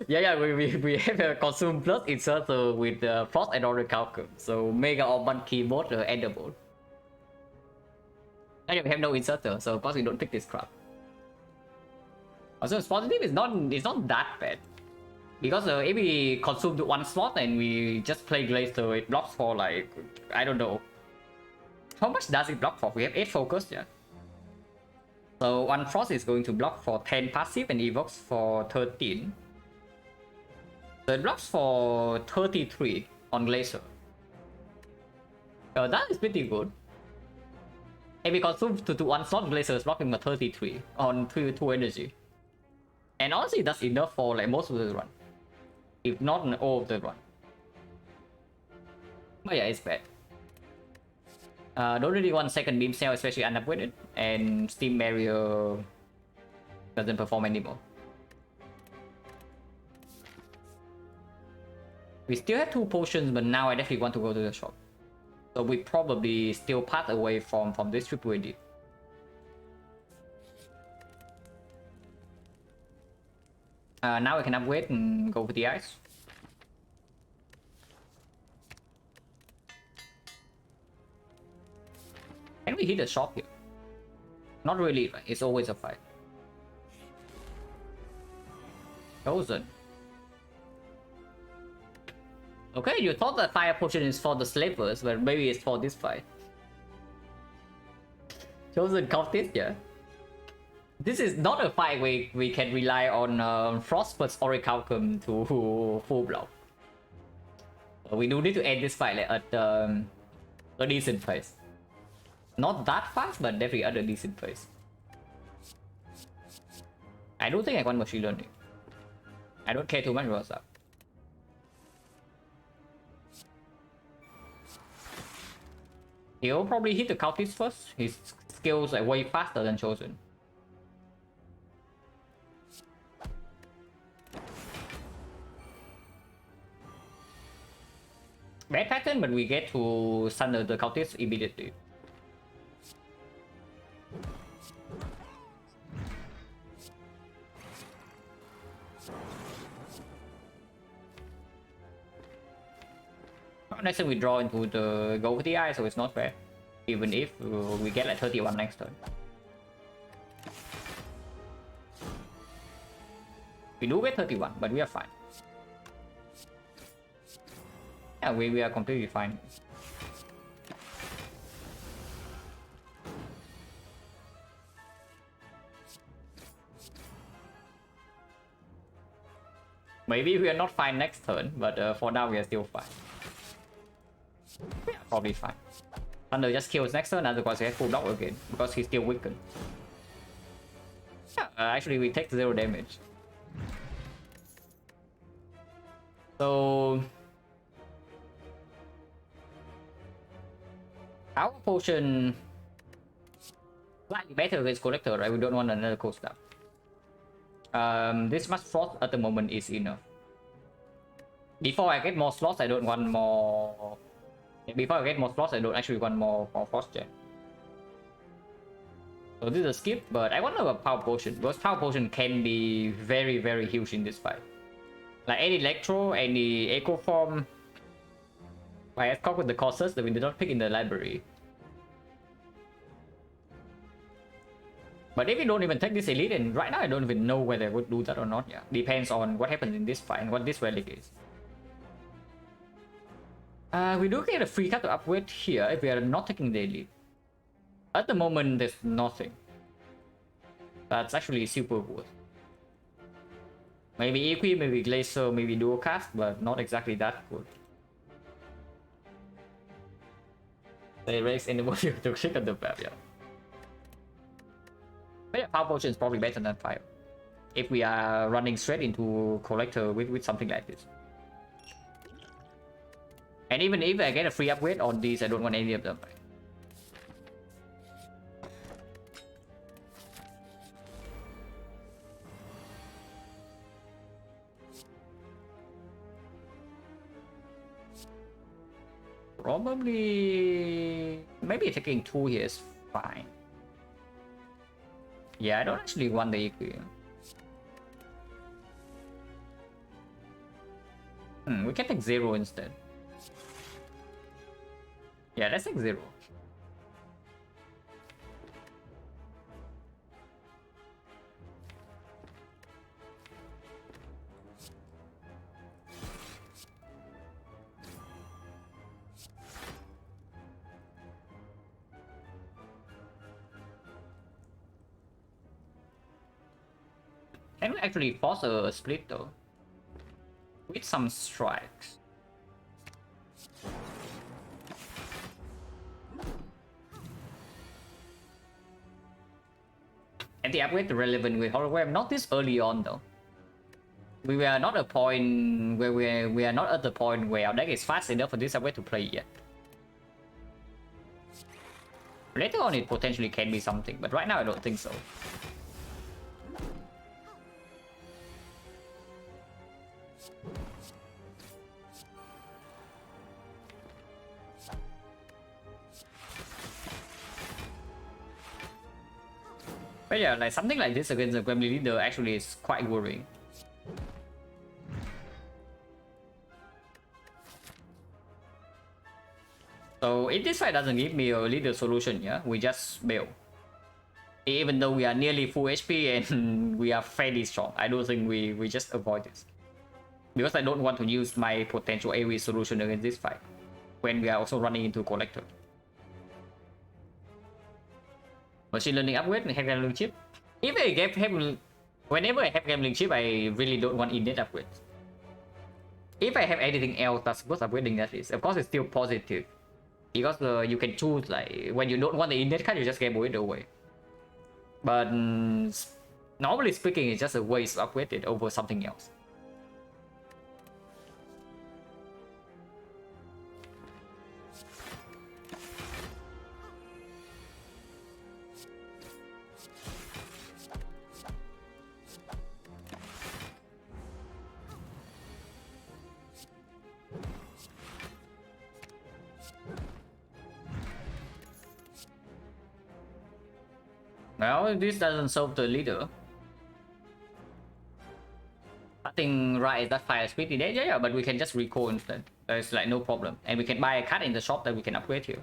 Speaker 1: Yeah, we have a consume plus inserter with frost and orichalcum. So mega or monkey both edible. And we have no inserter, so of course we don't pick this crap. Also, positive is not that bad. Because if we consume to one slot and we just play Glacier, it blocks for like, I don't know. How much does it block for? We have 8 focus, yeah. So one Frost is going to block for 10 passive and evokes for 13. So it blocks for 33 on Glacier. That is pretty good. If we consume to one slot, Glacier is blocking for 33 on 2 energy. And honestly, that's enough for like most of the run. If not all of the run. But yeah, it's bad. Don't really want second beam cell, especially unupgraded, and steam barrier doesn't perform anymore. We still have 2 potions, but now I definitely want to go to the shop. So we probably still path away from this triple AD. Now we can upgrade and go for the ice. Can we hit the shop here? Not really, right? It's always a fight. Chosen. Okay, you thought that fire potion is for the slavers, but maybe it's for this fight. Chosen cultist, yeah. This is not a fight we can rely on Frostbird's Orichalcum to full block. We do need to end this fight like, at a decent pace. Not that fast, but definitely at a decent pace. I don't think I want machine learning. I don't care too much about that. He'll probably hit the cultist first. His skills are way faster than Chosen. Bad pattern, but we get to sunder the cultist immediately. Next time we draw into the go with the eye, so it's not fair. Even if we get like 31 next turn. We do get 31, but we are fine. Yeah, we are completely fine. Maybe we are not fine next turn, but for now we are still fine. Yeah, probably fine. Thunder just kills next turn, otherwise we have full block again, because he's still weakened. Yeah, actually we take 0 damage. So our potion slightly better against collector, right? We don't want another cold snap. This much frost at the moment is enough. Before I get more slots, I don't want more. Before I get more slots, I don't actually want more frost gen. So this is a skip, but I want a power potion because power potion can be very, very huge in this fight. Like any electro, any echo form. I have covered the courses that we did not pick in the library. But if you don't even take this elite, and right now I don't even know whether I would do that or not. Yeah, depends on what happens in this fight and what this relic is. We do get a free card to upgrade here if we are not taking the elite. At the moment, there's nothing. That's actually super good. Maybe Equi, maybe Glacier, maybe Dual Cast, but not exactly that good. They raise anybody to click on the map, yeah. But yeah, Power Potion is probably better than Fire. If we are running straight into Collector with something like this. And even if I get a free upgrade on these, I don't want any of them. Probably... maybe taking 2 here is fine. Yeah, I don't actually want the EQ. We can take 0 instead. Yeah, let's take 0. Can we actually force a split though? With some strikes. And the upgrade relevant with hologram, not this early on though. We were not a point where we are not at the point where our deck is fast enough for this upgrade to play yet. Later on it potentially can be something, but right now I don't think so. But yeah, like something like this against the Gremlin leader actually is quite worrying. So if this fight doesn't give me a leader solution, yeah, we just bail. Even though we are nearly full HP and we are fairly strong, I don't think we just avoid this. Because I don't want to use my potential AoE solution against this fight when we are also running into Collector. Machine learning upgrade and have gambling chip. If I get whenever I have gambling chip, I really don't want innate upgrades. If I have anything else that's worth upgrading, that is, of course, it's still positive. Because you can choose, like, when you don't want the innate card, you just gamble it away. But normally speaking, it's just a waste to upgrade it over something else. Well, this doesn't solve the leader. I think right is that fire speed in there, yeah, but we can just recall instead. There's like no problem. And we can buy a card in the shop that we can upgrade here.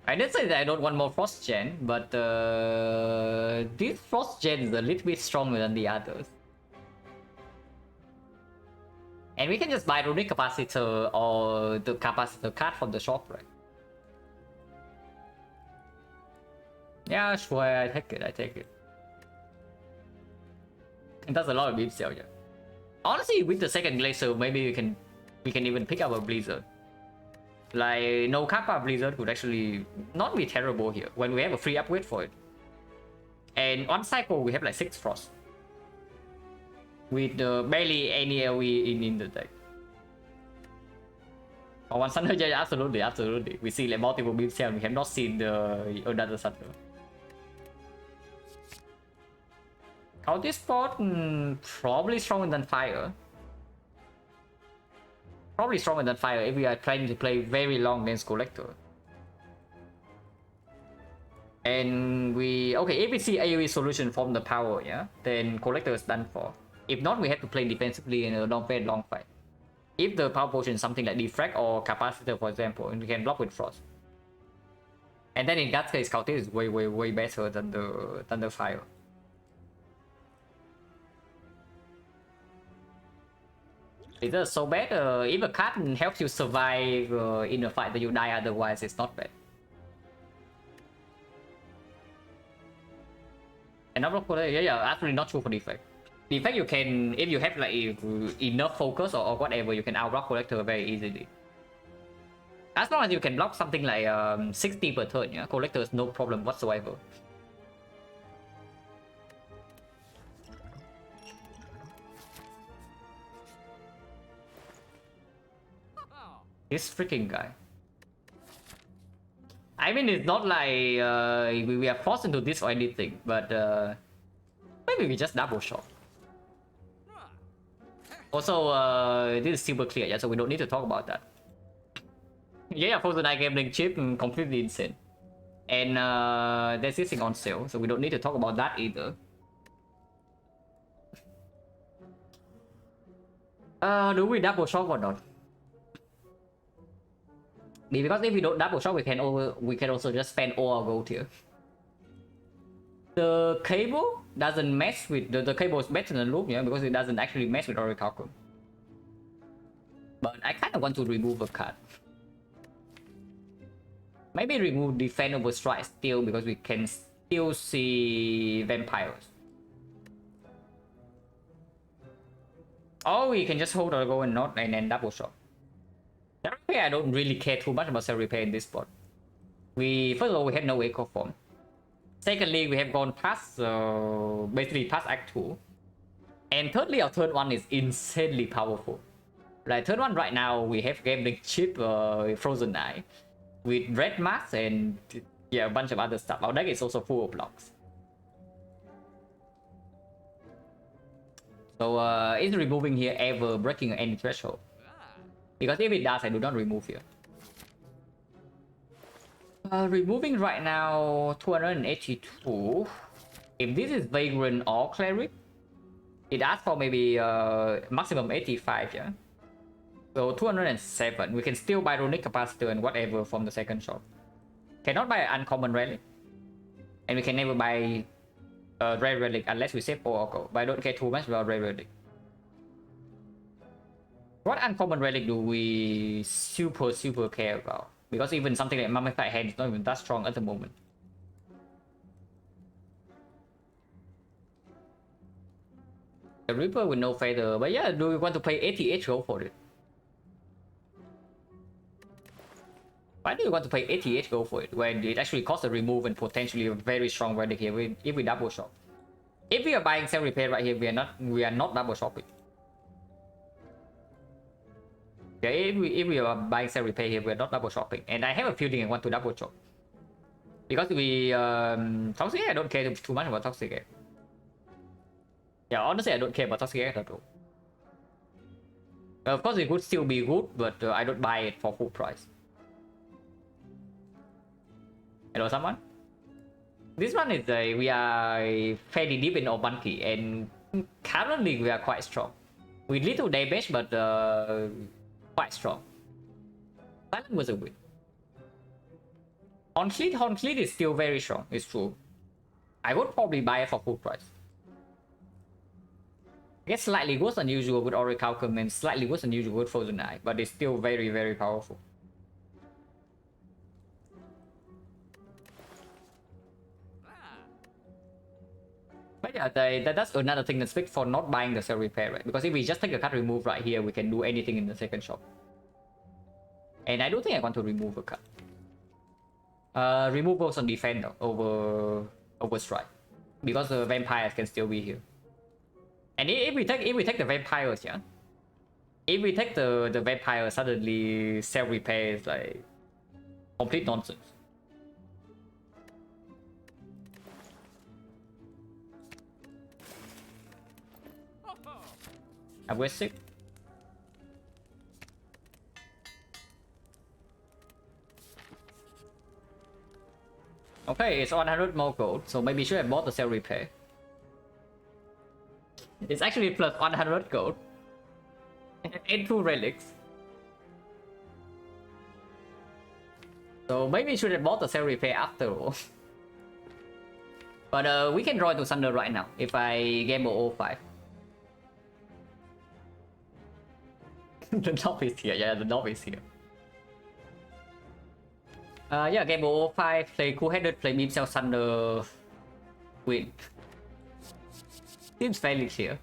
Speaker 1: I did say that I don't want more Frost Gen, but this Frost Gen is a little bit stronger than the others. And we can just buy Runic Capacitor or the Capacitor card from the shop, right? Yeah, sure, I take it, I take it. It does a lot of beam sale, yeah. Honestly, with the second Glacier, maybe we can even pick up a Blizzard. Like, no Kappa Blizzard would actually not be terrible here when we have a free upgrade for it. And on cycle, we have like 6 Frost. with barely any AoE in the deck. Oh, one Thunder, yeah, absolutely, absolutely. We see like multiple builds here, and we have not seen another Thunder. How this spot? Probably stronger than Fire. Probably stronger than Fire if we are trying to play very long against Collector. And if we see AoE solution from the power, yeah, then Collector is done for. If not, we have to play defensively in a very long fight. If the power potion is something like Defrag or Capacitor, for example, and we can block with Frost. And then in that case, Counter is way better than the Fire. It's just so bad. If a card helps you survive in a fight that you die otherwise, it's not bad. And not for actually not true for Defect. Defect you can, if you have like enough focus or whatever, you can outblock Collector very easily. As long as you can block something like 60 per turn, yeah, Collector is no problem whatsoever. This freaking guy. I mean, it's not like we are forced into this or anything, but maybe we just double shot. Also, this is super clear, yeah, so we don't need to talk about that. Yeah, Frozen Eye gambling chip, completely insane. And there's this thing on sale, so we don't need to talk about that either. Do we double shot or not? Because if we don't double shot, we can also just spend all our gold here. The cable doesn't mess with the cable is better than loop, yeah, because it doesn't actually mess with Orichalcum. But I kind of want to remove a card. Maybe remove Defend over Strike still, because we can still see vampires. Or we can just hold our gold and then double shot. I don't really care too much about Cell Repair in this spot. First of all, we have no Echo Form. Secondly, we have gone past, basically past Act 2. And thirdly, our third one is insanely powerful. Like third one right now, we have Gambling Chip, Frozen Eye, with Red Mask and yeah, a bunch of other stuff. Our deck is also full of blocks. So is removing here ever breaking any threshold? Because if it does, I do not remove here. Removing right now 282. If this is Vagrant or Cleric, it asks for maybe maximum 85, yeah? So 207. We can still buy Runic Capacitor and whatever from the second shop. Cannot buy Uncommon Relic. And we can never buy Rare Relic unless we save 4 Oracle. But I don't care too much about Rare Relic. What Uncommon Relic do we super care about? Because even something like Mummified Hand is not even that strong at the moment. The Reaper with no feather, but yeah, do we want to play A20H? Go for it. Why do you want to play A20H? Go for it, when it actually costs a remove and potentially a very strong relic here if we double shop. If we are buying Cell Repair right here, we are not double shopping. Yeah, if we are buying Cell Repair here, we are not double shopping. And I have a feeling I want to double shop. Because we Toxic, I don't care too much about Toxic. Yeah, honestly, I don't care about Toxic at all. Of course, it would still be good, but I don't buy it for full price. Hello, someone? This one is we are fairly deep in Obanki, and currently we are quite strong. With little damage, but quite strong. Silent was a win. Horncleat is still very strong, it's true. I would probably buy it for full price. I guess slightly worse than usual with Orichalcum and slightly worse than usual with Frozen Eye, but it's still very powerful. But yeah, that's another thing that's fixed for not buying the Cell Repair, right? Because if we just take the card remove right here, we can do anything in the second shop. And I don't think I want to remove a card. Remove also defend over strike. Because the vampires can still be here. And if we take the vampires, yeah. If we take the vampire, suddenly self repair is like complete nonsense. Aggressive. Okay, it's 100 more gold, so maybe should have bought the self repair. It's actually plus 100 gold. And 2 relics. So maybe should have bought the self repair after all. But we can draw into Thunder right now if I gamble 05. The knob is here, yeah, the knob is here. Yeah, gamble 05, play cool headed, play beam cell Thunder, win. Seems fairly clear.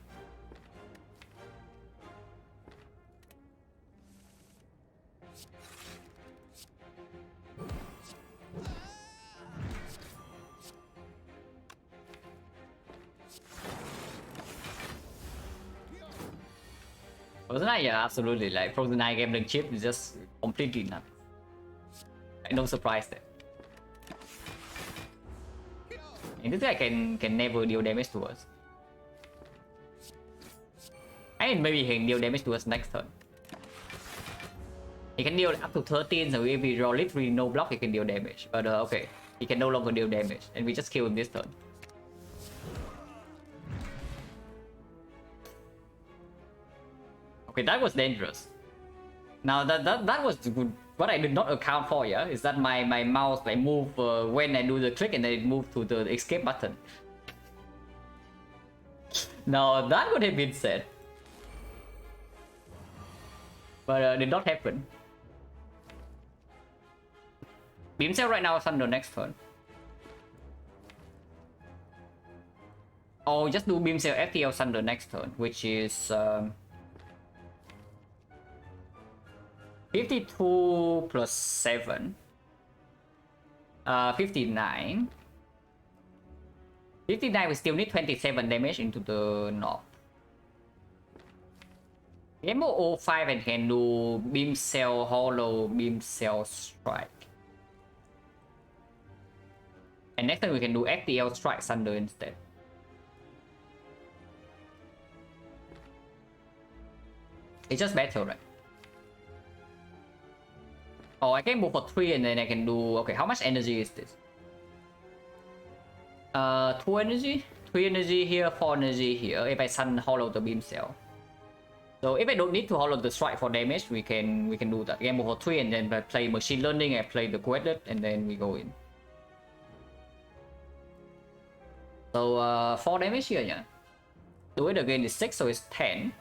Speaker 1: Frozen Eye, yeah, absolutely. Like Frozen Eye gambling chip is just completely nuts. No surprise there. And this guy can never deal damage to us. And maybe he can deal damage to us next turn. He can deal up to 13, so if we draw literally no block, he can deal damage. But okay, he can no longer deal damage, and we just kill him this turn. Okay, that was dangerous. Now that was good. What I did not account for, yeah, is that my mouse like move when I do the click and then it moved to the escape button. Now that would have been sad, but did not happen. Beam cell right now is under next turn. Oh, just do beam cell FTL Thunder next turn, which is 52 plus 7. 59. 59, we still need 27 damage into the knob. Game 05 and can do beam cell hollow, beam cell strike. And next time we can do FTL strike Thunder instead. It's just better, right? Oh, I can move for 3 and then I can do... Okay, how much energy is this? 2 energy? 3 energy here, 4 energy here. If I sun hollow the beam cell. So if I don't need to hollow the strike for damage, we can do that. Game for 3 and then I play machine learning, I play the quadlet, and then we go in. So 4 damage here, yeah. The weight again is 6, so it's 10.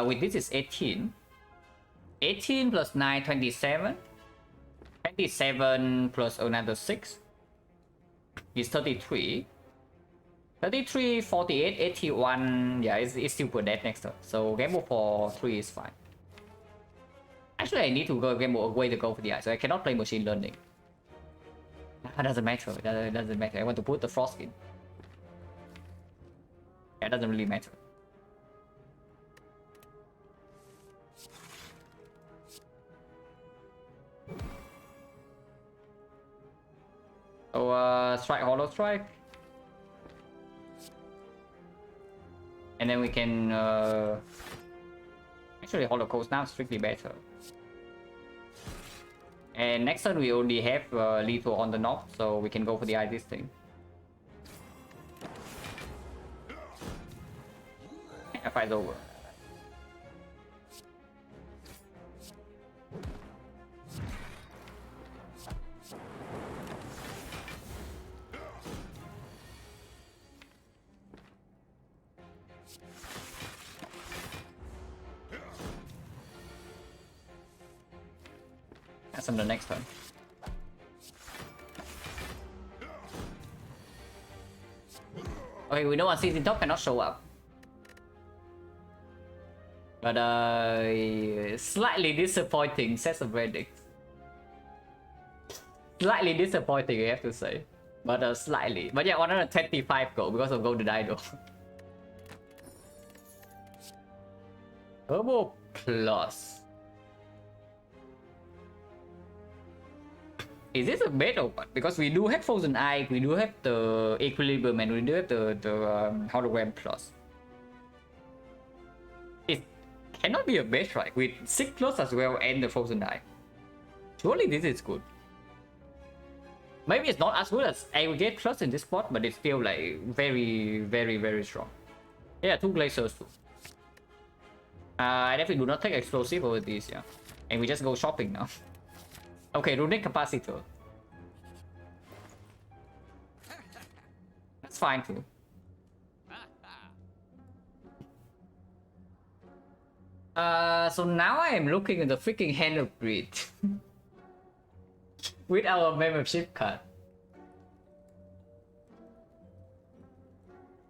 Speaker 1: With this is 18. 18 plus 9, 27. 27 plus another 6 is 33. 33, 48, 81. Yeah, it's super dead next turn. So gamble for 3 is fine. Actually, I need to go gamble away to go for the eye, so I cannot play machine learning. That doesn't matter. That doesn't matter. I want to put the frost in. Yeah, it doesn't really matter. So strike hollow strike. And then we can actually hollow coast now strictly better. And next turn we only have lethal on the knob, so we can go for the eye this thing. That fight's over. That's on the next turn. Okay, we know our season top cannot show up. But slightly disappointing sets of verdicts. Slightly disappointing, I have to say. But slightly. But yeah, 125 gold because of golden idol. Turbo Plus. Is this a bait or what? Because we do have Frozen Eye, we do have the Equilibrium, and we do have the Hologram Plus. It cannot be a bait, right? With 6 plus as well and the Frozen Eye. Surely this is good. Maybe it's not as good as A20H Plus in this spot, but it's still like very strong. Yeah, 2 Glazers too. I definitely do not take explosive over these, yeah. And we just go shopping now. Okay, runic capacitor. That's fine too. So now I am looking at the freaking Hand of Greed. With our membership card.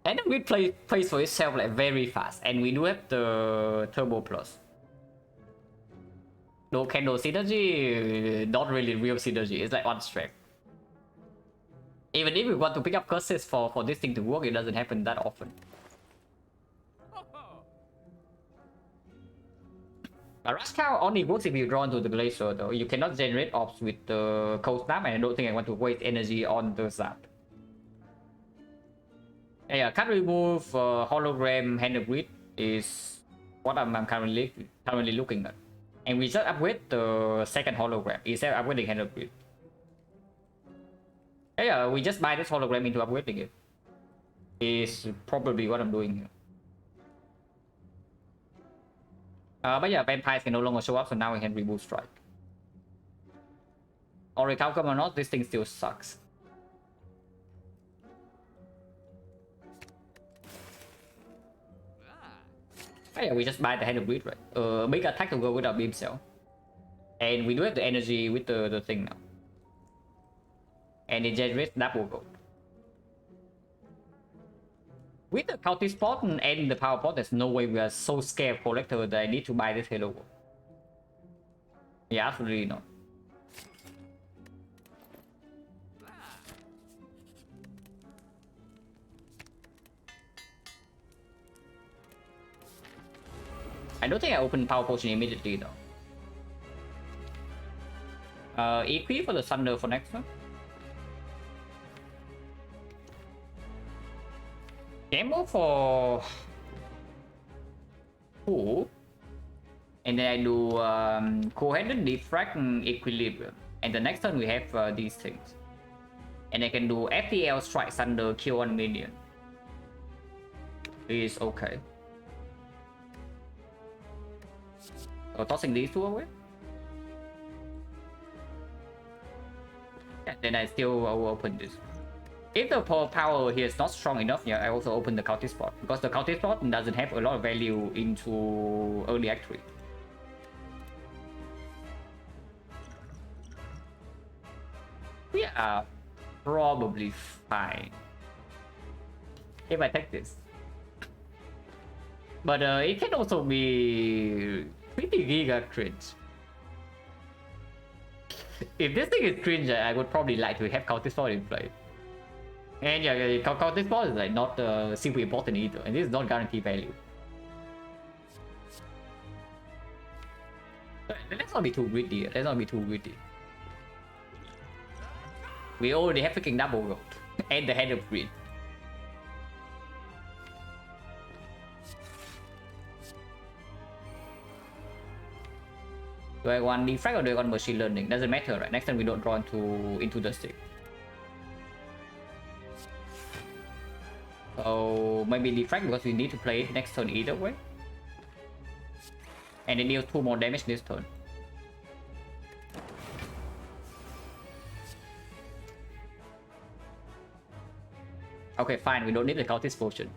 Speaker 1: Hand of Greed plays for itself like very fast, and we do have the Turbo Plus. No candle synergy, not really real synergy, it's like one strength. Even if we want to pick up curses for this thing to work, it doesn't happen that often. Rush Cow only works if you draw into the Glacier though. You cannot generate orbs with the Cold Snap, and I don't think I want to waste energy on the Zap. Yeah, can't remove Hologram Hand of Greed is what I'm currently looking at. And we just upgrade the second hologram instead of upgrading Hand of Greed. Yeah, we just buy this hologram into upgrading it. Is probably what I'm doing here. But yeah, vampires can no longer show up, so now we can remove Strike. Oracle come or not, this thing still sucks. Oh yeah, we just buy the Hand of Greed, right? Big attack to go with our beam cell. And we do have the energy with the thing now. And it generates double gold. With the Cultist Spot and the Power Pot, there's no way we are so scared of Collector that I need to buy this Halo World. Yeah, absolutely not. I don't think I open Power Potion immediately though. EP for the Thunder for next one. Game move for 2. And then I do Coherent, Defract, and Equilibrium. And the next turn we have these things. And I can do FTL, Strike, Thunder, kill one minion. Is okay. Tossing these two away. Yeah, then I still will open this. If the power here is not strong enough, yeah, I also open the Cultist Spot. Because the Cultist Spot doesn't have a lot of value into early Act 3. We are probably fine if I take this. But it can also be pretty giga cringe. If this thing is cringe, I would probably like to have Cultist Spot in play. And yeah, Cultist Spot is like not super important either, and this is not guaranteed value. Let's not be too greedy. Let's not be too greedy. We already have freaking double gold and the Hand of Greed. Do I want Defrag or do I want Machine Learning? Doesn't matter, right? Next time we don't draw into the stick. So maybe Defrag because we need to play it next turn either way. And it deals 2 more damage this turn. Okay, fine, we don't need the Cultist Potion.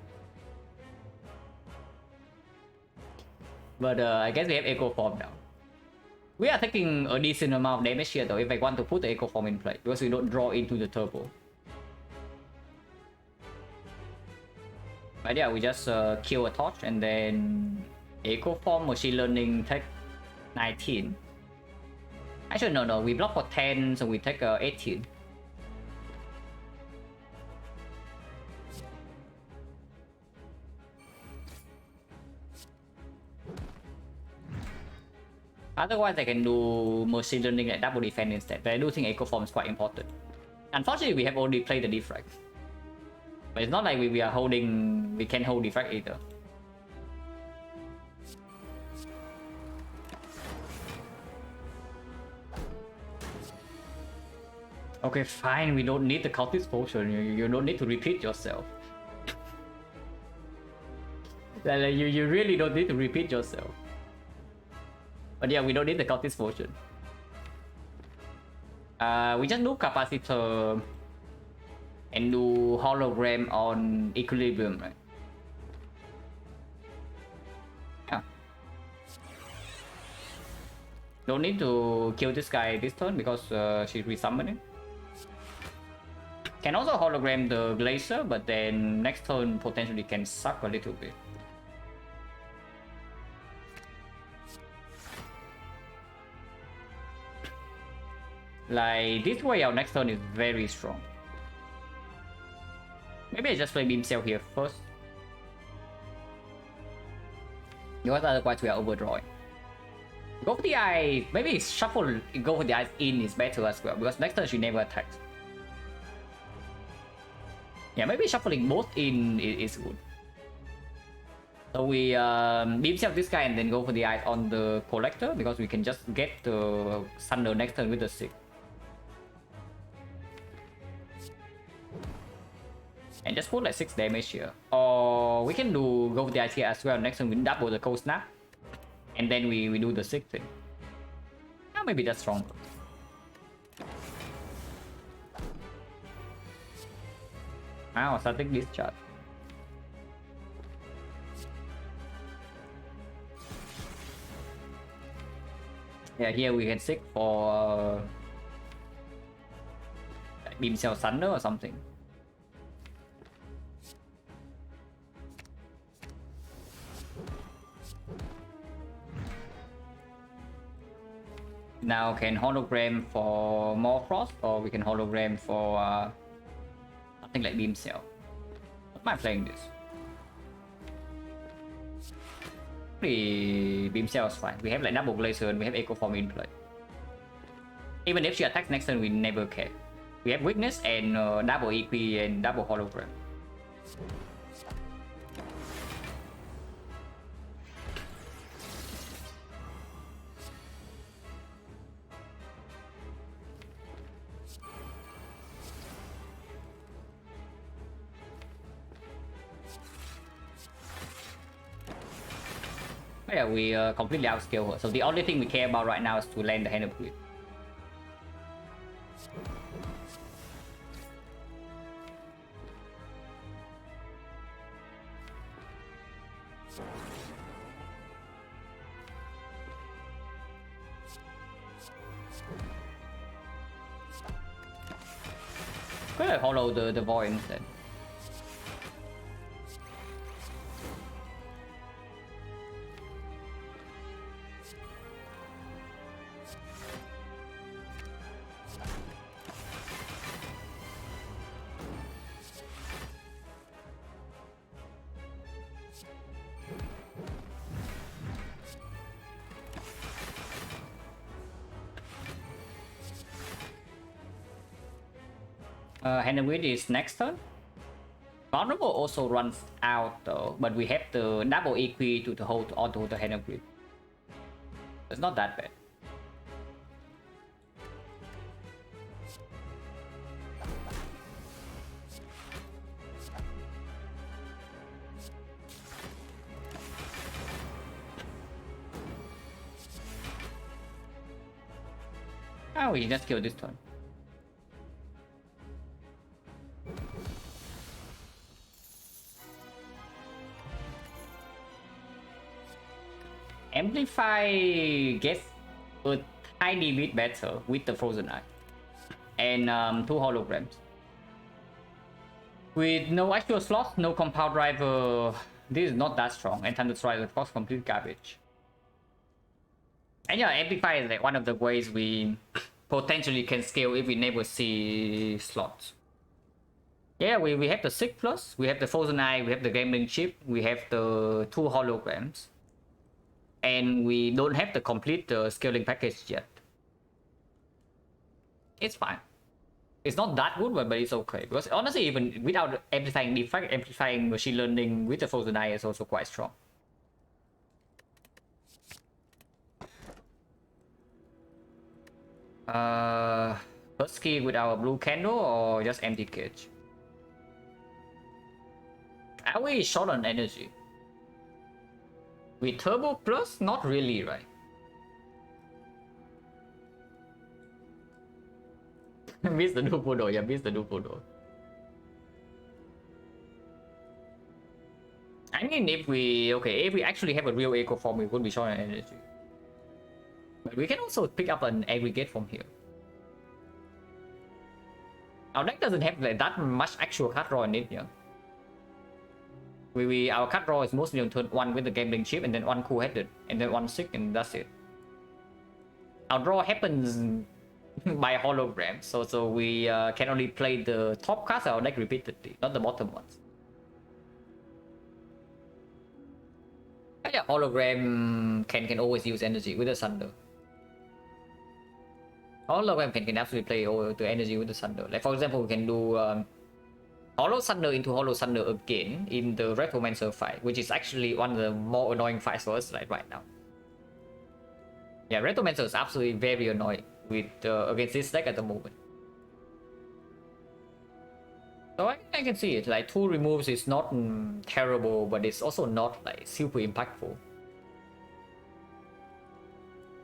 Speaker 1: But I guess we have Echo Form now. We are taking a decent amount of damage here though if I want to put the Echo Form in play, because we don't draw into the turbo. But yeah, we just kill a torch and then Echo Form, Machine Learning, take 19. Actually no, we block for 10, so we take 18. Otherwise, I can do machine learning like double defense instead. But I do think eco form is quite important. Unfortunately, we have already played the defrag. But it's not like we are holding, we can hold defrag either. Okay, fine, we don't need the cultist potion. You don't need to repeat yourself. you really don't need to repeat yourself. But yeah, we don't need the cultist potion. We just do capacitor and do hologram on equilibrium, right? Yeah. Don't need to kill this guy this turn because she's resummoning. Can also hologram the glacier, but then next turn potentially can suck a little bit. Like this way, our next turn is very strong. Maybe I just play beam cell here first, because otherwise we are overdrawing. Go for the eye. Maybe shuffle. Go for the eyes in is better as well because next turn she never attacks. Yeah, maybe shuffling both in is good. So we beam cell this guy and then go for the eyes on the collector because we can just get the Thunder next turn with the 6. And just put like 6 damage here. Or we can do go for the eyes here as well. Next turn we double the cold snap. And then we do the 6 thing. Yeah, maybe that's strong. Wow, starting this chart. Yeah, here we can seek for beam cell thunder or something. Now can hologram for more frost, or we can hologram for something like beam cell. What am I playing this? Probably beam cell is fine. We have like double glacier and we have echo form in play. Even if she attacks next turn, we never care. We have weakness and double EP and double hologram. Yeah, we completely outscale her. So the only thing we care about right now is to land the hand of grid. Could I hollow the void instead? Hand of Grid is next turn. Vulnerable also runs out though, but we have the double EQ to hold onto the Hand of Grid. It's not that bad. Oh, we just kill this turn. Amplify gets a tiny bit better with the Frozen Eye and 2 holograms. With no actual slots, no compound driver, this is not that strong. And Thunder Strike of course complete garbage. And yeah, Amplify is like one of the ways we potentially can scale if we never see slots. Yeah, we have the 6+, we have the Frozen Eye, we have the Gambling Chip, we have the 2 holograms. and we don't have the complete scaling package yet. It's fine. It's not that good, but it's okay. Because honestly, even without amplifying defect, amplifying machine learning with the Frozen Eye is also quite strong. First key with our blue candle or just empty cage? Are we short on energy? With turbo plus? Not really, right? Miss the new photo, yeah, miss the new photo. I mean, if we actually have a real eco form, we would be short on energy. But we can also pick up an aggregate from here. Our deck doesn't have like that much actual card draw in it, yeah. Our card draw is mostly on turn 1 with the gambling chip, and then 1 cool-headed, and then 1 sick, and that's it. Our draw happens by hologram, so we can only play the top cards of our deck repeatedly, not the bottom ones. And yeah, hologram can always use energy with the Sunder. Hologram can absolutely play all the energy with the Sunder. Like for example, we can do Hollow Sunder into Hollow Sunder again in the Retromancer fight, which is actually one of the more annoying fights for us right now. Yeah, Retromancer is absolutely very annoying with against this deck at the moment. So I can see it. Like 2 removes is not terrible, but it's also not like super impactful.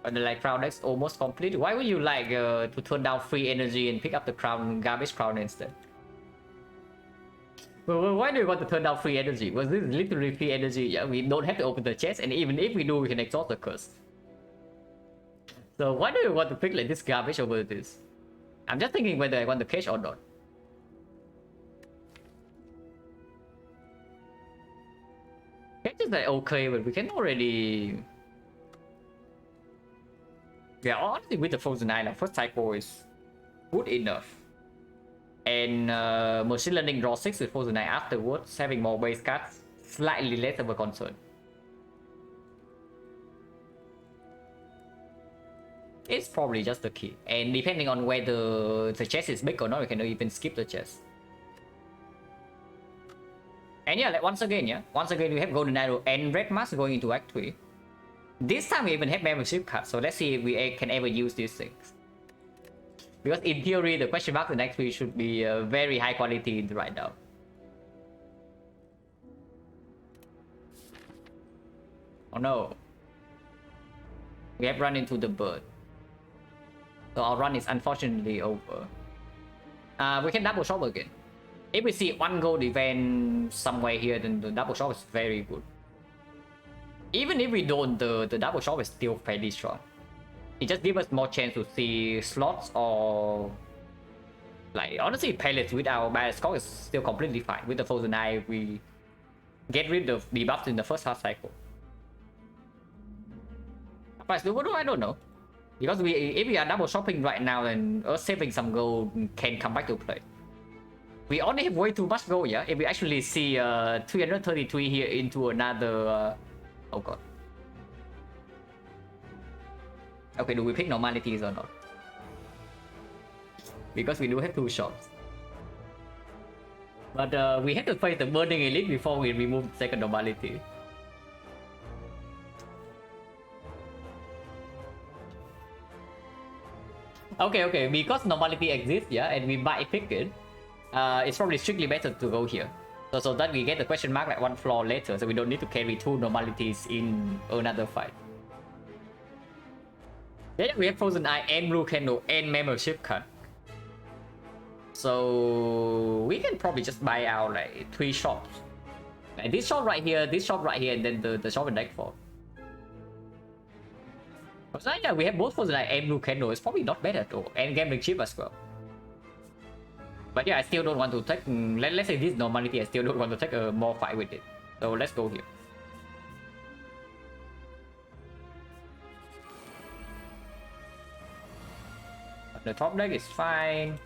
Speaker 1: But the like crown deck's almost complete. Why would you like to turn down free energy and pick up the crown garbage crown instead? Well, why do you want to turn down free energy? Was this literally free energy? Yeah, we don't have to open the chest, and even if we do, we can exhaust the curse. So why do you want to pick like this garbage over this? I'm just thinking whether I want the cache or not. Cache is like okay, but we can already... Yeah, honestly with the Frozen Eye, like first cycle is good enough. And machine learning draw 6 with Frozen Eye afterwards, having more base cards, slightly less of a concern. It's probably just the key, and depending on whether the chest is big or not, we can even skip the chest. And yeah, like once again, we have Golden Arrow and Red Mask going into Act 3. This time we even have membership cards, so let's see if we can ever use these things. Because in theory, the question mark in Act 3 should be very high quality right now. Oh no. We have run into the bird. So our run is unfortunately over. We can double shop again. If we see 1 gold event somewhere here, then the double shop is very good. Even if we don't, the double shop is still fairly strong. It just gives us more chance to see slots or... Like, honestly, pallets with our bad score is still completely fine. With the Frozen Eye, we get rid of debuffs in the first half cycle. But I don't know. Because if we are double shopping right now, then us saving some gold can come back to play. We only have way too much gold, yeah? If we actually see 333 here into another... oh god. Okay, do we pick normalities or not? Because we do have 2 shops. But we have to fight the Burning Elite before we remove second normality. Okay, because normality exists, yeah, and we might pick it, it's probably strictly better to go here. So that we get the question mark like 1 floor later, so we don't need to carry 2 normalities in another fight. Yeah, we have Frozen Eye and Blue Candle and membership card. So we can probably just buy out like 3 shops. Like this shop right here, and then the shop in deck 4. So yeah, we have both Frozen Eye and Blue Candle. It's probably not bad at all, and gambling chip as well. But yeah, I still don't want to take... Let's say this normality, I still don't want to take a more fight with it. So let's go here. The top deck is fine.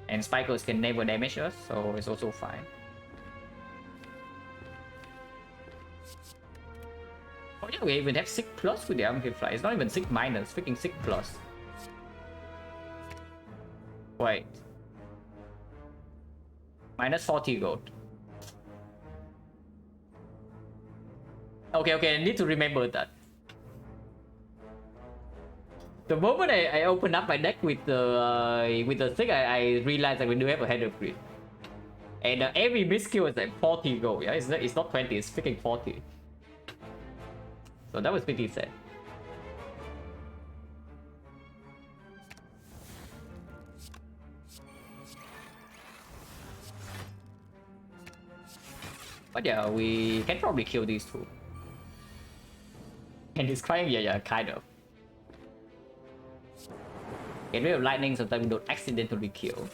Speaker 1: And Spikers can never damage us, so it's also fine. Oh yeah, we even have 6 plus with the amplify. It's not even 6 minus, freaking 6 plus. Wait. Minus 40 gold. Okay, I need to remember that. The moment I open up my deck with the thing, I realized that we do have a header grid. And every misskill is like 40 gold, yeah? It's not 20, it's freaking 40. So that was pretty sad. But yeah, we can probably kill these two. And he's crying, yeah, kind of. Get rid of lightning so that we don't accidentally kill.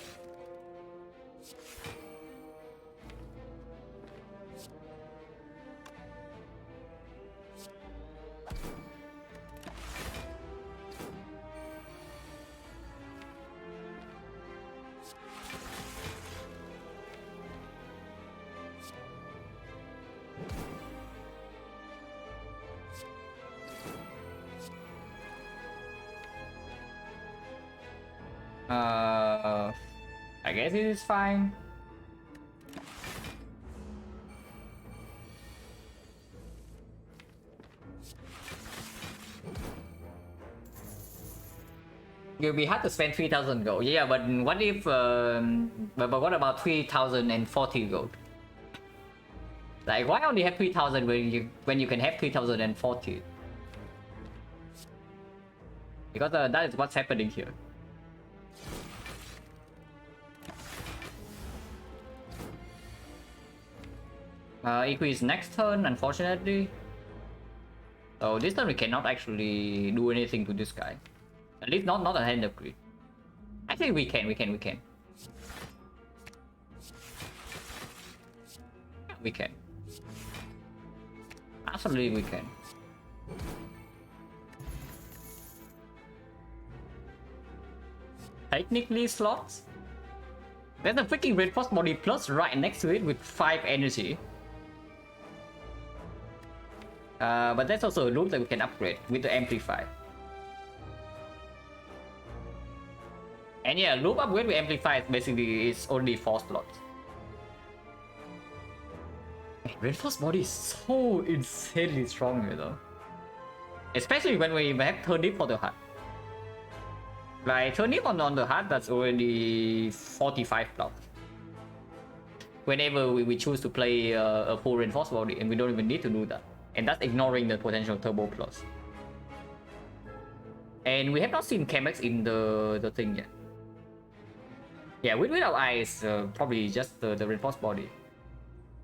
Speaker 1: I guess it is fine. You'll be hard to spend 3,000 gold. Yeah, but what if but what about 3,040 gold? Like, why only have 3,000 when you can have 3,040? Because that is what's happening here. Increase next turn, unfortunately. So this turn we cannot actually do anything to this guy. At least not a hand upgrade. I think we can. We can. Absolutely we can. Technically slots. There's a freaking reinforced body plus right next to it with 5 energy. But that's also a loop that we can upgrade with the amplify. And yeah, loop upgrade with amplify basically is only 4 slots. Reinforced body is so insanely strong, you know. Especially when we have turnip for the heart. Like turnip on the heart, that's already 45 plus. Whenever we choose to play a full reinforced body, and we don't even need to do that. And that's ignoring the potential turbo plus. And we have not seen Chemex in the thing yet. Yeah, with our eyes, probably just the reinforced body.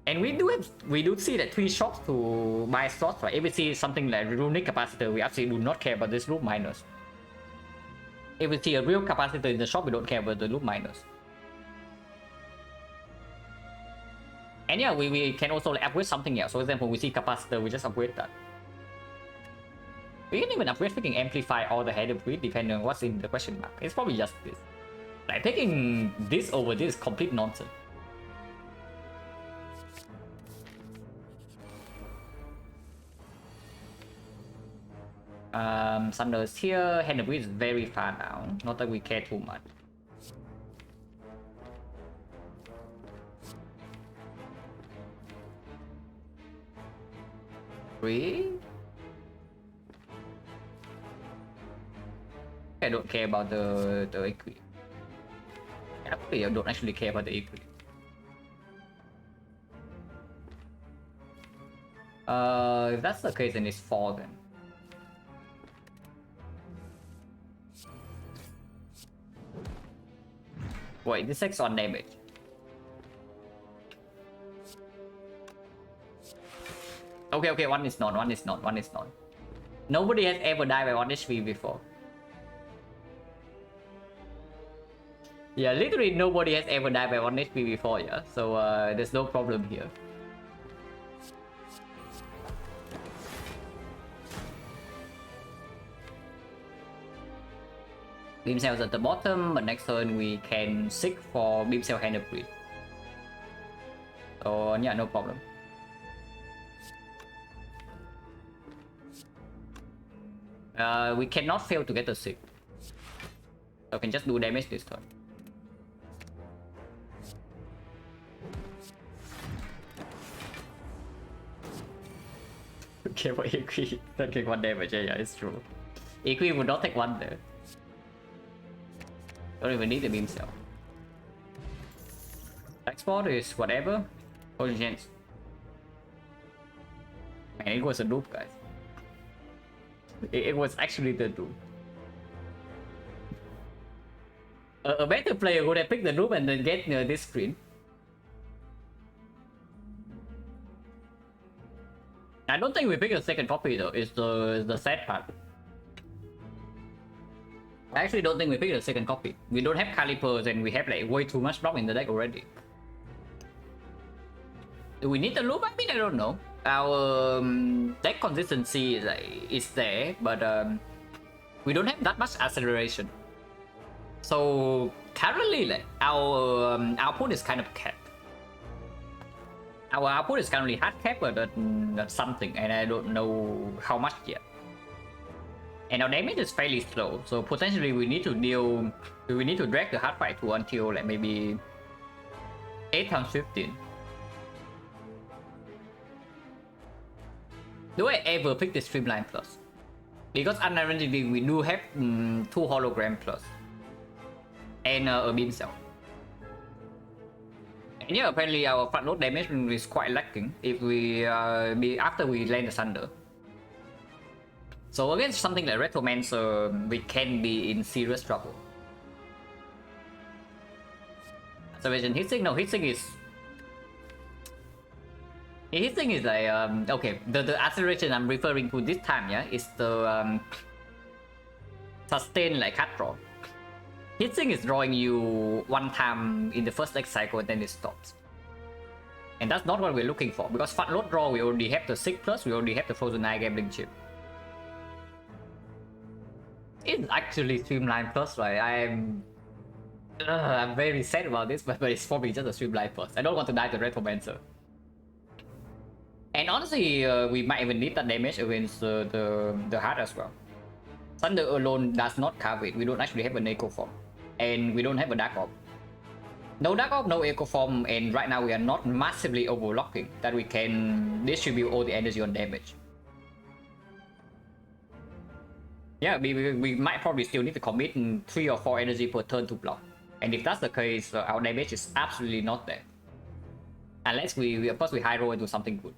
Speaker 1: And we do see that 3 shops to buy slots, right? If we see something like runic capacitor, we absolutely do not care about this loop minus. If we see a real capacitor in the shop, we don't care about the loop minus. And yeah, we can also like, upgrade something else. For example, we see capacitor, we just upgrade that. We can even upgrade freaking amplify or the head upgrade depending on what's in the question mark. It's probably just this. Like taking this over this is complete nonsense. Sunder's here. Hand upgrade is very far down. Not that we care too much. I don't care about the equity. I don't actually care about the equity. If that's the case, then it's 4 then. Wait, this takes on damage. Okay, one is not. Nobody has ever died by 1 HP before. Yeah, literally nobody has ever died by 1 HP before, yeah? So there's no problem here. Beam cells at the bottom, but next turn we can seek for beam cell hand upgrade. So yeah, no problem. We cannot fail to get the 6. So we can just do damage this turn. Okay, but Equi don't take 1 damage. Yeah, it's true. Equi would not take 1 there. Don't even need the beam cell. Export is whatever. Holy chance. Man, it was a loop, guys. It was actually the loop. A better player would have picked the loop and then get this screen. I don't think we picked a second copy though. It's the sad part. I actually don't think we picked a second copy. We don't have calipers and we have like way too much block in the deck already. Do we need the loop? I mean, I don't know. Our deck consistency is there, but we don't have that much acceleration. So currently, like, our output is kind of capped. Our output is currently hard capped, but that's something, and I don't know how much yet. And our damage is fairly slow, so potentially we need to drag the hard fight to until like maybe 8 times 15. Do I ever pick the Streamline Plus? Because unironically we do have 2 hologram plus and a beam cell. And yeah, apparently our front load damage is quite lacking if we after we land the Thunder. So against something like Retromancer, we can be in serious trouble. Acceleration Heatsink? No, Heatsink is... Heatsink is like, okay, the acceleration I'm referring to this time, yeah, is the sustain like cut draw. Heatsink is drawing you 1 time in the first X cycle and then it stops. And that's not what we're looking for, because front load draw we already have the 6+, we already have the Frozen Eye Gambling Chip. It's actually Streamline Plus, right? I'm very sad about this, but it's probably just a Streamline Plus. I don't want to die to Retromancer. And honestly, we might even need that damage against the heart as well. Thunder alone does not cover it. We don't actually have an Echo Form. And we don't have a Dark Orb. No Dark Orb, no Echo Form, and right now we are not massively overlocking that we can distribute all the energy on damage. Yeah, we might probably still need to commit 3 or 4 energy per turn to block. And if that's the case, our damage is absolutely not there. Unless we of course we high roll and do something good.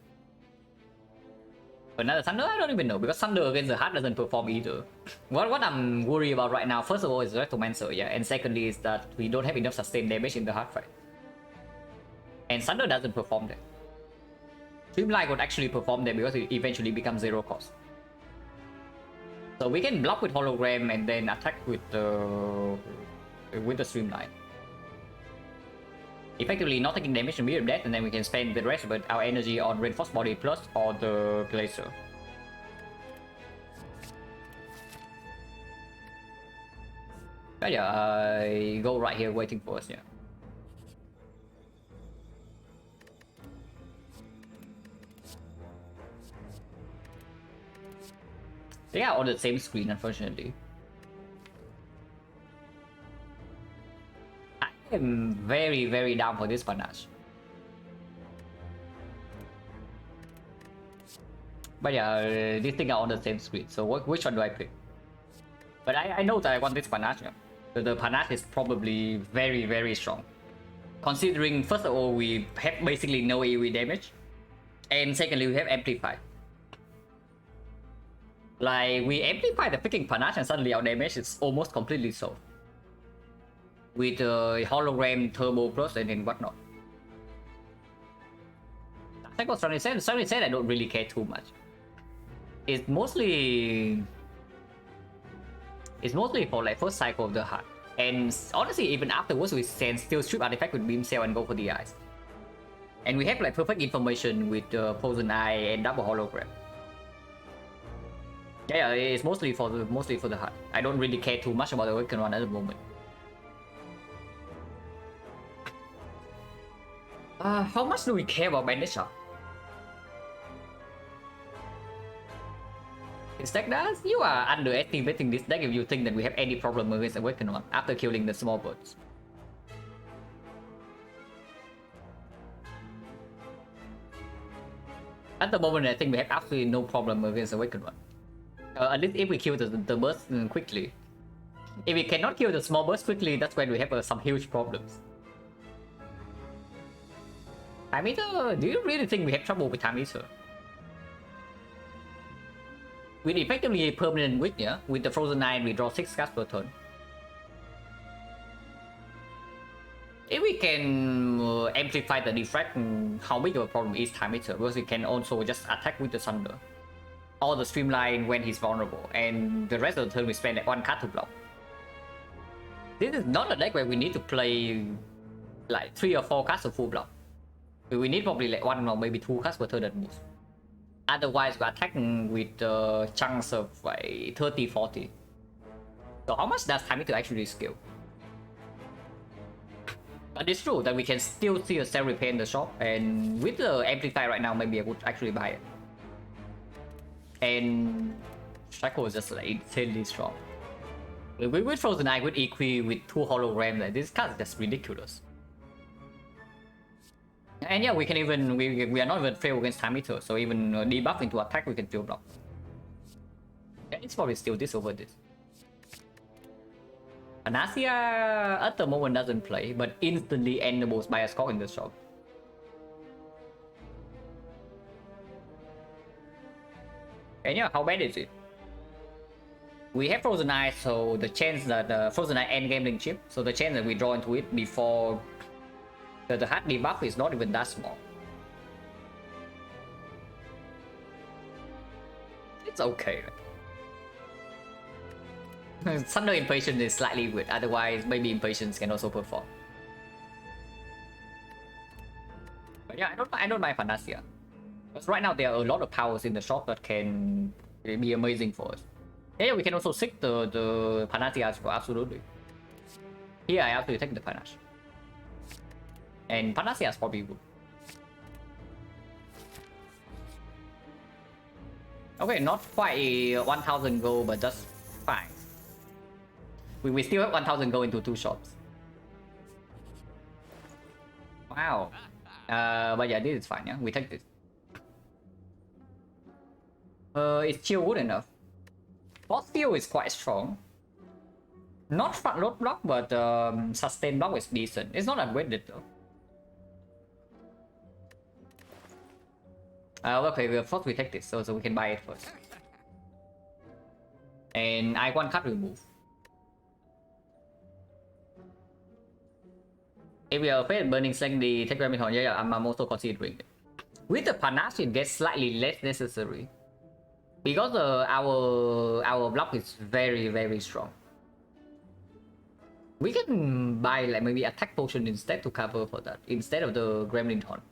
Speaker 1: Another Thunder? I don't even know, because Thunder against the heart doesn't perform either. What I'm worried about right now, first of all, is Retromancer, yeah, and secondly is that we don't have enough sustained damage in the hard fight. And Thunder doesn't perform that. Streamline would actually perform that because it eventually becomes 0 cost. So we can block with Hologram and then attack with the Streamline. Effectively not taking damage from immediate death, and then we can spend the rest of our energy on Reinforced Body Plus or the Glacier. But yeah, I go right here waiting for us, yeah. They are on the same screen, unfortunately. I'm very, very down for this panache. But yeah, these things are on the same screen, so which one do I pick? But I know that I want this panache. Yeah. The panache is probably very, very strong. Considering, first of all, we have basically no AoE damage, and secondly, we have Amplify. Like, we amplify the freaking panache and suddenly our damage is almost completely solved. With hologram, turbo plus, and whatnot. I think what Sonny said I don't really care too much. It's mostly for like first cycle of the heart. And honestly, even afterwards, we can still strip artifact with beam cell and go for the eyes. And we have like perfect information with Frozen Eye and double hologram. Yeah, it's mostly for the heart. I don't really care too much about the Awakened one at the moment. How much do we care about bandage? This deck does? You are underestimating this deck if you think that we have any problem against Awakened One after killing the small birds. At the moment, I think we have absolutely no problem against Awakened One. At least if we kill the burst quickly. If we cannot kill the small burst quickly, that's when we have some huge problems. Time Eater? Do you really think we have trouble with Time Eater? With effectively a permanent win, yeah? With the Frozen 9, we draw 6 cards per turn. If we can amplify the deflect, how big of a problem is Time Eater? Because we can also just attack with the Thunder. Or the Streamline when he's vulnerable. And the rest of the turn we spend one card to block. This is not a deck where we need to play like 3 or 4 cards of full block. We need probably like 1 or maybe 2 cards per turn at most. Otherwise, we're attacking with chunks of like 30-40. So how much does Time Eater actually scale? But it's true that we can still see a Cell Repair in the shop, and with the Amplify right now, maybe I would actually buy it. And Shackle is just like insanely strong. With Frozen Eye, with EQ, with 2 holograms, like, this card is just ridiculous. And yeah, we can even we are not even fail against Time Eater, so even debuff into attack we can still block. Yeah, it's probably still this over this. Panacea at the moment doesn't play, but instantly endables by a score in the shop. And yeah, how bad is it? We have Frozen Eye, so the chance that the Frozen Eye endgame link chip, so the chance that we draw into it before the hard debuff is not even that small. It's okay. Thunder Impatience is slightly weird, otherwise maybe Impatience can also perform. But yeah, I don't mind Panacea. Because right now there are a lot of powers in the shop that can be amazing for us. Yeah, we can also seek the Panacea as well, absolutely. Here I have to take the Panache. And Panacea is probably good. Okay, not quite 1000 gold, but just fine. We still have 1000 gold into 2 shops. Wow. But yeah, this is fine, yeah? We take this. It's chill good enough. Force Field is quite strong. Not front load block, but sustain block is decent. It's not unweighted though. Okay, first we take this, so we can buy it first. And I want card remove. If we are afraid of burning secondary, take Remington, yeah, I'm also considering it. With the Panache, it gets slightly less necessary. Because our block is very strong. We can buy like maybe attack potion instead to cover for that, instead of the Gremlin Horn.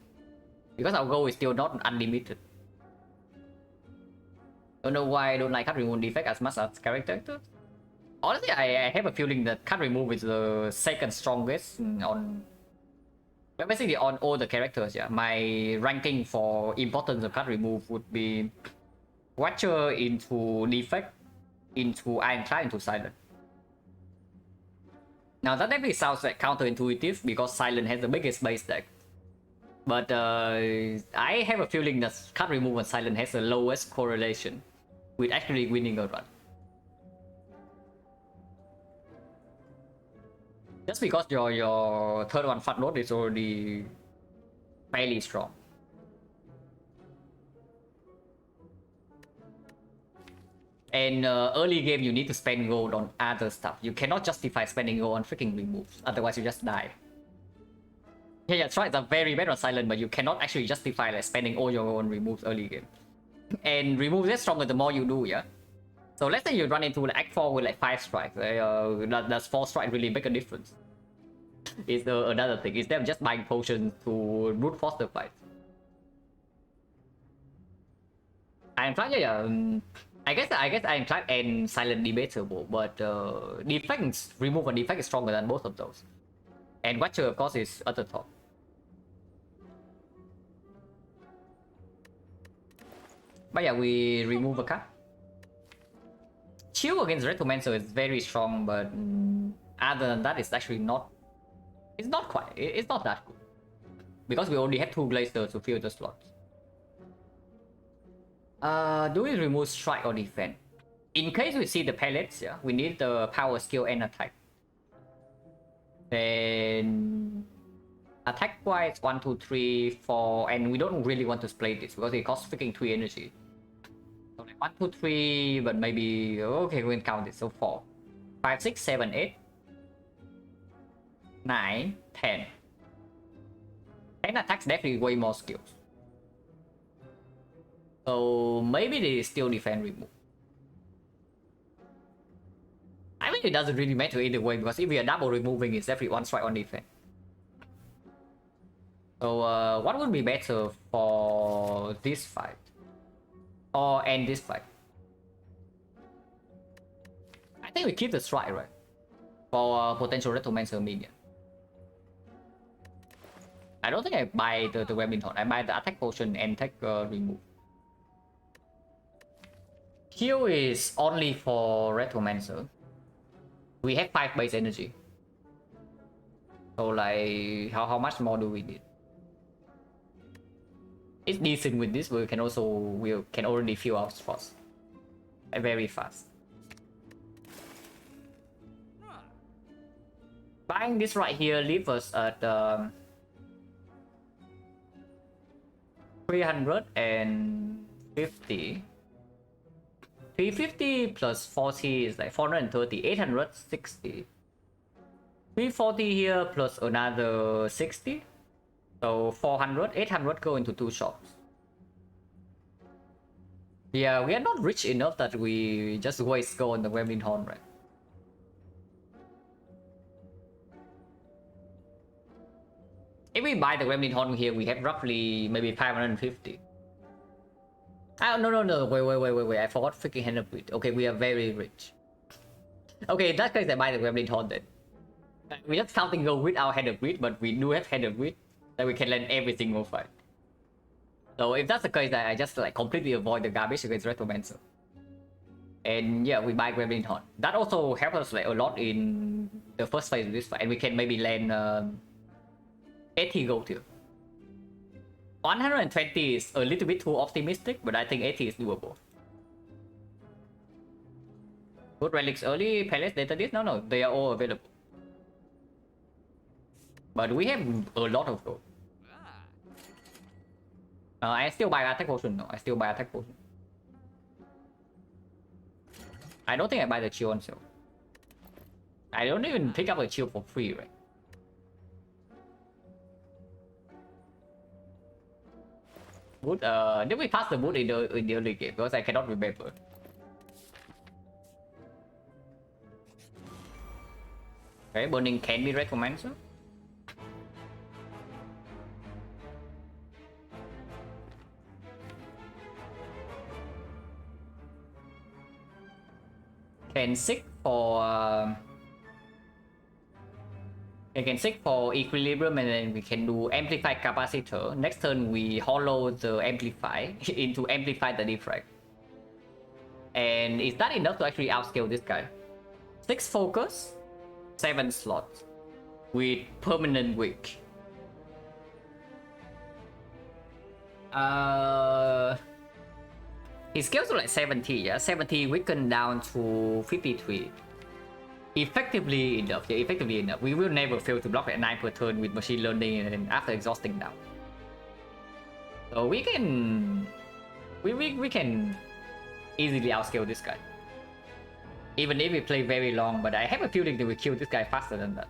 Speaker 1: Because our goal is still not unlimited. Don't know why I don't like card remove defect as much as character. Honestly, I have a feeling that card remove is the second strongest on... But basically on all the characters, yeah. My ranking for importance of card remove would be Watcher into defect, into Ironclad, into Silent. Now that definitely sounds like counterintuitive because Silent has the biggest base deck. But I have a feeling that card remove and Silent has the lowest correlation with actually winning a run. Just because your third one front load is already fairly strong. And early game you need to spend gold on other stuff. You cannot justify spending gold on freaking removes, otherwise you just die. Yeah, try it's a very bad on Silent, but you cannot actually justify like spending all your own removes early game. And removes get stronger the more you do, yeah? So let's say you run into like Act 4 with like 5 strikes. Does 4 strikes really make a difference? Is another thing. Instead of just buying potions to brute force the fight. I'm trying, yeah. I guess Ironclad and Silent debatable, but defense remove and defense is stronger than both of those. And Watcher of course is at the top. But yeah, we remove a card. shield against Retromancer is very strong, but other than that, it's actually not. It's not quite. It's not that good because we only have 2 Glaciers to fill the slots. Do we remove strike or defense? In case we see the pellets, yeah, we need the power skill and attack. Then attack wise 1, 2, 3, 4, and we don't really want to split this because it costs freaking 3 energy. So like 1, 2, 3, but maybe okay, we can count it. So 4, 5, 6, 7, 8, 9, 10. 10 attacks definitely way more skills. So maybe they still defend remove. I mean, it doesn't really matter either way because if we are double removing, it's definitely 1 strike on defense. So what would be better for this fight? Or end this fight? I think we keep the strike, right? For potential Retromancer minion. I don't think I buy the Remington. I buy the attack potion and take remove. Heal is only for Retromancer. We have 5 base energy. So like, how much more do we need? It's decent with this, but we can already fill our spots very fast. Buying this right here leaves us at 350. 350 plus 40 is like 430, 860. 340 here plus another 60. So 400, 800 go into 2 shops. Yeah, we are not rich enough that we just waste go on the Remington, right? If we buy the Remington here, we have roughly maybe 550. Oh, no, wait, I forgot freaking hand of wheat. Okay, we are very rich. Okay, in that case, I buy the Remington then. We're just counting gold with our hand of wheat, but we do have hand of wheat that we can land every single fight. So if that's the case, I just like completely avoid the garbage against Retromancer. And yeah, we buy Remington. That also helps us like a lot in the first phase of this fight, and we can maybe land 80 gold here. 120 is a little bit too optimistic, but I think 80 is doable. Good relics early, pellets later this? No, they are all available. But we have a lot of gold. I still buy attack potion. No, I still buy attack potion. I don't think I buy the shield on sale. I don't even pick up a shield for free, right? Wood, did we pass the wood in the early game? Because I cannot remember. Okay, burning can be recommended. Can seek for can seek for equilibrium, and then we can do amplify capacitor. Next turn we hollow the amplify into amplify the defrag. And is that enough to actually outscale this guy? 6 focus, 7 slots with permanent weak. His scales to like 70, yeah? 70 weakened down to 53. Effectively enough, yeah, effectively enough. We will never fail to block at 9 per turn with machine learning and after exhausting down. So we can... We can easily outscale this guy. Even if we play very long, but I have a feeling that we kill this guy faster than that.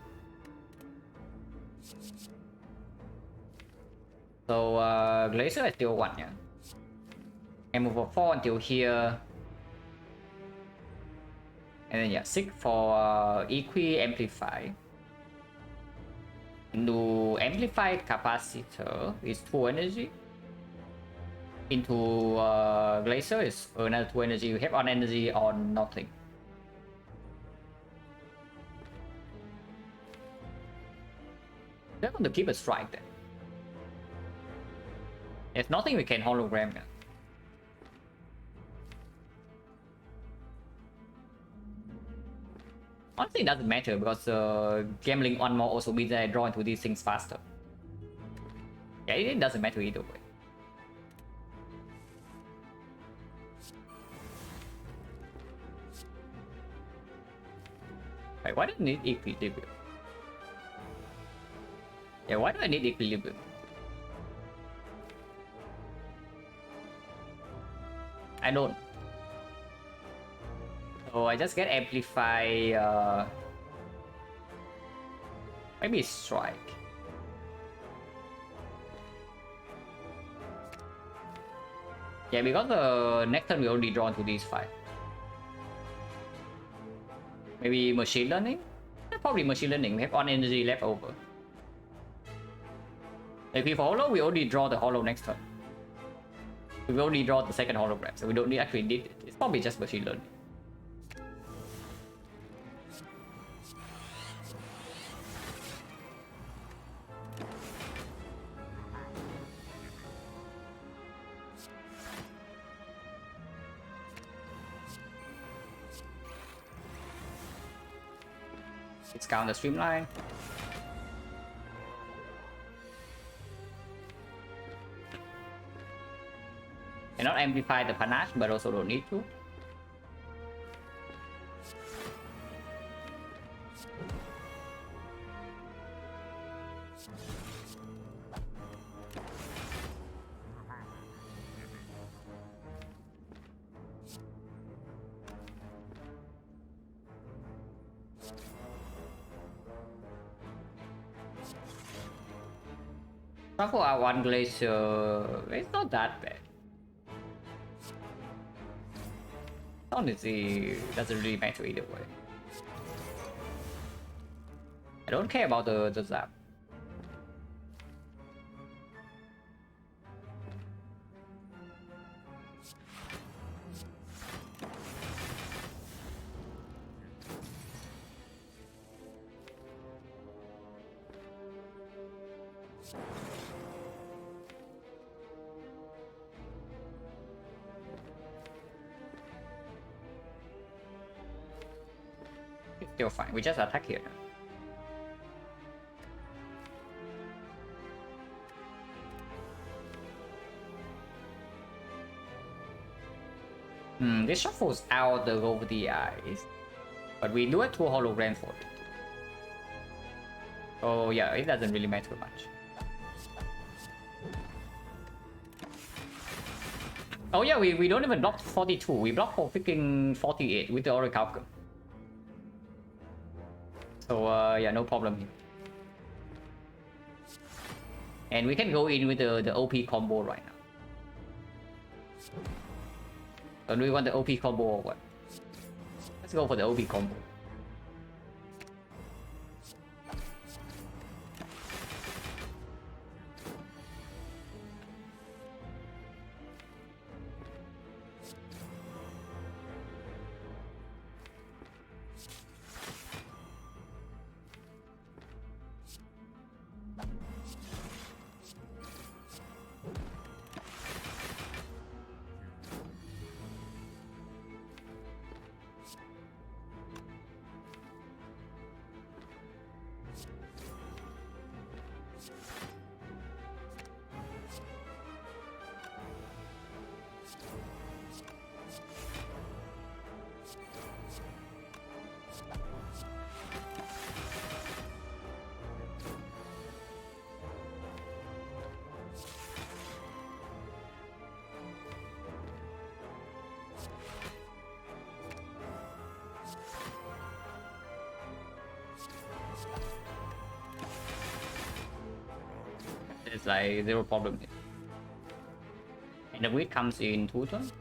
Speaker 1: So Glacier is still 1, yeah. And move for 4 until here. And then yeah, 6 for Amplify. Into Amplified Capacitor is 2 energy. Into Glacier is another 2 energy. You have 1 energy on nothing. We're going to keep a strike then. There's nothing we can hologram now. Honestly, it doesn't matter because gambling one more also means that I draw into these things faster. Yeah, it doesn't matter either way. Wait, why do I need equilibrium? Yeah, why do I need equilibrium? I don't. So I just get amplify. Maybe strike. Yeah, because the next turn we already draw into these 5. Maybe machine learning? Yeah, probably machine learning. We have on energy left over. If we hollow, we already draw the hollow next turn. We already draw the second hologram, so we don't actually need it. It's probably just machine learning. Let's count the streamline. Cannot amplify the panache, but also don't need to. For our one glacier, it's not that bad. Honestly, it doesn't really matter either way. I don't care about the zap. It's still fine. We just attack here now. This shuffles out the over the eyes, but we do have 2 holograms for it. Oh yeah, it doesn't really matter much. Oh yeah, we don't even block 42. We block for freaking 48 with the Orichalcum. So yeah, no problem here. And we can go in with the OP combo right now. So do we want the OP combo or what? Let's go for the OP combo. It's like 0 problem here. And the wheat comes in 2 turns.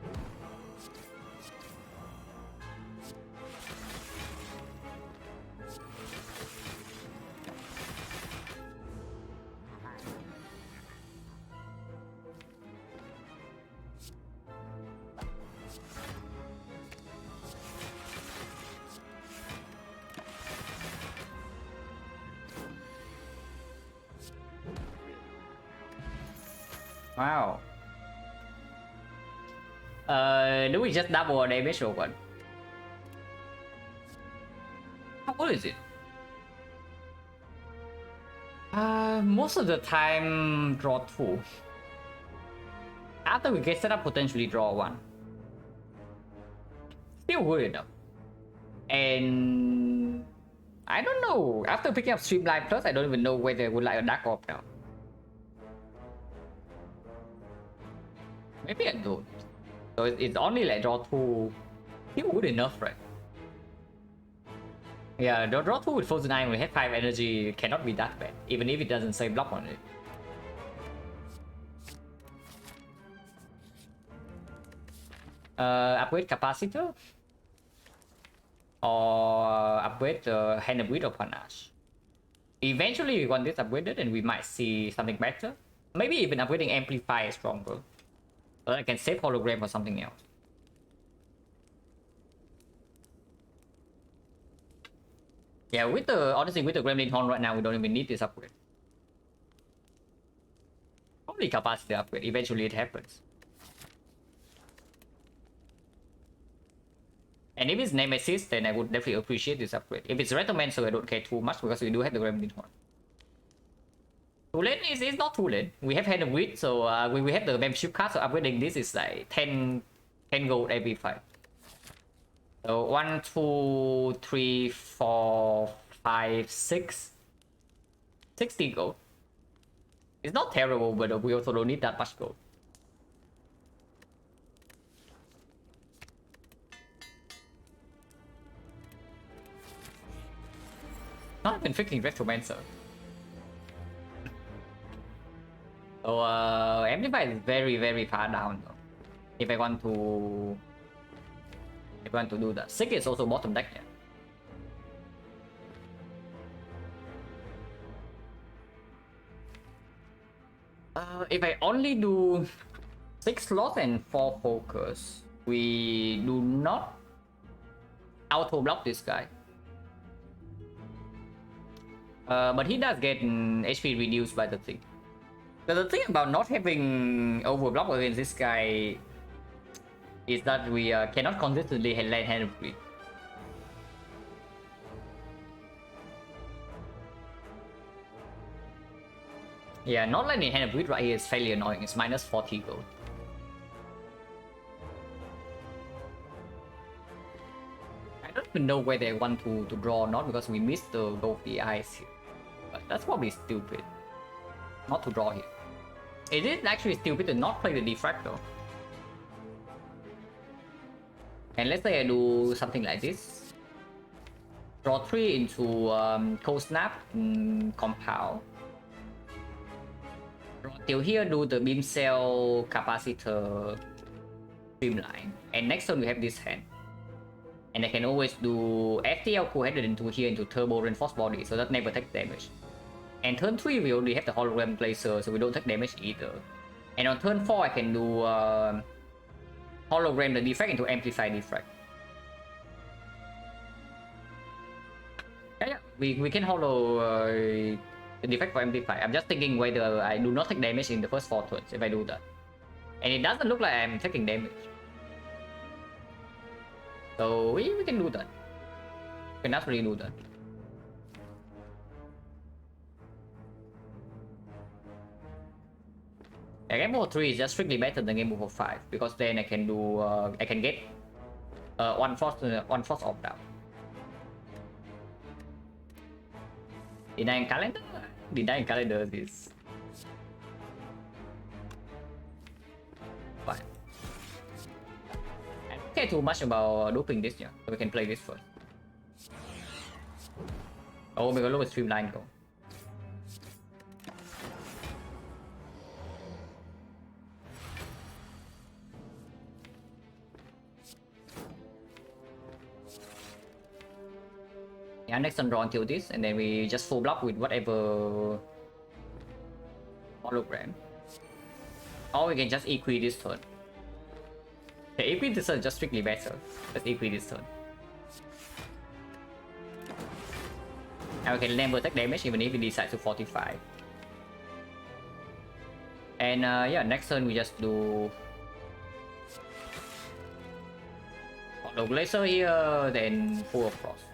Speaker 1: Wow. Do we just double our damage or what? What is it? Most of the time, draw 2. After we get set up, potentially draw 1. Still good enough. And I don't know. After picking up Streamline Plus, I don't even know whether I would like a Dark Orb now. Maybe I don't. So it's only like draw 2. Still good enough, right? Yeah, draw 2 with Frozen Iron with head 5 energy cannot be that bad, even if it doesn't say block on it. Upgrade Capacitor? Or upgrade Hand of Wheat or Panache? Eventually we want this upgraded and we might see something better. Maybe even upgrading Amplify is stronger. So I can save Hologram or something else. Yeah, with the honestly with the Gremlin Horn right now, we don't even need this upgrade. Only capacity upgrade. Eventually, it happens. And if it's Nemesis, then I would definitely appreciate this upgrade. If it's Retomancer, I don't care too much because we do have the Gremlin Horn. Too late is not too late. We have Hand of Wheat, so we have the membership card, so upgrading this is like 10 gold every fight. So 1, 2, 3, 4, 5, 6. 60 gold. It's not terrible, but we also don't need that much gold. Not even freaking Retromancer. So Amplify is very far down though. If I want to do that. Sick is also bottom deck, yeah. If I only do 6 slots and 4 focus, we do not auto block this guy. But he does get HP reduced by the thing. The thing about not having overblock against this guy is that we cannot consistently land Hand of Wheat. Yeah, not landing Hand of Wheat right here is fairly annoying. It's minus 40 gold. I don't even know whether I want to draw or not because we missed the gold of the eyes here. But that's probably stupid. Not to draw here. It is actually stupid to not play the Diffractor. And let's say I do something like this. Draw 3 into Cold Snap, Compound. Draw till here, do the Beam Cell, Capacitor, Streamline. And next turn we have this hand. And I can always do FTL co-headed into here into Turbo Reinforced Body, so that never takes damage. And turn 3 we already have the Hologram Blazer, so we don't take damage either. And on turn 4 I can do Hologram the Defect into Amplify Defect. Yeah, we can holo the Defect for Amplify. I'm just thinking whether I do not take damage in the first 4 turns if I do that. And it doesn't look like I'm taking damage. So we can do that. We can actually do that. Yeah, Game Over 3 is just strictly better than Game Over 5 because then I can do I can get one force off down. Denying calendar? Denying calendar is fine. I don't care too much about doping this, yeah. So we can play this first. Oh, we're gonna look at Streamline go. Yeah, next turn draw until this, and then we just full block with whatever hologram. Or we can just equi this turn. Okay, equi this turn is just strictly better. Let's equi this turn. And we can never take damage even if we decide to fortify. And yeah, next turn we just do Holo Glacier here, then Full of Frost.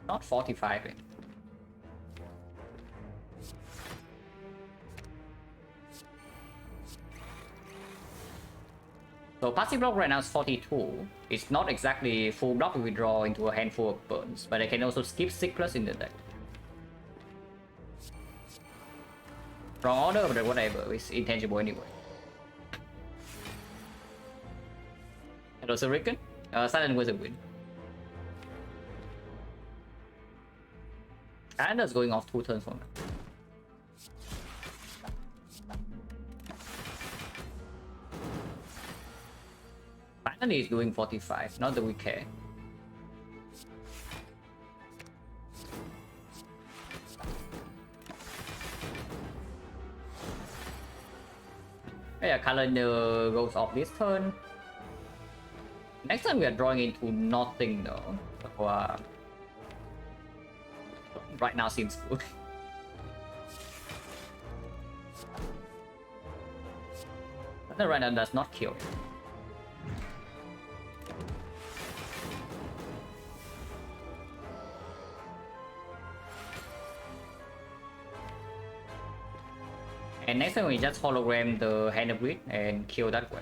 Speaker 1: Not 45. So passive block right now is 42. It's not exactly full block if we draw into a handful of burns, but I can also skip 6+ in the deck. Wrong order, but whatever, it's intangible anyway. And also Ricken, Silent was a win. And that's going off 2 turns for me. Finally, is doing 45, not that we care. Yeah, calendar goes off this turn. Next time we are drawing into nothing though. So, right now seems good. But right now does not kill. And next time we just hologram the hand of greed and kill that way.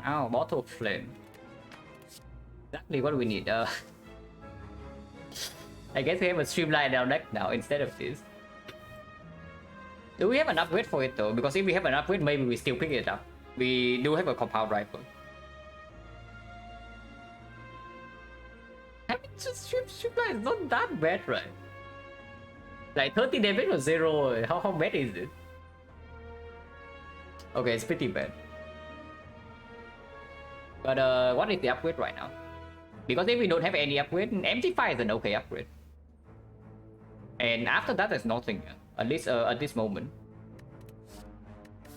Speaker 1: Oh, bottle flame. Exactly what we need. I guess we have a streamline down deck now instead of this. Do we have an upgrade for it though? Because if we have an upgrade, maybe we still pick it up. We do have a compound rifle. I mean, just streamline is not that bad, right? Like 30 damage or 0. How bad is it? Okay, it's pretty bad. But what is the upgrade right now? Because if we don't have any upgrade, MT5 is an okay upgrade. And after that, there's nothing. At least at this moment.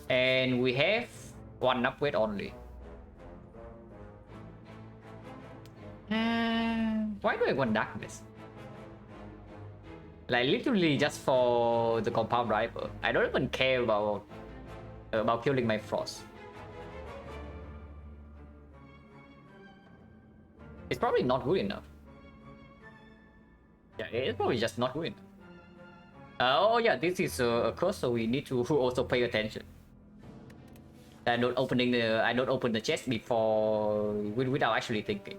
Speaker 1: And we have 1 upgrade only. Why do I want darkness? Like literally just for the compound rifle. I don't even care about killing my frost. It's probably not good enough. Yeah, it's probably just not good enough. Oh yeah, this is a curse, so we need to also pay attention. I don't open the chest before without actually thinking.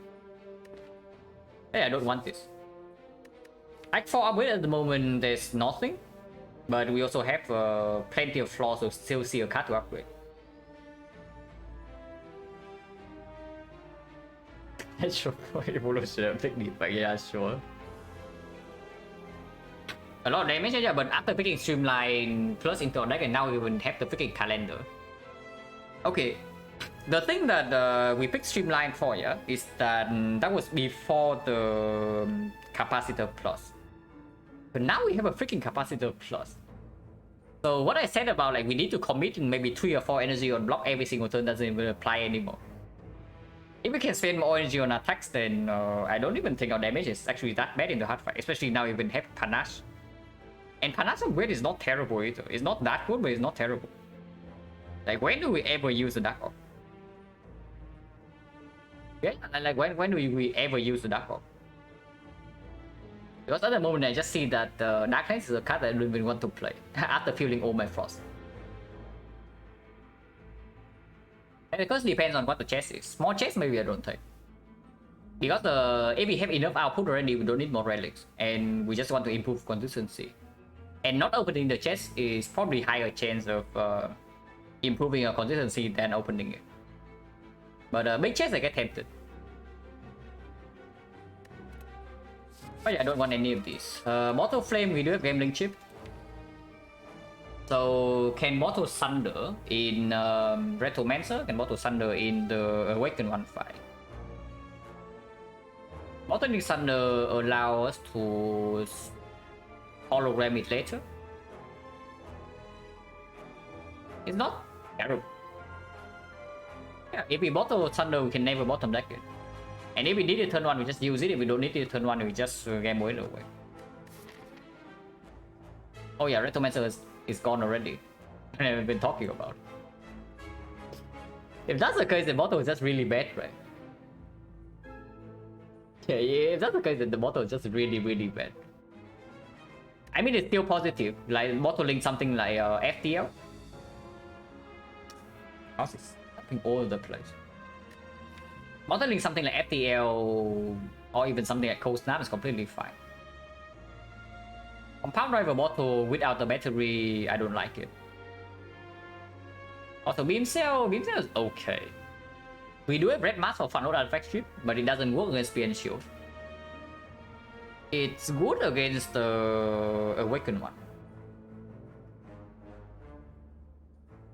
Speaker 1: Hey, I don't want this. Like for upgrade at the moment, there's nothing, but we also have plenty of flaws, so still see a card to upgrade. Sure, evolution technique, but yeah, sure. A lot of damage, yeah, but after picking Streamline plus into our deck, and now we will have the freaking calendar. Okay, the thing that we picked Streamline for, yeah, is that that was before the Capacitor plus. But now we have a freaking Capacitor plus. So what I said about like we need to commit maybe 3 or 4 energy on block every single turn doesn't even apply anymore. If we can spend more energy on attacks, then I don't even think our damage is actually that bad in the hard fight, especially now we even have Panache. And Panache upgrade is not terrible either. It's not that good, but it's not terrible. Like, when do we ever use the Dark Orb? Yeah, like when do we ever use the Dark Orb? Because at the moment I just see that Darkness is a card that I don't even want to play after feeling all my frost. And of course, depends on what the chest is. Small chest maybe I don't take. Because if we have enough output already, we don't need more relics. And we just want to improve consistency. And not opening the chest is probably higher chance of improving our consistency than opening it. But big chest I get tempted. But yeah, I don't want any of these. Mortal Flame, we do have Gambling Chip. So can Mortal Sunder in Retromancer, can Mortal Sunder in the Awakened 1-5. Mortal Sunder allow us to hologram it later. It's not terrible. Yeah, if we bottle Thunder, we can never bottom deck it. And if we need it turn 1, we just use it. If we don't need it turn 1, we just gamble it away. Oh yeah, Retomancer is gone already. I haven't been talking about. If that's the case, the bottle is just really bad, right? Yeah, if that's the case, then the bottle is just really, really bad. I mean, it's still positive, like bottling something like FTL. House is something all over the place. Bottling something like FTL or even something like Cold Snap is completely fine. Compound driver bottle without the battery, I don't like it. Also, beam cell is okay. We do have red mask for Fun Artifact Strip, but it doesn't work against PN Shield. It's good against the Awakened one.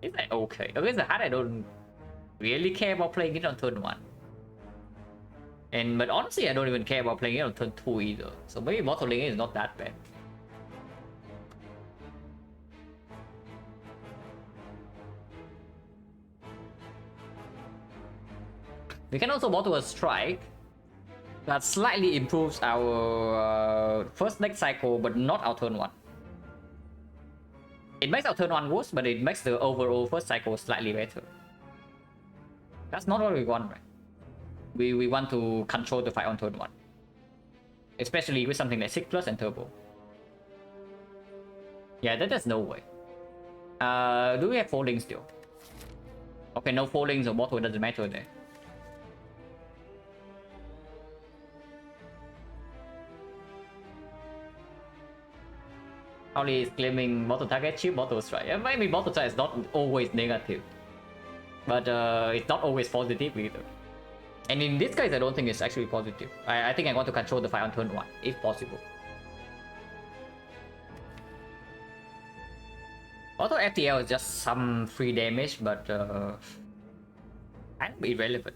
Speaker 1: It's like okay. Against the Heart, I don't really care about playing it on turn 1. But honestly, I don't even care about playing it on turn 2 either. So maybe bottling it is not that bad. We can also bottle a Strike that slightly improves our first next cycle, but not our turn 1. It makes our turn 1 worse, but it makes the overall first cycle slightly better. That's not what we want, right? We want to control the fight on turn 1. Especially with something like 6+ and Turbo. Yeah, there's no way. Do we have folding still? Okay, no foldings or bottle doesn't matter there. Holly is claiming bottle target chip, bottle strike. Yeah, maybe bottle strike is not always negative. But it's not always positive either. And in this case, I don't think it's actually positive. I think I want to control the fight on turn 1, if possible. Auto FTL is just some free damage, but kind of irrelevant.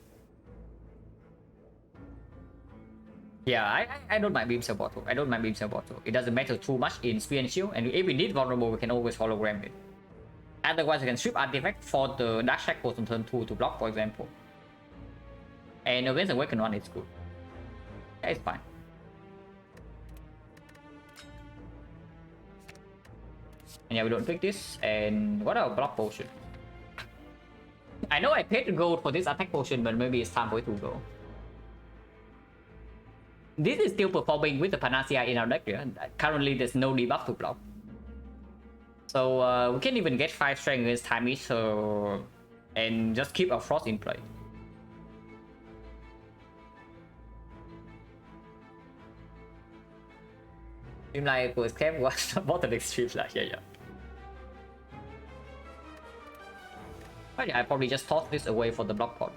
Speaker 1: Yeah, I don't mind Beam Cell Bottle. I don't mind Beam Cell Bottle. It doesn't matter too much in Spear and Shield, and if we need vulnerable, we can always hologram it. Otherwise, we can strip artifact for the Dark Shackles on turn 2 to block, for example. And against the Awakened one, it's good. Yeah, it's fine. And yeah, we don't pick this. And what our block potion? I know I paid gold for this attack potion, but maybe it's time for it to go. This is still performing with the Panacea in our deck here. Currently, there's no debuff to block. So we can even get 5 strength against Time Eater and just keep our Frost in play. Seems like was kept was bottom extreme like yeah. But yeah, I probably just toss this away for the block pot.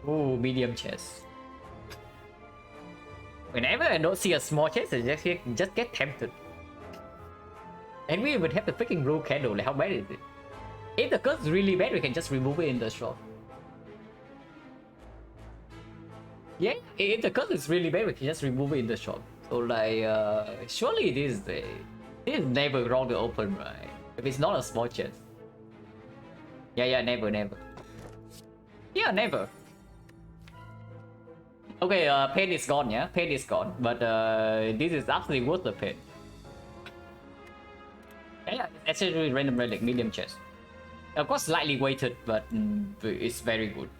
Speaker 1: Ooh, medium chest. Whenever I don't see a small chest, I just get tempted. And we even have the freaking blue candle, like how bad is it? If the curse is really bad, we can just remove it in the shop. Yeah, if the curse is really bad, we can just remove it in the shop. So like, surely this is never wrong to open, right? If it's not a small chest. Yeah, never. Yeah, never. Okay, pain is gone, yeah? Pain is gone, but this is absolutely worth the pain. Yeah, it's actually random relic, medium chest. Of course, slightly weighted, but it's very good.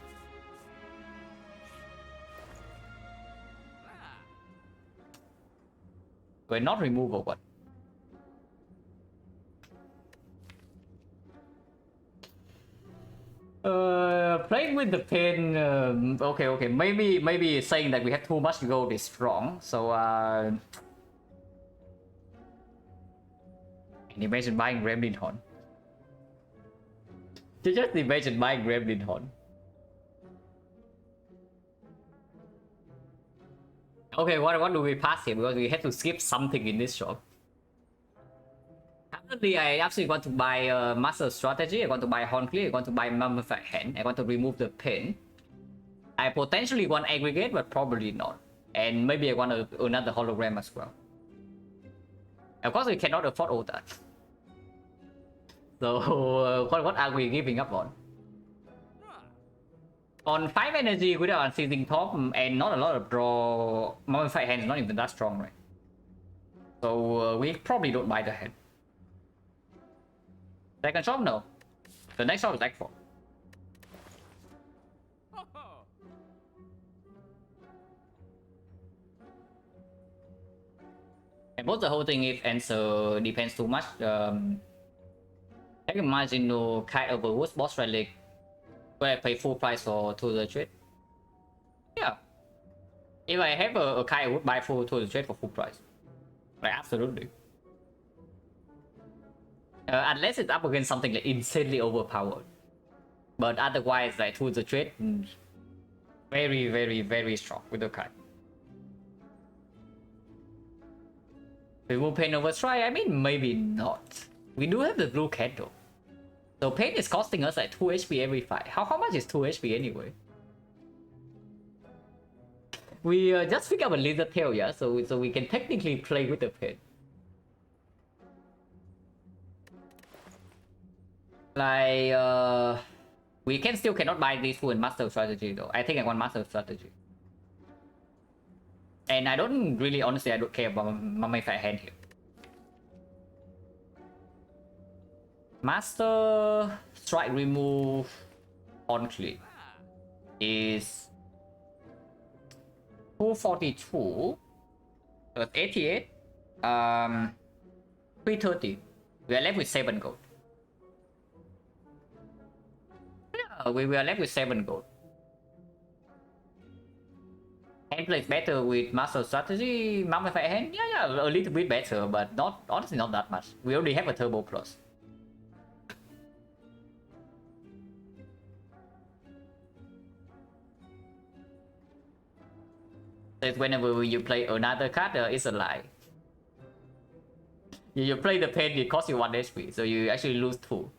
Speaker 1: We're not removal, what? Playing with the pin. Okay. Maybe saying that we have too much gold is wrong. So can you imagine buying Gremlin Horn? Just imagine buying Gremlin Horn. Okay, what do we pass here? Because we had to skip something in this shop. Currently, I absolutely want to buy Master Strategy. I want to buy Horn Clear. I want to buy Mummified Hand. I want to remove the pin. I potentially want Aggregate, but probably not. And maybe I want another hologram as well. Of course, we cannot afford all that. So what are we giving up on? On 5 energy without unseizing top and not a lot of draw, mummified hand is not even that strong, right? So we probably don't buy the hand. Second shop, no. The next shop is X4. And both the whole thing if answer depends too much. Take Marginal Kite over Woods boss relic where I pay full price for to the trade. Yeah. If I have a Kite, I would buy full to the trade for full price. Like absolutely. Unless it's up against something like insanely overpowered. But otherwise, like to the trade, very, very, very strong with the Kite. Remove pain over strike? I mean, maybe not. We do have the blue candle. So pain is costing us like 2 HP every fight. How much is 2 HP anyway? We just pick up a lizard tail, yeah? So we can technically play with the pain. Like, we can still cannot buy this full in master strategy though. I think I want master strategy. And I don't really, honestly, I don't care about mummified hand here. Master strike remove on click is 242. So it's 88. 330. We are left with 7 gold. Yeah, we are left with 7 gold. Hand plays better with master strategy, mummified hand. Yeah, a little bit better, but not honestly not that much. We already have a turbo plus. So whenever you play another card, it's a lie. You play the pain, it costs you 1 HP, so you actually lose 2.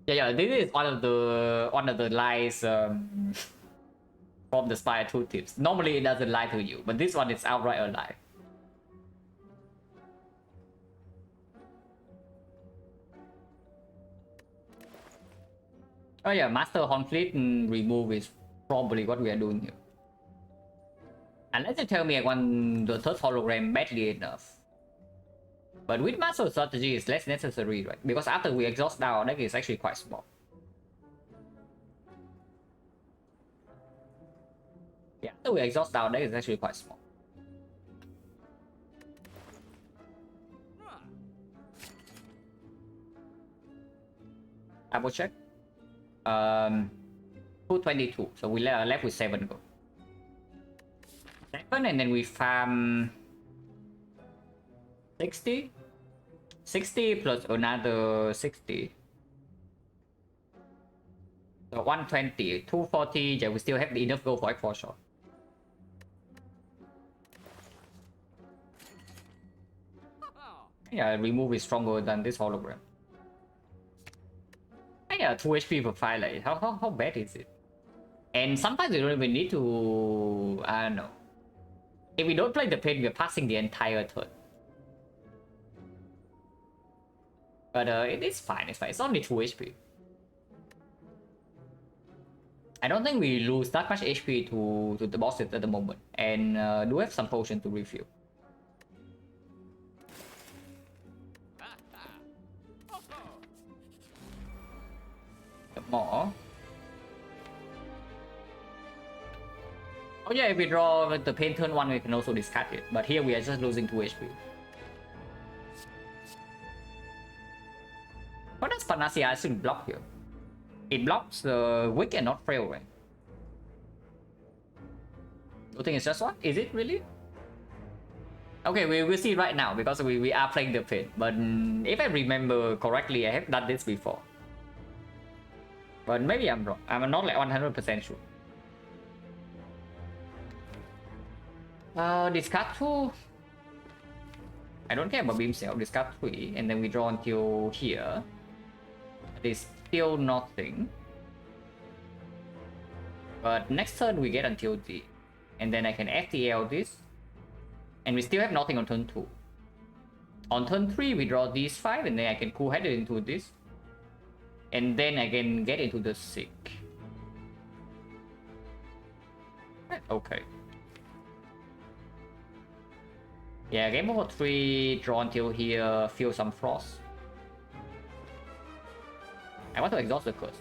Speaker 1: Yeah, this is one of the lies from the Spire 2 tips. Normally it doesn't lie to you, but this one is outright a lie. Oh yeah, Master Conflict remove is probably what we are doing here. Unless you tell me I want the third hologram badly enough. But with Master Strategy it's less necessary, right? Because after we exhaust our deck is actually quite small. Yeah, after we exhaust our deck is actually quite small. Double check. 222. So we left with 7 gold. 7 and then we farm 60. 60 plus another 60. So 120, 240. Yeah, we still have enough gold for X4 shot. Yeah, remove is stronger than this hologram. Yeah, 2 HP per fight. Like, how bad is it? And sometimes you don't even need to. I don't know. If we don't play the pain, we're passing the entire turn. But it is fine. It's fine. It's only 2 HP. I don't think we lose that much HP to the bosses at the moment, and do have some potion to refill. More. Oh yeah, if we draw the pain turn 1, we can also discard it. But here we are just losing 2 HP. What does Panacea actually block here? It blocks the weak and not frail, right? You think it's just one? Is it really? Okay, we will see right now because we are playing the pain. But if I remember correctly, I have done this before. But maybe I'm wrong. I'm not like 100% sure. Discard 2. I don't care about Beam Cell. Discard 3. And then we draw until here. There's still nothing. But next turn we get until D. And then I can FTL this. And we still have nothing on turn 2. On turn 3 we draw these 5 and then I can cool head it into this. and then I can get into the sick. Okay. Yeah, game over 3, draw until here, feel some frost. I want to exhaust the curse.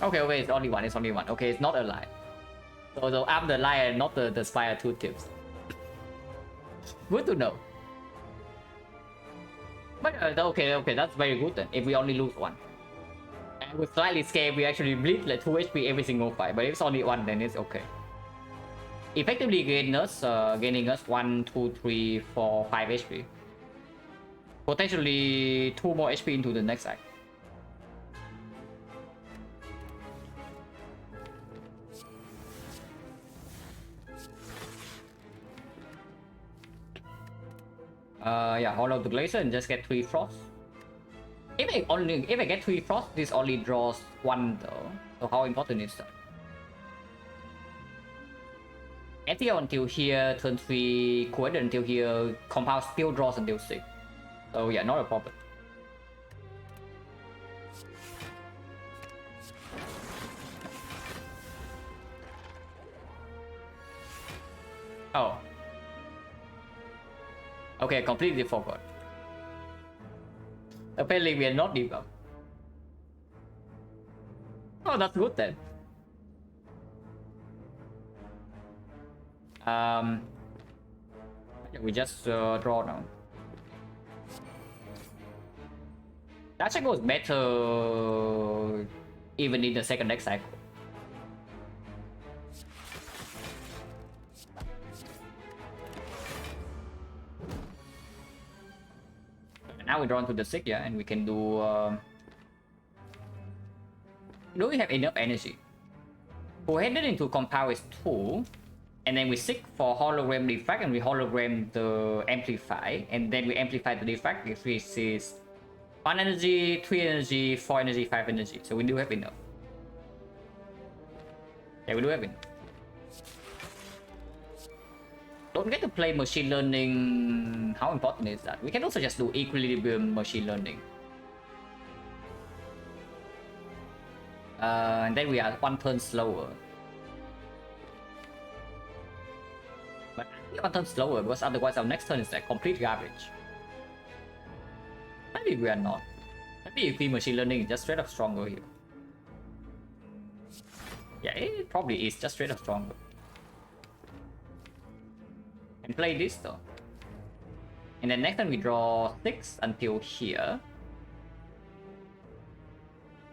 Speaker 1: Okay, it's only one, Okay, it's not a lie. So I'm the liar, not the Spire 2 tips. Good to know. But okay, that's very good then, if we only lose one. And with slightly scared, we actually bleed like 2 HP every single fight, but if it's only one, then it's okay. Effectively gaining us 1, 2, 3, 4, 5 HP. Potentially 2 more HP into the next side. Yeah, Hollow the Glacier and just get 3 frost. If I get 3 frost, this only draws 1 though. So how important is that? Ethiel until here, turn 3, Quid until here, Compound still draws until 6. So yeah, not a problem. Oh. Okay, completely forgot. Apparently we are not debuffed. Oh, that's good then. We just draw now. That cycle was better even in the second next cycle. Now we draw into the 6, yeah, and we can do... do we have enough energy? We headed into Compound is 2, and then we seek for hologram defect, and we hologram the amplify, and then we amplify the defect, which is 1 energy, 3 energy, 4 energy, 5 energy. So we do have enough. Yeah, we do have enough. Don't get to play machine learning. How important is that? We can also just do equilibrium machine learning. And then we are 1 turn slower. But 1 turn slower because otherwise our next turn is like complete garbage. Maybe we are not. Maybe if we machine learning is just straight up stronger here. Yeah, it probably is just straight up stronger. And play this though. And then next time we draw 6 until here.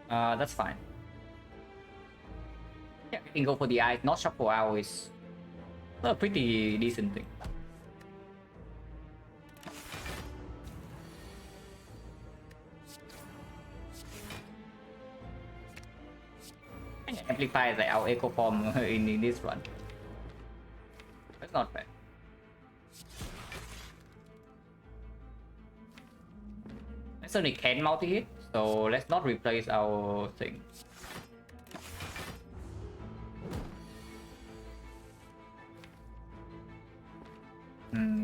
Speaker 1: That's fine. Yeah, we can go for the eyes. Not shuffle out is a pretty decent thing. And amplify like our echo form in this run. That's not bad. Certainly can multi-hit, so let's not replace our thing.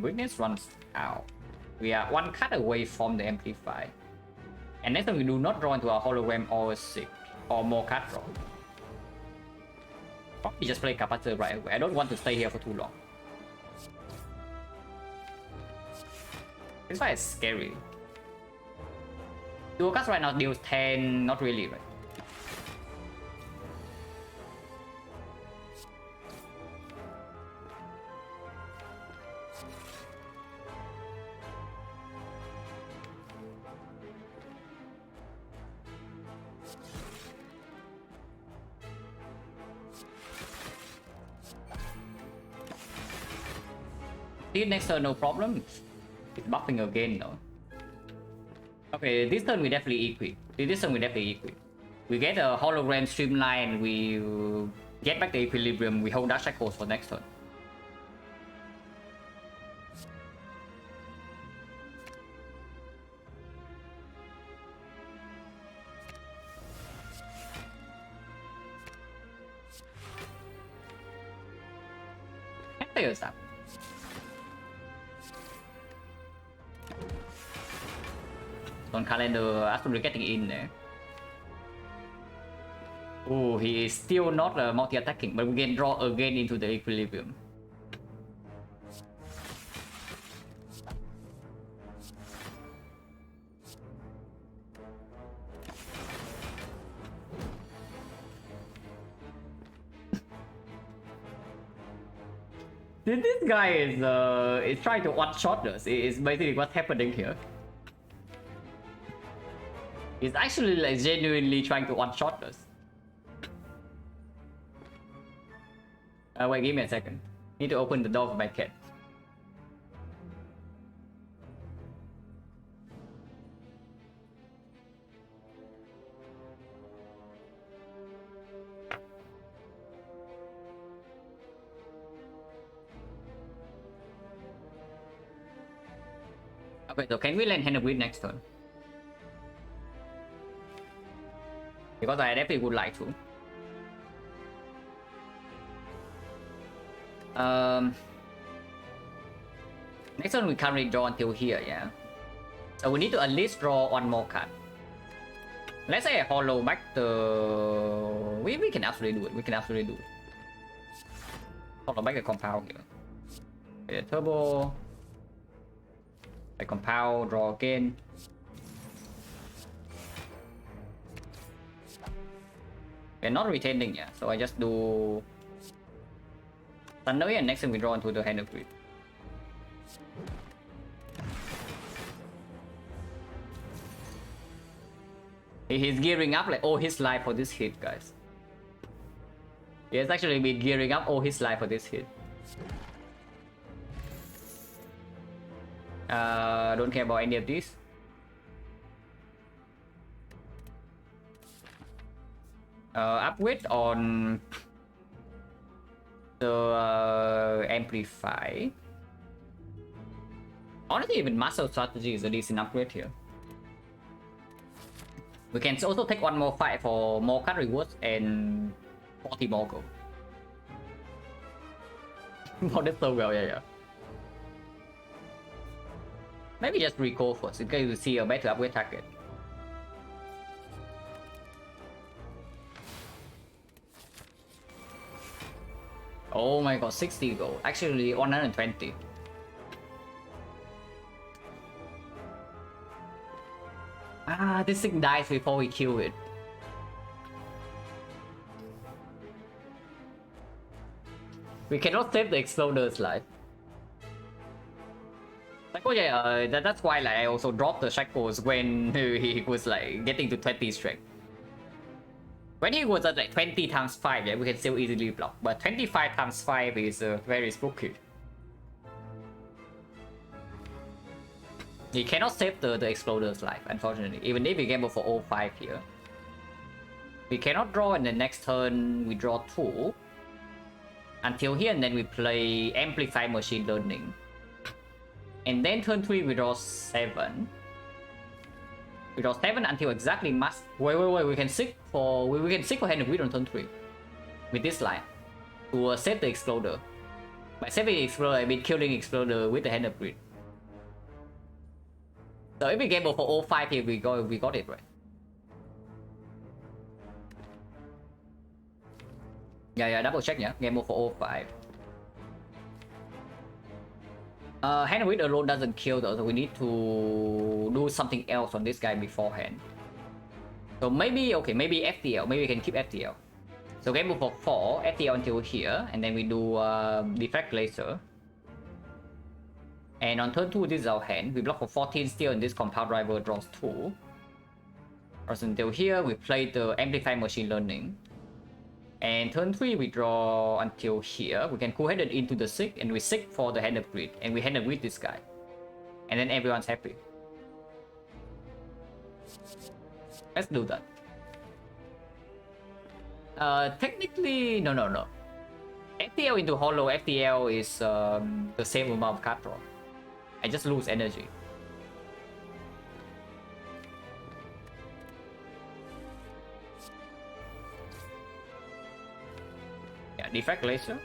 Speaker 1: Weakness runs out. We are 1 card away from the amplify. And next time we do not draw into a hologram or a sick or more card draw. Probably just play Capacitor right away. I don't want to stay here for too long. This fight is scary. Dual cast right now deals 10, not really, right? This next turn, no problem. It's buffing again though. Okay, this turn we definitely equip. We get a hologram streamline, we get back the equilibrium, we hold Dark Shackles for next turn. Can play us up. On calendar, absolutely getting in there. Oh, he is still not multi-attacking, but we can draw again into the equilibrium. This guy is trying to one-shot us. Is basically what's happening here. He's actually like genuinely trying to one-shot us. Wait, give me a second. Need to open the door for my cat. Okay, so can we land Hand of Greed next turn? Because I definitely would like to. Next turn we currently draw until here, yeah. So we need to at least draw one more card. Let's say I hollow back the... We can absolutely do it. We can absolutely do it. Hollow back the compound here. Okay, turbo. I compound, draw again. We're not retaining yet, so I just do Thunder, and next time we draw into the Hand of Greed. He's gearing up like all his life for this hit, guys. He has actually been gearing up all his life for this hit. Don't care about any of these. Upgrade on the amplify. Honestly, even muscle strategy is a decent upgrade here. We can also take one more fight for more card rewards and 40 more gold. Modded so well, yeah. Maybe just recall first in case you see a better upgrade target. Oh my god, 60 gold. Actually, 120. Ah, this thing dies before we kill it. We cannot save the Exploder's life. Like, oh yeah, that's why like I also dropped the shackles when he was like getting to 20 strength. When he was at like 20 times 5, yeah, we can still easily block. But 25 times 5 is very spooky. He cannot save the Exploder's life, unfortunately. Even if we gamble for all 5 here. We cannot draw, and the next turn we draw 2. Until here, and then we play Amplify Machine Learning. And then turn 3 we draw 7. We draw 7 until exactly must. Wait, we can seek for Hand of Greed on turn 3. With this line. To save the Exploder. By saving the Exploder, I mean killing Exploder with the Hand of Greed. So if we gamble for all 5 here, we got it right. Yeah, double check, yeah. Gamble for all 5. Hand of Greed alone doesn't kill though, so we need to do something else on this guy beforehand. So maybe, okay, maybe FTL. Maybe we can keep FTL. So gamble for 4, FTL until here, and then we do Deflect Laser. And on turn 2, this is our hand. We block for 14 still, and this Compound Driver draws 2. Or until here, we play the Amplify Machine Learning. And turn 3, we draw until here. We can cool-headed into the Sick, and we Sick for the Hand of Greed. And we Hand of Greed this guy. And then everyone's happy. Let's do that. Technically, no. FTL into Hollow, FTL is the same amount of card draw. I just lose energy. Yeah, Deflect Laser.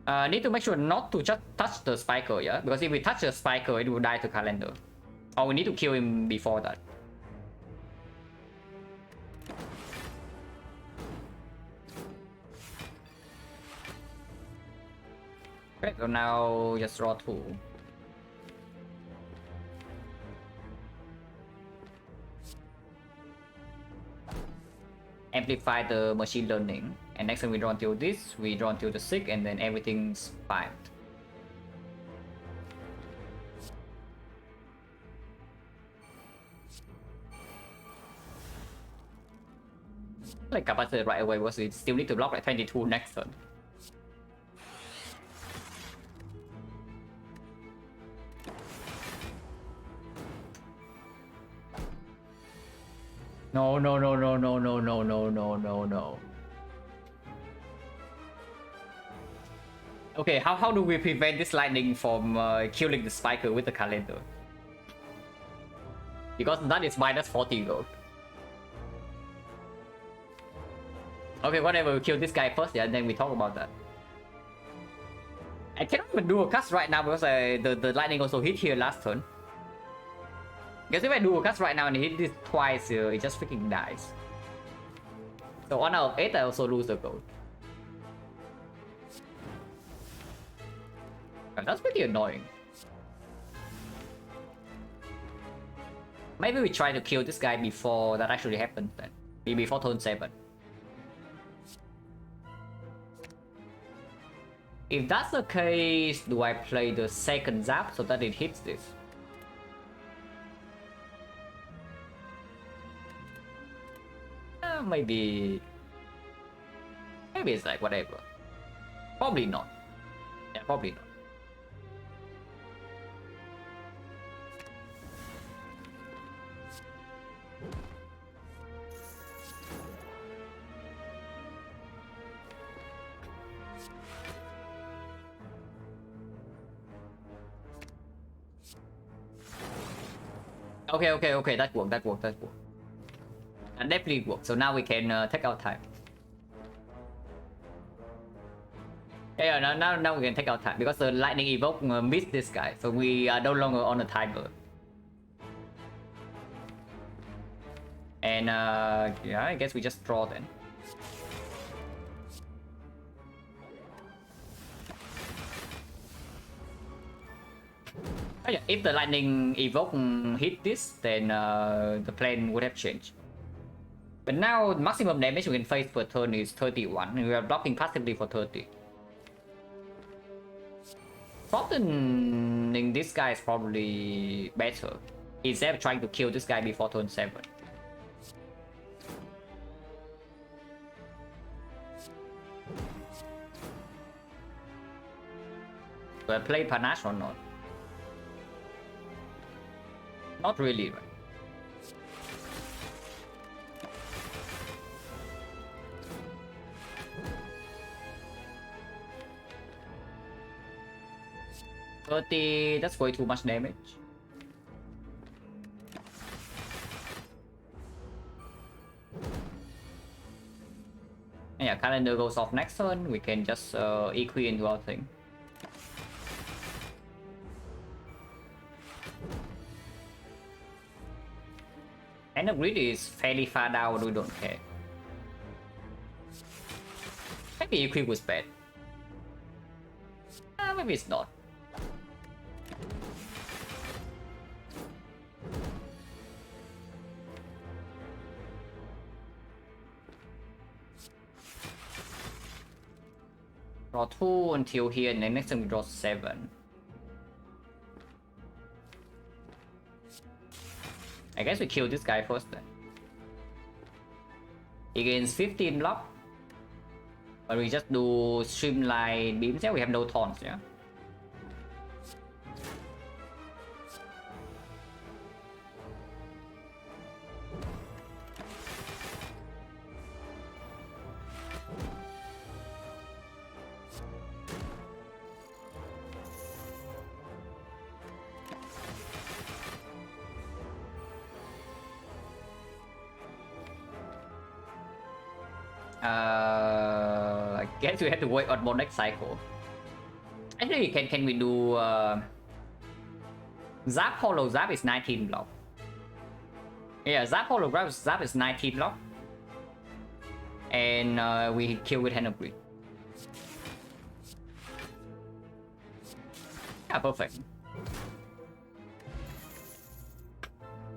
Speaker 1: Need to make sure not to just touch the spiker, yeah? Because if we touch the spiker, it will die to calendar. Or we need to kill him before that. Okay, so now just draw 2. Amplify the machine learning. And next time we draw until this, we draw until the 6, and then everything's fine. Like capacitor right away, was it still need to block like 22 next turn. No, no, no, no, no, no, no, no, no, no, no. Okay, how do we prevent this lightning from killing the spiker with the calendar? Because that is minus 40 gold. Okay, whatever, we kill this guy first, yeah, and then we talk about that. I cannot even do a cast right now because the lightning also hit here last turn. Because if I do a cast right now and hit this twice, it just freaking dies. So 1 out of 8, I also lose the gold. That's pretty annoying. Maybe we try to kill this guy before that actually happens then. Maybe before turn 7. If that's the case, do I play the second zap so that it hits this? Maybe it's like whatever. Probably not. Yeah, probably not. Okay, that worked. That definitely worked. So now we can take our time. Yeah, now we can take our time because the lightning evoke missed this guy, so we are no longer on a timer. And yeah, I guess we just draw then. Oh, yeah, if the lightning evoke hit this, then the plan would have changed. But now maximum damage we can face per turn is 31, and we are blocking passively for 30. Softening this guy is probably better instead of trying to kill this guy before turn 7. Do I play Panache or not? Not really, right? That's way too much damage. And yeah, calendar goes off next turn. We can just equi into our thing. And the grid is fairly far down, we don't care. Maybe equi was bad. Maybe it's not. Draw 2 until here, and then next time we draw 7. I guess we kill this guy first then. He gains 15 block. But we just do streamline beams, yeah, we have no taunts, yeah. I guess we have to wait on more next cycle. Actually, can we do Zap Hollow Zap is 19 block. Yeah, Zap Hollow Zap is 19 block. And we kill with Hand of Greed. Yeah, perfect.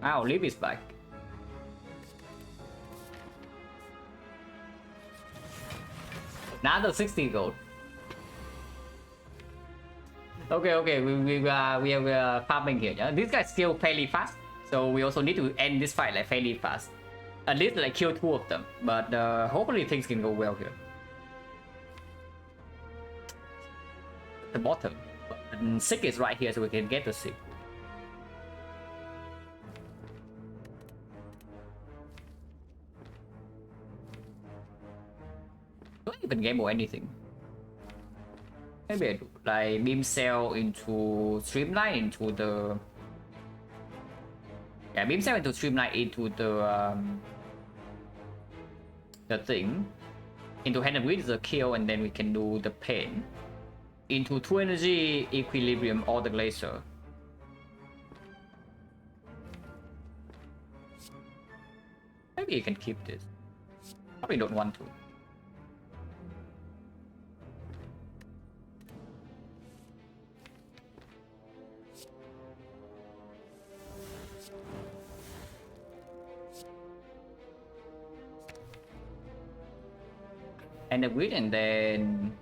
Speaker 1: Wow, Leap is back. Another 60 gold. Okay, we are farming here. Yeah? These guys kill fairly fast, so we also need to end this fight like fairly fast. At least like kill 2 of them, but hopefully things can go well here. The bottom. But Sick is right here, so we can get the Sick. Don't even gamble anything. Maybe I do like beam cell into streamline into the beam cell into streamline into the thing into Hand of Greed is a kill, and then we can do the pain into 2 energy equilibrium or the glacier. Maybe you can keep this. Probably don't want to. And the grid, and then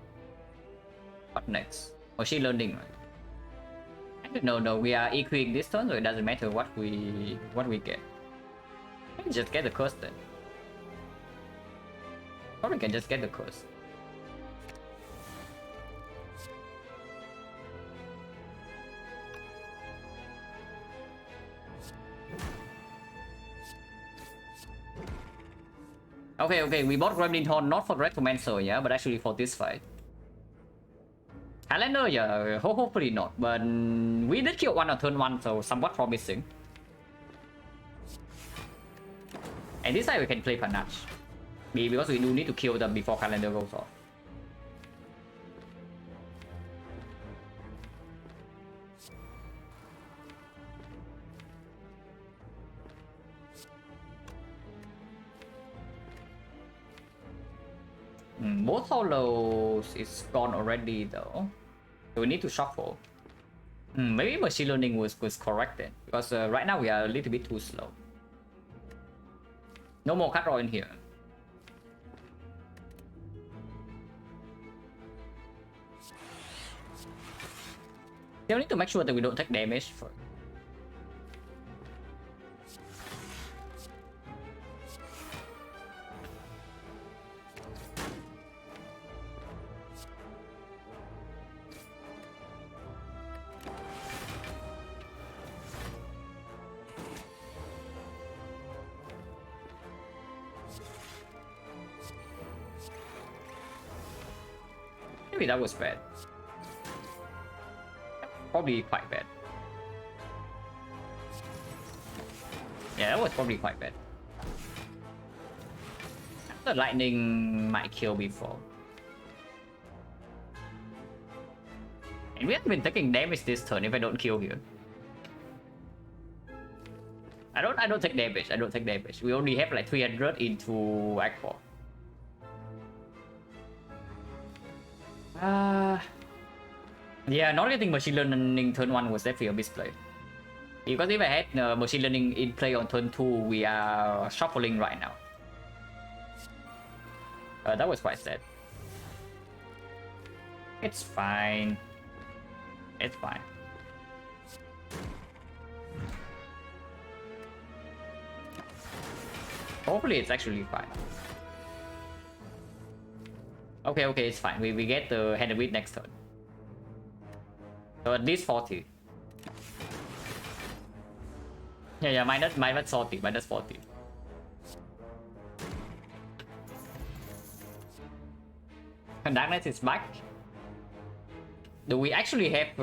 Speaker 1: what next? Machine learning, right? No, we are equipping this turn, so it doesn't matter what we get. Maybe just get the curse then. Or we can just get the curse. Okay, we bought Gremlin Horn not for Recommencer, yeah, but actually for this fight. Highlander, yeah, hopefully not, but we did kill 1 on turn 1, so somewhat promising. And this side we can play Panache, because we do need to kill them before Highlander goes off. Both hollows is gone already though, so we need to shuffle. Maybe machine learning was corrected, because right now we are a little bit too slow. No more cut roll in here. We need to make sure that we don't take damage first. Maybe that was bad. Probably quite bad. Yeah, that was probably quite bad. The lightning might kill before. And we haven't been taking damage this turn if I don't kill here. I don't take damage. I don't take damage. We only have like 300 into Aqua. Yeah, not getting machine learning turn 1 was definitely a misplay. Because if I had machine learning in play on turn 2, we are shuffling right now. That was quite sad. It's fine. It's fine. Hopefully it's actually fine. Okay, it's fine. We get the Hand of Greed next turn. So at least 40. Yeah, minus 40, minus 40. And Darkness is back. Do we actually have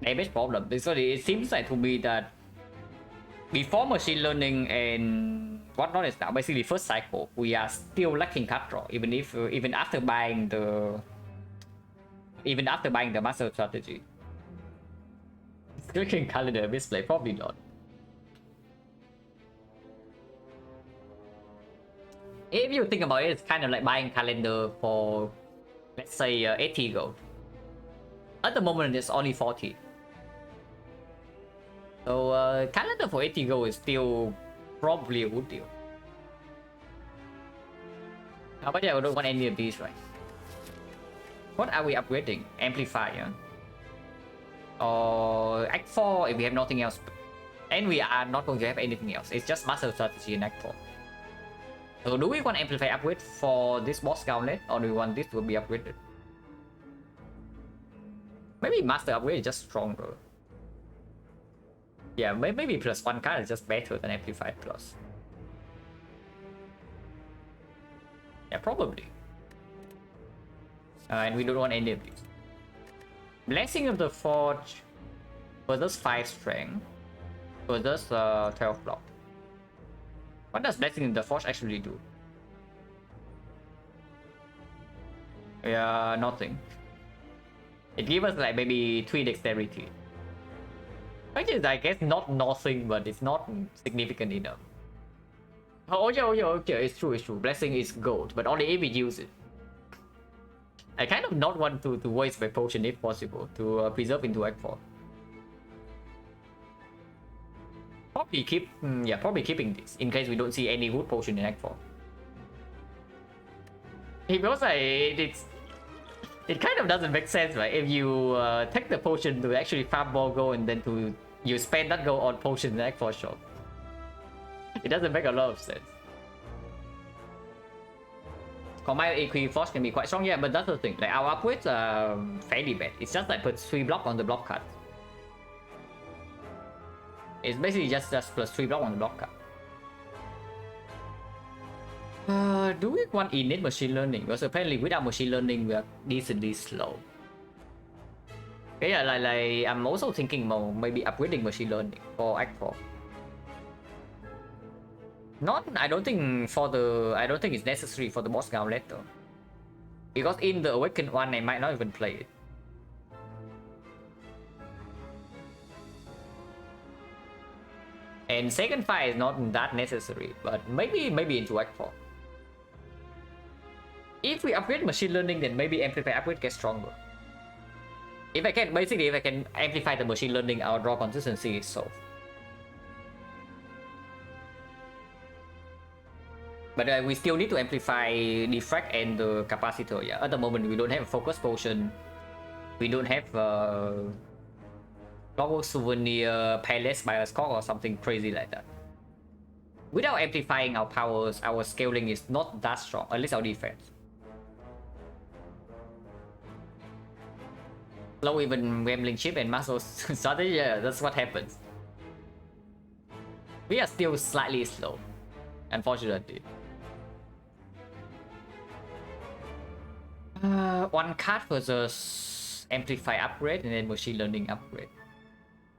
Speaker 1: damage problem? Because it seems like to me that before machine learning and whatnot is now basically first cycle, we are still lacking cut draw, even after buying the even after buying the master strategy. Clicking calendar misplay, probably not. If you think about it, it's kind of like buying calendar for, let's say, 80 gold. At the moment, it's only 40. So calendar for 80 gold is still probably a good deal. But yeah, I don't want any of these, right? What are we upgrading? Amplifier. Or Act 4 if we have nothing else. And we are not going to have anything else. It's just Master Strategy in Act 4. So do we want Amplifier upgrade for this boss gauntlet? Or do we want this to be upgraded? Maybe Master upgrade is just stronger. Yeah, maybe plus 1 card is just better than Amplifier plus. Yeah, probably. And we don't want any of these. Blessing of the Forge versus 5 strength versus 12 block. What does Blessing of the Forge actually do? Yeah, nothing. It gives us like maybe 3 dexterity. Which is, I guess, not nothing, but it's not significant enough. Oh yeah, okay, it's true. Blessing is gold, but only if we use it. I kind of not want to waste my potion if possible to preserve into Act 4. Probably keeping this in case we don't see any good potion in Act 4. Because it kind of doesn't make sense, right? If you take the potion to actually farm more gold and then you spend that gold on potion in Act 4 shop. It doesn't make a lot of sense. Combined AQ Force can be quite strong, yeah, but that's the thing. Like our upgrades are fairly bad. It's just like put 3 block on the block card. It's basically just plus 3 block on the block card. Do we want innate machine learning? Because apparently without machine learning we are decently slow. Okay, yeah, like I'm also thinking more maybe upgrading machine learning for Act 4. I don't think it's necessary for the boss gauntlet though. Because in the awakened one I might not even play it. And second fire is not that necessary, but maybe into Act 4. If we upgrade machine learning, then maybe amplify upgrade gets stronger. If I can amplify the machine learning, our draw consistency is solved. But we still need to amplify the frag and the capacitor. Yeah, at the moment we don't have a focus potion. We don't have global souvenir, palace by a score or something crazy like that. Without amplifying our powers, our scaling is not that strong, at least our defense. Slow even gambling chip and muscle strategy, yeah, that's what happens. We are still slightly slow, unfortunately. 1 card versus amplify upgrade and then machine learning upgrade.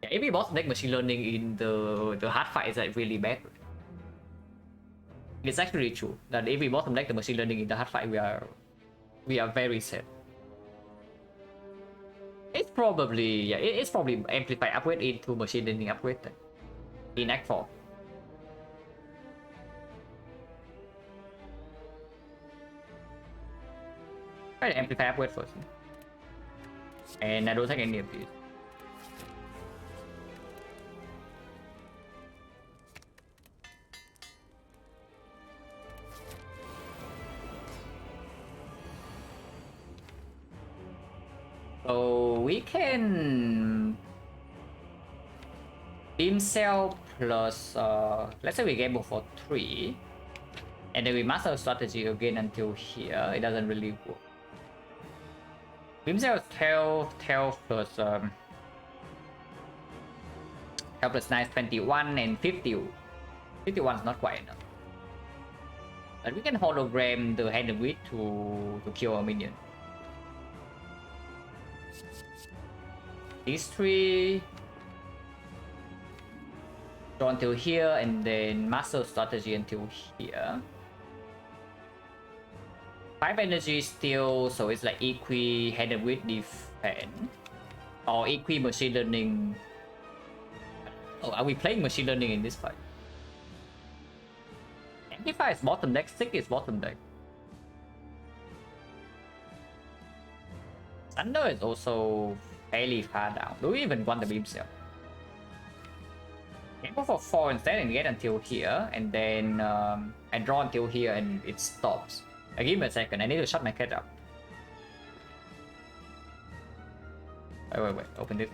Speaker 1: Yeah, if we bottleneck machine learning in the hard fight is like really bad. It's actually true that if we bottleneck the machine learning in the hard fight, we are very sad. It's probably amplify upgrade into machine learning upgrade then, in Act 4. Try to amplify upgrade first. And I don't take any of these. So we can beam cell plus let's say we gamble for 3 and then we master strategy again until here. It doesn't really work. Beam cell 12 plus 12 plus 9 is 21 and 50. 51 is not quite enough. But we can hologram the hand of wheat to kill a minion. These 3 draw until here and then master strategy until here. 5 energy still, so it's like equi handed with defense or equi machine learning. Oh, are we playing machine learning in this fight? Amplify is bottom deck, Sick is bottom deck. Thunder is also fairly far down. Do we even want the beam cell? Can go for 4 instead and get until here, and then I draw until here and it stops. Give me a second, I need to shut my cat up. Wait, open this.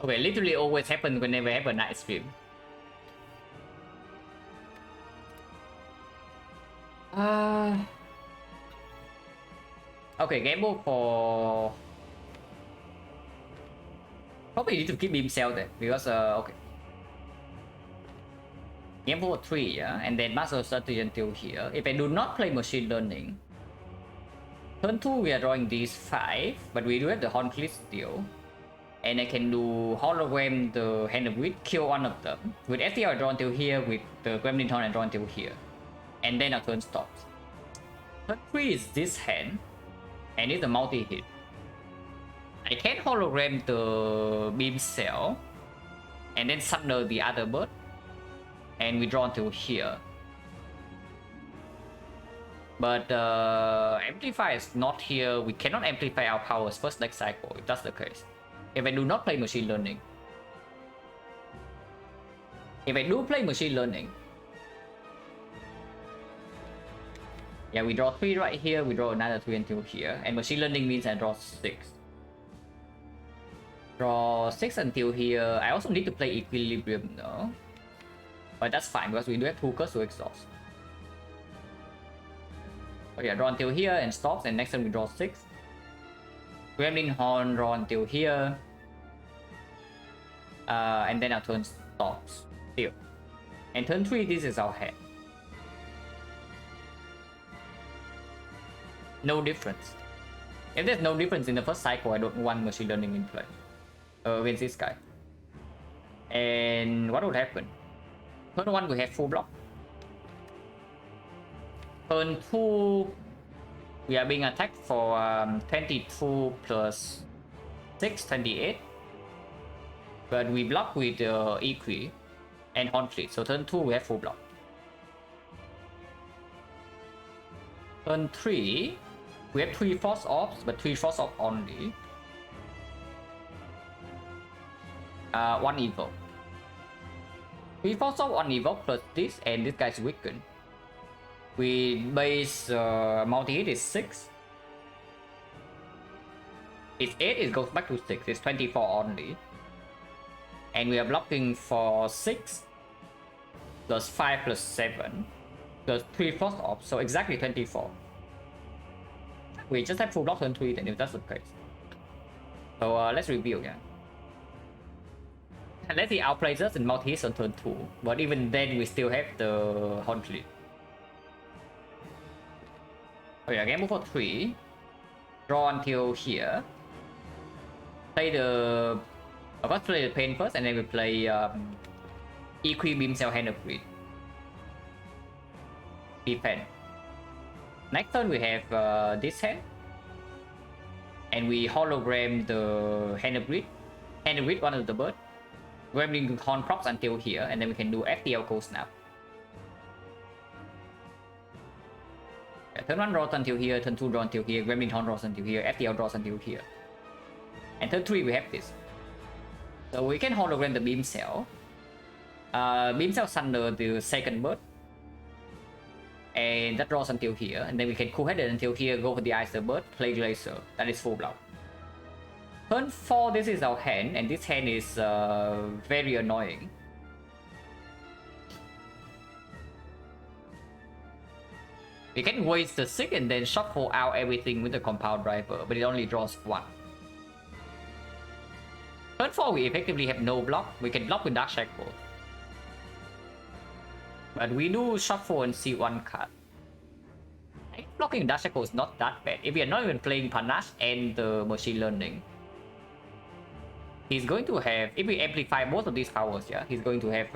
Speaker 1: Okay, literally always happen whenever I have a night stream. Okay, gamble for... Probably need to keep beam cell there, because, okay. Gamble for 3, yeah? And then master strategy until here. If I do not play machine learning, turn 2 we are drawing these 5, but we do have the Horn Cliff still. And I can do hologram the hand of wit, kill one of them. With FTL I draw until here, with the Gremlin Horn I draw until here. And then our turn stops. Turn 3 is this hand, and it's a multi-hit. I can hologram the beam cell, and then sunder the other bird, and we draw until here. But amplify is not here, we cannot amplify our powers first next cycle, if that's the case. If I do not play machine learning. If I do play machine learning, yeah, we draw 3 right here, we draw another 3 until here, and machine learning means I draw 6. Draw 6 until here. I also need to play equilibrium though. But that's fine because we do have 2 curves to exhaust. Oh yeah, draw until here and stops, and next time we draw 6. Gremlin Horn, draw until here. And then our turn stops. Still. And turn 3, this is our hand. No difference. If there's no difference in the first cycle, I don't want machine learning in play. Against this guy. And what would happen? Turn 1 we have full block. Turn 2 we are being attacked for 22 plus 6, 28. But we block with Equi and Horn Fleet. So turn 2 we have full block. Turn 3 we have 3 force ops, but 3 force ops only. 1 evil. 3 force ops, 1 evil plus this, and this guy's weakened. We base multi-hit is 6. It's 8, it goes back to 6, it's 24 only. And we are blocking for 6 plus 5 plus 7 plus 3 force ops, so exactly 24. We just have full block turn 3 then, if that's the case. So let's review again. Let's see, outplays us in multi-hits on turn 2, but even then we still have the Horn Fleet. Oh yeah, gamble for 3. Draw until here. Play the... Let's play the pain first, and then we play Equi Beam Cell Hand of Greed. Defend. Next turn we have this hand. And we hologram the Hand of Greed. Hand of Greed, one of the bird. Gremlin Horn props until here, and then we can do FTL Cold Snap. Yeah, turn 1 draws until here, turn 2 draws until here, Gremlin Horn draws until here, FTL draws until here. And turn 3 we have this. So we can hologram the beam cell. Beam cell sunder the second bird. And that draws until here, and then we can cool-headed until here, go for the Ice Bird, play Glacier. That is full block. Turn 4, this is our hand, and this hand is very annoying. We can waste the 6 and then shuffle out everything with the Compound Driver, but it only draws 1. Turn 4, we effectively have no block. We can block with Dark Shackle. But we do shuffle and see 1 card. I think blocking Dark Shackle is not that bad. If we are not even playing Panache and the Machine Learning, he's going to have, if we amplify both of these powers, yeah, he's going to have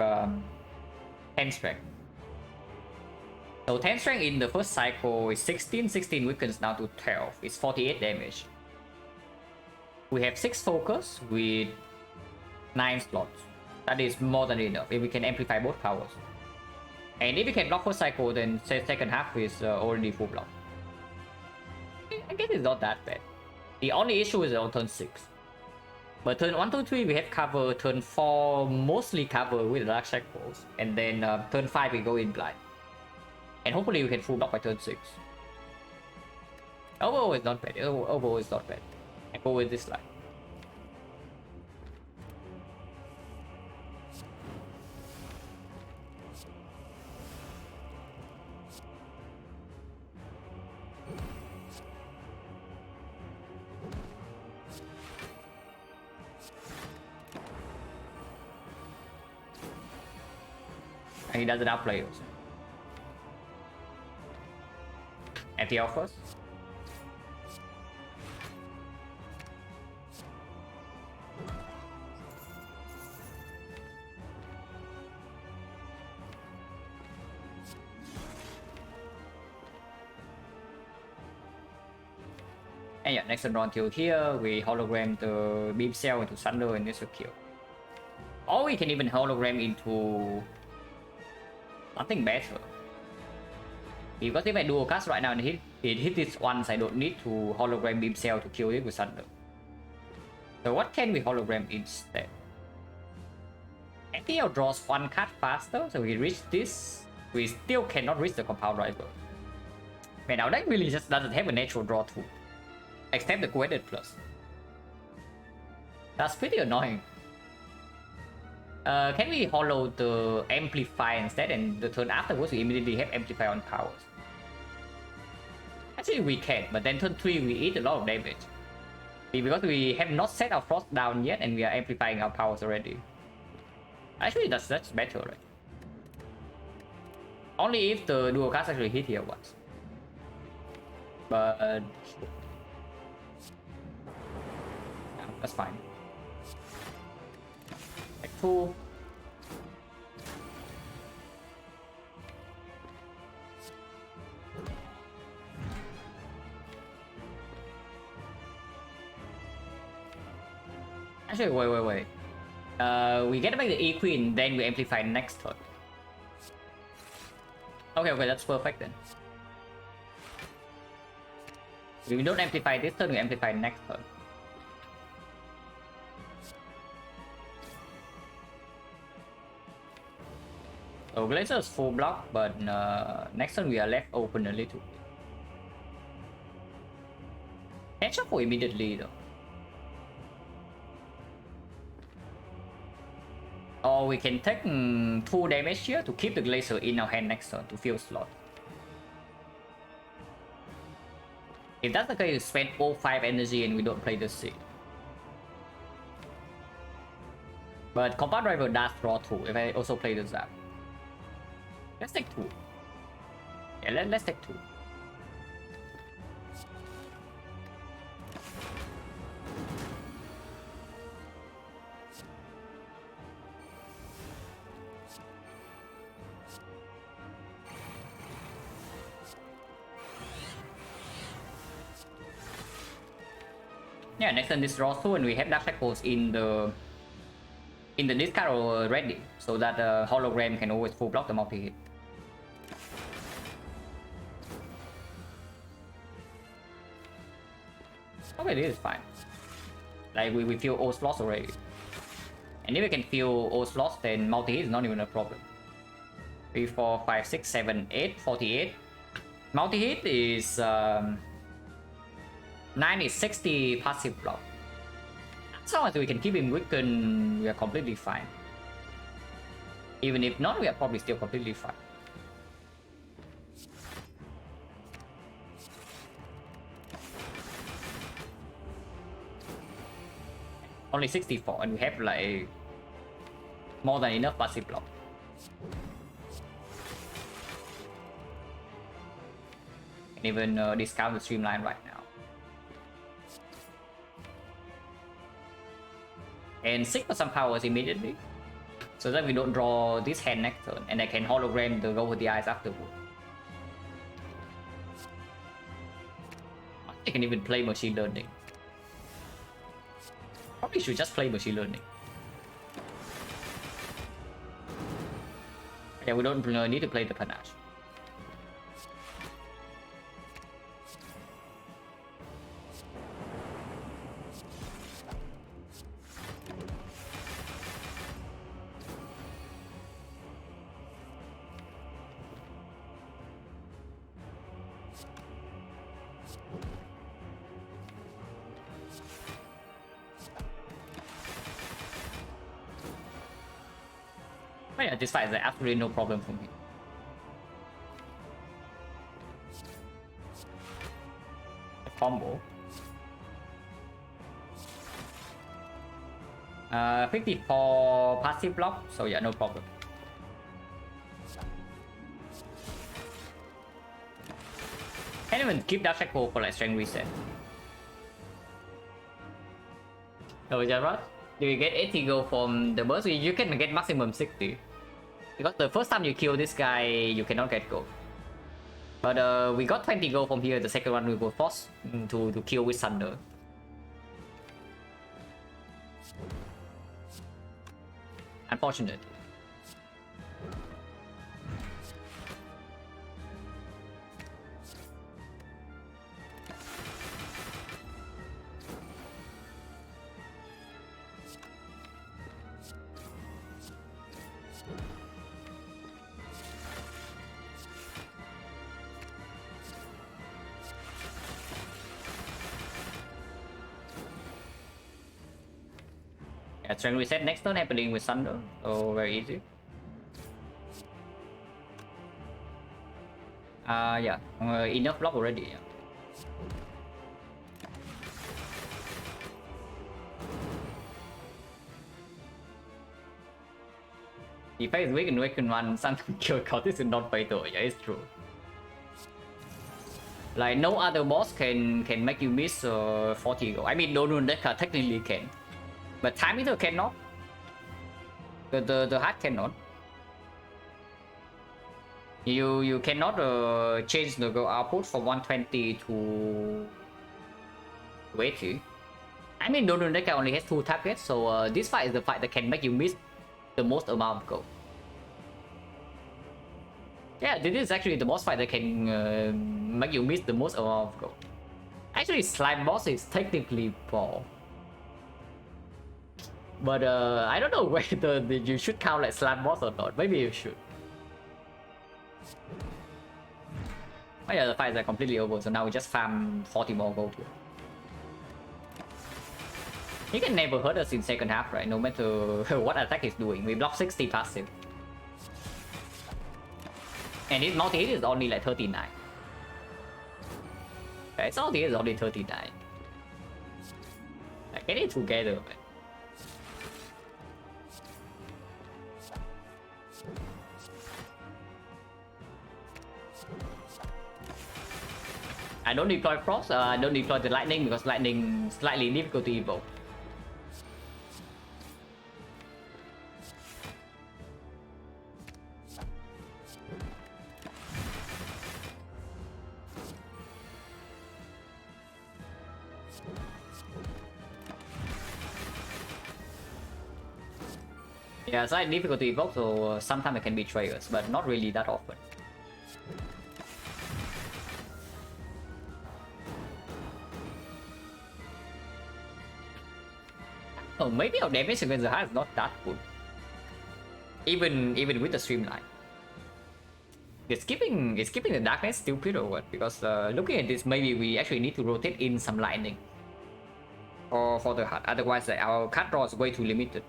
Speaker 1: 10 strength. So 10 strength in the first cycle is 16, 16 weakens now to 12. It's 48 damage. We have 6 focus with 9 slots. That is more than enough if we can amplify both powers. And if we can block first cycle, then second half is already full block. I guess it's not that bad. The only issue is on turn 6. But turn 1, 2, 3 we have cover, turn 4 mostly cover with Dark Shackles. And then turn 5 we go in blind. And hopefully we can full block by turn 6. Overall is not bad, overall is not bad. I go with this line. And he doesn't outplay us. FTL first. And yeah, next turn round till here, we hologram the beam cell into Thunder and this will kill. Or we can even hologram into something better. Because if I dual cast right now and it hit this once, I don't need to hologram beam cell to kill it with Thunder. So what can we hologram instead? FTL draws 1 card faster, so we reach this. We still cannot reach the Compound Driver. Man, our deck really just doesn't have a natural draw tool. Except the Coordinate Plus. That's pretty annoying. Can we hollow the Amplify instead, and the turn afterwards we immediately have Amplify on powers? Actually we can, but then turn 3 we eat a lot of damage. Because we have not set our Frost down yet and we are amplifying our powers already. Actually that's better, right? Only if the dual cast actually hit here once. But yeah, that's fine. Like 2. Actually, wait. We get back the E Queen, then we amplify next turn. Okay, that's perfect then. If we don't amplify this turn, we amplify next turn. So Glacier is full block, but next turn we are left open a little bit. Can shuffle immediately though. Or we can take 2 damage here to keep the Glacier in our hand next turn to fill slot. If that's the case, we spend all 5 energy and we don't play the seed. But Compound Driver does draw 2 if I also play the Zap. Let's take 2. Yeah, let's take 2. Yeah, next turn this draws 2 and we have Dark Shackles in the discard already, so that hologram can always full block the multi-hit. Okay, this is fine. Like we feel all slots already. And if we can feel all slots, then multi-hit is not even a problem. 3, 4, 5, 6, 7, 8, 48. Multi-hit is 90-60 passive block. As long as we can keep him weakened, we are completely fine. Even if not, we are probably still completely fine. Only 64, and we have like more than enough passive block. And even discount the streamline right now. And signal some powers immediately, so that we don't draw this hand next turn, and I can hologram the go with the eyes afterward. I can even play machine learning. Probably should just play machine learning. Yeah, we don't need to play the panache. But yeah, this fight is absolutely no problem for me. A combo. 54 passive block, so yeah, no problem. Can't even keep that cycle for like strength reset. So Jarrod, do you get 80 gold from the burst? You can get maximum 60. Because the first time you kill this guy, you cannot get gold. But we got 20 gold from here. The second one we were forced to kill with Thunder. Unfortunate. Yeah, strength reset next turn happening with Thunder, so very easy. Yeah, enough block already. Yeah. If I weak and weaken one, sometimes kill God, this is not fatal. Yeah, it's true. Like no other boss can make you miss 40 gold. I mean, Donun Decker technically can, but Time Eater cannot. The heart cannot. You cannot change the gold output from 120 to 80. I mean, Donun Decker only has 2 targets, so this fight is the fight that can make you miss the most amount of gold. Yeah, this is actually the boss fight that can make you miss the most amount of gold. Actually, slime boss is technically ball, but I don't know whether you should count like slime boss or not. Maybe you should. Oh yeah, the fights are completely over, so now we just farm 40 more gold here. He can never hurt us in second half, right? No matter what attack he's doing. We block 60 passive. And his multi-hit is only like 39. Okay, his multi-hit is only 39. Like, get it together, man. I don't deploy Frost, I don't deploy the Lightning because Lightning slightly difficult to evoke. Yeah, slightly difficult to evoke, so sometimes it can be triggers, but not really that often. Oh, maybe our damage against the heart is not that good. Even with the streamline. Is keeping the darkness stupid or what? Because looking at this, maybe we actually need to rotate in some lightning for the HUD. Otherwise, our card draw is way too limited.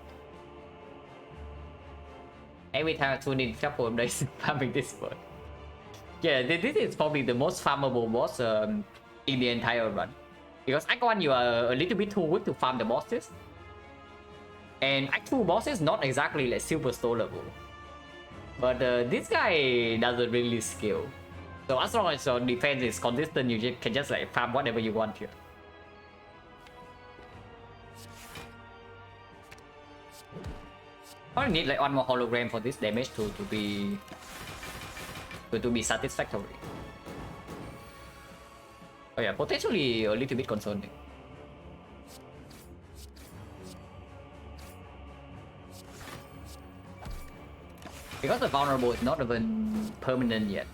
Speaker 1: Every time I tune in, couple of days farming this bird. Yeah, this is probably the most farmable boss in the entire run. Because Act 1 you are a little bit too weak to farm the bosses. And Act 2 bosses not exactly like super stoleable. But this guy doesn't really scale. So as long as your defense is consistent, you can just like farm whatever you want here. I need like one more hologram for this damage to be satisfactory. Oh yeah, potentially a little bit concerning. Because the vulnerable is not even permanent yet.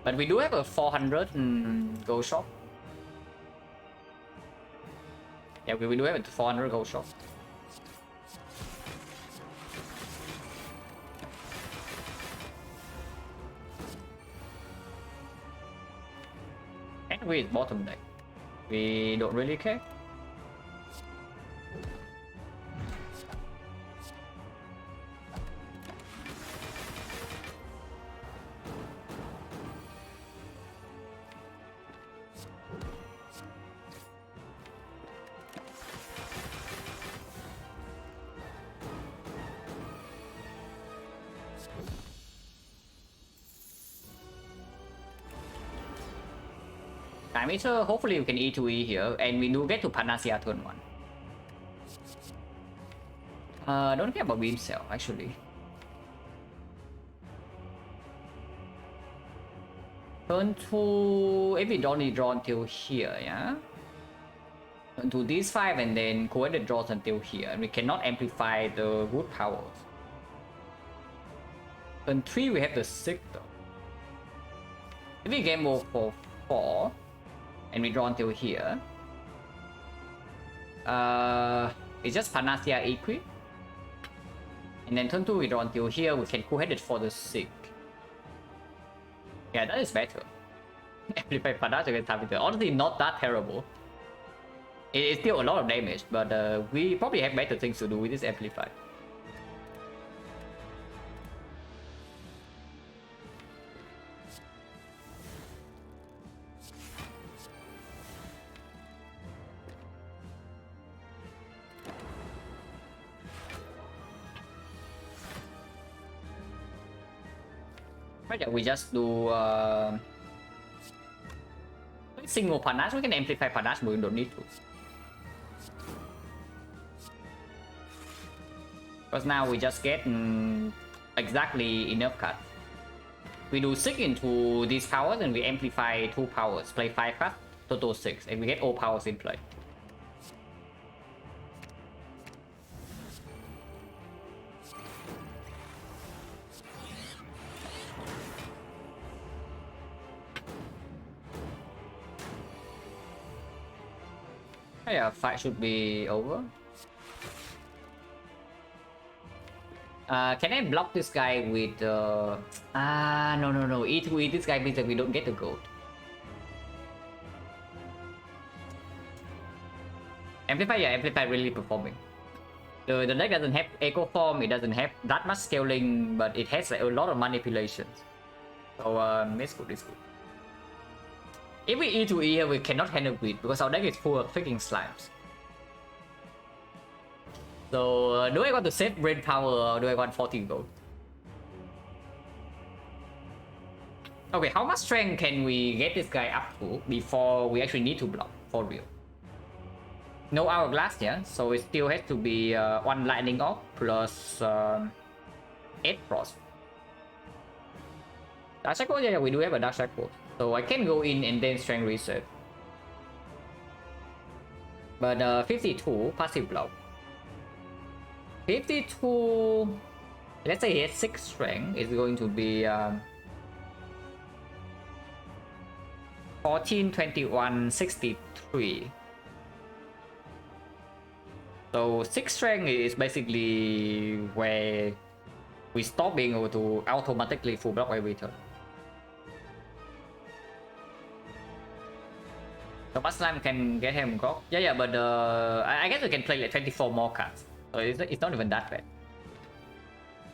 Speaker 1: But we do have a 400 gold shop. Yeah, we do have a 400 gold shop. And we bottom deck. We don't really care. Time Eater, hopefully we can E2E here, and we do get to Panacea turn 1. Don't care about Beam Cell, actually. Turn 2, if we don't need draw until here, yeah? Turn 2 these 5 and then co-edit draws until here, and we cannot amplify the root powers. Turn 3 we have the 6 though. If we game over for 4, and we draw until here, it's just Panacea Equi. And then turn 2 we draw until here, we can co-head it for the 6. Yeah, that is better. Amplify Panacea against Tabitha. Honestly, not that terrible. It's still a lot of damage, but we probably have better things to do with this Amplify. Right, we just do single panache. We can amplify panache, but we don't need to. Because now we just get exactly enough cards. We do 6 into these powers and we amplify 2 powers. Play 5 cards, total 6, and we get all powers in play. Yeah, fight should be over. Can I block this guy with no. E2E this guy means that we don't get the gold. Amplify, yeah, Amplify really performing. The deck doesn't have Echo Form, it doesn't have that much scaling, but it has like, a lot of manipulations. So it's good, it's good. If we E2E here, we cannot handle it because our deck is full of freaking slimes. So, do I want to save brain power or do I want 14 gold? Okay, how much strength can we get this guy up to before we actually need to block for real? No hourglass, yeah, so it still has to be 1 lightning off plus 8 frost. Dark Shackle, yeah, we do have a Dark Shackle. So I can go in and then strength reset. But 52 passive block. 52, let's say he has 6 strength, it's going to be 14, 21, 63. So 6 strength is basically where we stop being able to automatically full block every turn. So Bust Slime can get him Grog. Yeah, but I guess we can play like 24 more cards. So it's not even that bad.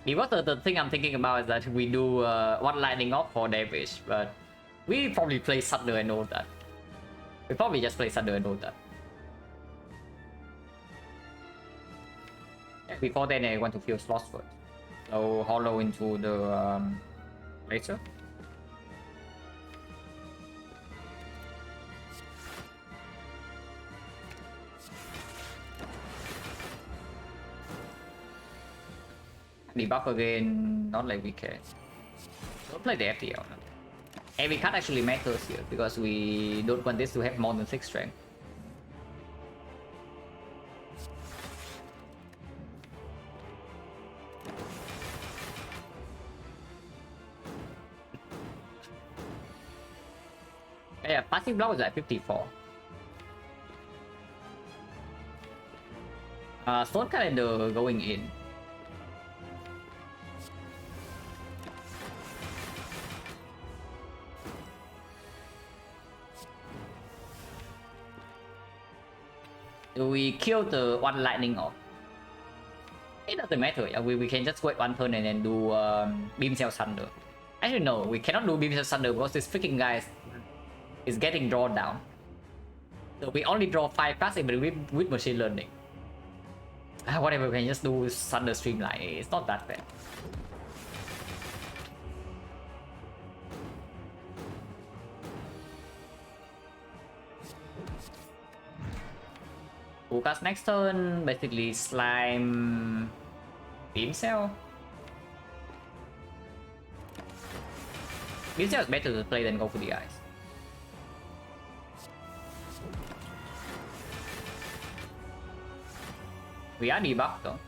Speaker 1: Because the thing I'm thinking about is that we do one lightning off for damage, but we probably play Thunder and all that. We probably just play Thunder and all that. Yeah, before then, I want to kill slots first. So hollow into the laser. Debuff again, not like we care. Don't play the FTL. And we can't actually matters here because we don't want this to have more than 6 strength. Yeah, passive block is at 54. Stone Calendar going in. We kill the one lightning off. It doesn't matter. Yeah, we can just wait one turn and then do Beam Cell Thunder. Actually no, we cannot do Beam Cell Thunder because this freaking guy is getting drawn down. So we only draw 5 cards even with machine learning. Whatever, we can just do Thunder Streamline. It's not that bad. Focus next turn, basically Slime Beam Cell. Beam Cell is better to play than go for the eyes. We are debuffed though.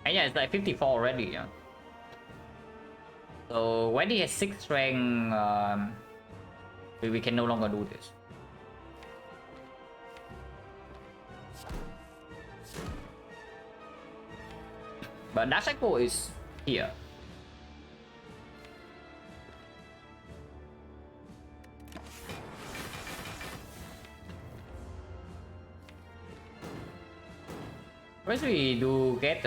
Speaker 1: And yeah, it's like 54 already, yeah. So when he has 6 strength, we can no longer do this. But Dash Echo is here. First we do get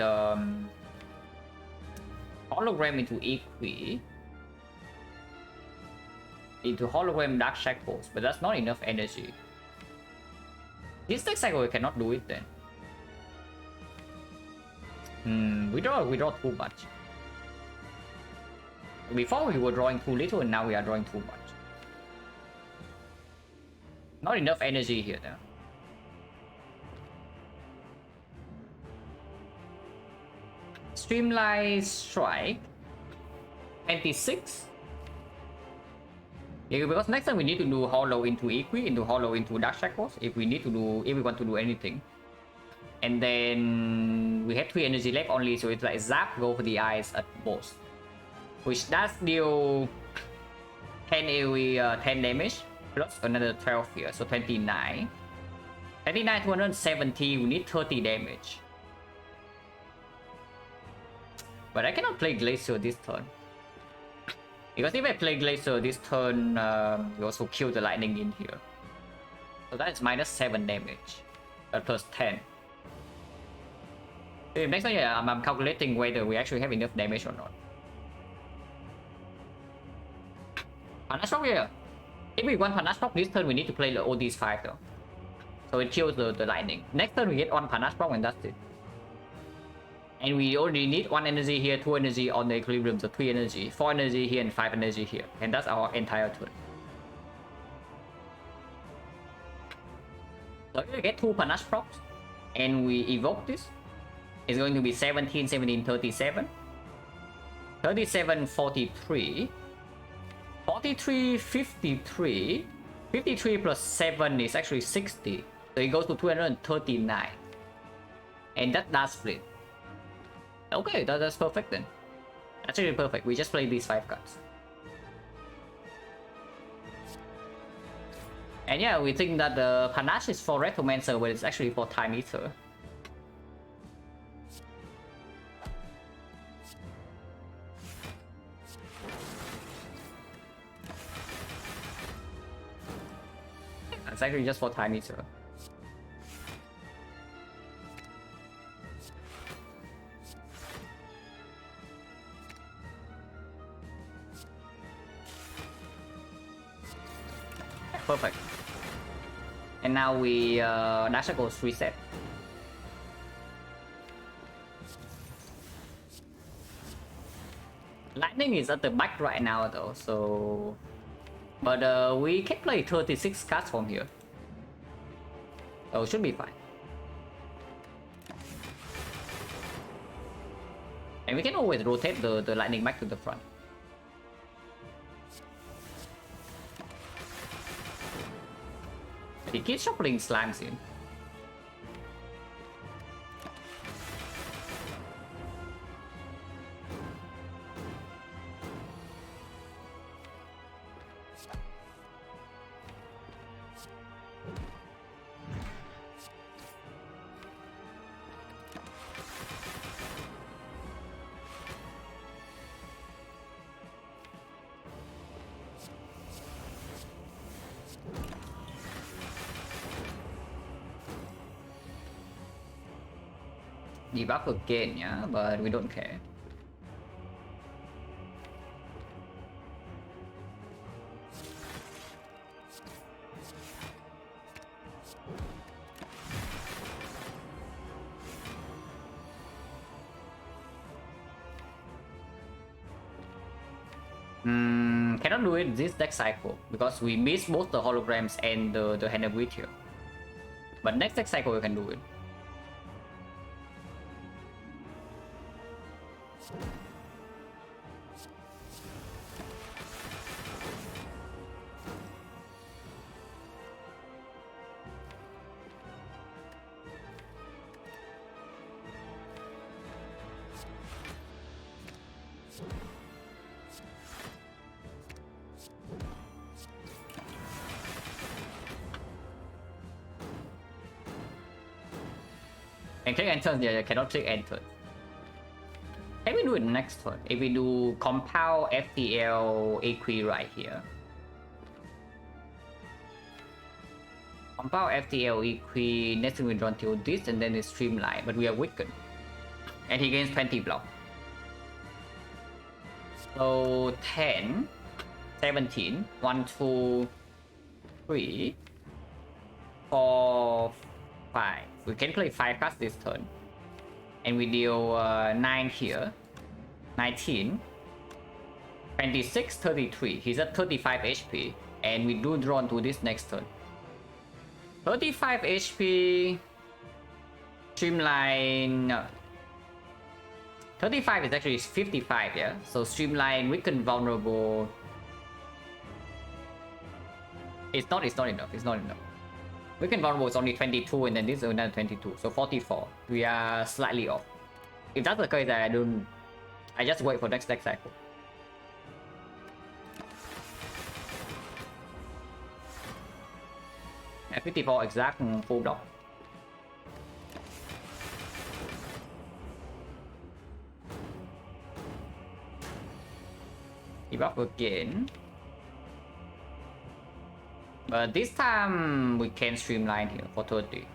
Speaker 1: hologram into Equi. Into hologram Dark Shackles, but that's not enough energy. This next cycle we cannot do it then. We draw too much. Before we were drawing too little and now we are drawing too much. Not enough energy here now. Streamline Strike 26. Yeah, because next time we need to do hollow into Equi, into hollow into Dark Shackles if we want to do anything. And then we have 3 energy left only, so it's like Zap, go for the eyes at most. Which does deal 10 AoE, 10 damage, plus another 12 here, so 29. 29 to 170, we need 30 damage. But I cannot play Glacier this turn. Because if I play Glacier this turn, we also kill the lightning in here. So that is minus 7 damage, plus 10. Next time, yeah, I'm calculating whether we actually have enough damage or not. Panache Rock, yeah. If we want Panache Rock this turn, we need to play all these 5 though. So it kills the lightning. Next turn we get 1 Panache Rock and that's it. And we already need 1 energy here, 2 energy on the equilibrium, so 3 energy, 4 energy here and 5 energy here. And that's our entire turn. So if we get 2 Panache Rocks and we evoke this, it's going to be 17, 17, 37. 37, 43. 43, 53. 53 plus 7 is actually 60. So it goes to 239. And that does split. Okay, that's perfect then. Actually perfect. We just play these 5 cards. And yeah, we think that the Panache is for Retromancer, but it's actually for Time. 。It's actually just for tiny sir. Perfect. And now we dash goes reset. Lightning is at the back right now though, so but we can play 36 cards from here, so it should be fine. And we can always rotate the lightning back to the front. He keeps shuffling slimes in. Debuff again, yeah, but we don't care. Cannot do it this deck cycle because we miss both the holograms and the hand of wheat here. But next deck cycle we can do it. And click enter, yeah, cannot click enter. Can we do it next turn? If we do compound FTL AQ right here. Compound FTL EQ, next we draw till this and then it's streamline, but we are weakened. And he gains 20 block. So 10, 17, 1, 2, 3, 4, 5. We can play 5 cards this turn. And we deal 9 here. 19, 26, 33. He's at 35 HP. And we do draw to this next turn. 35 HP. Streamline. No. 35 is actually 55, yeah? So streamline, weaken, vulnerable. It's not enough. It's not enough. Weaken vulnerable is only 22 and then this is another 22. So 44. We are slightly off. If that's the case, I just wait for next deck cycle. At 54 exact full block. Debuff again. But this time we can streamline here for 30.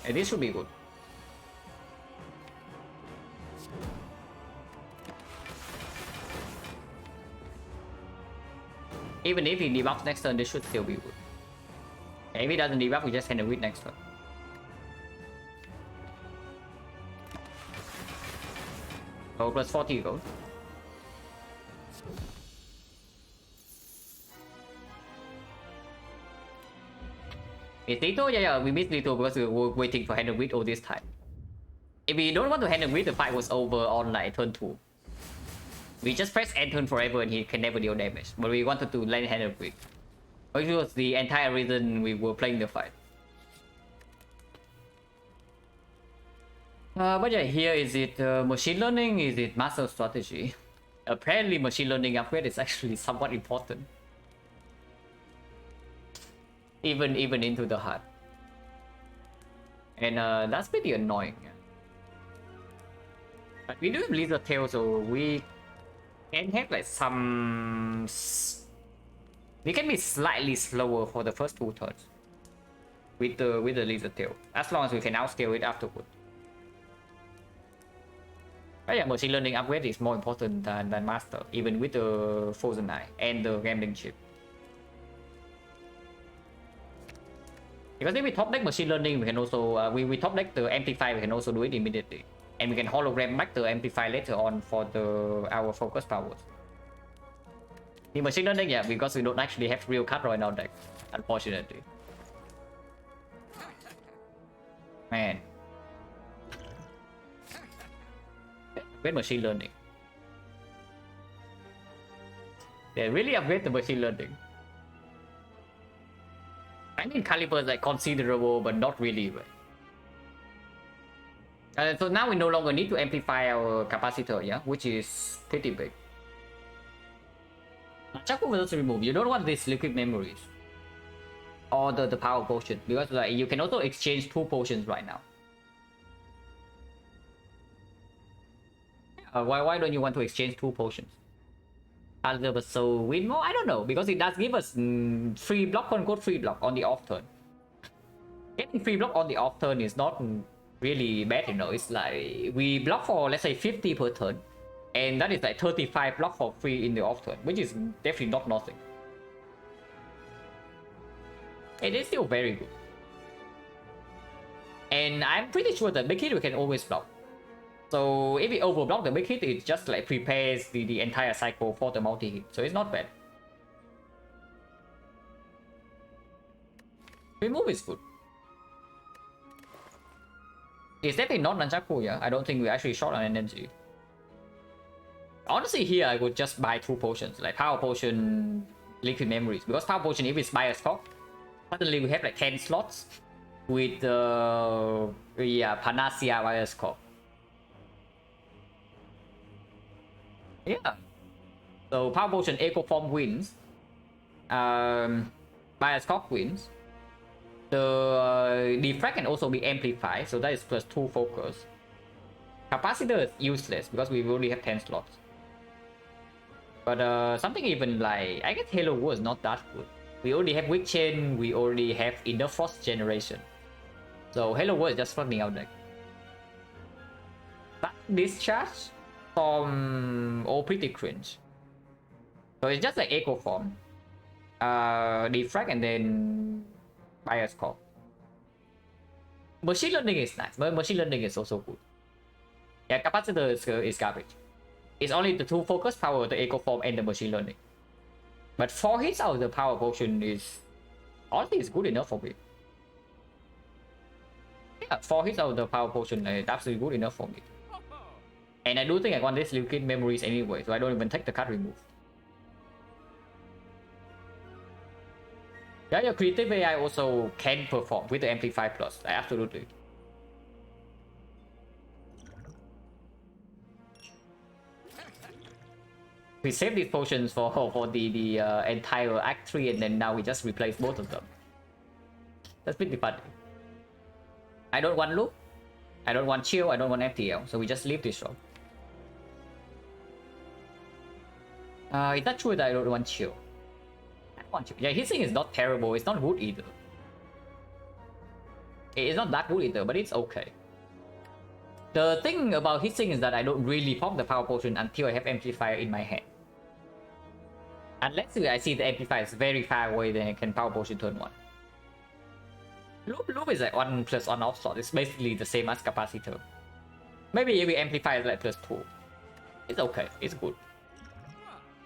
Speaker 1: And this should be good. Even if he debuffs next turn, this should still be good. And if he doesn't debuff, we just hand it with next turn. Oh, plus 40 gold. It's Lito? Yeah, we missed Lito because we were waiting for hand of wheat all this time. If we don't want to hand of wheat, the fight was over on like turn 2. We just press end turn forever and he can never deal damage. But we wanted to land hand of wheat, which was the entire reason we were playing the fight. But yeah, here is it machine learning? Is it master strategy? Apparently machine learning upgrade is actually somewhat important. Even into the heart. And that's pretty annoying. But we do have Lizard Tail, so we can have like some... We can be slightly slower for the first 2 turns with the laser tail, as long as we can outscale it afterward. But yeah, machine learning upgrade is more important than master, even with the Frozen Eye and the gambling chip. Because if we top deck machine learning, we can also we top deck the amplify, we can also do it immediately, and we can hologram back the amplify later on for our focus powers. The machine learning, yeah, because we don't actually have real card in our deck, unfortunately. Man, upgrade machine learning. They really upgrade the machine learning. I mean, caliber is like considerable, but not really. So now we no longer need to amplify our capacitor, yeah, which is pretty big. Chaku will also remove. You don't want these liquid memories or the power potion, because like you can also exchange 2 potions right now. Why don't you want to exchange 2 potions? So win more? I don't know, because it does give us free block, quote-unquote free block on the off turn. Getting free block on the off turn is not really bad, you know. It's like we block for, let's say, 50 per turn, and that is like 35 block for free in the off turn, which is definitely not nothing. It is still very good, and I'm pretty sure that big hit we can always block. So if we overblock the big hit, it just like prepares the entire cycle for the multi-hit, so it's not bad. Remove is good. It's definitely not Nunchaku, yeah. I don't think we're actually short on energy. Honestly, here I would just buy 2 potions, like Power Potion, Liquid Memories. Because Power Potion, if it's Bias Cock, suddenly we have like 10 slots with Panacea Bias Cock. Yeah. So Power Potion Echo Form wins. Bias Cock wins. The defrag can also be amplified, so that is +2 focus. Capacitor is useless because we only have 10 slots. But something even like, I guess Halo War is not that good. We already have Weak Chain, we already have Inner Frost Generation. So Halo War is just flooding out deck. But Discharge from all pretty cringe. So it's just like Echo Form. Defrag and then Bias Call. Machine learning is nice, but machine learning is also good. Yeah, capacitor is garbage. It's only the 2 focus power, the echo form, and the machine learning. But 4 hits out of the power potion is honestly is good enough for me. Yeah, 4 hits out of the power potion is absolutely good enough for me. And I do think I want this liquid memories anyway, so I don't even take the card remove. Yeah, your creative AI also can perform with the Amplify Plus, absolutely. We saved these potions for the entire Act 3, and then now we just replace both of them. That's pretty funny. I don't want loop, I don't want chill, I don't want FTL, so we just leave this shop. Is that true that I don't want chill? Yeah, his thing is not terrible, it's not good either. It's not that good either, but it's okay. The thing about his thing is that I don't really pop the power potion until I have amplifier in my hand. Unless I see the amplifier is very far away, then I can power potion turn 1. Loop is like 1+ on off slot, it's basically the same as capacitor. Maybe if we amplify is like +2. It's okay, it's good.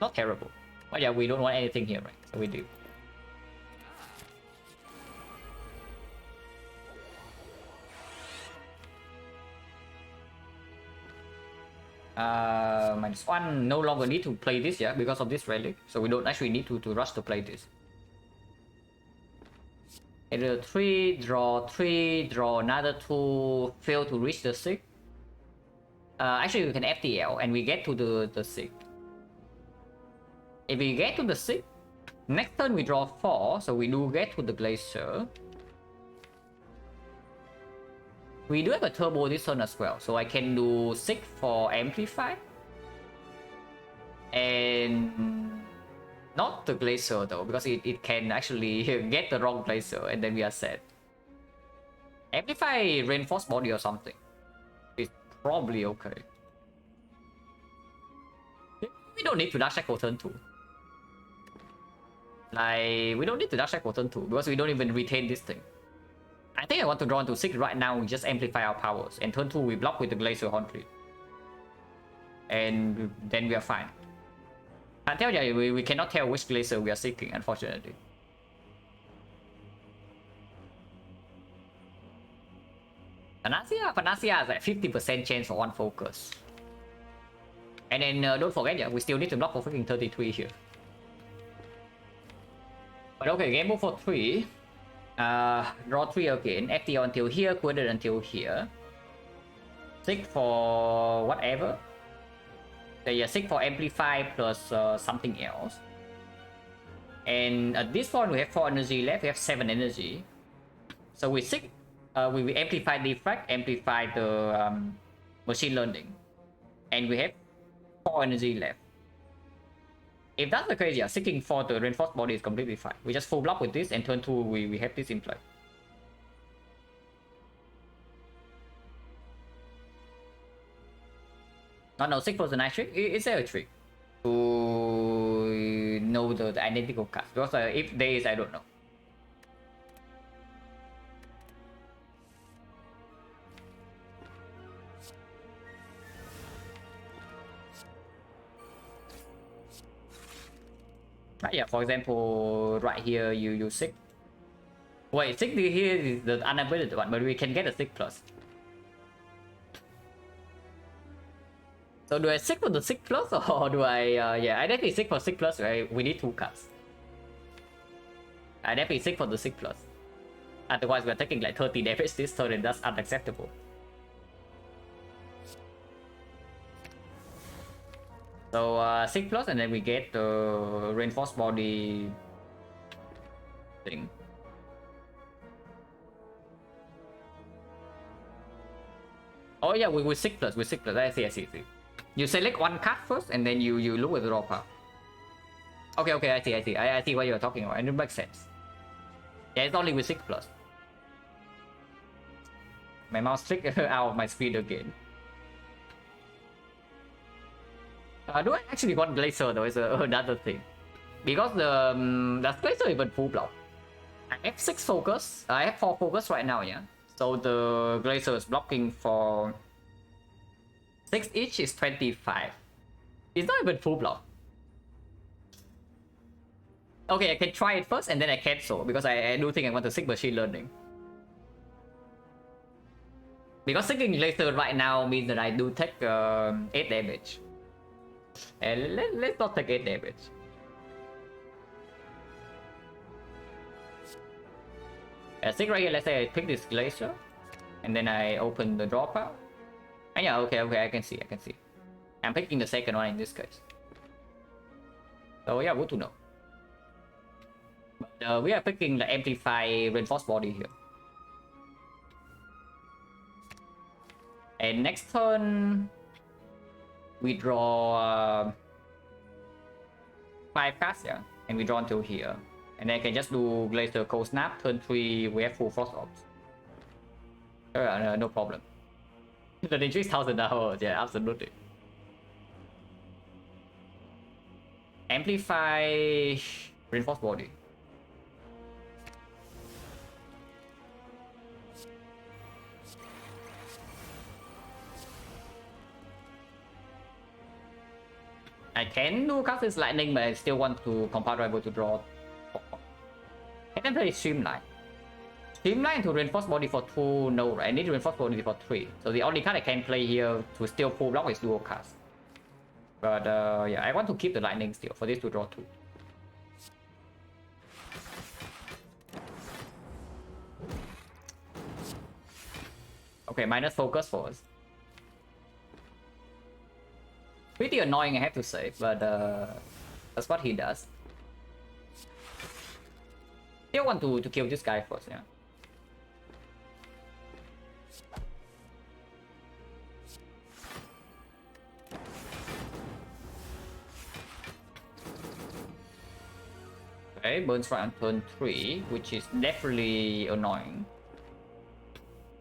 Speaker 1: Not terrible. But yeah, we don't want anything here, right? So we do. -1 no longer need to play this, yeah, because of this relic. So we don't actually need to rush to play this. Either 3, draw 3, draw another 2, fail to reach the 6. Actually we can FTL and we get to the 6. If we get to the 6, next turn we draw 4, so we do get to the Glacier. We do have a turbo this turn as well, so I can do 6 for Amplify. And not the glacier though, because it can actually get the wrong glacier and then we are set. Amplify reinforced body or something. It's probably okay. We don't need to dash cycle turn 2. Like, we don't need to dash cycle turn 2 because we don't even retain this thing. I think I want to draw into 6 right now. We just amplify our powers. And turn 2 we block with the Glacier Hauntry. And then we are fine. I tell you, we cannot tell which Glacier we are seeking, unfortunately. Panacea has like 50% chance for 1 focus. And then don't forget, yeah, we still need to block for freaking 33 here. But okay, game move for 3. Draw 3 again. FTL until here, Quided until here. 6 for whatever. So yeah, 6 for Amplify plus something else. And at this point, we have 4 energy left. We have 7 energy. So with 6, we will Amplify Defract, Amplify the Machine Learning. And we have 4 energy left. If that's the case, yeah, seeking for the reinforced body is completely fine. We just full block with this, and turn 2 we have this in play. No, 6 was a nice trick. Is there a trick to know the identical cards? Because if there is, I don't know. Yeah, for example, right here you use 6. Wait, 6 here is the unability one, but we can get a 6 plus. So do I 6 for the 6 plus, or do I, yeah, I definitely 6 for 6 plus, right? We need 2 cards. I definitely 6 for the 6 plus. Otherwise we're taking like 30 damage this turn, and that's unacceptable. So 6 plus, and then we get the reinforced body thing. Oh yeah, with 6 plus, with 6 plus. I see. You select 1 card first, and then you look at the draw power. Okay, I see what you're talking about, and it makes sense. Yeah, it's only with 6 plus. My mouse clicked out of my screen again. Do I actually want Glacier though? Is another thing. Because does Glacier even full block? I have 6 focus. I have 4 focus right now, yeah. So the Glacier is blocking for 6 each is 25. It's not even full block. Okay, I can try it first and then I cancel because I do think I want to seek Machine Learning. Because seeking Glacier right now means that I do take 8 damage. And let's not take 8 damage. I think right here, let's say I pick this Glacier, and then I open the draw pile. And yeah, okay, I can see. I'm picking the second one in this case. So yeah, good to know. But we are picking the Amplify Reinforced Body here. And next turn, we draw 5 cards, yeah, and we draw until here. And then I can just do Glacier Cold Snap. Turn 3, we have full Frost Orbs. No problem. The ninja is 1000 hours, yeah, absolutely. Amplify Reinforced Body. I can do cast this lightning, but I still want to compound rival to draw. And then play Streamline. Streamline to reinforce body for 2, no, right? I need to reinforce body for 3. So the only card I can play here to still full block is dual cast. But yeah, I want to keep the lightning still for this to draw 2. Okay, minus focus first. Pretty annoying, I have to say, but that's what he does. Still want to kill this guy first, yeah. Okay, burns right on turn 3, which is definitely annoying.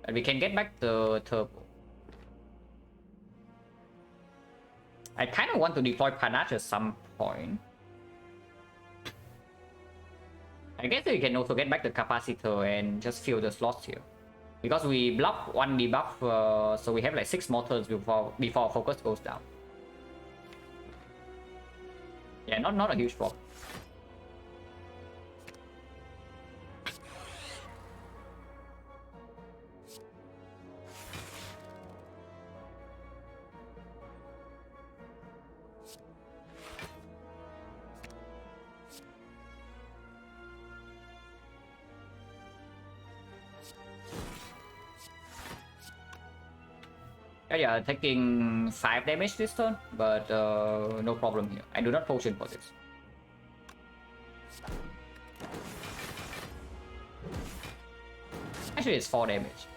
Speaker 1: And we can get back the turbo. I kind of want to deploy Panache at some point. I guess we can also get back the capacitor and just fill the slots here. Because we block one debuff, so we have like 6 more turns before focus goes down. Yeah, not a huge problem. Yeah, taking 5 damage this turn, but no problem here. I do not potion for this. Actually, it's 4 damage.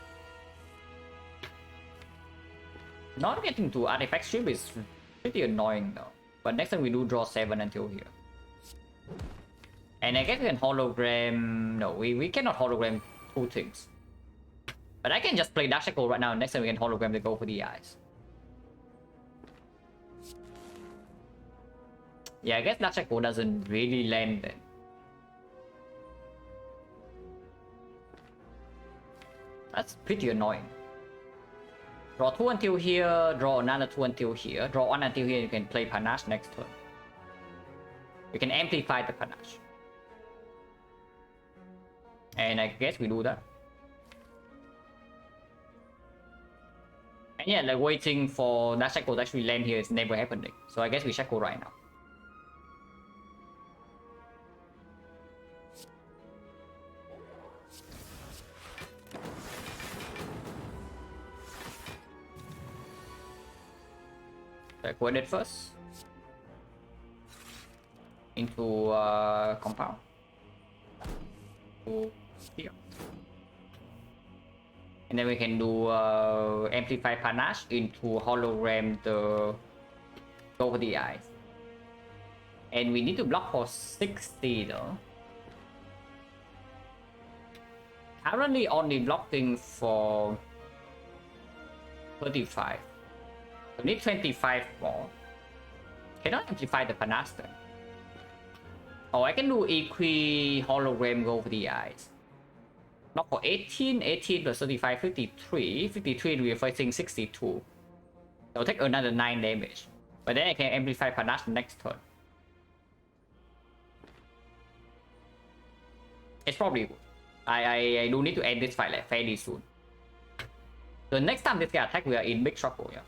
Speaker 1: Not getting to artifact strip is pretty annoying though. But next time we do draw 7 until here. And I guess we can hologram... No, we cannot hologram 2 things. But I can just play Dark Shackle right now, and next time we can hologram to go for the eyes. Yeah, I guess Dark Shackle doesn't really land then. That's pretty annoying. Draw 2 until here, draw another 2 until here, draw 1 until here, you can play Panache next turn. We can amplify the Panache. And I guess we do that. And yeah, like waiting for that Shackle to actually land here is never happening. So I guess we Shackle right now. So I put it first. Into compound. To here. And then we can do amplify Panache into hologram the go for the eyes. And we need to block for 60 though. Currently only blocking for 35. We need 25 more. Cannot amplify the Panache then. Oh, I can do hologram go for the eyes. Block for 18, 18 plus 35, 53. 53 we are facing 62. It'll take another 9 damage. But then I can amplify Panache next turn. It's probably good. I do need to end this fight like fairly soon. The next time this guy attack, we are in big trouble, yeah.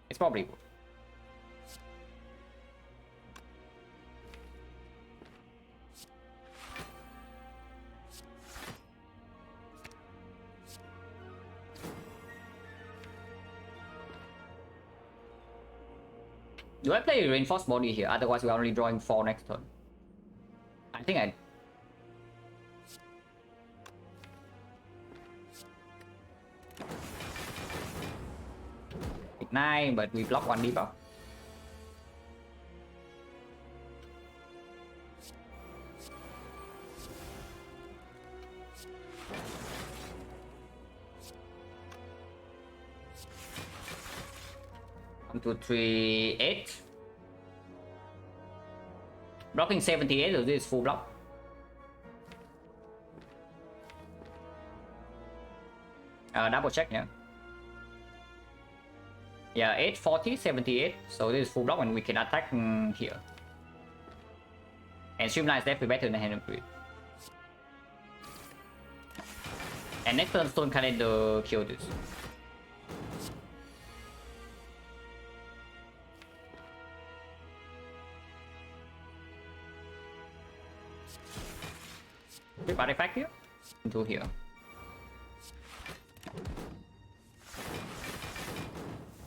Speaker 1: It's probably good. Do I play reinforced body here? Otherwise we are only drawing 4 next turn. I think I... Ignite, but we block 1 debuff. One, 2, 3, 8. Blocking 78, so this is full block. Double check, yeah. Yeah, 8, 40, 78. So this is full block and we can attack here. And Streamline is definitely better than Hand of Greed. And next turn Stone Calendar kill this. Flip artifact here into here.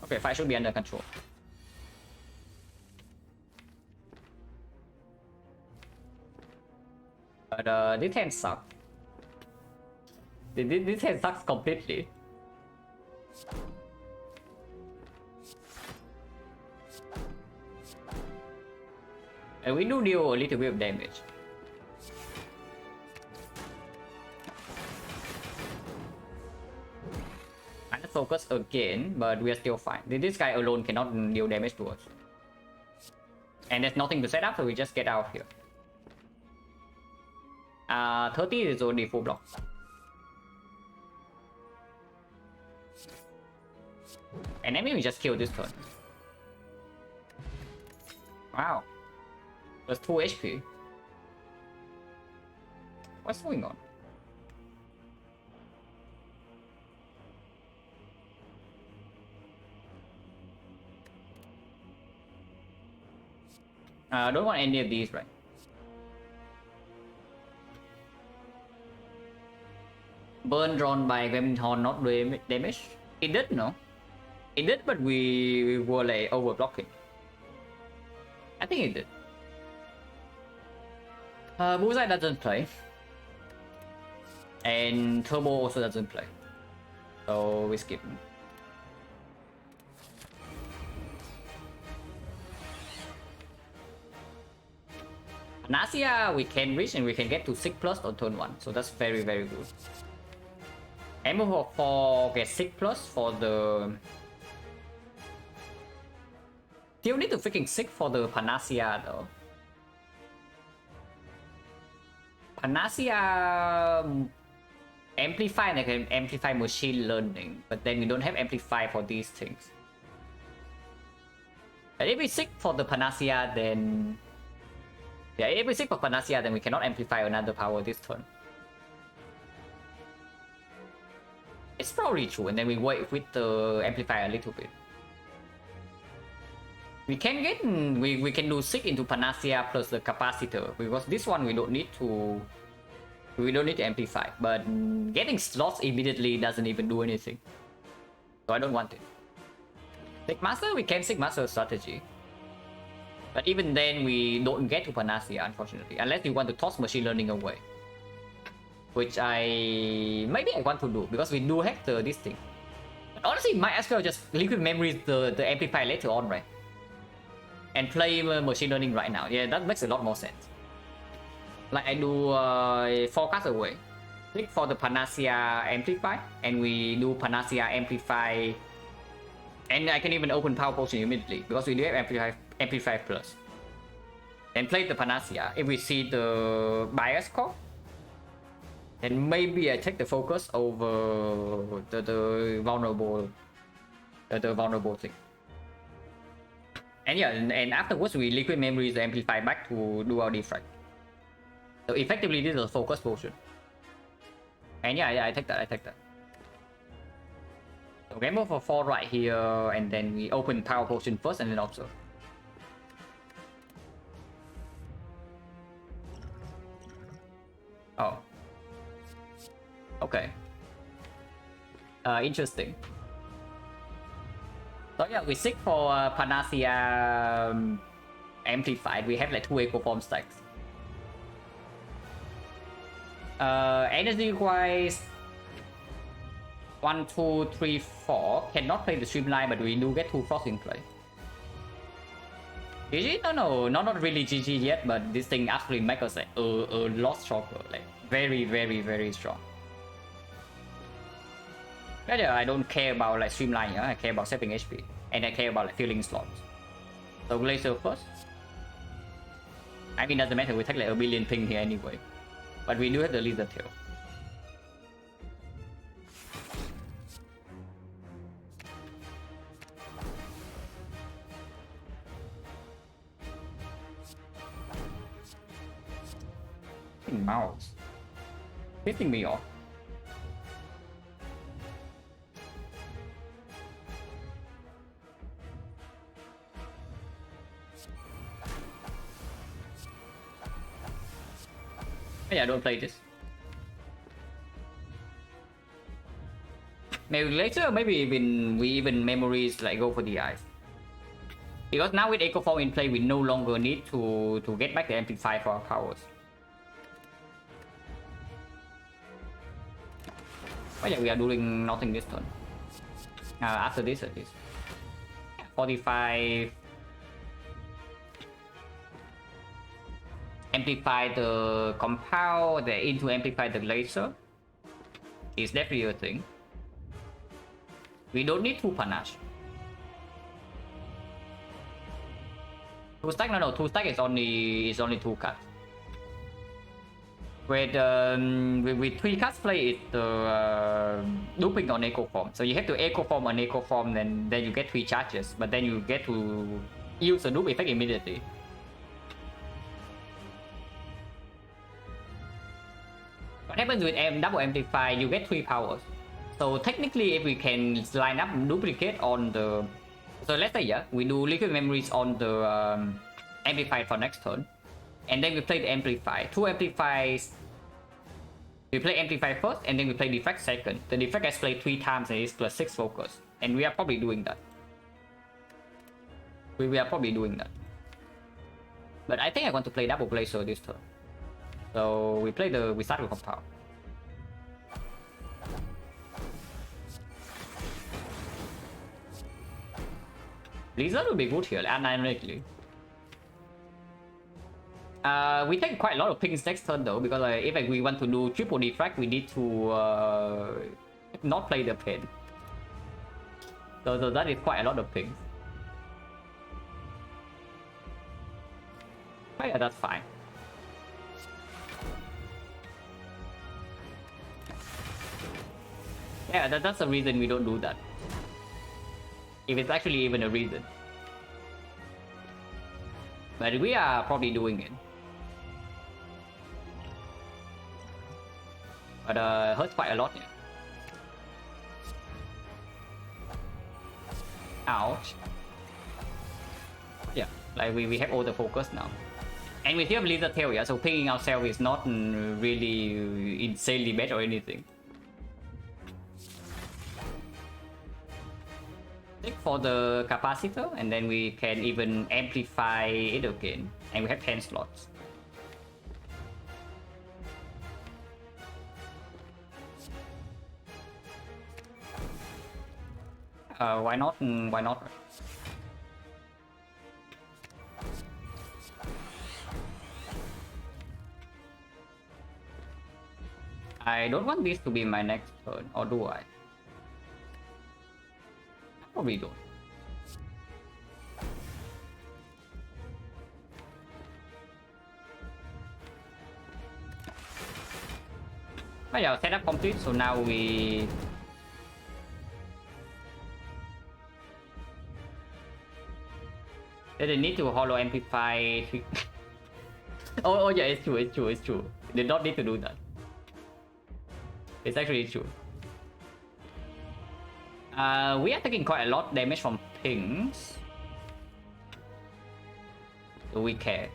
Speaker 1: Okay, fight should be under control. But this hand sucks. This hand sucks completely. And we do deal a little bit of damage. And focus again, but we are still fine. This guy alone cannot deal damage to us. And there's nothing to set up, so we just get out of here. 30 is already full block. And then we just kill this turn. Wow. That's 2 HP. What's going on? I don't want any of these, right? Burn drawn by Gremlin Horn, not damage. It did, no? It did, but we were like overblocking. I think it did. Bullseye doesn't play. And Turbo also doesn't play. So we skip. Nasia we can reach and we can get to 6+ on turn 1. So that's very, very good. Ammo for get 6+ for the... Still need to freaking 6 for the Panacea though. Panacea amplify and I can amplify machine learning, but then we don't have amplify for these things. And if we 6 for the Panacea, then... Yeah, if we 6 for Panacea, then we cannot amplify another power this turn. It's probably true, and then we wait with the amplifier a little bit. We can get we can do 6 into Panacea plus the capacitor, because this one we don't need to amplify, but getting slots immediately doesn't even do anything. So I don't want it. Sigmaster, we can Sigmaster strategy. But even then we don't get to Panacea, unfortunately, unless you want to toss machine learning away. Which maybe I want to do, because we do have this thing. But honestly, might as well just liquid memory the amplifier later on, right? And play machine learning right now. Yeah, that makes a lot more sense. Like I do forecast away. Click for the Panacea amplify, and we do Panacea amplify. And I can even open power potion immediately, because we do have amplify plus. And play the Panacea. If we see the bias core, then maybe I take the focus over the vulnerable thing. And yeah, and afterwards we liquid memory the amplify back to do our defrag. So effectively this is a focus potion. And yeah, I take that. So gamble for 4 right here, and then we open power potion first and then observe. Oh. Okay. Interesting. So yeah, we seek for Panacea amplified. We have like 2 eco form stacks. Energy wise, 1, 2, 3, 4. Cannot play the streamline, but we do get 2 frost in play. GG? No, not really GG yet, but this thing actually makes us like a lot stronger, like very, very, very strong. Yeah, I don't care about like streamline, I care about saving HP, and I care about like filling slots. So laser first. I mean, doesn't matter, we take like a billion ping here anyway, but we do have the lizard tail. Mouse hitting me off. Yeah, don't play this. Maybe later, maybe we even memories like go for the eyes. Because now with Echo Form in play, we no longer need to get back the amplify for our powers. Oh yeah, we are doing nothing this turn. After this at least. 45. amplify the compound, the into amplify the laser is definitely a thing. We don't need 2 panache. 2 stack? No, 2 stack is only 2 cards. With 3 cards play is the looping on echo form. So you have to echo form on echo form, then you get 3 charges, but then you get to use the loop effect immediately. What happens with double amplify? You get 3 powers. So technically, if we can line up duplicate on the, so let's say we do liquid memories on the amplify for next turn, and then we play the amplify. 2 amplifies. We play amplify first, and then we play defect second. The defect has played 3 times and is plus 6 focus, and we are probably doing that. We are probably doing that. But I think I want to play double blazer this turn. So we start with compound. Blizzard will be good here, unironically. We take quite a lot of pings next turn though, because if we want to do triple defrag, we need to not play the pen. So that is quite a lot of pings. But yeah, that's fine. Yeah, that's the reason we don't do that. If it's actually even a reason. But we are probably doing it. But hurts quite a lot. Yeah. Ouch. Yeah, like we have all the focus now. And we still have Lizard Tail, yeah, so pinging ourselves is not really insanely bad or anything. Take for the capacitor, and then we can even amplify it again. And we have 10 slots. Why not? Why not? I don't want this to be my next turn, or do I? Probably don't. But yeah, setup complete, so now we... They need to hollow amplify... oh yeah, it's true. They don't need to do that. It's actually true. We are taking quite a lot of damage from pings. So we care.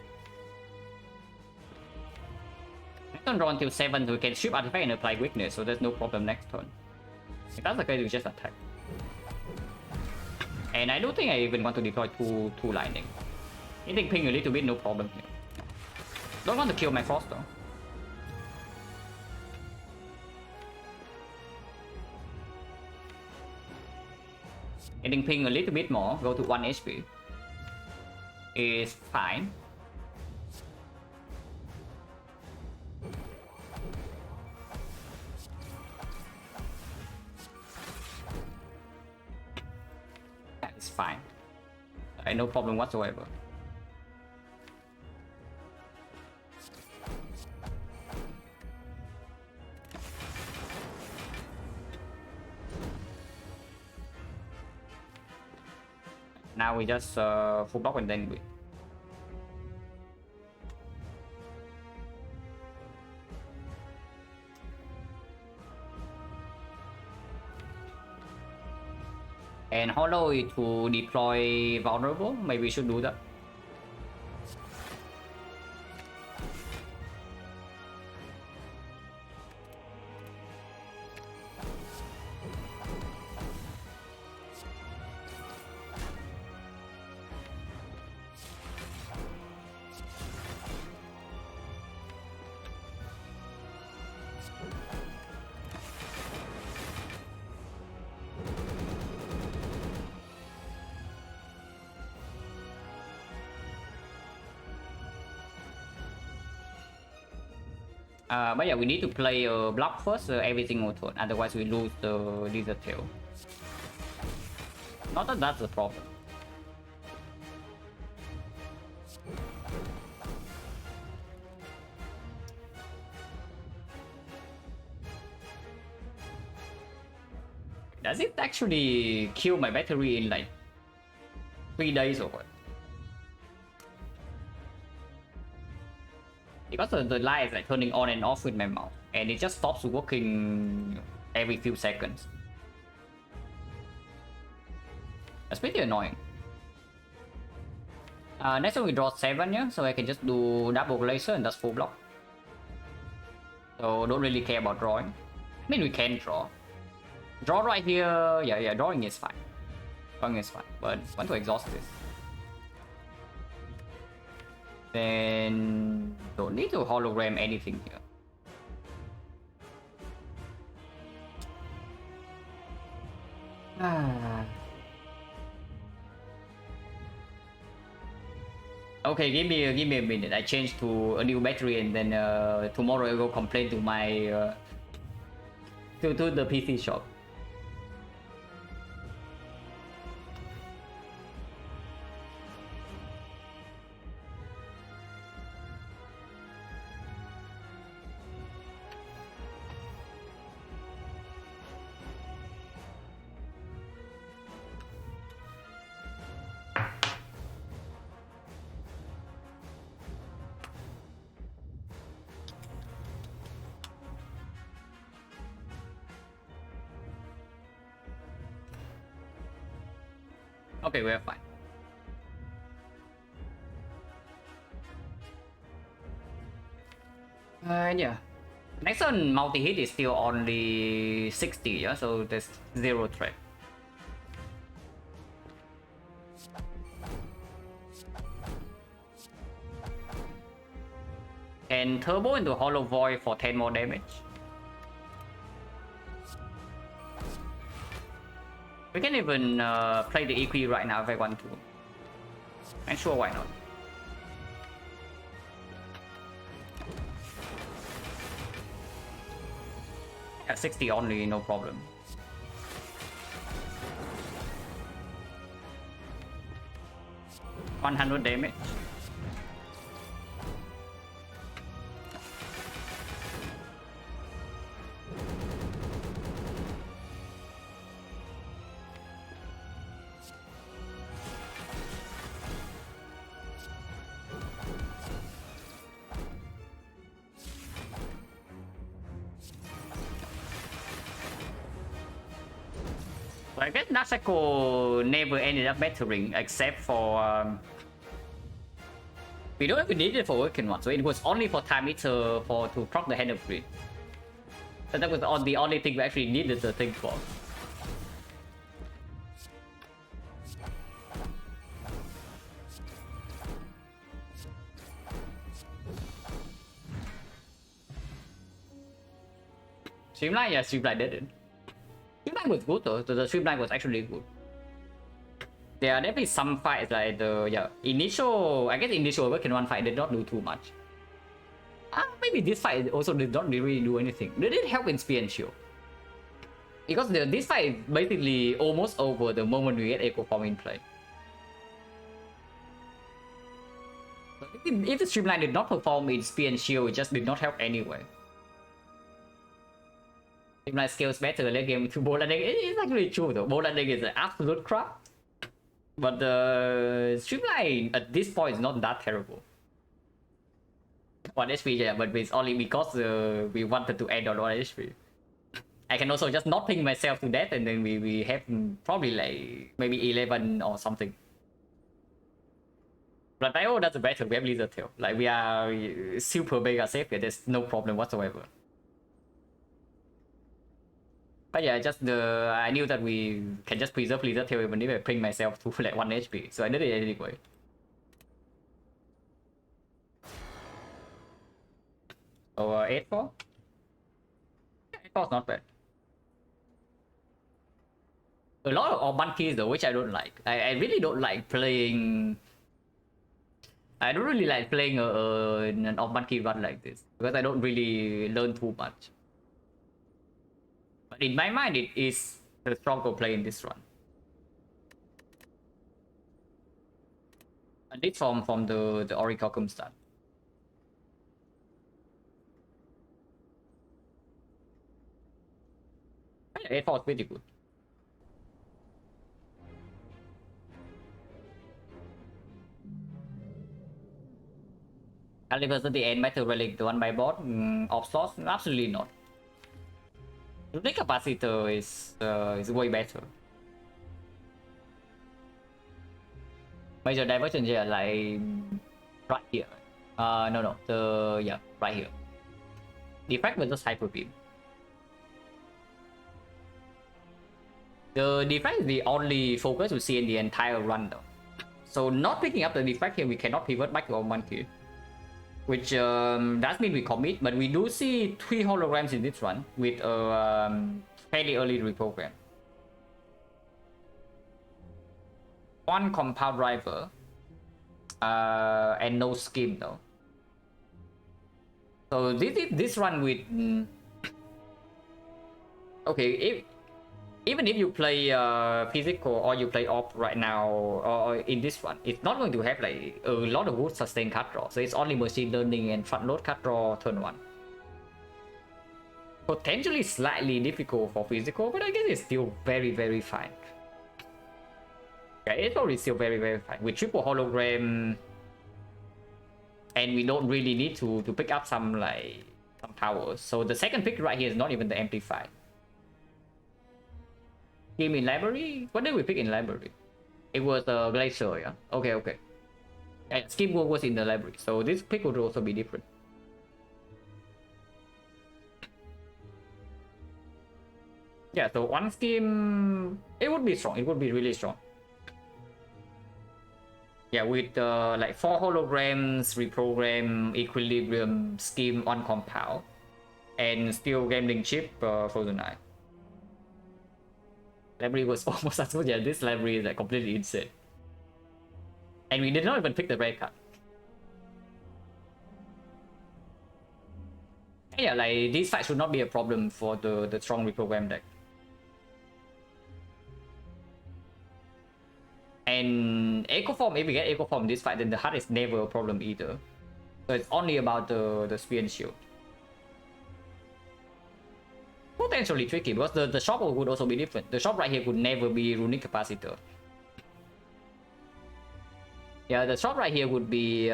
Speaker 1: Next turn draw until 7, so we can strip artifact and apply weakness, so there's no problem next turn. If that's the case, we just attack. And I don't think I even want to deploy two lightning. Hitting ping a little bit, no problem here. Don't want to kill my frost though. Hitting ping a little bit more, go to 1 HP. Is fine. Yeah, it's fine. No problem whatsoever. Now we just full block and then we... And hollow it to deploy vulnerable, maybe we should do that. But yeah, we need to play a block first every single turn, otherwise we lose the lizard tail. Not that that's the problem. Does it actually kill my battery in like 3 days or what? Because the light is like turning on and off with my mouse, and it just stops working every few seconds. That's pretty annoying. Next time we draw 7, yeah, so I can just do double laser and that's full block. So don't really care about drawing. I mean, we can draw. Draw right here, yeah, drawing is fine. Drawing is fine, but I want to exhaust this. Then don't need to hologram anything here. Okay, give me a minute. I change to a new battery, and then tomorrow I'll go complain to my to the PC shop. Okay, we're fine. Yeah. Next on multi-hit is still only 60, yeah, so there's 0 threat. And turbo into hollow void for 10 more damage. We can even play the EQ right now if I want to. I'm sure why not. Yeah, 60 only, no problem. $100 damage. I guess Nasako never ended up battering except for we don't even need it for working one, so it was only for time eater for to proc the hand of grid. So that was the only thing we actually needed the thing for. Streamline, yeah, Streamline did it. Streamline was good though. The Streamline was actually good. There are definitely some fights like the initial. I guess initial working one fight did not do too much. Maybe this fight also did not really do anything. They did help in spear and shield. Because this fight is basically almost over the moment we get Echo Form in play. If the Streamline did not perform in spear and shield, it just did not help anyway. Streamline scales better late game to bow landing. It's actually true though. Bow landing is an absolute crap. But the Streamline at this point is not that terrible. 1 HP, yeah, but it's only because we wanted to add on 1 HP. I can also just not ping myself to death, and then we have probably like maybe 11 or something. But Dio does better. We have Lizard Tail. Like we are super mega safe here. There's no problem whatsoever. But yeah, just I knew that we can just preserve Lizard Tail even if I ping myself to like 1 HP. So I did it anyway. So 8-4? Yeah, 8-4 is not bad. A lot of Orban keys though, which I don't like. I really don't like playing I don't really like playing an off-monkey run like this because I don't really learn too much. But in my mind, it is the stronger play in this run. And this from the Orichalcum start. Yeah, A4 is pretty good. Caliber at the end, Metal Relic, the one by bot, off slots? Absolutely not. The capacitor is way better. Major diversion here, like right here. No, yeah, right here. Defect versus hyper beam. The defect is the only focus we see in the entire run, though. So not picking up the defect here, we cannot pivot back to our monkey. Which does mean we commit, but we do see 3 holograms in this run with a fairly early reprogram. One compound driver and no scheme though. So this run with okay, even if you play physical or you play off right now or in this one, it's not going to have like a lot of good sustained cut draw. So it's only machine learning and front load cut draw turn 1. Potentially slightly difficult for physical, but I guess it's still very fine. Okay, it's probably still very fine with triple hologram, and we don't really need to pick up some powers. So the second pick right here is not even the amplified. Game in library? What did we pick in library? It was a glacier, yeah? Okay. And scheme was in the library, so this pick would also be different. Yeah, so one scheme, it would be strong. It would be really strong. Yeah, with like 4 holograms, reprogram, equilibrium, scheme on compound, and still gambling chip for the night. Library was almost as good. Yeah, this library is like completely insane. And we did not even pick the red card. And yeah, like these fights should not be a problem for the strong reprogram deck. And Echo Form, if we get Echo Form this fight, then the HUD is never a problem either. So it's only about the spear and shield. Potentially tricky because the shop would also be different. The shop right here would never be runic capacitor. Yeah, the shop right here would be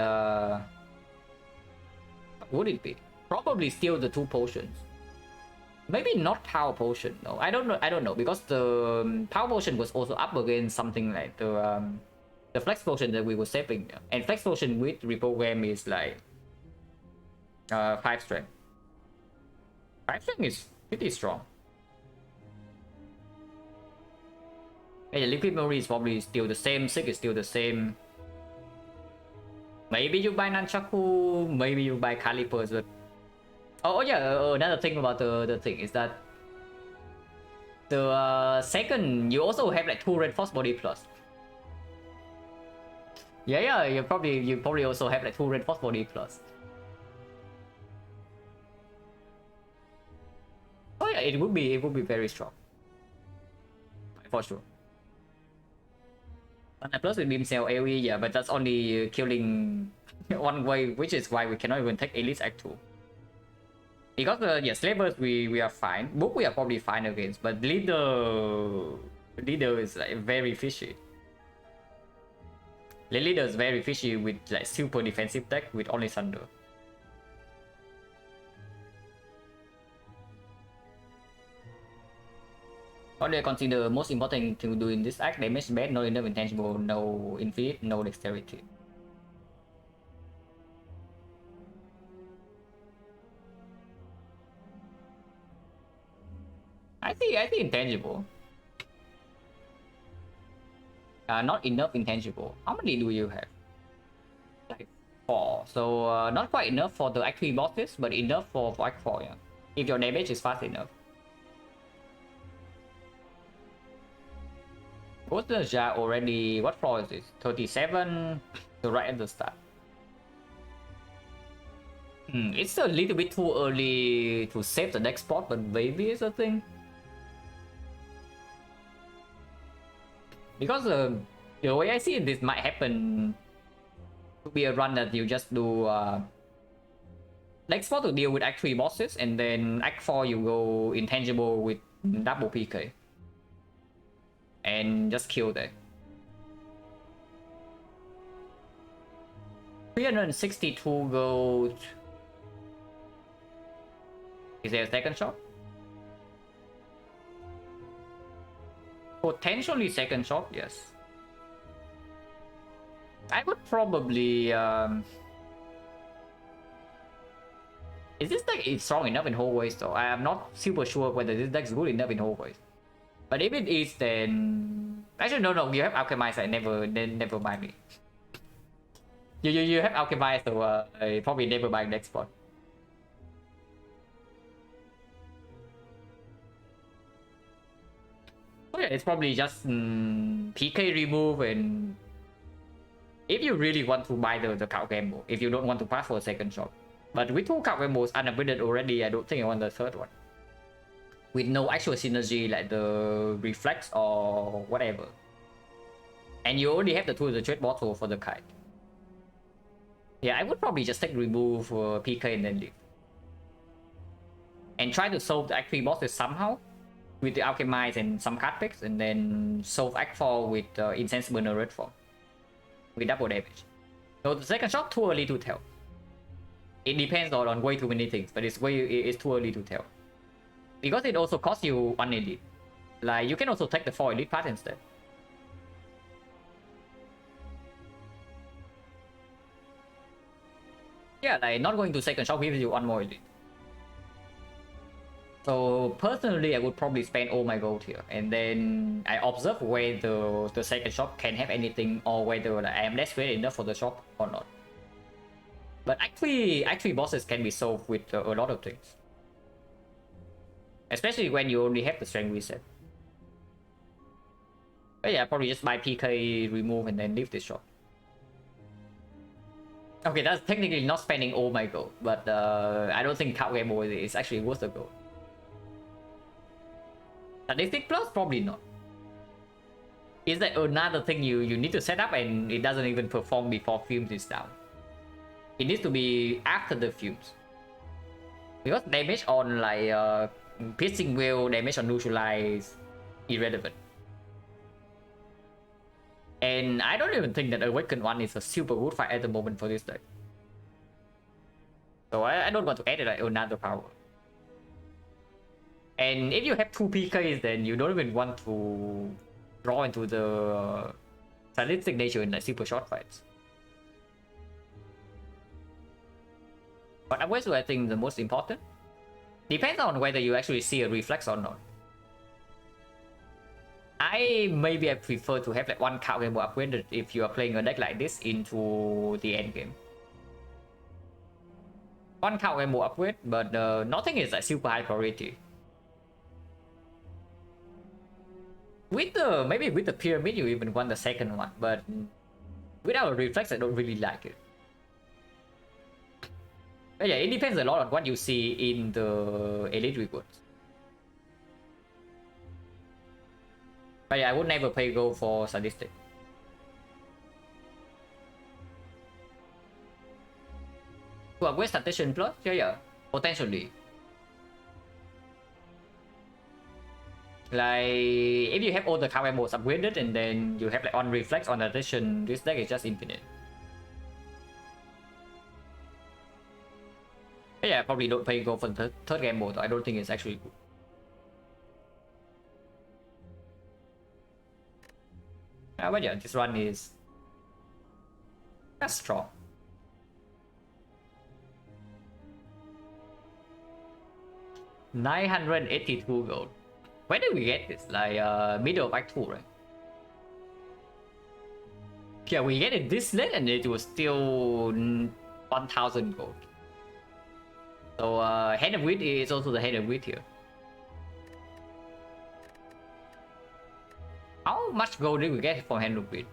Speaker 1: would it be? Probably still the 2 potions. Maybe not power potion. No, I don't know because the power potion was also up against something like the flex potion that we were saving, and flex potion with reprogram is like 5 strength. 5 strength is pretty strong. And the liquid memory is probably still the same. Sig is still the same. Maybe you buy nunchaku, maybe you buy calipers, but oh yeah, another thing about the thing is that the second you also have like 2 reinforced body plus. Yeah, you probably also have like 2 reinforced body plus. Oh yeah, it would be very strong for sure. And plus with beam cell AoE, yeah, but that's only killing one way, which is why we cannot even take Elite Act 2. Because yeah, slavers we are fine. Book we are probably fine against, but leader is like very fishy. The leader is very fishy with like super defensive deck with only Thunder. What do I consider most important to do in this act? Damage bad, no enough intangible, no infinite, no dexterity. I think intangible. Not enough intangible. How many do you have? Like 4. So not quite enough for the Act 3 bosses, but enough for Act 4, yeah. If your damage is fast enough. What's the jar already? What floor is this? 37. So right at the start. It's a little bit too early to save the next spot, but maybe it's a thing. Because the way I see it, this might happen to be a run that you just do next spot to deal with Act 3 bosses, and then Act 4 you go intangible with double PK. And just kill there. 362 gold. Is there a second shot? Potentially second shot, yes. I would probably is this deck strong enough in hallways though? I am not super sure whether this deck is good enough in hallways. But if it is, then actually no, you have alchemized. Never mind me. You have alchemized, so I probably never buy next spot. So yeah, it's probably just PK remove, and if you really want to buy the cow gamble, if you don't want to pass for a second shot. But with 2 cow gambles unavoided already, I don't think I want the third one. With no actual synergy like the reflex or whatever. And you already have the 2 of the trade bottle for the kite. Yeah, I would probably just take remove PK and then leave. And try to solve the Act 3 bosses somehow with the Alchemize and some card picks, and then solve Act 4 with Insensible in a red form with double damage. So the second shot, too early to tell. It depends on way too many things, but it's too early to tell. Because it also costs you 1 elite. Like, you can also take the 4 elite path instead. Yeah, like not going to second shot gives you 1 more elite. So personally, I would probably spend all my gold here, and then I observe whether the second shop can have anything, or whether like, I am desperate enough for the shop or not. But actually bosses can be solved with a lot of things, especially when you only have the strength reset. But yeah, probably just buy PK, remove, and then leave this shop. Okay, that's technically not spending all my gold, but I don't think Card Game is actually worth the gold. Statistic plus? Probably not. Is that another thing you need to set up, and it doesn't even perform before fumes is down. It needs to be after the fumes. Because damage on like piercing will, damage on neutralize, irrelevant. And I don't even think that Awakened 1 is a super good fight at the moment for this deck. So I don't want to add like another power. And if you have 2 PKs, then you don't even want to draw into the stylistic nature in like super short fights. But always I think the most important depends on whether you actually see a reflex or not. Maybe I prefer to have like 1 card game upgraded if you are playing a deck like this into the end game. 1 card game upgrade, but nothing is like super high priority. With the maybe with the pyramid you even want the second one, but without a reflex I don't really like it. But yeah, it depends a lot on what you see in the elite rewards. But yeah, I would never pay gold for sadistic. To upgrade Statistician Plus? Yeah, potentially. Like, if you have all the card modes upgraded and then you have like on reflex on addition, this deck is just infinite. But yeah, I probably don't pay gold for the third game mode. I don't think it's actually good. But yeah, this run is that's strong. $982 gold. Where did we get this? Like middle of Act 2, right? Yeah, we get it this late and it was still 1,000 gold. So Head of Wheat is also the Head of Wheat here. How much gold did we get from Hand of Wheat?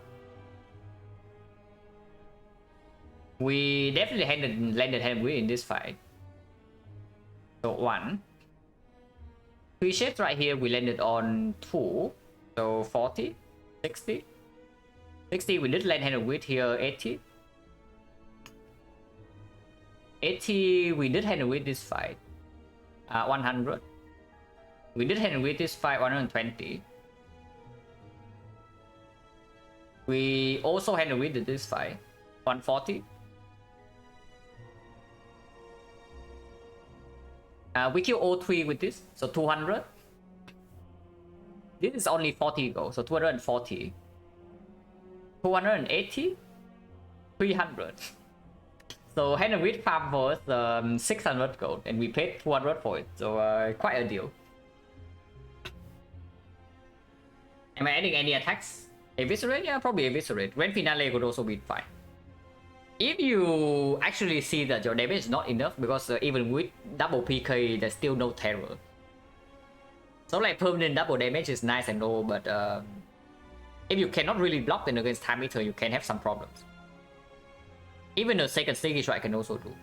Speaker 1: We definitely landed hand with in this fight. So 1. 3 shapes right here, we landed on 2. So 40, 60. 60, we did land hand with here, 80. 80, we did hand with this fight. 100. We did hand with this fight, 120. We also hand with this fight, 140. We kill all 3 with this, so 200. This is only 40 gold, so 240. 280. 300. So hand with farm was 600 gold, and we paid 200 for it, so quite a deal. Am I adding any attacks? Eviscerate? Yeah, probably Eviscerate. Grand Finale could also be fine. If you actually see that your damage is not enough, because even with double PK, there's still no terror. So like permanent double damage is nice and all, but if you cannot really block then against Time Eater, you can have some problems. Even a second sticky strike can also do.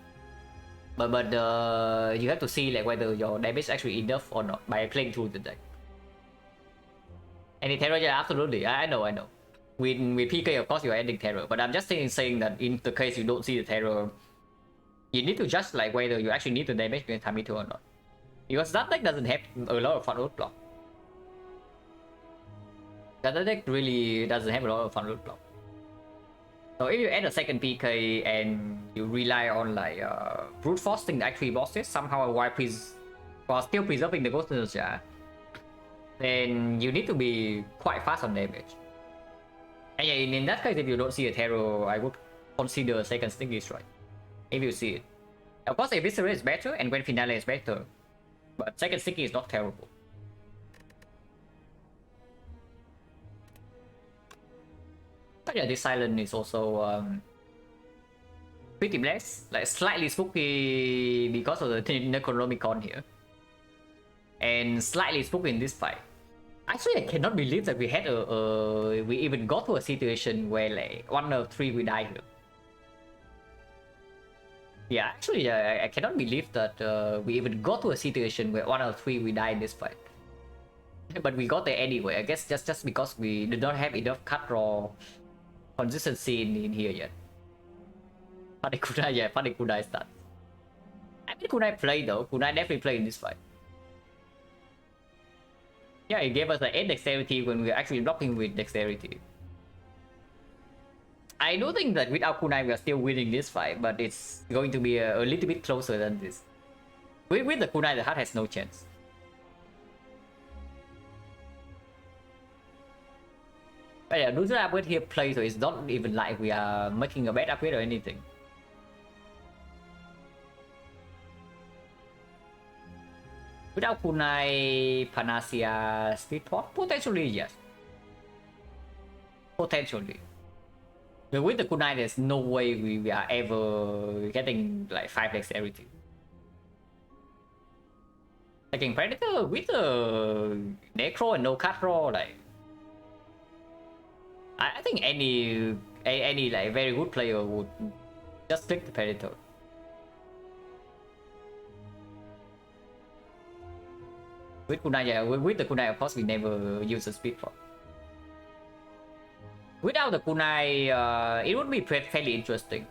Speaker 1: But you have to see like whether your damage is actually enough or not by playing through the deck. Any terror? Yeah, absolutely. I know. With PK, of course, you're adding terror, but I'm just saying that in the case you don't see the terror, you need to judge like whether you actually need the damage against Time Eater or not. Because that deck doesn't have a lot of front road block. That deck really doesn't have a lot of front road block. So if you add a second PK and you rely on like brute forcing the actual bosses somehow while still preserving the Ghost Ninja, then you need to be quite fast on damage. And yeah, in that case, if you don't see a terror, I would consider a second Stinky Strike. If you see it. Of course, Eviscerate is better and Grand Finale is better. But second Stinky is not terrible. But yeah, this Silent is also pretty blessed. Like slightly spooky because of the Necronomicon here. And slightly spooky in this fight. Actually, I cannot believe that we had we even got to a situation where like 1 of 3 we die here. Yeah, actually, I cannot believe that we even got to a situation where 1 out of 3 we die in this fight. But we got there anyway. I guess just because we did not have enough cut draw consistency in here yet. Funny Kunai, yeah, funny Kunai stats. I mean, Kunai played though. Kunai definitely played in this fight. Yeah, it gave us an 8 dexterity when we were actually blocking with dexterity. I do think that without Kunai we are still winning this fight, but it's going to be a little bit closer than this. With the Kunai, the heart has no chance. But yeah, Loser upgrade here plays, so it's not even like we are making a bad upgrade or anything. Without Kunai, Panacea, Speedport? Potentially, yes. Potentially. But with the Kunai, there's no way we are ever getting like 5 dexterity. Taking Predator with the Necro and no cut draw, like... I think any like very good player would just click the Predator. With Kunai, yeah, with the Kunai, of course, we never use the speed plot. Without the Kunai, it would be fairly interesting.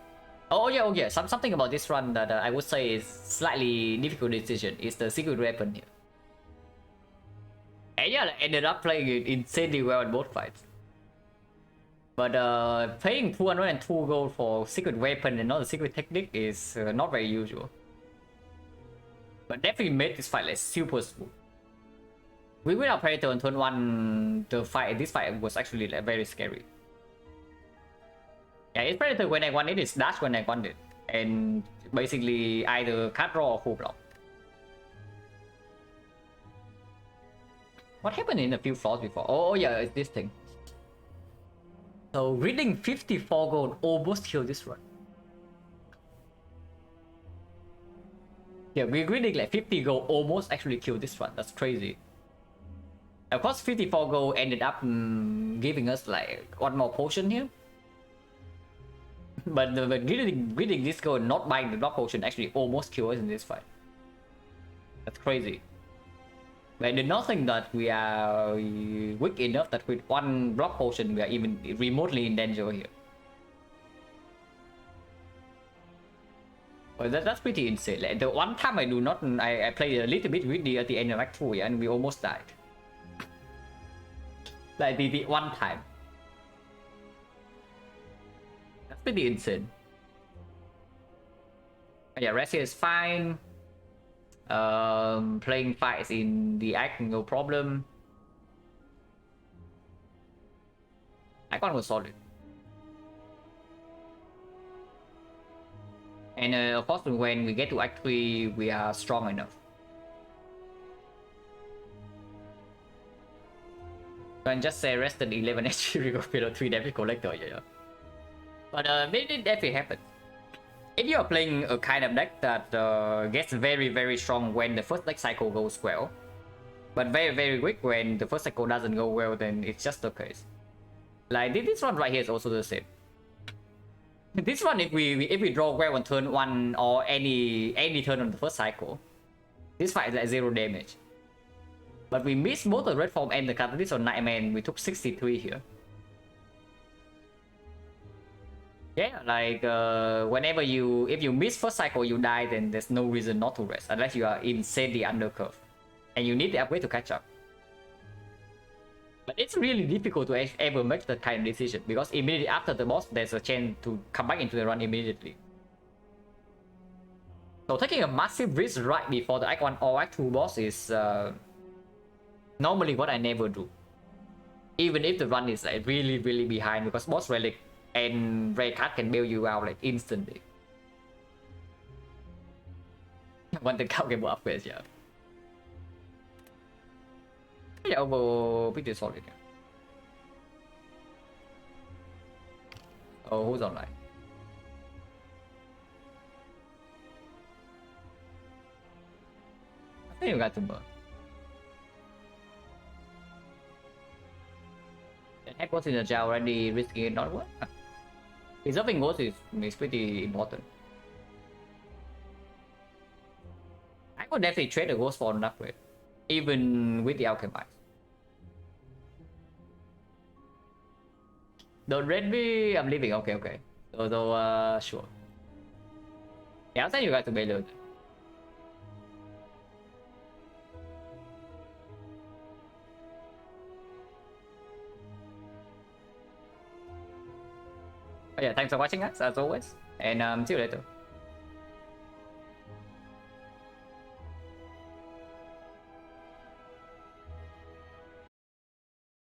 Speaker 1: Oh yeah, something about this run that I would say is slightly difficult decision is the secret weapon here. And yeah, I ended up playing it insanely well in both fights. But paying 202 gold for secret weapon and not a secret technique is not very usual. But definitely made this fight like super smooth. Without Predator on turn 1, this fight was actually like very scary. Yeah, it's Predator when I want it, it's Dash when I want it. And basically either cut draw or full block. What happened in a few floors before? Oh yeah, it's this thing. So reading 54 gold almost killed this run. Yeah, we're reading like 50 gold almost actually killed this run. That's crazy. Of course, 54 gold ended up giving us like one more potion here. but getting this goal and not buying the block potion actually almost kills us in this fight. That's crazy. But I do not think that we are weak enough that with one block potion we are even remotely in danger here. But that's pretty insane. Like, the one time I played a little bit greedy at the end of Act 2 and we almost died. Like the one time. That's pretty insane. But yeah, rest here is fine. Playing fights in the act, no problem. Icon was solid. And of course, when we get to Act 3, we are strong enough. You can just say rested 11 HP recoil 3 damage collector, yeah. But it definitely happen. If you are playing a kind of deck that gets very, very strong when the first deck cycle goes well, but very, very weak when the first cycle doesn't go well, then it's just the case. Like this one right here is also the same. This one, if we draw well on turn 1 or any turn on the first cycle, this fight is like 0 damage. But we missed both the red form and the catalyst on Nightman. We took 63 here. Yeah, like whenever if you miss first cycle you die, then there's no reason not to rest unless you are insanely undercurve and you need the upgrade to catch up. But it's really difficult to ever make that kind of decision because immediately after the boss there's a chance to come back into the run immediately. So taking a massive risk right before the Act 1 or Act 2 boss is normally what I never do. Even if the run is like really, really behind, because boss relic and rare card can bail you out like instantly. When the count game upgrades, yeah. Yeah, overall pretty solid. Yeah. Oh, who's online? I think you got to burn. The heck was in the jar already risking it not work. Preserving ghost is pretty important. I could definitely trade a ghost for an upgrade, even with the alchemist. Don't read me, I'm leaving. Okay. So sure. Yeah, I'll send you guys to Baylor. But yeah, thanks for watching guys as always, and see you later.